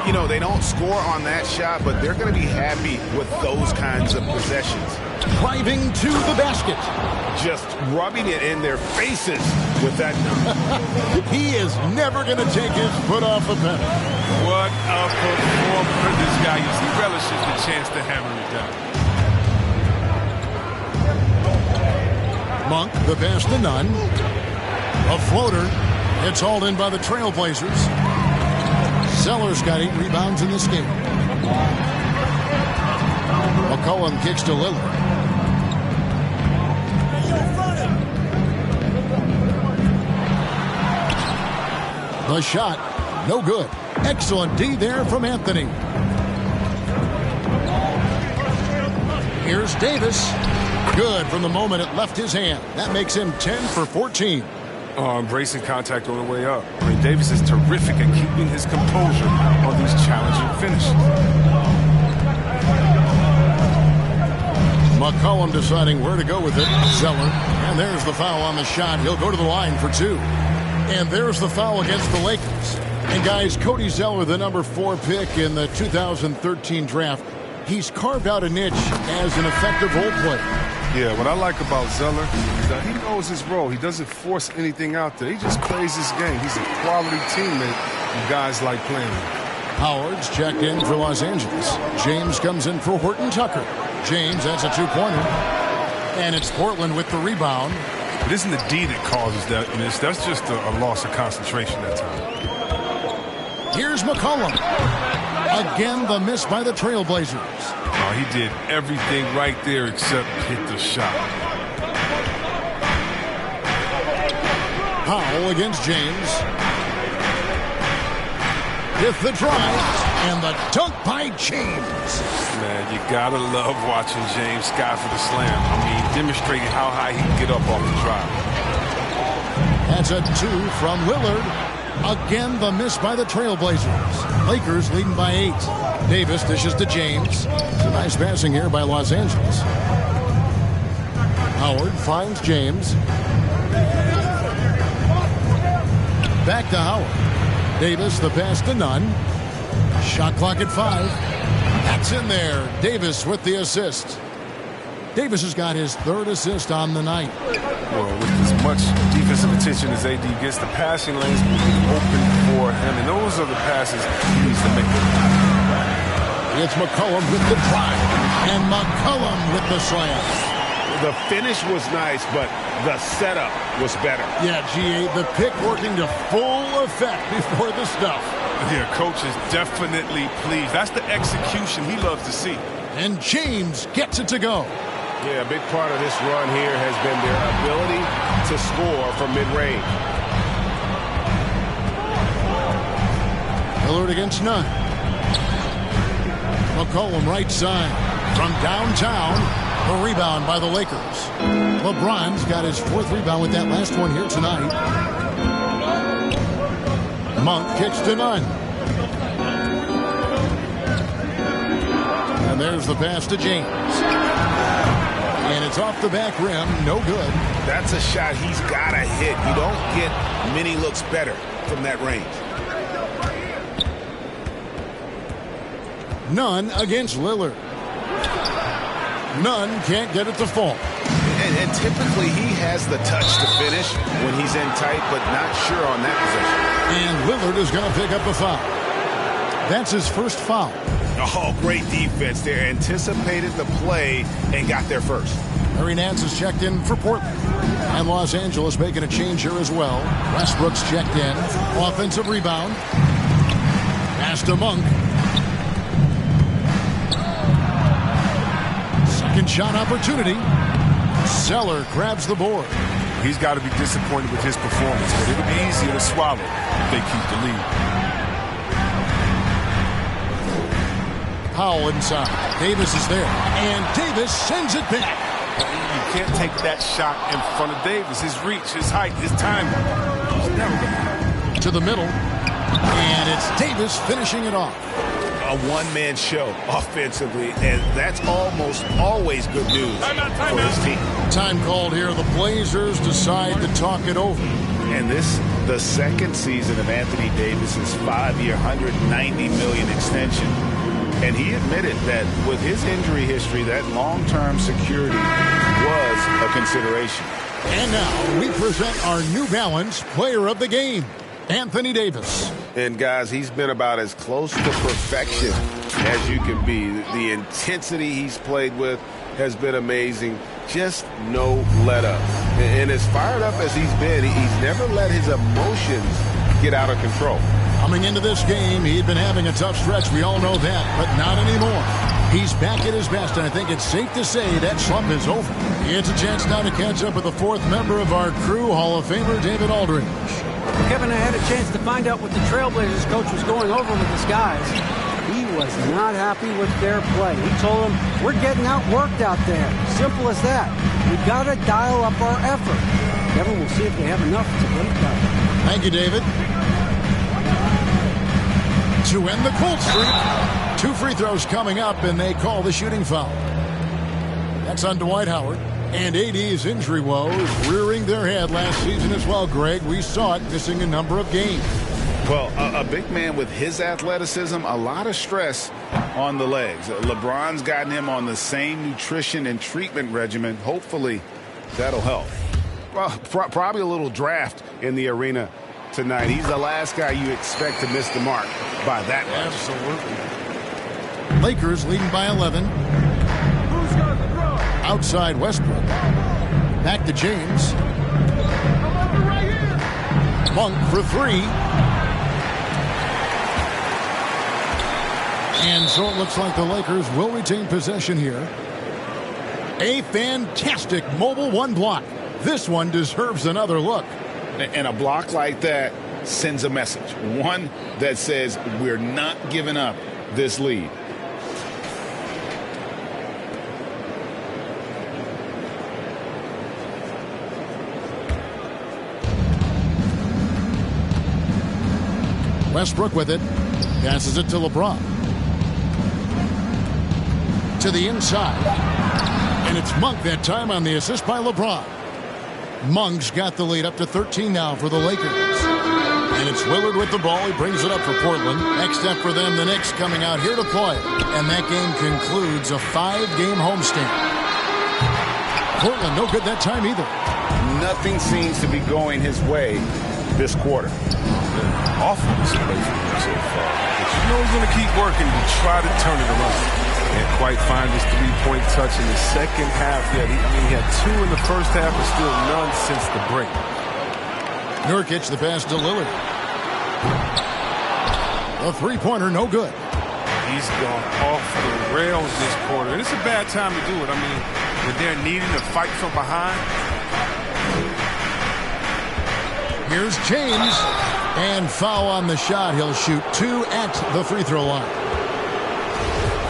You know, they don't score on that shot, but they're going to be happy with those kinds of possessions. Driving to the basket. Just rubbing it in their faces with that. He is never going to take his foot off the pedal. What a performer this guy is. He relishes the chance to hammer it down. Monk, the pass to Nunn. A floater. It's hauled in by the Trailblazers. Zeller's got 8 rebounds in this game. McCollum kicks to Lillard. The shot, no good. Excellent D there from Anthony. Here's Davis. Good from the moment it left his hand. That makes him 10 for 14. Embracing contact on the way up. I mean, Davis is terrific at keeping his composure on these challenging finishes. McCollum deciding where to go with it. Zeller. And there's the foul on the shot. He'll go to the line for 2. And there's the foul against the Lakers. And guys, Cody Zeller, the number 4 pick in the 2013 draft, he's carved out a niche as an effective role player. Yeah, what I like about Zeller is that he knows his role. He doesn't force anything out there. He just plays his game. He's a quality teammate, and guys like playing him. Howard's checked in for Los Angeles. James comes in for Horton Tucker. James, that's a 2-pointer. And it's Portland with the rebound. It isn't the D that causes that. That's just a loss of concentration that time. Here's McCollum. Again, the miss by the Trailblazers. Oh, he did everything right there except hit the shot. Powell against James. With the drive and the dunk by James. Man, you gotta love watching James sky for the slam. I mean, demonstrating how high he can get up off the drive. That's a 2 from Lillard. Again, the miss by the Trailblazers. Lakers leading by 8. Davis dishes to James. It's a nice passing here by Los Angeles. Howard finds James. Back to Howard. Davis, the pass to Nunn. Shot clock at 5. That's in there. Davis with the assist. Davis has got his 3rd assist on the night. Well, with as much defensive attention as AD gets, the passing lanes will be open for him, and those are the passes he needs to make. It's McCollum with the drive, and McCollum with the slam. The finish was nice, but the setup was better. Yeah, GA, the pick working to full effect before the stuff. Yeah, coach is definitely pleased. That's the execution he loves to see. And James gets it to go. Yeah, a big part of this run here has been their ability to score from mid-range. Lillard against Nunn. McCollum right side. From downtown, the rebound by the Lakers. LeBron's got his 4th rebound with that last one here tonight. Monk kicks to none. And there's the pass to James. And it's off the back rim. No good. That's a shot he's got to hit. You don't get many looks better from that range. Nunn against Lillard. Nunn can't get it to fall. And typically he has the touch to finish when he's in tight, but not sure on that position. And Lillard is going to pick up the foul. That's his first foul. Oh, great defense there. Anticipated the play and got there first. Larry Nance is checked in for Portland. And Los Angeles making a change here as well. Westbrook's checked in. Offensive rebound. Pass to Monk. Second shot opportunity. Zeller grabs the board. He's got to be disappointed with his performance, but it'll be easier to swallow if they keep the lead. Powell inside. Davis is there. And Davis sends it back. You can't take that shot in front of Davis. His reach, his height, his timing. He's never going to happen. To the middle. And it's Davis finishing it off. A one-man show offensively, and that's almost always good news for his team. Time called here. The Blazers decide to talk it over. And this, the second season of Anthony Davis's 5-year, $190 million extension. And he admitted that with his injury history, that long-term security was a consideration. And now we present our New Balance Player of the Game, Anthony Davis. And, guys, he's been about as close to perfection as you can be. The intensity he's played with has been amazing. Just no let-up. And as fired up as he's been, he's never let his emotions get out of control. Coming into this game, he'd been having a tough stretch. We all know that, but not anymore. He's back at his best, and I think it's safe to say that slump is over. It's a chance now to catch up with the fourth member of our crew, Hall of Famer David Aldridge. Kevin, I had a chance to find out what the Trailblazers coach was going over with his guys. He was not happy with their play. He told them, we're getting outworked out there. Simple as that. We got to dial up our effort. Kevin, we'll see if they have enough to get it done. Thank you, David. To end the cold streak, 2 free throws coming up, and they call the shooting foul. That's on Dwight Howard. And AD's injury woes rearing their head last season as well, Greg. We saw it missing a number of games. Well, a big man with his athleticism, a lot of stress on the legs. LeBron's gotten him on the same nutrition and treatment regimen. Hopefully, that'll help. Well, probably a little draft in the arena tonight. He's the last guy you expect to miss the mark by that much. Absolutely. Lakers leading by 11. Outside Westbrook. Back to James. Monk for 3. And so it looks like the Lakers will retain possession here. A fantastic mobile one block. This one deserves another look. And a block like that sends a message. One that says we're not giving up this lead. Westbrook with it. Passes it to LeBron. To the inside. And it's Monk that time on the assist by LeBron. Monk's got the lead up to 13 now for the Lakers. And it's Lillard with the ball. He brings it up for Portland. Next step for them, the Knicks coming out here to play. And that game concludes a 5-game homestand. Portland no good that time either. Nothing seems to be going his way this quarter. Awful display from him so far. But you know he's going to keep working to try to turn it around. Can't quite find his three-point touch in the second half yet. He had 2 in the first half, but still none since the break. Nurkic the pass to Lillard. A three-pointer, no good. He's gone off the rails this quarter, and it's a bad time to do it. I mean, when they're needing to fight from behind. Here's James. And foul on the shot. He'll shoot 2 at the free throw line.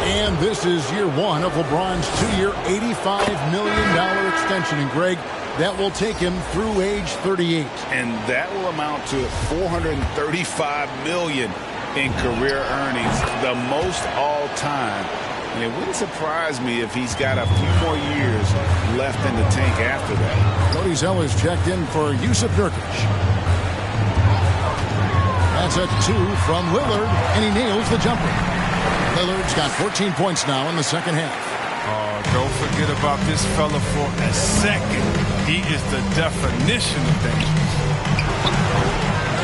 And this is year 1 of LeBron's 2-year, $85 million extension. And Greg, that will take him through age 38. And that will amount to $435 million in career earnings, the most all time. And it wouldn't surprise me if he's got a few more years left in the tank after that. Cody Zeller is checked in for Yusuf Nurkic. That's a 2 from Lillard, and he nails the jumper. Lillard's got 14 points now in the second half. Don't forget about this fella for a second. He is the definition of dangerous.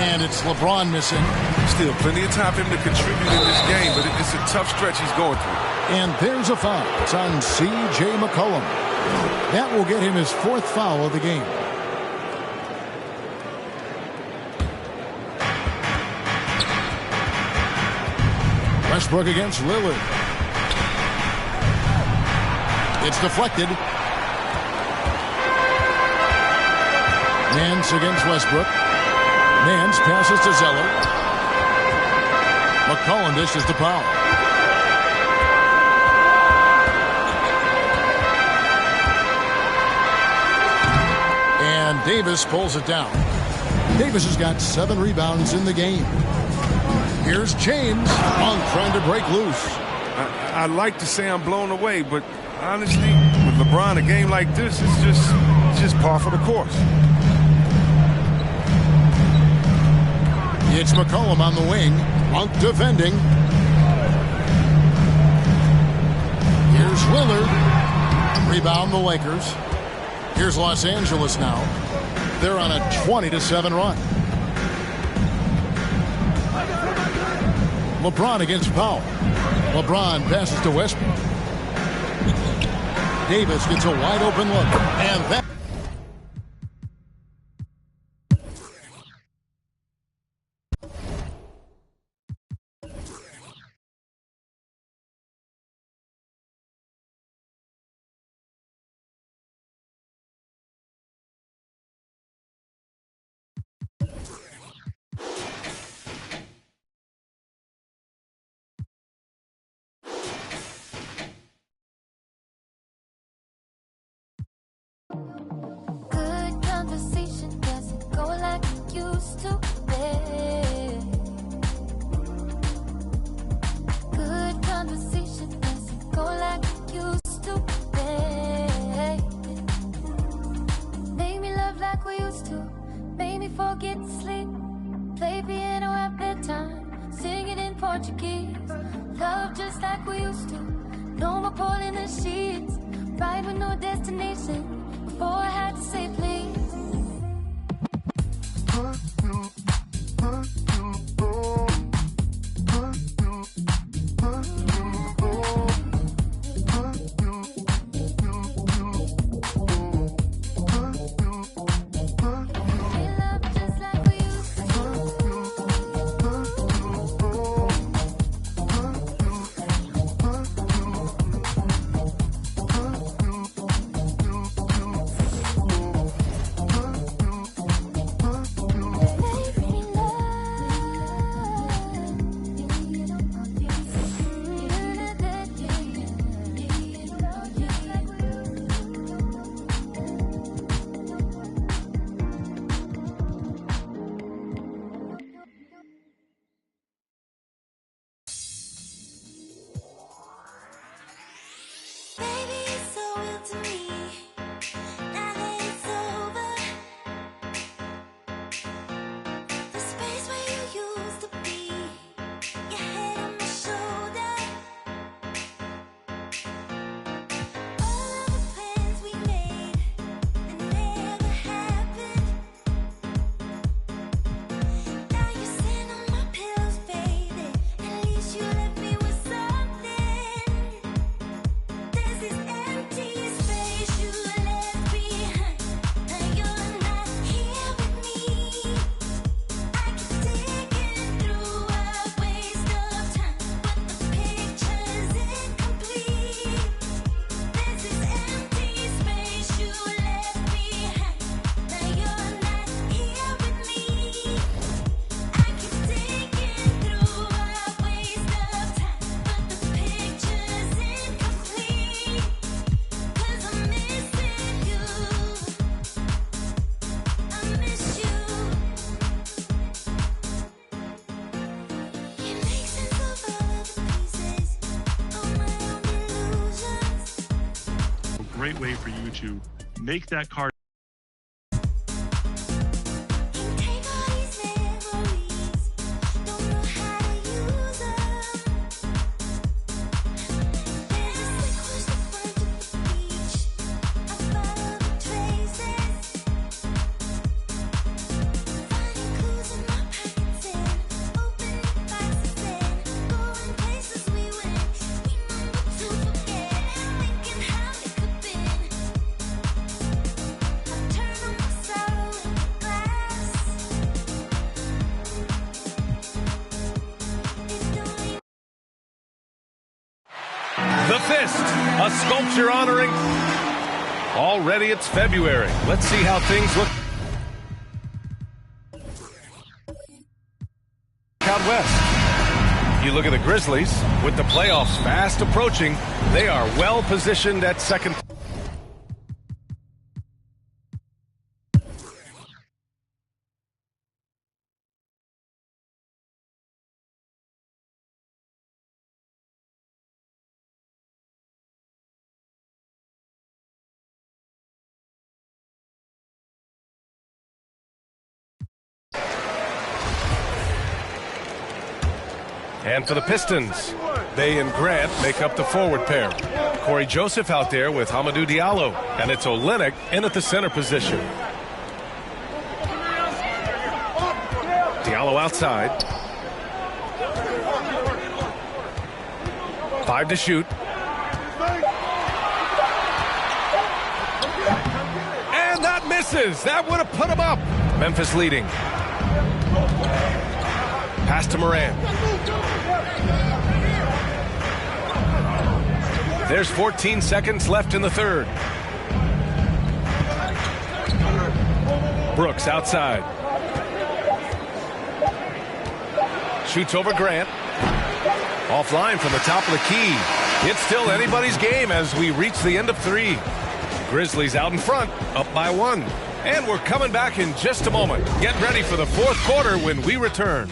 And it's LeBron missing. Still plenty of time for him to contribute in this game, but it's a tough stretch he's going through. And there's a foul. It's on C.J. McCollum. That will get him his 4th foul of the game. Westbrook against Lillard. It's deflected. Nance against Westbrook. Nance passes to Zeller. McCollum dishes to Powell. And Davis pulls it down. Davis has got 7 rebounds in the game. Here's James on trying to break loose. I like to say I'm blown away, but honestly, with LeBron, a game like this is just par for the course. It's McCollum on the wing. Monk defending. Here's Lillard. Rebound the Lakers. Here's Los Angeles now. They're on a 20-7 run. LeBron against Powell. LeBron passes to Westbrook. Davis gets a wide open look. And that... great way for you to make that card. The Fist, a sculpture honoring. Already it's February. Let's see how things look out west. You look at the Grizzlies. With the playoffs fast approaching, they are well positioned at second. And for the Pistons, Bay and Grant make up the forward pair. Corey Joseph out there with Hamidou Diallo, and it's Olynyk in at the center position. Diallo outside. 5 to shoot. And that misses. That would have put him up. Memphis leading. Pass to Moran. There's 14 seconds left in the third. Brooks outside. Shoots over Grant. Offline from the top of the key. It's still anybody's game as we reach the end of 3. Grizzlies out in front, up by 1. And we're coming back in just a moment. Get ready for the fourth quarter when we return.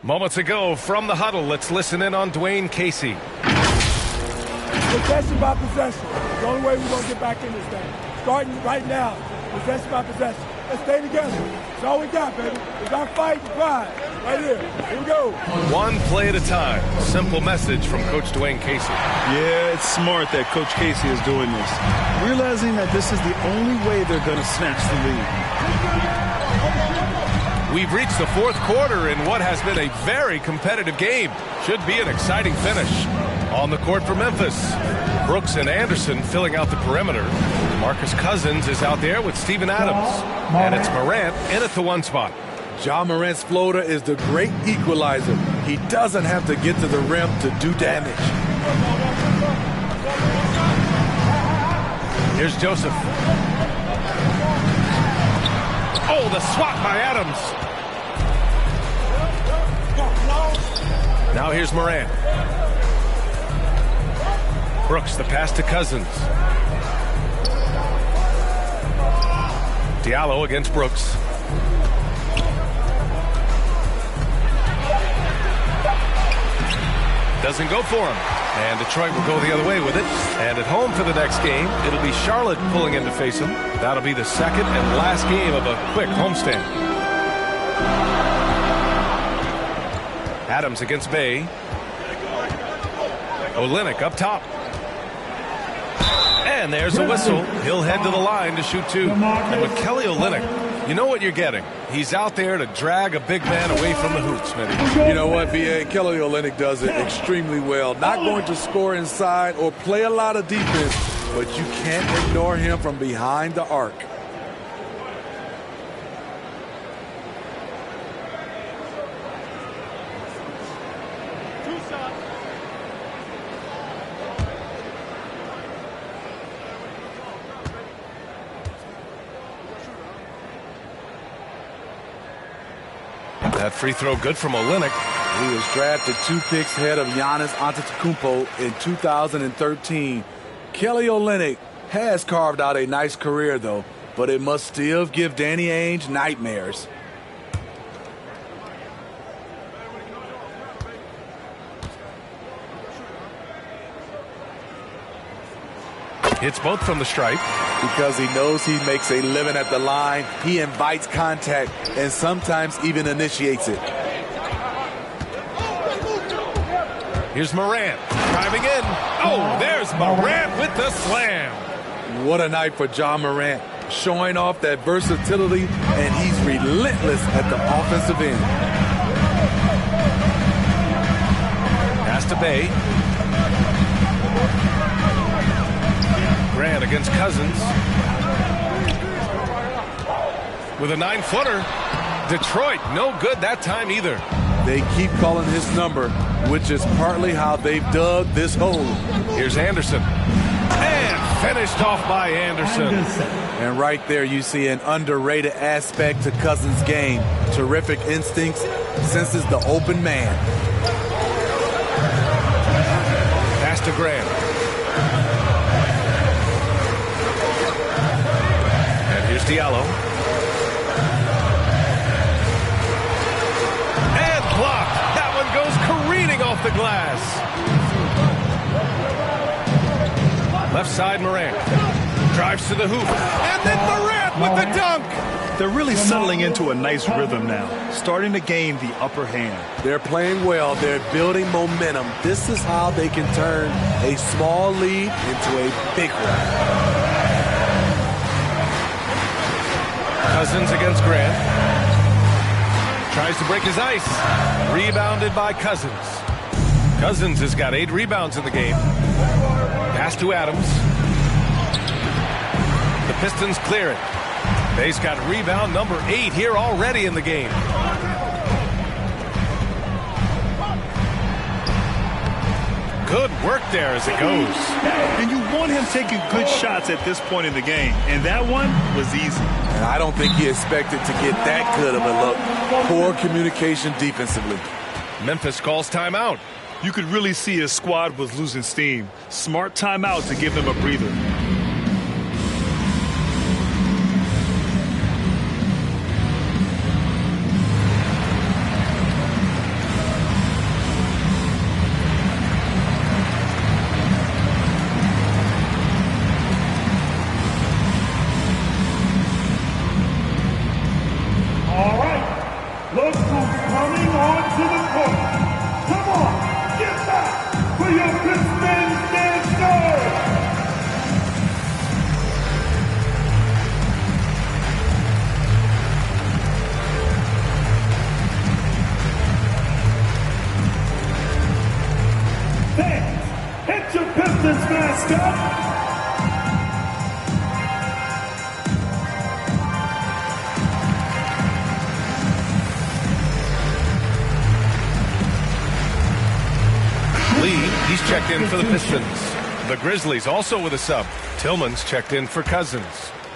Moments ago from the huddle, let's listen in on Dwayne Casey. Possession by possession. The only way we're going to get back in this thing. Starting right now, possession by possession. Let's stay together. That's all we got, baby. It's our fight and pride. Right here. Here we go. One play at a time. Simple message from Coach Dwayne Casey. Yeah, it's smart that Coach Casey is doing this. Realizing that this is the only way they're going to snatch the lead. We've reached the fourth quarter in what has been a very competitive game. Should be an exciting finish. On the court for Memphis, Brooks and Anderson filling out the perimeter. Marcus Cousins is out there with Steven Adams. And it's Morant in at the 1 spot. Ja Morant's floater is the great equalizer. He doesn't have to get to the rim to do damage. Here's Joseph. Oh, the swat by Adams. Now here's Morant. Brooks, the pass to Cousins. Diallo against Brooks. Doesn't go for him. And Detroit will go the other way with it. And at home for the next game, it'll be Charlotte pulling in to face him. That'll be the second and last game of a quick homestand. Adams against Bay. Olynyk up top. And there's a whistle. He'll head to the line to shoot 2. And with Kelly Olynyk, you know what you're getting. He's out there to drag a big man away from the hoops, Smitty. You know what, B.A.? Kelly Olynyk does it extremely well. Not going to score inside or play a lot of defense, but you can't ignore him from behind the arc. That free throw good from Olynyk. He was drafted 2 picks ahead of Giannis Antetokounmpo in 2013. Kelly Olynyk has carved out a nice career, though, but it must still give Danny Ainge nightmares. Hits both from the stripe. Because he knows he makes a living at the line, he invites contact and sometimes even initiates it. Here's Morant driving in. Oh, there's Morant with the slam. What a night for John Morant, showing off that versatility, and he's relentless at the offensive end. Pass to Bay. Grant against Cousins. With a 9-footer. Detroit, no good that time either. They keep calling his number, which is partly how they've dug this hole. Here's Anderson. And finished off by Anderson. And right there you see an underrated aspect to Cousins' game. Terrific instincts, senses the open man. Pass to Grant. And here's Diallo. And blocked. That one goes careening off the glass. Left side, Morant. Drives to the hoop. And then Morant with the dunk. They're really settling into a nice rhythm now, starting to gain the upper hand. They're playing well. They're building momentum. This is how they can turn a small lead into a big one. Cousins against Grant. Tries to break his ice. Rebounded by Cousins. Cousins has got 8 rebounds in the game. Pass to Adams. The Pistons clear it. Bay's got rebound number 8 here already in the game. Good work there as it goes. And you want him taking good shots at this point in the game. And that one was easy. And I don't think he expected to get that good of a look. Poor communication defensively. Memphis calls timeout. You could really see his squad was losing steam. Smart timeout to give them a breather. All right, look who's coming onto the court. Come on, get back for your Pistons dancers. Dance, hit your Pistons mascot. Lee, he's checked in for the Pistons. The Grizzlies also with a sub. Tillman's checked in for Cousins.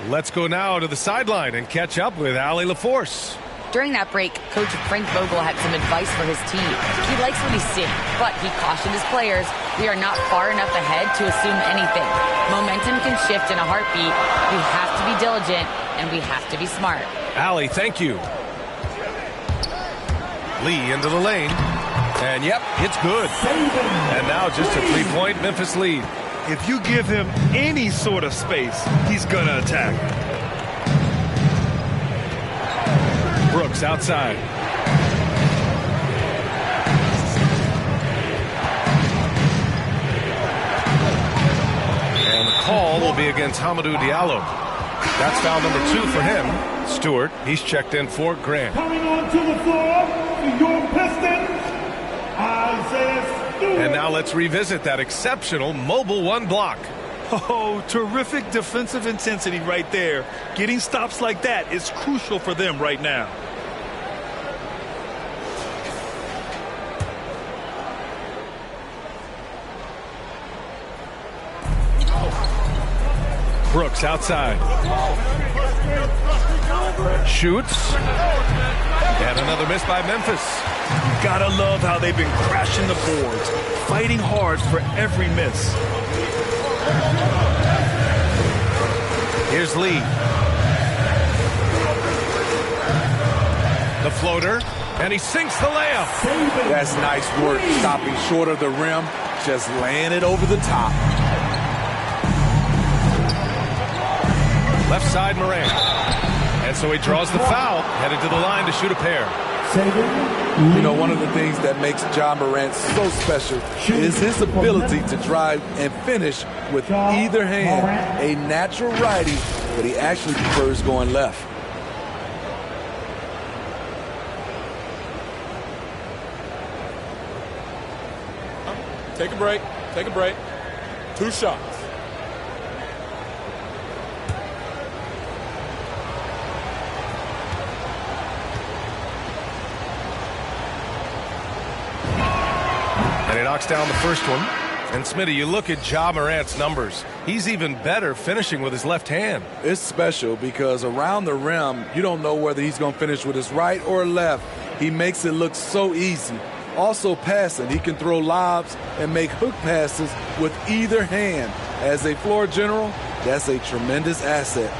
Let's go now to the sideline and catch up with Allie LaForce. During that break, Coach Frank Vogel had some advice for his team. He likes what he's seeing, but he cautioned his players, we are not far enough ahead to assume anything. Momentum can shift in a heartbeat. We have to be diligent, and we have to be smart. Allie, thank you. Lee into the lane. And yep, it's good. And now just a 3-point Memphis lead. If you give him any sort of space, he's going to attack. Brooks outside. And the call will be against Hamidou Diallo. That's foul number 2 for him. Stewart, he's checked in for Grant. Coming onto the floor, your Pistons, Isaiah Stewart. And now let's revisit that exceptional mobile 1 block. Oh, terrific defensive intensity right there. Getting stops like that is crucial for them right now. Brooks outside. Shoots. And another miss by Memphis. You gotta love how they've been crashing the boards, fighting hard for every miss. Here's Lee. The floater, and he sinks the layup. That's nice work, stopping short of the rim, just laying it over the top. Left side, Morant. And so he draws the foul, headed to the line to shoot a pair. You know, one of the things that makes Ja Morant so special is his ability to drive and finish with either hand. A natural righty, but he actually prefers going left. Take a break. Take a break. 2 shots. And he knocks down the first one. And Smitty, you look at Ja Morant's numbers. He's even better finishing with his left hand. It's special because around the rim, you don't know whether he's going to finish with his right or left. He makes it look so easy. Also passing, he can throw lobs and make hook passes with either hand. As a floor general, that's a tremendous asset.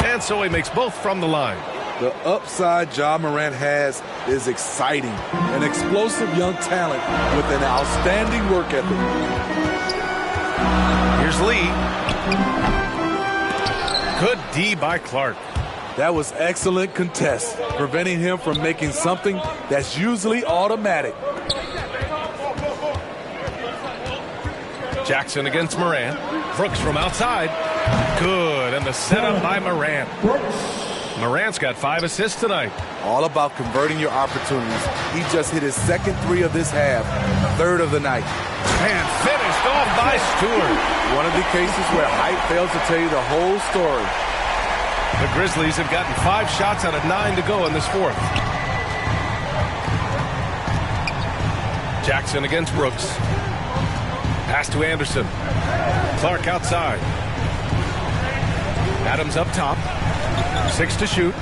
And so he makes both from the line. The upside Ja Morant has is exciting. An explosive young talent with an outstanding work ethic. Here's Lee. Good D by Clark. That was excellent contest, preventing him from making something that's usually automatic. Jackson against Morant. Brooks from outside. Good, and the setup by Morant. Morant's got 5 assists tonight. All about converting your opportunities. He just hit his second 3 of this half, 3rd of the night. And finished off by Stewart. One of the cases where height fails to tell you the whole story. The Grizzlies have gotten 5 shots out of 9 to go in this 4th. Jackson against Brooks. Pass to Anderson. Clark outside. Adams up top. 6 to shoot.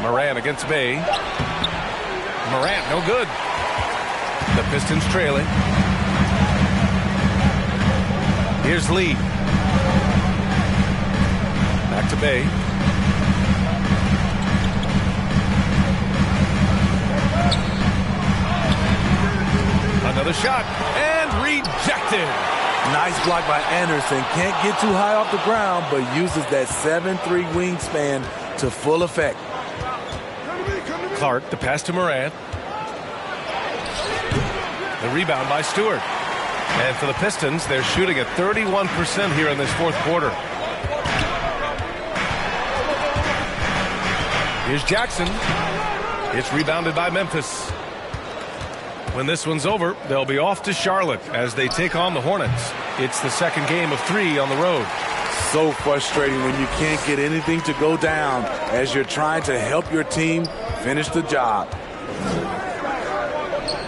Morant against Bay. Morant, no good. The Pistons trailing. Here's Lee. Back to Bay. Another shot, and rejected. Nice block by Anderson. Can't get too high off the ground, but uses that 7'3" wingspan to full effect. Clark, the pass to Morant. The rebound by Stewart. And for the Pistons, they're shooting at 31% here in this 4th quarter. Here's Jackson. It's rebounded by Memphis. When this one's over, they'll be off to Charlotte as they take on the Hornets. It's the 2nd game of 3 on the road. So frustrating when you can't get anything to go down as you're trying to help your team finish the job.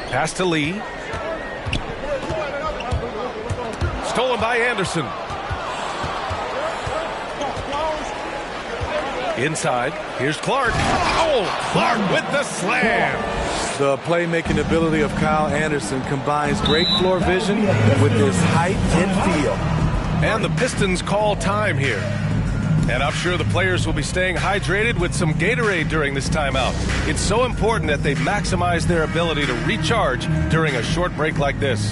Pass to Lee. Stolen by Anderson. Inside, here's Clark. Oh, Clark with the slam. The playmaking ability of Kyle Anderson combines great floor vision with his height and feel. And the Pistons call time here. And I'm sure the players will be staying hydrated with some Gatorade during this timeout. It's so important that they maximize their ability to recharge during a short break like this.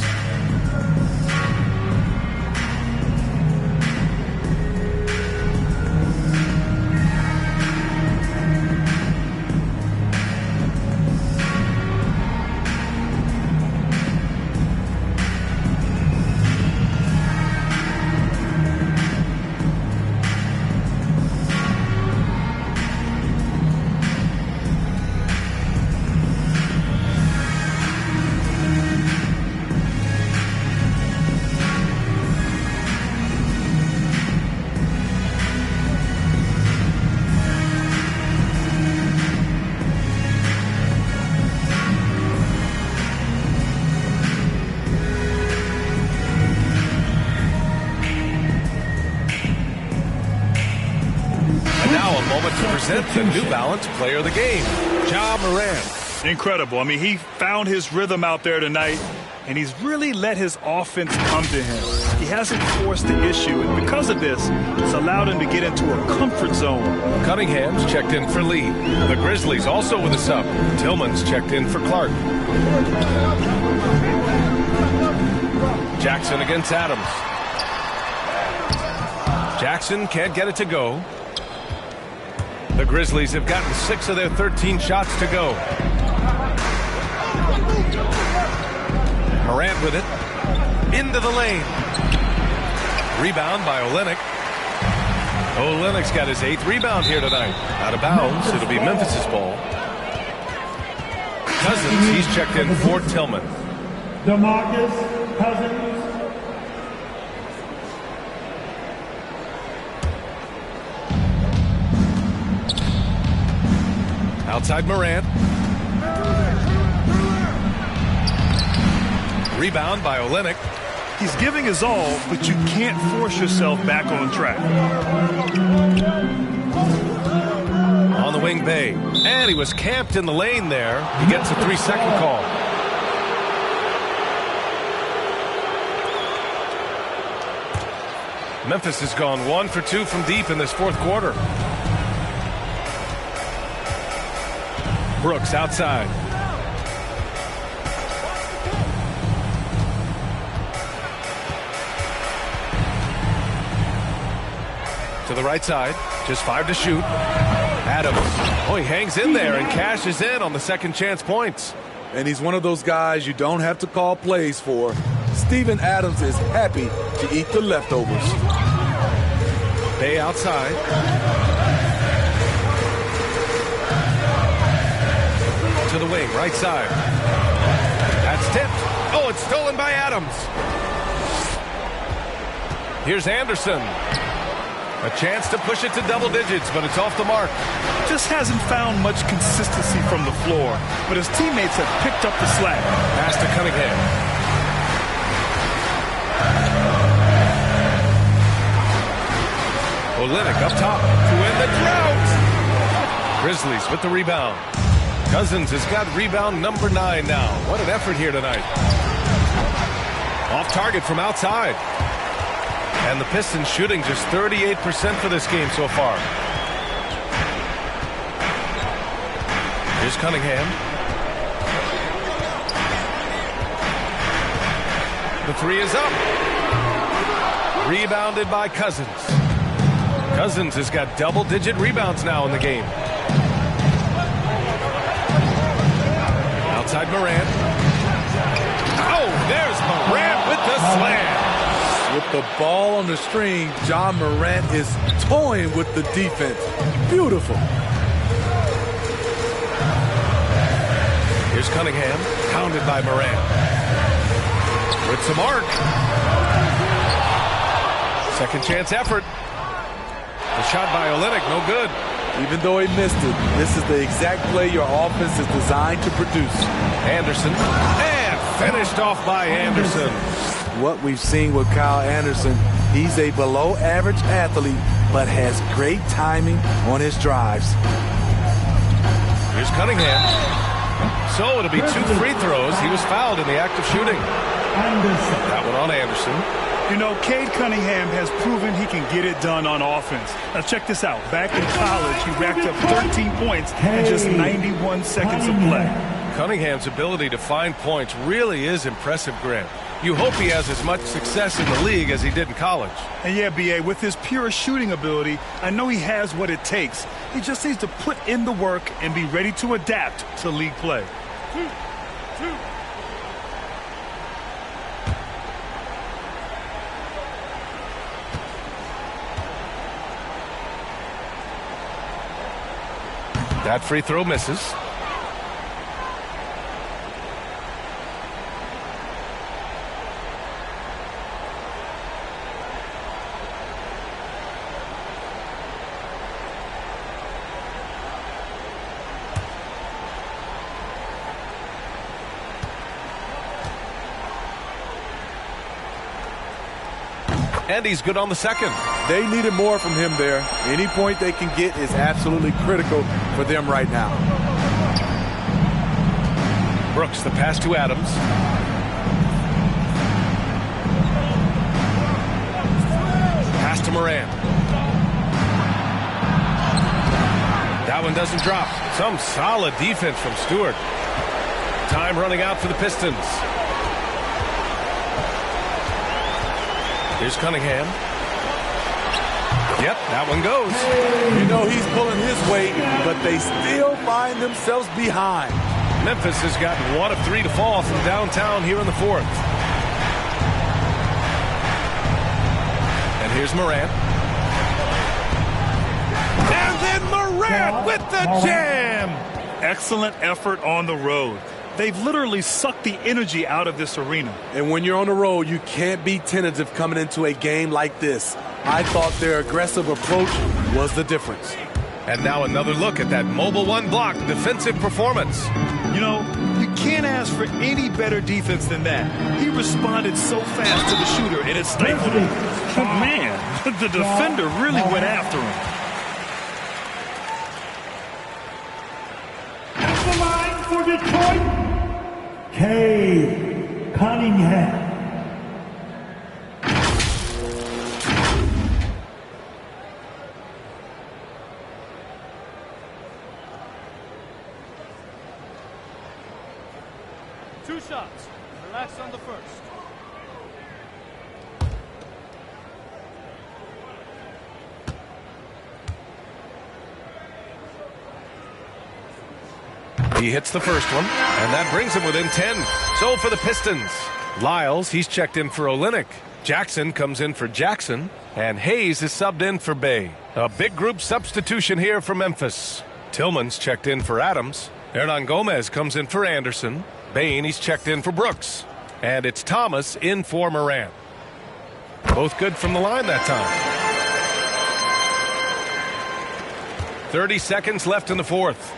The New Balance Player of the Game, Ja Morant. Incredible. I mean, he found his rhythm out there tonight, and he's really let his offense come to him. He hasn't forced the issue, and because of this, it's allowed him to get into a comfort zone. Cunningham's checked in for Lee. The Grizzlies also with a sub. Tillman's checked in for Clark. Jackson against Adams. Jackson can't get it to go. The Grizzlies have gotten 6 of their 13 shots to go. Morant with it. Into the lane. Rebound by Olynyk. Olynyk's got his 8th rebound here tonight. Out of bounds. It'll be Memphis' ball. Cousins, he's checked in for Tillman. DeMarcus Cousins. Outside Morant. Rebound by Olynyk. He's giving his all, but you can't force yourself back on track. On the wing, Bay. And he was camped in the lane there. He gets a 3-second call. Memphis has gone 1 for 2 from deep in this 4th quarter. Brooks outside. To the right side. Just 5 to shoot. Adams. Oh, he hangs in there and cashes in on the second chance points. And he's one of those guys you don't have to call plays for. Steven Adams is happy to eat the leftovers. Bay outside. To the wing, right side. That's tipped. Oh, it's stolen by Adams. Here's Anderson. A chance to push it to double digits, but it's off the mark. Just hasn't found much consistency from the floor, but his teammates have picked up the slack. Pass to Cunningham. Olynyk up top to win the drought. Grizzlies with the rebound. Cousins has got rebound number 9 now. What an effort here tonight. Off target from outside. And the Pistons shooting just 38% for this game so far. Here's Cunningham. The 3 is up. Rebounded by Cousins. Cousins has got double-digit rebounds now in the game. Outside Morant. Oh, there's Morant with the slam. With the ball on the string, John Morant is toying with the defense. Beautiful. Here's Cunningham, pounded by Morant. With some arc. Second chance effort. The shot by Olynyk, no good. Even though he missed it, this is the exact play your offense is designed to produce. Anderson, and finished off by Anderson. What we've seen with Kyle Anderson, he's a below-average athlete, but has great timing on his drives. Here's Cunningham. So it'll be 2 free throws. He was fouled in the act of shooting. That one on Anderson. You know, Cade Cunningham has proven he can get it done on offense. Now check this out. Back in college, he racked up 13 points in just 91 seconds of play. Cunningham's ability to find points really is impressive, Grant. You hope he has as much success in the league as he did in college. And yeah, B.A., with his pure shooting ability, I know he has what it takes. He just needs to put in the work and be ready to adapt to league play. 2. That free throw misses. And he's good on the second. They needed more from him there. Any point they can get is absolutely critical for them right now. Brooks, the pass to Adams. Pass to Morant. That one doesn't drop. Some solid defense from Stewart. Time running out for the Pistons. Here's Cunningham. Yep, that one goes. You know he's pulling his weight, but they still find themselves behind. Memphis has gotten 1 of 3 to fall from downtown here in the fourth. And here's Morant. And then Morant with the jam. Excellent effort on the road. They've literally sucked the energy out of this arena. And when you're on the road, you can't be tentative coming into a game like this. I thought their aggressive approach was the difference. And now another look at that mobile one block defensive performance. You know, you can't ask for any better defense than that. He responded so fast to the shooter, and it stifled him. Man, the defender really went after him. At the line for Detroit, Cade Cunningham. Two shots. Relax on the first. He hits the first one, and that brings him within 10. So for the Pistons, Lyles, he's checked in for Olynyk. Jackson comes in for Jackson, and Hayes is subbed in for Bay. A big group substitution here for Memphis. Tillman's checked in for Adams. Hernan Gomez comes in for Anderson. Bain, he's checked in for Brooks. And it's Thomas in for Morant. Both good from the line that time. 30 seconds left in the fourth.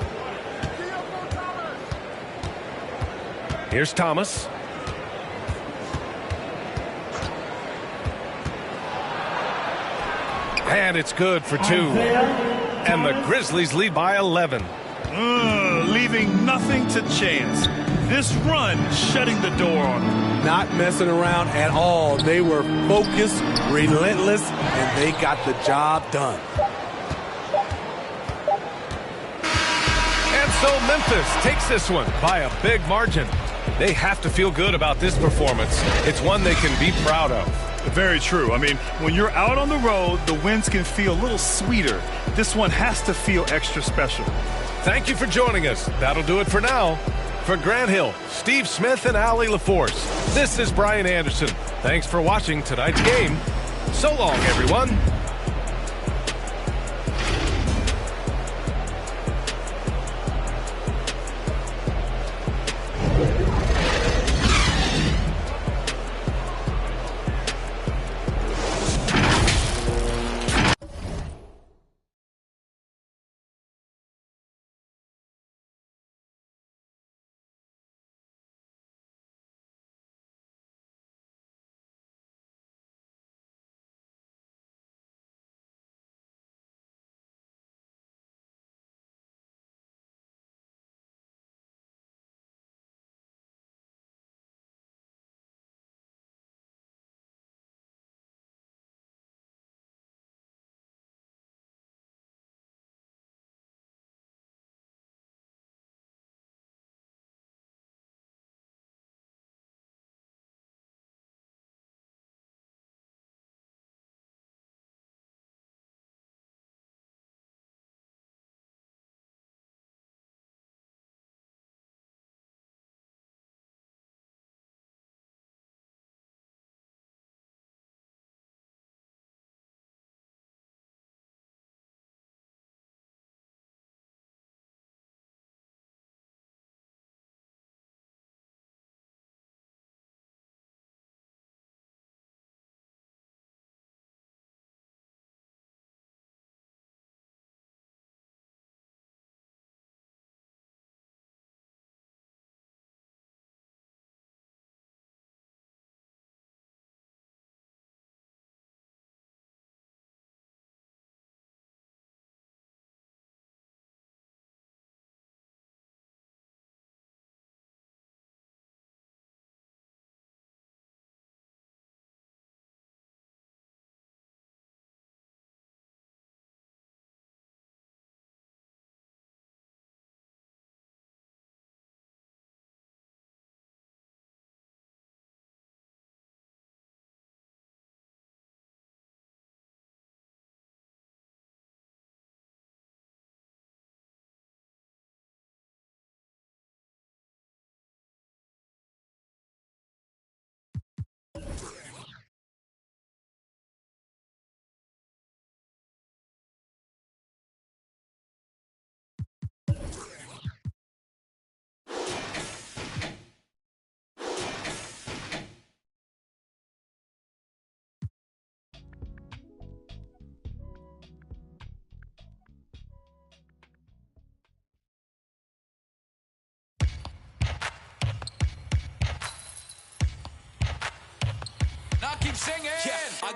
Here's Thomas. And it's good for 2. And the Grizzlies lead by 11. Leaving nothing to chance. This run shutting the door on them. Not messing around at all. They were focused, relentless, and they got the job done. And so Memphis takes this one by a big margin. They have to feel good about this performance. It's one they can be proud of. Very true. I mean, when you're out on the road, the wins can feel a little sweeter. This one has to feel extra special. Thank you for joining us. That'll do it for now. For Grant Hill, Steve Smith, and Allie LaForce, this is Brian Anderson. Thanks for watching tonight's game. So long, everyone.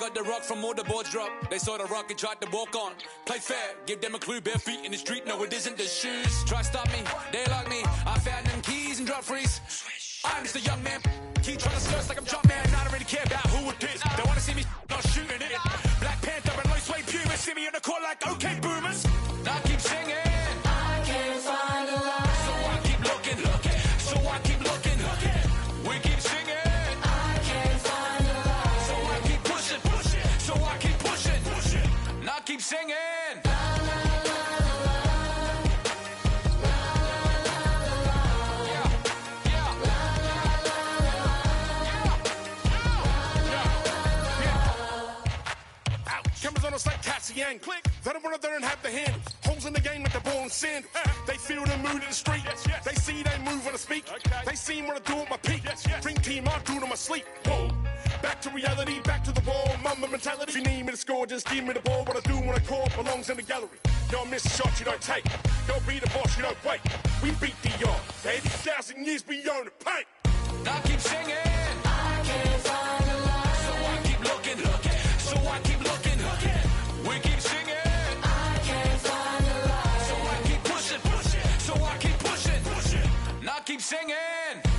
got the rock from all the boards drop. They saw the rock and tried to walk on. Play fair, give them a clue, bare feet in the street. No, it isn't the shoes. Try stop me, they like me. I found them keys and drop freeze. I'm just a young man. Keep trying to skirts like I'm jump man. I don't really care about who it is. They wanna see me not shooting it. Black Panther and low suede pumas. See me on the court like okay boomers. Now I keep singing. I can't find a lie. So I keep looking. So I keep looking. We keep singing. I can't find a lie. So I keep pushing. So I keep pushing. Now I keep singing. Cameras on us like Cassian. Click. They don't want to learn half the handles. Holes in the game like the ball and sandals. They feel the mood in the street. They see they move when I speak. They see what I do at my peak. Dream team, I do it in my sleep. Whoa. Back to reality, back to the wall. Mamba mentality. If you need me to score, just give me the ball. What I do when I call belongs in the gallery. Don't miss a shot you don't take. Don't be the boss, you don't wait. We beat the yard. 80,000 years beyond the paint. Now I keep singing. I can't find a lie. So I keep looking. So I keep looking. We keep singing. I can't find a lie. So I keep pushing. So I keep pushing. Now I keep singing.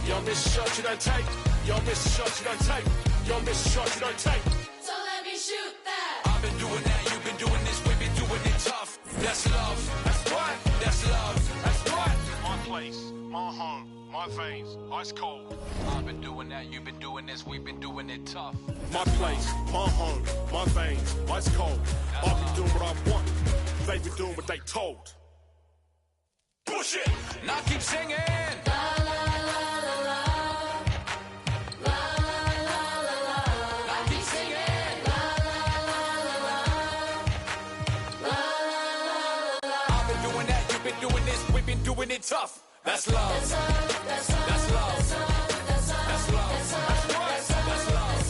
Y'all miss a shot you don't take. Y'all miss a shot you don't take. Y'all miss a shot you don't take. So let me shoot that. I've been doing that. You've been doing this. We've been doing it tough. That's love. That's what. That's love. That's what. My place, my home, my veins, ice cold. I've been doing that. You've been doing this. We've been doing it tough. My place, my home, my veins, ice cold. I've been doing what I want. They've been doing what they told. Push it! Now I keep singing. Doing it tough. That's love. That's love. That's love. That's love. That's love. That's love.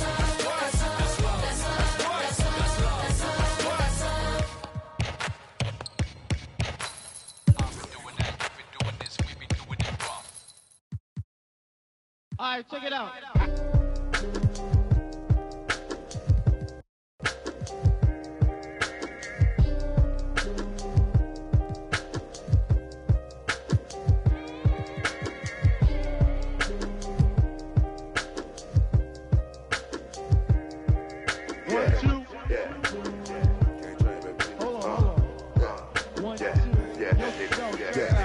That's love. That's love. That's love. I've been doing that. You've been doing this. We've been doing it rough. All right, check it out.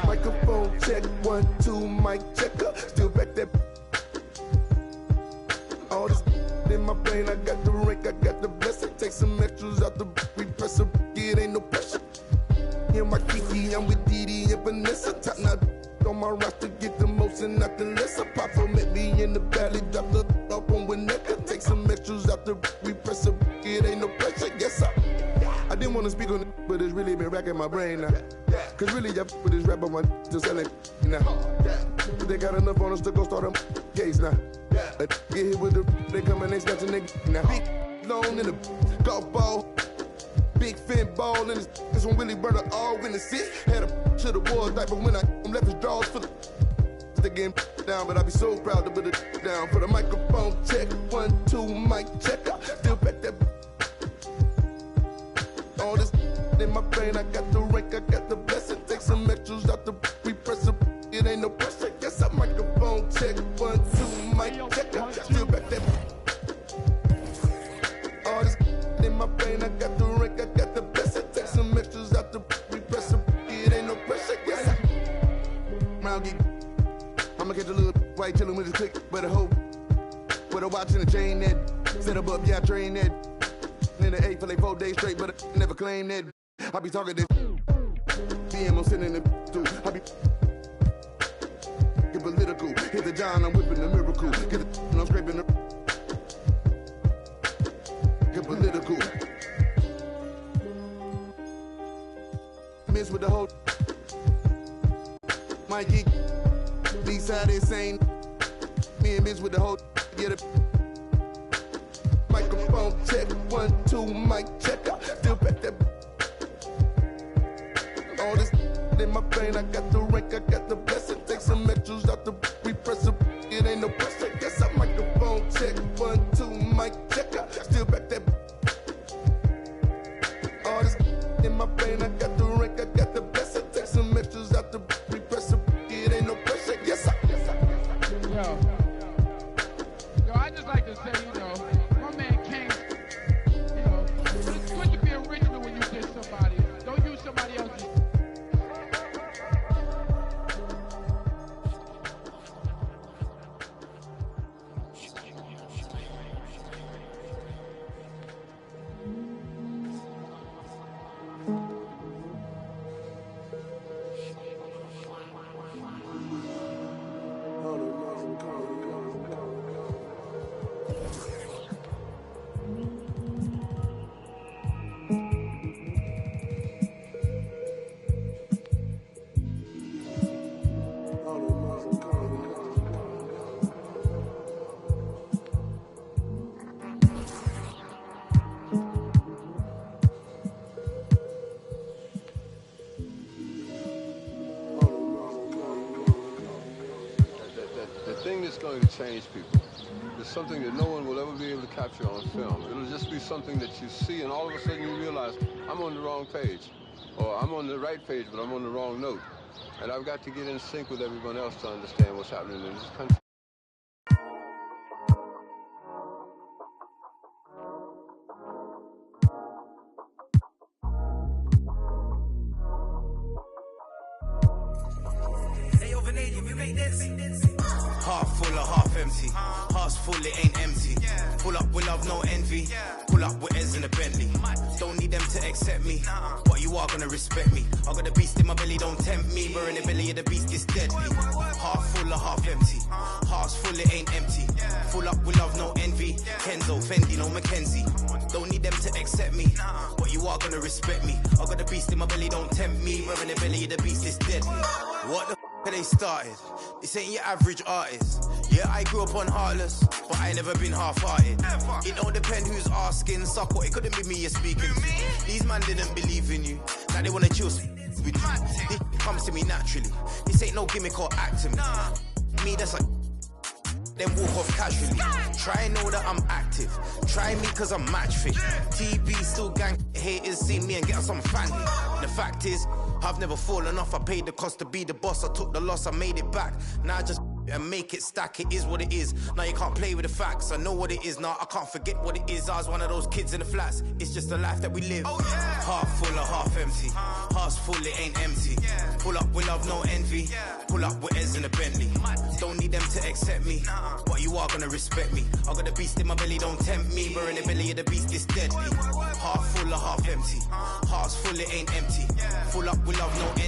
Microphone check, 1, 2, mic checker. Still back that. All this in my brain, I got the rank, I got the blessing. Take some extras out the repress a it ain't no pressure. In my Kiki, I'm with Didi and Vanessa. Top now on my roster, get the most and not the less. I pop for met me in the valley, drop the up on Winnetka. Take some extras out the repress a it ain't no pressure. Yes, I didn't want to speak on it, but it's really been racking my brain now. Cause really, I with this rap on my to selling now. But they got enough on us to go start them case now. Get hit with the, they come and they snatch a nigga now. Big loan in the golf ball. Big fin ball in this one really burner all in the seat. Had a to the wall type, but when I left his drawers for the game down, but I be so proud to put it down. For the microphone check, 1, 2, mic checker. Still back that. All this in my brain, I got the rank, I got the blessing. Take some extras out the repress it ain't no pressure. Yes, I microphone check, 1, 2, mic checker. Still back that. All this in my brain, I got the rank, I got the blessing. Take some extras out the repress it ain't no pressure. Yes, round geek. I'ma catch a little white chillin' with his click, but a hoe. With a watch and a chain that set up, yeah, I train that. In the 8 for like 4 days straight, but I never claim that. I be talking this. DM, I'm sitting in the too. I be get political. Hit the John, I'm whipping the miracle. Get the I'm scraping the get political. Miss with the whole my geek. These side insane. Me and Miss with the whole get it. Microphone check, 1, 2, mic checker. Still back that. All this in my brain, I got the rank, I got the blessing. Take some extras out the repress it ain't no pressure. Yes, I microphone check, 1, 2, mic checker. Still back that. my brain, I got the rank, I got the blessing. Take some extras out the repressor. It ain't no pressure. Yes, I. Yo, I just like to say, you know, my man Kane, you know, it's good to be original when you diss somebody. Don't use somebody else's. Going to change people. It's something that no one will ever be able to capture on film. It'll just be something that you see, and all of a sudden you realize, I'm on the wrong page. Or I'm on the right page, but I'm on the wrong note. And I've got to get in sync with everyone else to understand what's happening in this country. Half full or half empty. Heart's full, it ain't empty. Pull up with love, no envy. Pull up with Ez in a Bentley. Don't need them to accept me, but you are gonna respect me. I got the beast in my belly, don't tempt me. We're in the belly of the beast, is deadly. Half full or half empty. Heart's full, it ain't empty. Full up with love, no envy. Kenzo, Fendi, no Mackenzie. Don't need them to accept me, but you are gonna respect me. I got the beast in my belly, don't tempt me. We're in the belly of the beast, is deadly. What the they started? This ain't your average artist. Yeah, I grew up on Heartless, but I ain't never been half-hearted. It don't depend who's asking, suck what, it couldn't be me you're speaking to. These man didn't believe in you, now they wanna chill with you. This comes to me naturally, this ain't no gimmick or act to me. Me, that's like, then walk off casually. Try and know that I'm active, try me cause I'm match fit. TB still gang, haters see me and get some family. The fact is, I've never fallen off, I paid the cost to be the boss. I took the loss, I made it back. Now I just and make it stack, it is what it is. Now you can't play with the facts, I know what it is. Now I can't forget what it is. I was one of those kids in the flats, it's just the life that we live. Half full or half empty. Heart's full, it ain't empty. Pull up with love, no envy. Pull up with Ez in a Bentley. Don't need them to accept me, but you are gonna respect me. I got the beast in my belly, don't tempt me. We're in the belly of the beast, it's deadly. Half full or half empty. Heart's full, it ain't empty. Full up with love, no